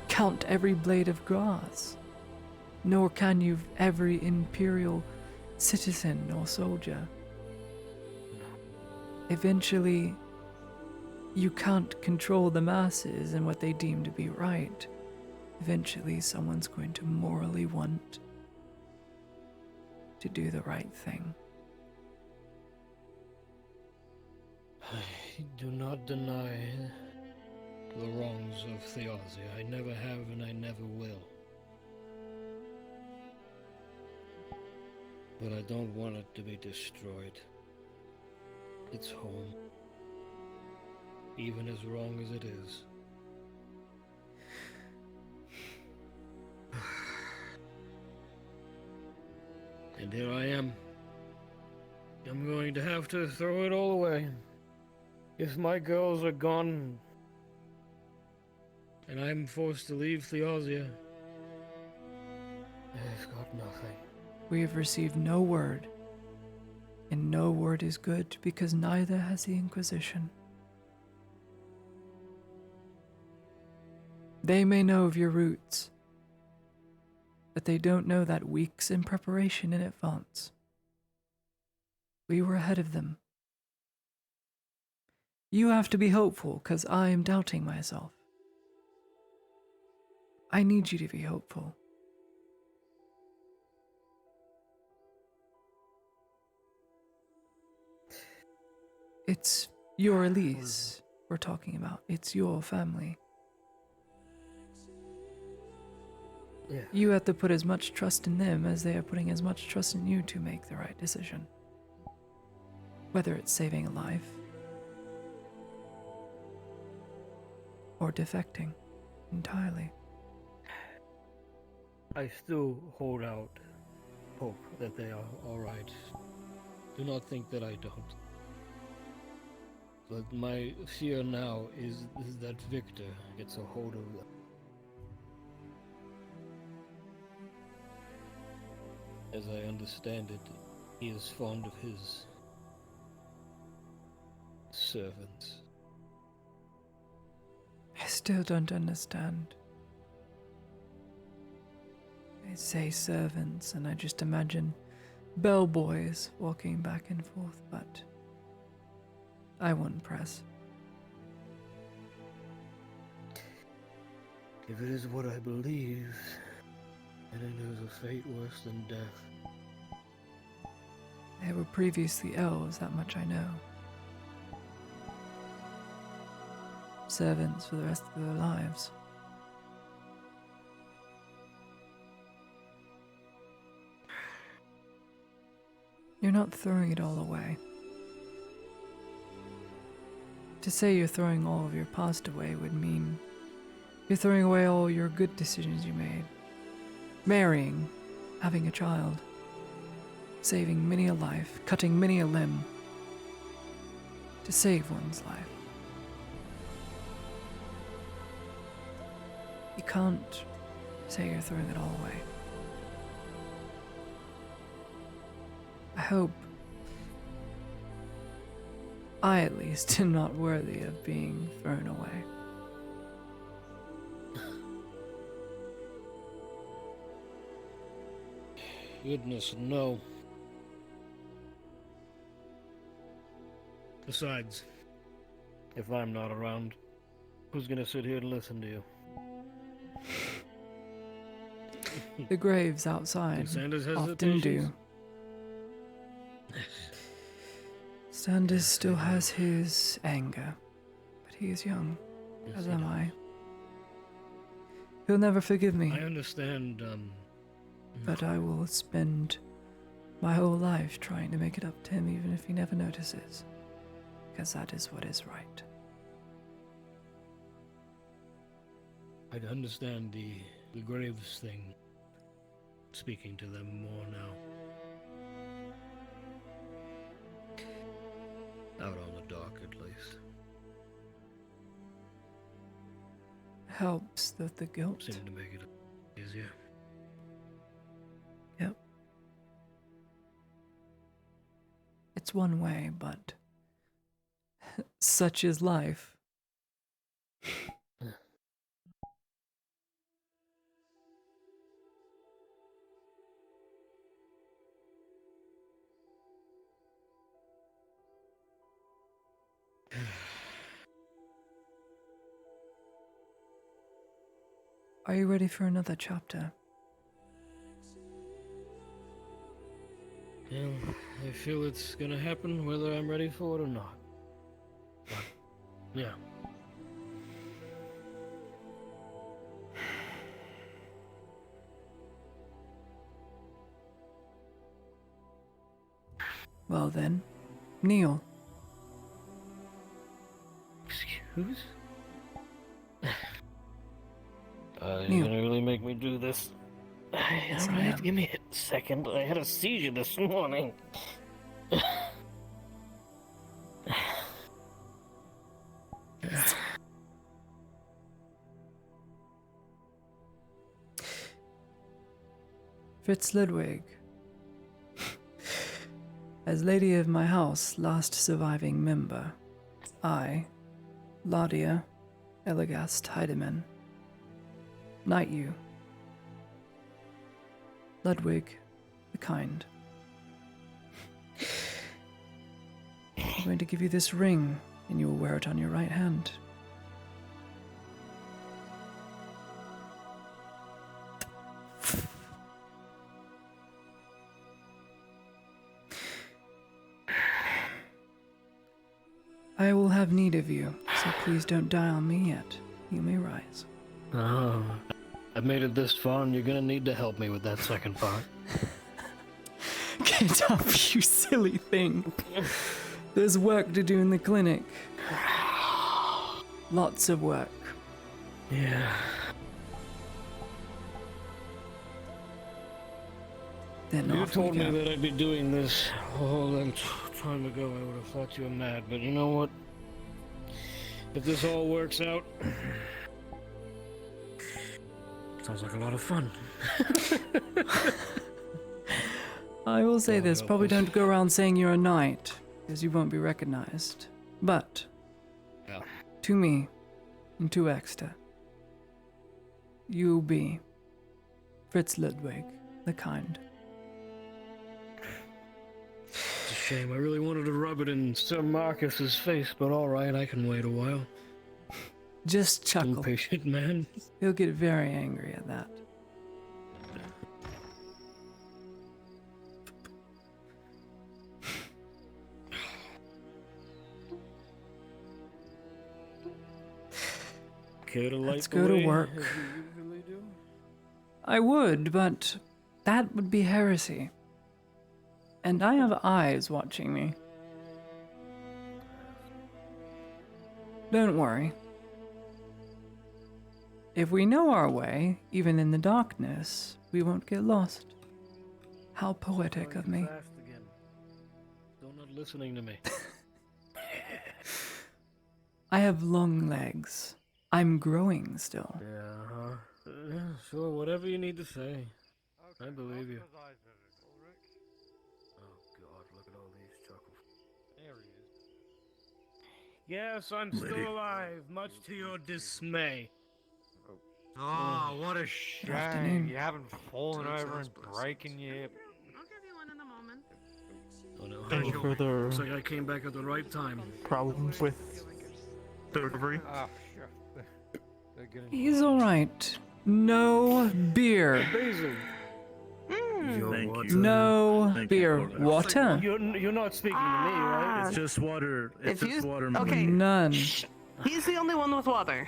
count every blade of grass, nor can you every imperial citizen or soldier. Eventually, you can't control the masses and what they deem to be right. Eventually, someone's going to morally want to do the right thing. I do not deny the wrongs of Theosia. I never have and I never will. But I don't want it to be destroyed. It's home. Even as wrong as it is. And here I am. I'm going to have to throw it all away. If my girls are gone, and I'm forced to leave Theosia, I've got nothing. We have received no word, and no word is good because neither has the Inquisition. They may know of your roots, but they don't know that weeks in preparation in advance. We were ahead of them. You have to be hopeful, because I am doubting myself. I need you to be hopeful. It's your Elise we're talking about. It's your family. Yeah. You have to put as much trust in them as they are putting as much trust in you to make the right decision. Whether it's saving a life or defecting entirely. I still hold out hope that they are alright. Do not think that I don't. But my fear now is that Victor gets a hold of them. As I understand it, he is fond of his servants. I still don't understand. I say servants, and I just imagine bellboys walking back and forth, but I wouldn't press. If it is what I believe, then it is a fate worse than death. They were previously elves, that much I know. Servants for the rest of their lives. You're not throwing it all away. To say you're throwing all of your past away would mean you're throwing away all your good decisions you made. Marrying, having a child, saving many a life, cutting many a limb to save one's life. You can't say you're throwing it all away. I hope I, at least, am not worthy of being thrown away. Goodness, no. Besides, if I'm not around, who's gonna sit here and listen to you? The graves outside Sanders' often do. hesitations? Sanders still has his anger, but he is young, as am I. He'll never forgive me. I understand, But I will spend my whole life trying to make it up to him, even if he never notices. Because that is what is right. I understand the graves thing. Speaking to them more now. Out on the dock, at least. helps the guilt. Seem to make it easier. Yep. It's one way, but such is life. Are you ready for another chapter? Yeah, I feel it's gonna happen whether I'm ready for it or not. But, yeah. Well then, kneel. Excuse? You're Neil. gonna really make me do this? Yes, I Alright, am. give me a second. I had a seizure this morning. Fitz Ludwig. As lady of my house, last surviving member, I, Laudia Elegast Heidemann, knight you. Ludwig the Kind. I'm going to give you this ring, and you will wear it on your right hand. I will have need of you, so please don't die on me yet. You may rise. Oh, I've made it this far, and you're gonna need to help me with that second part. Get up, you silly thing. There's work to do in the clinic. Lots of work. Yeah. Then You off told we me go. that I'd be doing this a whole long time ago. I would have thought you were mad, but you know what? If this all works out, sounds like a lot of fun. I will say God this, help probably us. don't go around saying you're a knight, because you won't be recognized. But, Yeah. to me, and to Exeter, you be Fritz Ludwig the Kind. It's a shame. I really wanted to rub it in Sir Marcus's face, but all right, I can wait a while. Just chuckle. Impatient man. He'll get very angry at that. Care to light Let's the go to way, work. as you usually do? I would, but that would be heresy. And I have eyes watching me. Don't worry. If we know our way, even in the darkness, we won't get lost. How poetic of me. Fast again. Still not listening to me. I have long legs. I'm growing still. Yeah, sure, whatever you need to say. I believe you. Oh God, look at all these chuckles. There he is. Yes, I'm still alive, much to your dismay. Oh, what a shame. Afternoon. You haven't fallen over and breaking your... I'll give you one in a moment. Oh no, Any hello. further Looks like I came back at the right time. problems with the recovery? Oh, sure. They're getting... He's alright. No beer. Basil. Thank you. No Thank you beer. for that. Water? You're not speaking to me, right? It's just water. It's If just you- water. okay. None. He's the only one with water.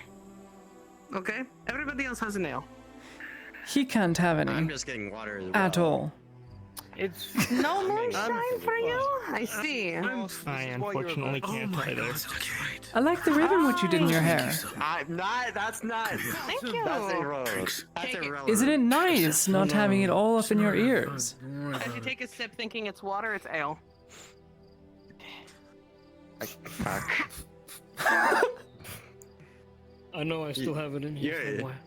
Okay? Everybody else has a nail. He can't have any. I'm just getting water as well. At all. It's No moonshine for you? I see. I unfortunately can't either. I like the ribbon which you did in your hair. I'm not. That's not. Thank you. That's irrelevant. That's Take it. irrelevant. Isn't it nice not having it all up in your ears? As you take a sip thinking it's water, it's ale. I know I still have it in here somewhere.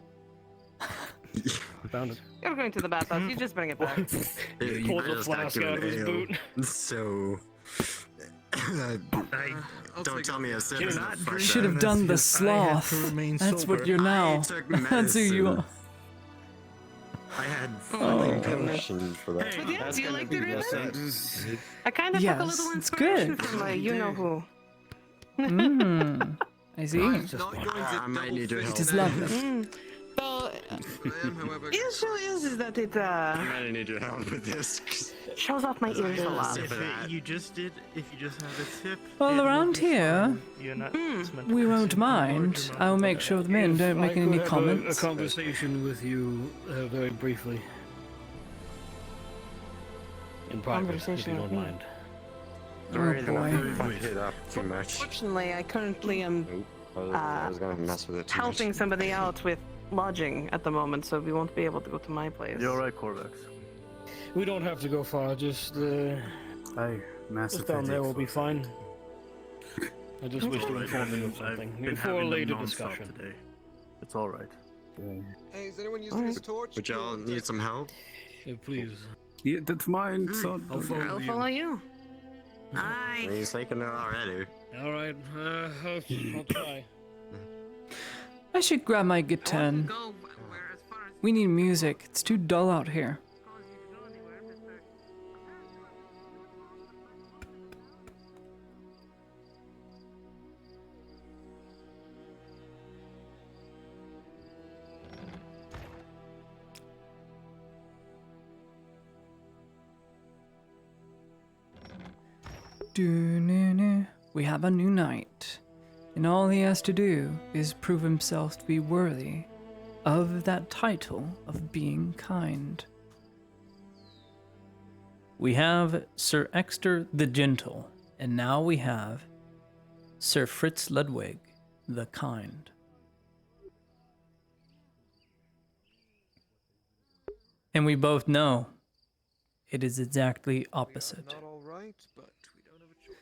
Found it. You're going to the bathhouse. You just bring it back. Pulled the flask out of his boot. So, don't tell me a sip. You should have done the sloth. That's what you're now. That's who you are. I had Oh. potion for that. But yeah, do you like the ribbon? I kind of took a little Yes, it's inspiration good. from you know who. I see. I might need your help. It is lovely. So, the issue is that it I might need your help with this. shows off my ears a lot. If you just have a sip. Well, it around will be here, fine. You're not meant to we won't consume mind. large I'll amounts make of sure the men don't make I any could have comments. a conversation with you very briefly. In private, if Conversation you with don't me? mind. Oh boy. Fucked it up too much. Fortunately, I currently am I was gonna mess with it too much. helping somebody out with lodging at the moment, so we won't be able to go to my place. You're right, Corvex. We don't have to go far, just Massive down there headache will be for fine. I just wish to Alright, inform you of I've something been before having them later nonstop discussion. today. It's all right. Hey, is anyone using this torch? Would y'all need some help? Please. Yeah, that's mine, son. I'll I'll follow you. Hi. He's taking it already. All right, I'll try. I should grab my guitar. We need music. It's too dull out here. We have a new knight, and all he has to do is prove himself to be worthy of that title of being kind. We have Sir Exter the Gentle, and now we have Sir Fritz Ludwig the Kind. And we both know it is exactly opposite. Not all right, but we don't have a choice.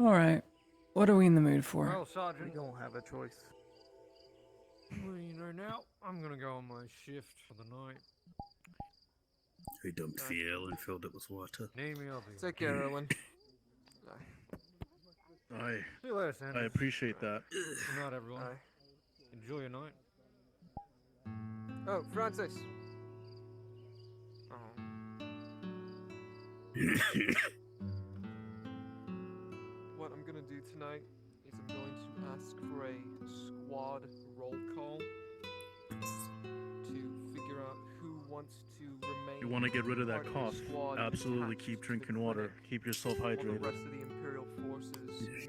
All right, what are we in the mood for? Well, Sergeant, We don't have a choice. well, you know now, I'm gonna go on my shift for the night. I dumped the ale and filled it with water. Need me, I'll be. Take care, Erwin. I See you later, Sanders. appreciate that. Good night, everyone. Enjoy your night. Oh, Francis. What I'm gonna do tonight is I'm going to ask for a squad roll call to figure out who wants to remain. You want to get rid of that part the cough? squad Absolutely attached keep to drinking the water. clinic, Keep yourself while hydrated. the rest of the Imperial forces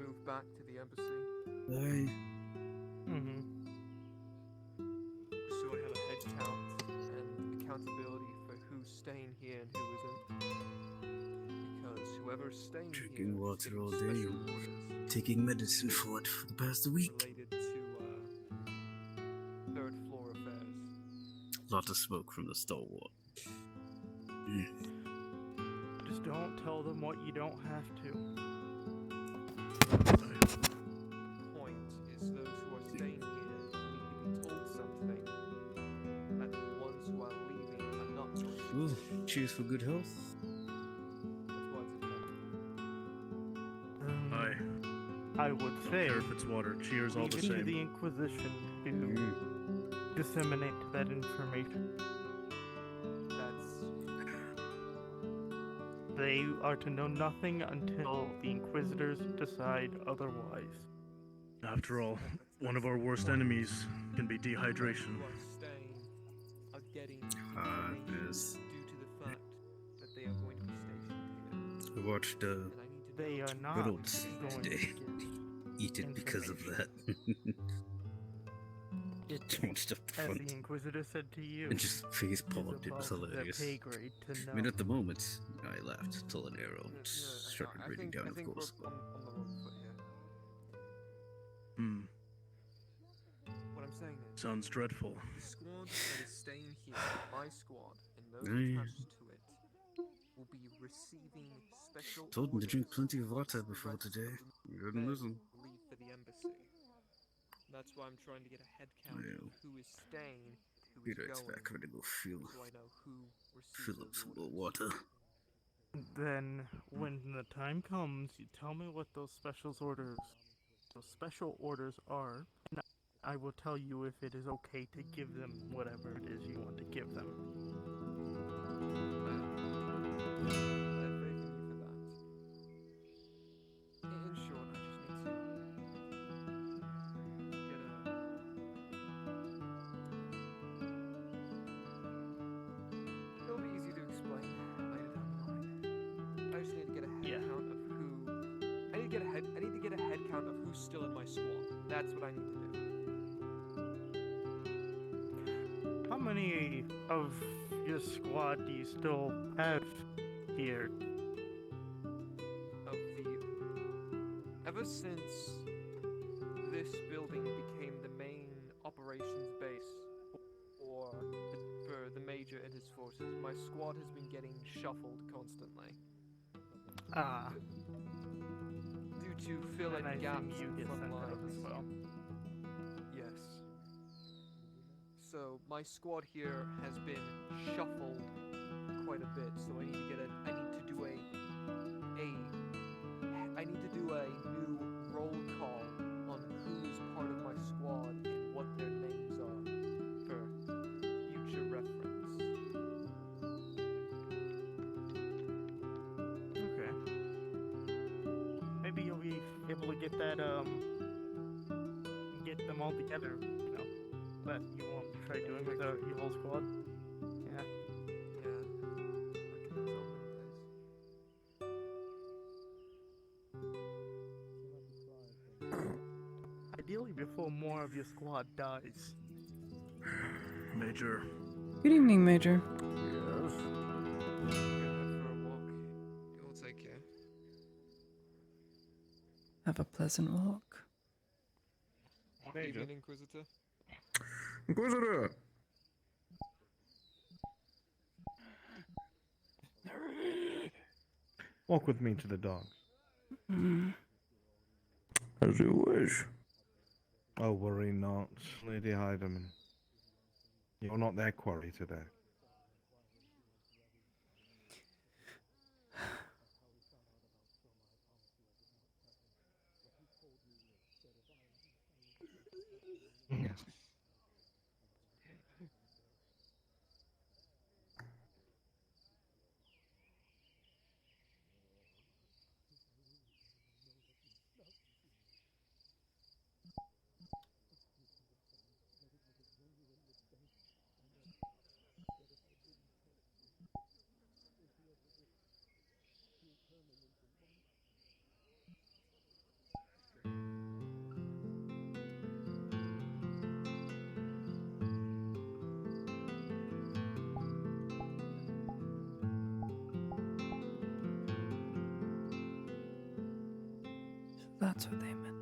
move back to the embassy. Mm-hmm. So I have a head count and accountability for who's staying here and who isn't. Because whoever's staying Drinking here water is all getting day. special orders Taking medicine for it for the past week. related to third floor affairs. Lot of smoke from the stalwart. Just don't tell them what you don't have to. Point is those who are staying here need to be told something that the ones who are leaving are not going to. Well, cheers for good health. That's why it's important. Aye. I would say Care if it's water. Cheers all leave the it to same. the Inquisition to disseminate that information. They are to know nothing until the Inquisitors decide otherwise. After all, one of our worst enemies can be dehydration. Who are staying are getting Yes. due to the fact that they are going to be stationed here. I watched They are not Riddles going today. to Eat it because of that. Just watched up the as front. the Inquisitor said to you, And just face palmed. It was above their hilarious. pay grade to I mean, know. at the moment, I laughed until an arrow started raining down, of course. We're on the wrong foot here. Hmm. What I'm saying is, Sounds dreadful. the squad that is staying here, my squad, and those Aye. attached to it, will be receiving special Told him to drink orders plenty of water once the before rest today. of the You wouldn't men listen. leave for the embassy. That's why I'm trying to get a head count Well, of who is staying, who be is right going, back. I'm gonna go so I know who fill receives up those some orders. more water. Then, when the time comes, you tell me what those special orders are, and I will tell you if it is okay to give them whatever it is you want to give them. I have faith in you for that. In short, I just need to get a... It'll be easy to explain later down the line. I just need to get a head count of who... I need to get a head count of who's still in my squad. That's what I need to do. How many of your squad do you still have here? Of the... Ever since this building became the main operations base for the Major and his forces, my squad has been getting shuffled constantly. Ah. Due to fill in And I gaps assume you in get front sent out lines. as well. Yes. So my squad here has been shuffled quite a bit, so I need to do a new roll call on who is part of my squad and what their names are for future reference. Okay. Maybe you'll be able to get that, get them all together, you know. That you won't try doing without your whole squad. Yeah. Ideally before more of your squad dies. Major. Good evening, Major. Yes. For a walk. You'll take care. Have a pleasant walk. Evening, Inquisitor. Inquisitor! Walk with me to the dogs. As you wish. Oh, worry not, Lady Heidemann. You're not their quarry today. That's what they meant.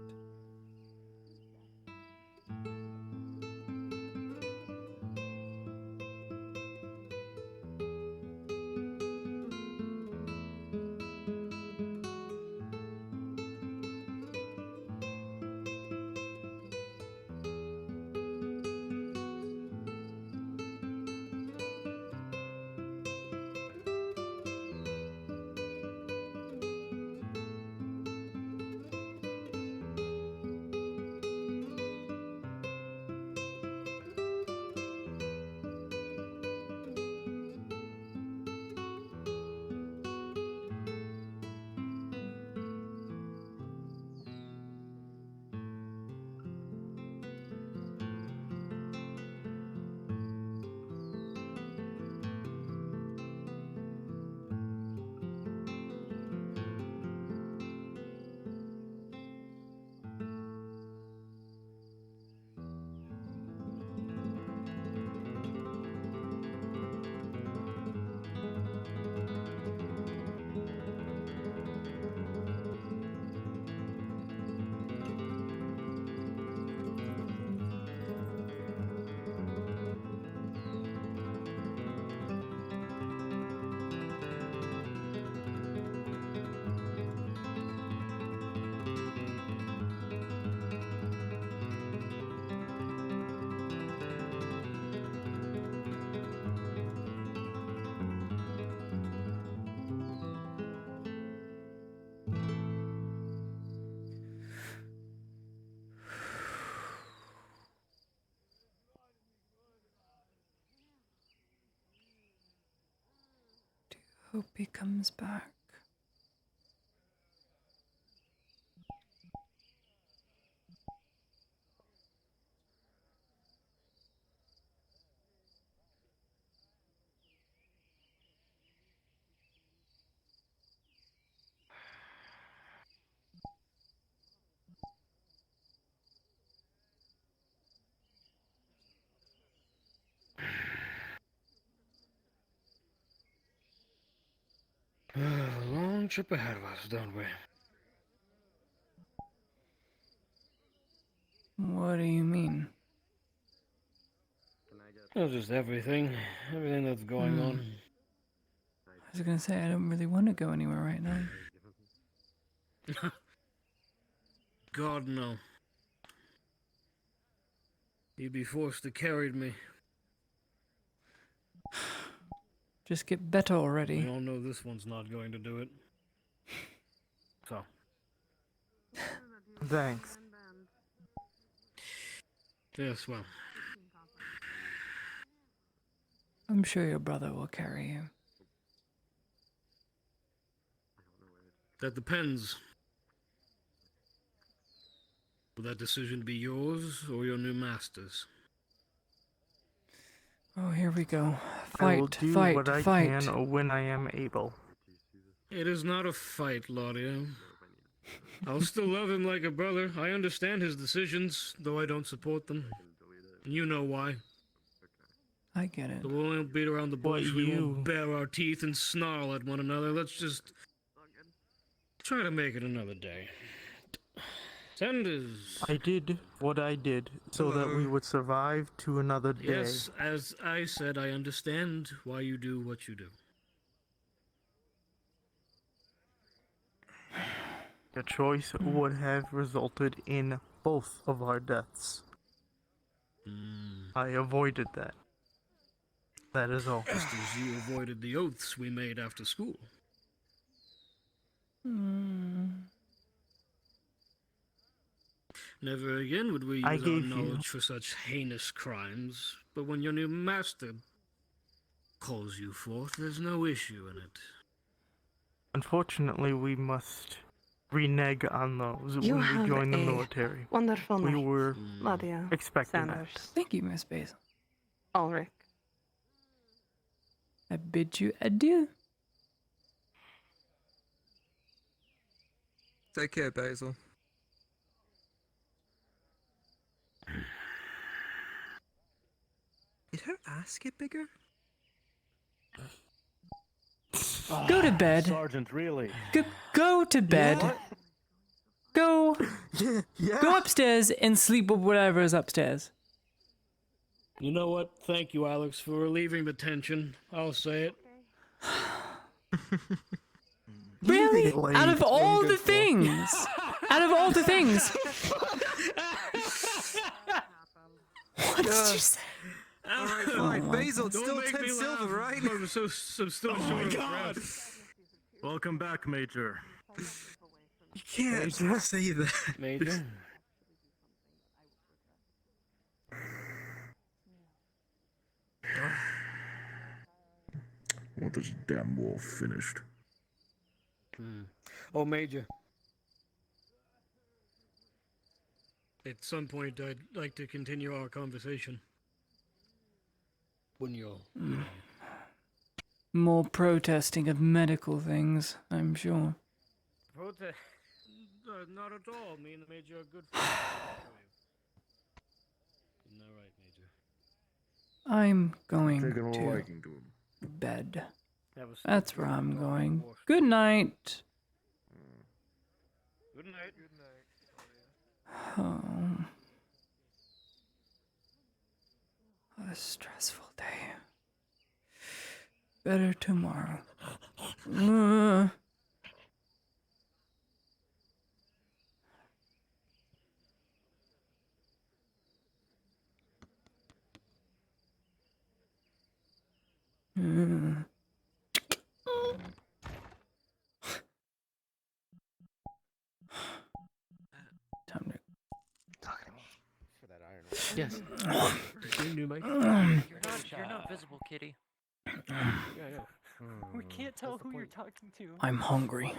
Hope he comes back. A long trip ahead of us, don't we? What do you mean? Well, just everything. Everything that's going on. I was gonna say, I don't really want to go anywhere right now. God, no. You'd be forced to carry me. Just get better already. We all know this one's not going to do it. So. Thanks. Yes, well. I'm sure your brother will carry you. That depends. Will that decision be yours or your new master's? Oh, here we go. I will Fight, do fight, what I fight. can when I am able. It is not a fight, Laudia. I'll still love him like a brother. I understand his decisions, though I don't support them. And you know why. I get it. So we won't beat around the bush. We won't bare our teeth and snarl at one another. Let's just try to make it another day. Sanders. I did what I did so that we would survive to another day. Yes, as I said, I understand why you do what you do. The choice would have resulted in both of our deaths. I avoided that. That is all. Just as you avoided the oaths we made after school. Never again would we use our knowledge for such heinous crimes, but when your new master calls you forth, there's no issue in it. Unfortunately, we must renege on those You when have we join the a military. wonderful We night, were Laudia expecting Sanders. that. Thank you, Miss Basil. Ulrich. I bid you adieu. Take care, Basil. Did her ass get bigger? Go to bed. Sergeant, really? Go to bed. Go. Go upstairs and sleep with whatever is upstairs. You know what? Thank you, Alex, for relieving the tension. I'll say it. Really? Out of all the things. Out of all the things. What did you say? Alright, fine. Basil, it's Don't still make 10 me silver, laugh. right? I'm still short of breath. Welcome back, Major. You can't say that. Major? I want this damn wall finished. Oh, Major. At some point, I'd like to continue our conversation. When you're... More protesting of medical things, I'm sure. Protest? Not at all. Me and the Major are good friends. Isn't that right, Major? I'm going Taking a to liking to him. bed. That was That's where I'm going. Good night. Good night. Good night. Oh. What a stressful day. Better tomorrow. Time to Talk to me. For that iron. Yes. You new, Mike? You're not visible, kitty. Yeah. We can't tell who you're talking to. I'm hungry.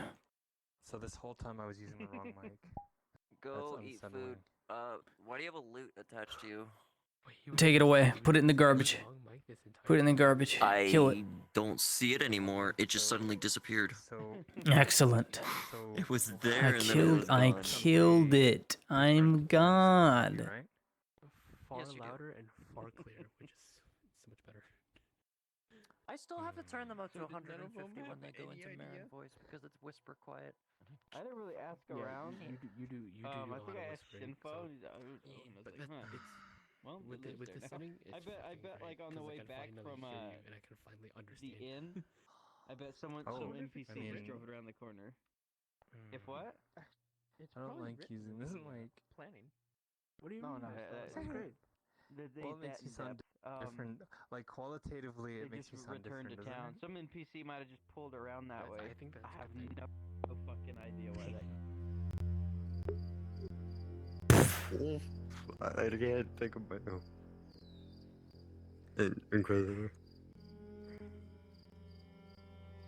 So this whole time I was using the wrong mic. Go That's eat unsettling. food. Why do you have a loot attached to you? Take it away. Put it in the garbage. Put it in the garbage. Kill it. I don't see it anymore. It just suddenly disappeared. Excellent. It was there and then it was I gone. killed it. I'm God. Far louder and far clearer, which is so much better. I still have to turn them up to 150 when they go into Marin voice because it's whisper quiet. I didn't really ask around. You do. I think I asked whispering, Info. so- But But huh. it's Well, with it lives the there now. setting. I bet like on the way back from and I can finally understand. the inn. I bet some NPC just drove it around the corner. If what? I don't like using this mic. Planning. What do you No, mean? no, that's great. Well, it makes you sound different. Like qualitatively, They it makes just you sound returned different. to town. Doesn't Some NPC might have just pulled around that way. I think that's I a have good thing. no fucking idea why that. I can't think of my own. Incredible.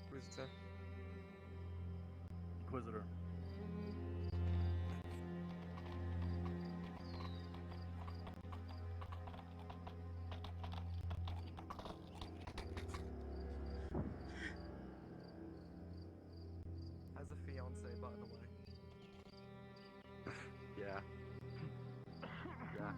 Inquisitor. Inquisitor. As a fiance, by the way. Yeah. Yeah.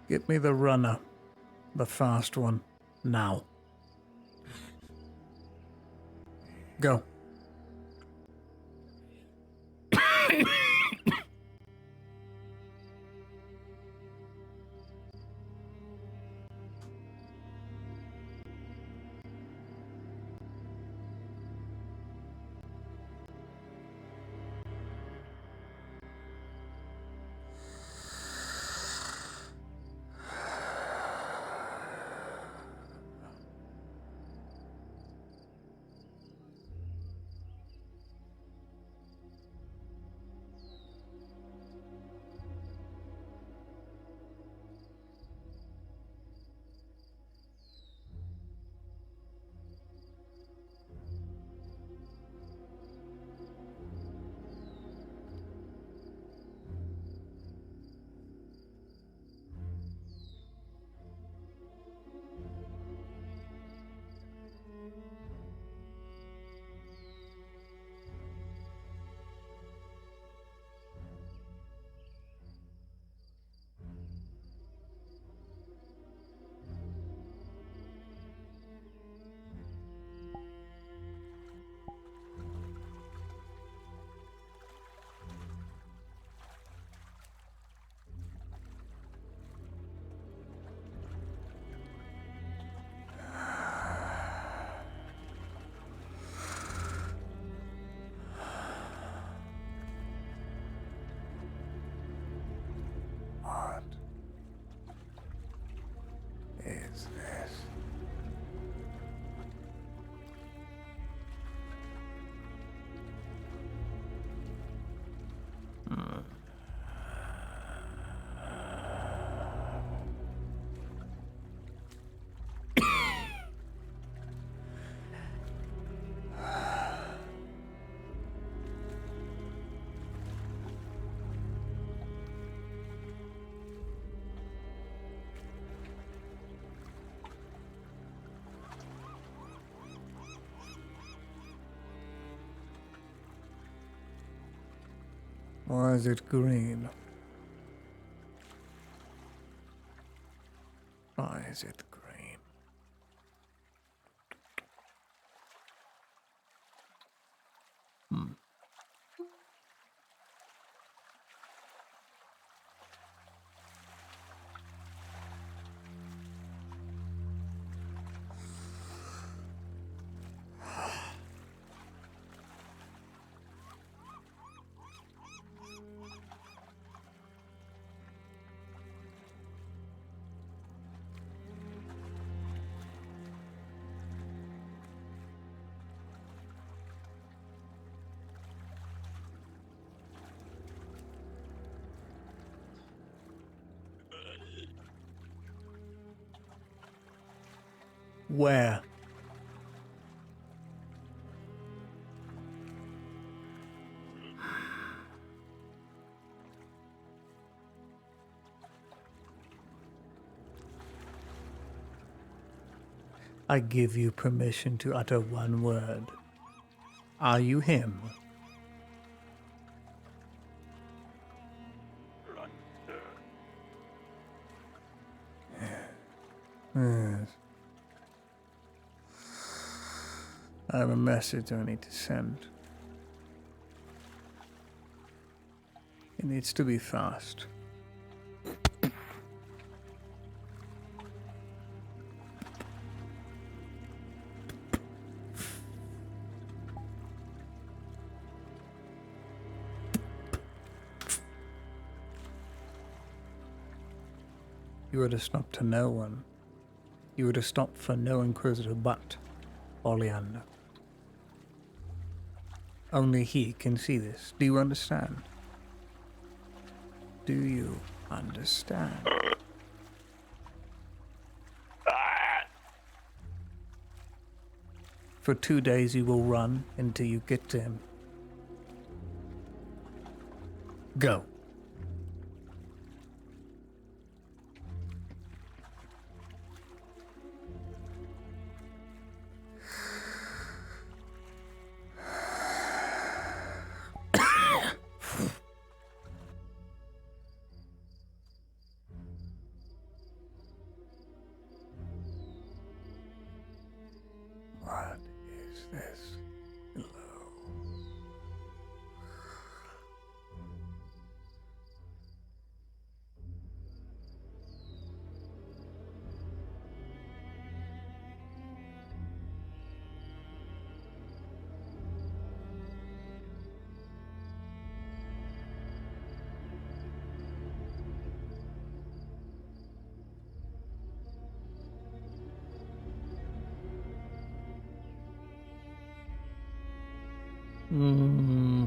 Get me the runner. The fast one. Now. Go. What is this? Why is it green? Why is it green? Hmm. Where? I give you permission to utter one word. Are you him? Yes. I have a message I need to send. It needs to be fast. You were to stop to no one. You were to stop for no inquisitor but Oleander. Only he can see this. Do you understand? Do you understand? For 2 days you will run until you get to him. Go. What is this? Hmm.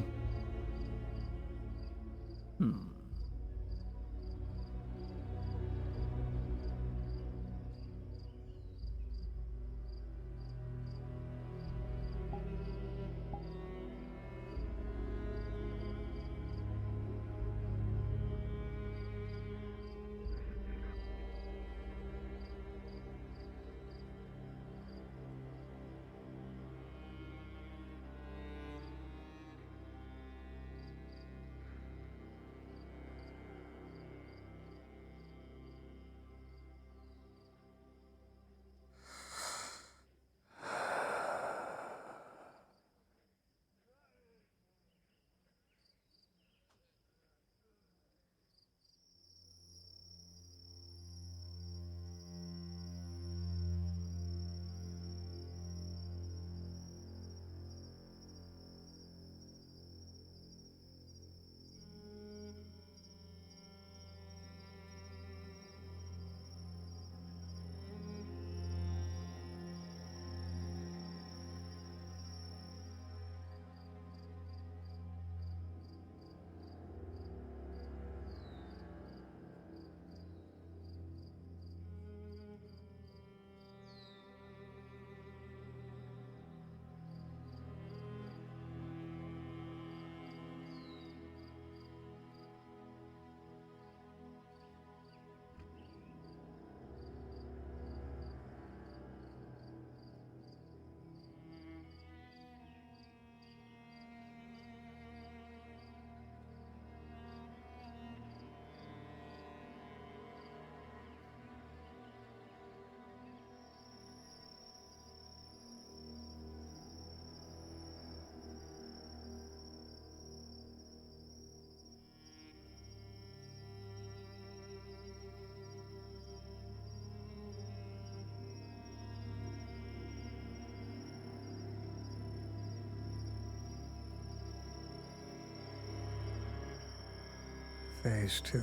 Phase 2.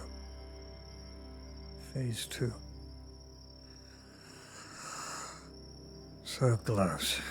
Phase 2. So close.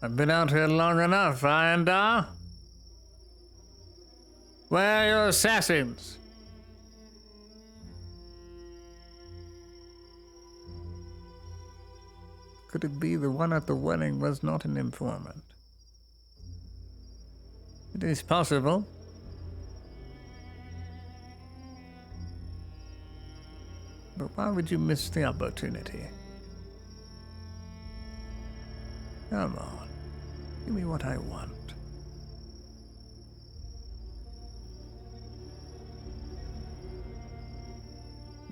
I've been out here long enough, Iondar. Where are your assassins? Could it be the one at the wedding was not an informant? It is possible. But why would you miss the opportunity? Come on. Give me what I want.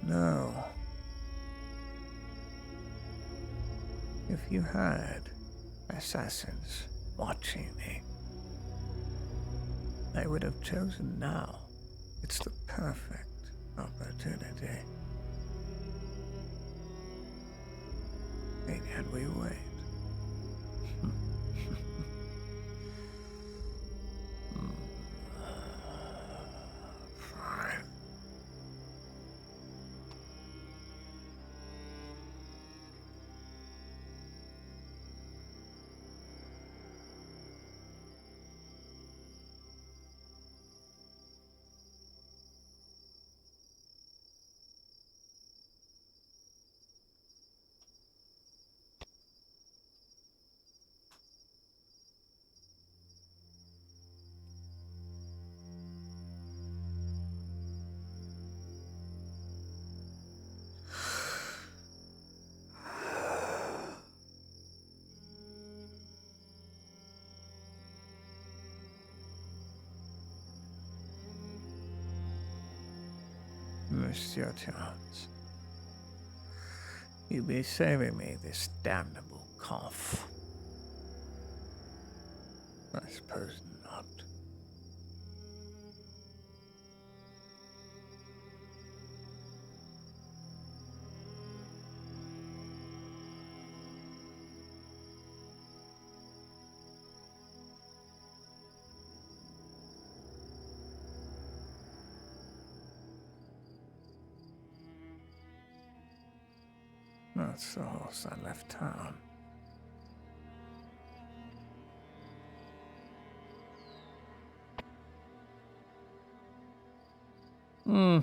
No. If you had assassins watching me, I would have chosen now. It's the perfect opportunity. Ain't had we wait. Fine. Monsieur Chance, you be saving me this damnable cough. I suppose not. That's the horse I left town. Hmm.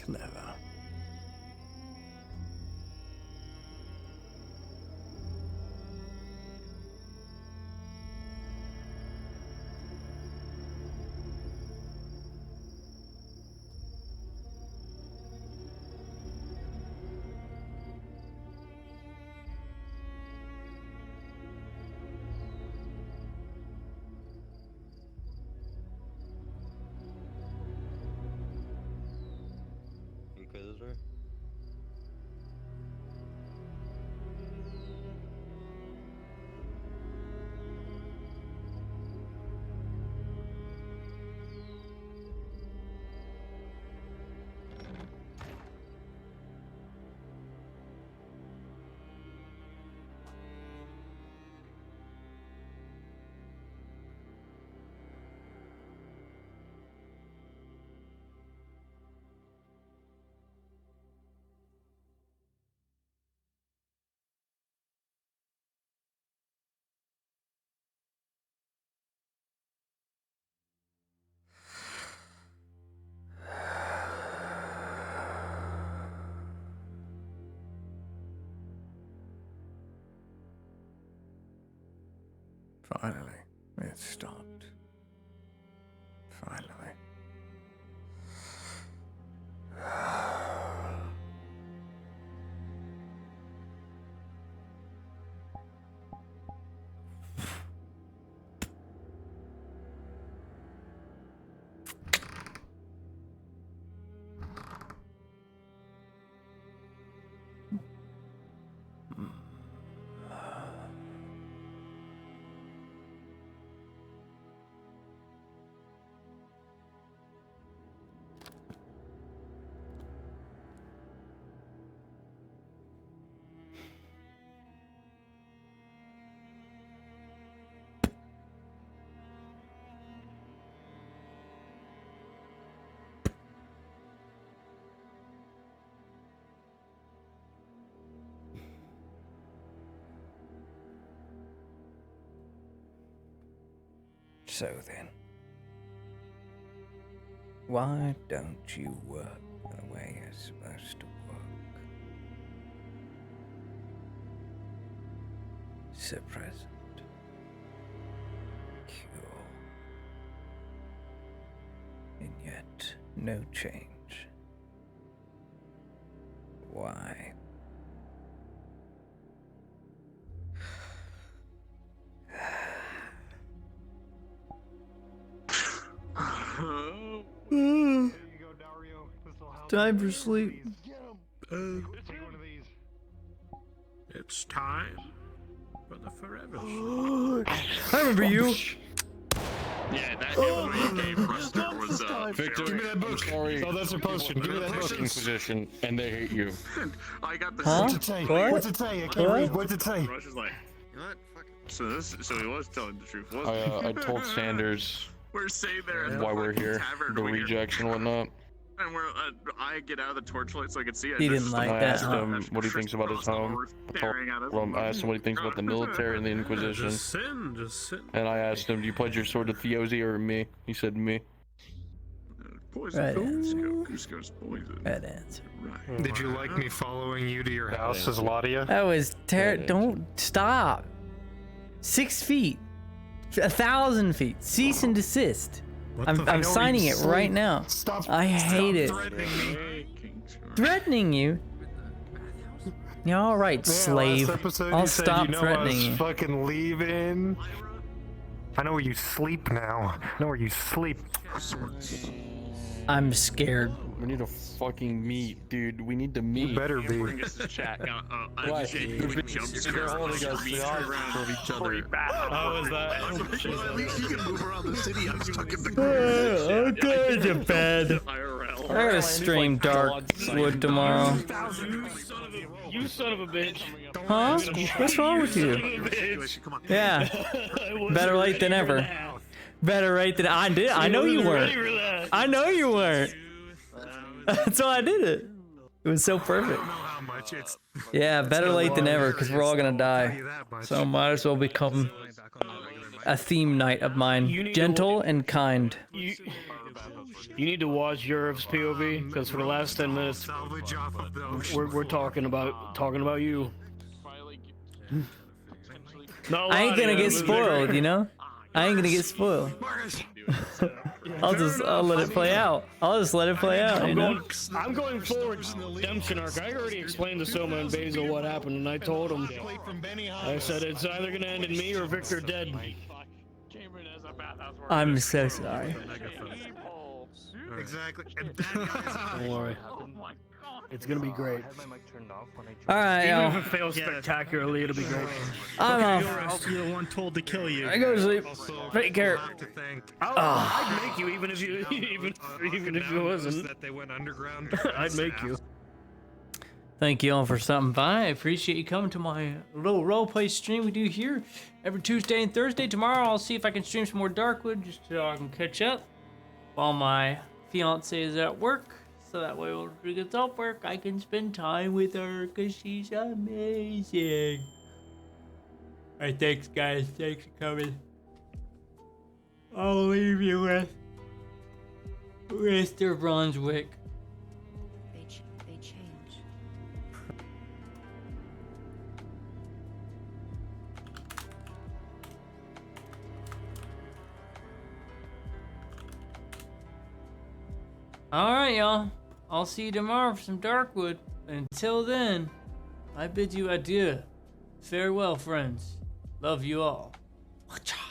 Clever. Finally, it stopped. Finally. So then, why don't you work the way you're supposed to work? Suppressant. Cure. And yet, no change. Why? Time for sleep. It's time for the forever. I remember you. Yeah, that game Ruster was Victor, give me that book. Sorry. Oh, that's a potion. Give me that book. Inquisition, and they hate you. I got the. Huh? What's it say? What? What's it say? I can't read. What's it say? Rush is like. You know what? Fuck it. So he was telling the truth, wasn't he? I told Sanders We're sitting there at the why we're fucking here, tavern the over here, rejects and whatnot. and I get out of the torchlight so I can see it. He There's didn't just like I that, asked huh? him what he thinks about his home. I asked him what he thinks about the military and the Inquisition. Just sin. And I asked him, do you pledge your sword to Theozy or me? He said me. Poison. Right Cusco's poison. Bad answer. Right. Did you like me following you to your house as Ladia? That was Don't stop. 6 feet. 1,000 feet. Cease and desist. I'm signing it right now. I hate it. Threatening you? Yeah, all right, slave. I'll stop threatening you. Fucking leaving. I know where you sleep now. I know where you sleep. I'm scared. We need to fucking meet, dude. We need to meet. You better be. Bring us to chat. Why? Jump They're holding us the of each other. How is that? At least you can move around the city. I'm stuck in the I'm going to bed. I gotta stream Darkwood tomorrow. You son of a bitch. Huh? What's wrong with you? Yeah. Better late than ever. Better late than I did. I know you weren't. I know you weren't. That's why I did it. It was so perfect. Yeah, better late than ever, because we're all gonna die. So might as well become a theme night of mine. Gentle and kind. You need to watch Europe's POV, because for the last 10 minutes, we're talking about you. I ain't gonna get spoiled, you know? I ain't gonna get spoiled. I'll let it play out. I'll just let it play out, you know? I'm going forward redemption arc. I already explained to Soma and Basil what happened, and I told them. I said it's either gonna end in me or Victor dead. I'm so sorry. Exactly. Don't worry. It's gonna be great. Alright, Even y'all. if it fails spectacularly, it'll be great. I'm off. You're the one told to kill you. I go to sleep. Take care. I'd make you even if you wasn't. That they went underground. I'd make you. Thank you all for stopping by. I appreciate you coming to my little roleplay stream we do here every Tuesday and Thursday. Tomorrow I'll see if I can stream some more Darkwood just so I can catch up while my fiance is at work. So that way when she gets off work, I can spend time with her because she's amazing. Alright, thanks guys. Thanks for coming. I'll leave you with Mr. Brunswick. They change. Alright, y'all. I'll see you tomorrow for some Darkwood. Until then, I bid you adieu. Farewell, friends. Love you all. Wacha.